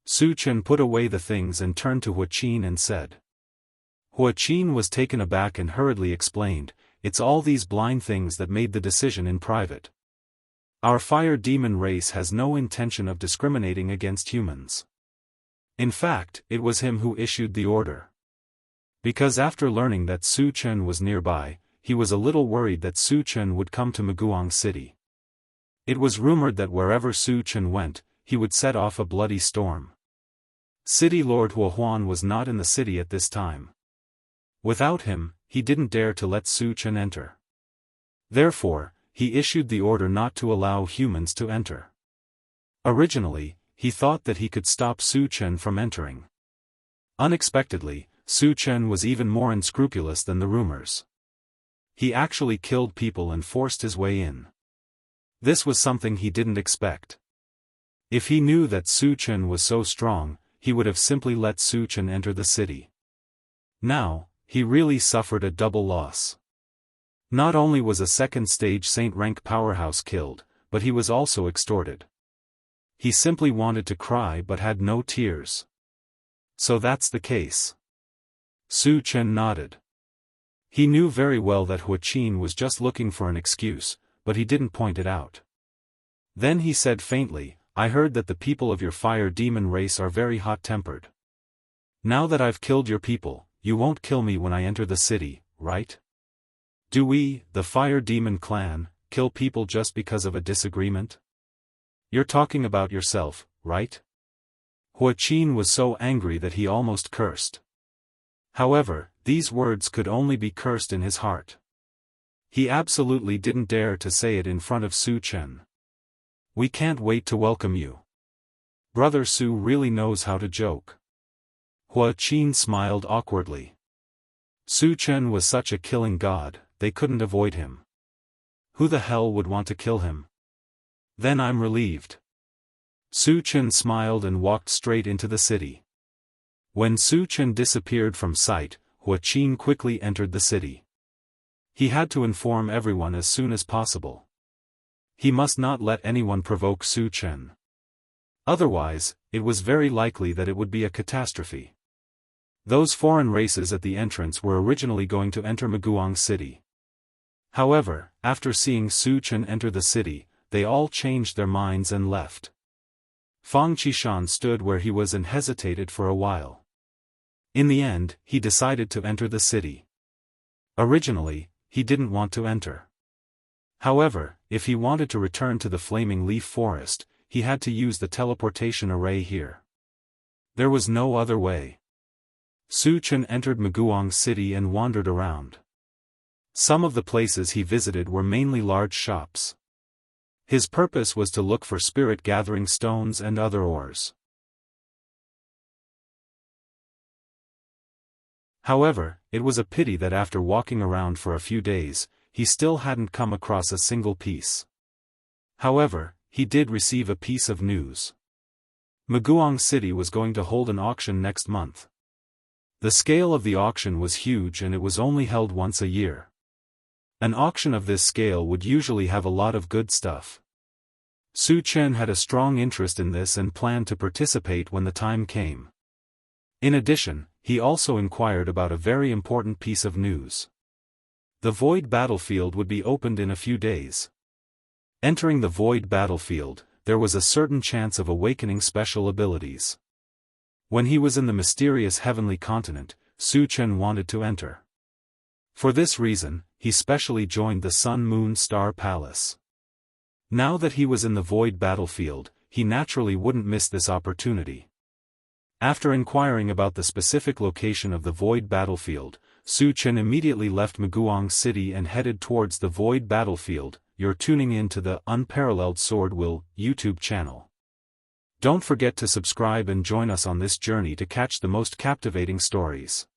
Su Chen put away the things and turned to Hua Qin and said. Hua Qin was taken aback and hurriedly explained, "It's all these blind things that made the decision in private. Our fire demon race has no intention of discriminating against humans. In fact, it was him who issued the order. Because after learning that Su Chen was nearby, he was a little worried that Su Chen would come to Maguang City. It was rumored that wherever Su Chen went, he would set off a bloody storm. City Lord Huahuan was not in the city at this time. Without him, he didn't dare to let Su Chen enter. Therefore, he issued the order not to allow humans to enter. Originally, he thought that he could stop Su Chen from entering. Unexpectedly, Su Chen was even more unscrupulous than the rumors. He actually killed people and forced his way in. This was something he didn't expect. If he knew that Su Chen was so strong, he would have simply let Su Chen enter the city. Now, he really suffered a double loss. Not only was a second-stage saint-rank powerhouse killed, but he was also extorted. He simply wanted to cry but had no tears. So that's the case. Su Chen nodded. He knew very well that Huaqin was just looking for an excuse, but he didn't point it out. Then he said faintly, I heard that the people of your fire demon race are very hot-tempered. Now that I've killed your people, you won't kill me when I enter the city, right? Do we, the fire demon clan, kill people just because of a disagreement? You're talking about yourself, right? Huaqin was so angry that he almost cursed. However, these words could only be cursed in his heart. He absolutely didn't dare to say it in front of Su Chen. We can't wait to welcome you. Brother Su really knows how to joke. Huaqin smiled awkwardly. Su Chen was such a killing god, they couldn't avoid him. Who the hell would want to kill him? Then I'm relieved. Su Chen smiled and walked straight into the city. When Su Chen disappeared from sight, Huaqin quickly entered the city. He had to inform everyone as soon as possible. He must not let anyone provoke Su Chen. Otherwise, it was very likely that it would be a catastrophe. Those foreign races at the entrance were originally going to enter Maguang City. However, after seeing Su Chen enter the city, they all changed their minds and left. Fang Qishan stood where he was and hesitated for a while. In the end, he decided to enter the city. Originally, he didn't want to enter. However, if he wanted to return to the Flaming Leaf Forest, he had to use the teleportation array here. There was no other way. Su Chen entered Maguang City and wandered around. Some of the places he visited were mainly large shops. His purpose was to look for spirit-gathering stones and other ores. However, it was a pity that after walking around for a few days, he still hadn't come across a single piece. However, he did receive a piece of news. Maguang City was going to hold an auction next month. The scale of the auction was huge and it was only held once a year. An auction of this scale would usually have a lot of good stuff. Su Chen had a strong interest in this and planned to participate when the time came. In addition, he also inquired about a very important piece of news. The Void Battlefield would be opened in a few days. Entering the Void Battlefield, there was a certain chance of awakening special abilities. When he was in the mysterious heavenly continent, Su Chen wanted to enter. For this reason, he specially joined the Sun Moon Star Palace. Now that he was in the Void Battlefield, he naturally wouldn't miss this opportunity. After inquiring about the specific location of the Void Battlefield, Su Chen immediately left Maguang City and headed towards the Void Battlefield. You're tuning in to the Unparalleled SwordWill YouTube channel. Don't forget to subscribe and join us on this journey to catch the most captivating stories.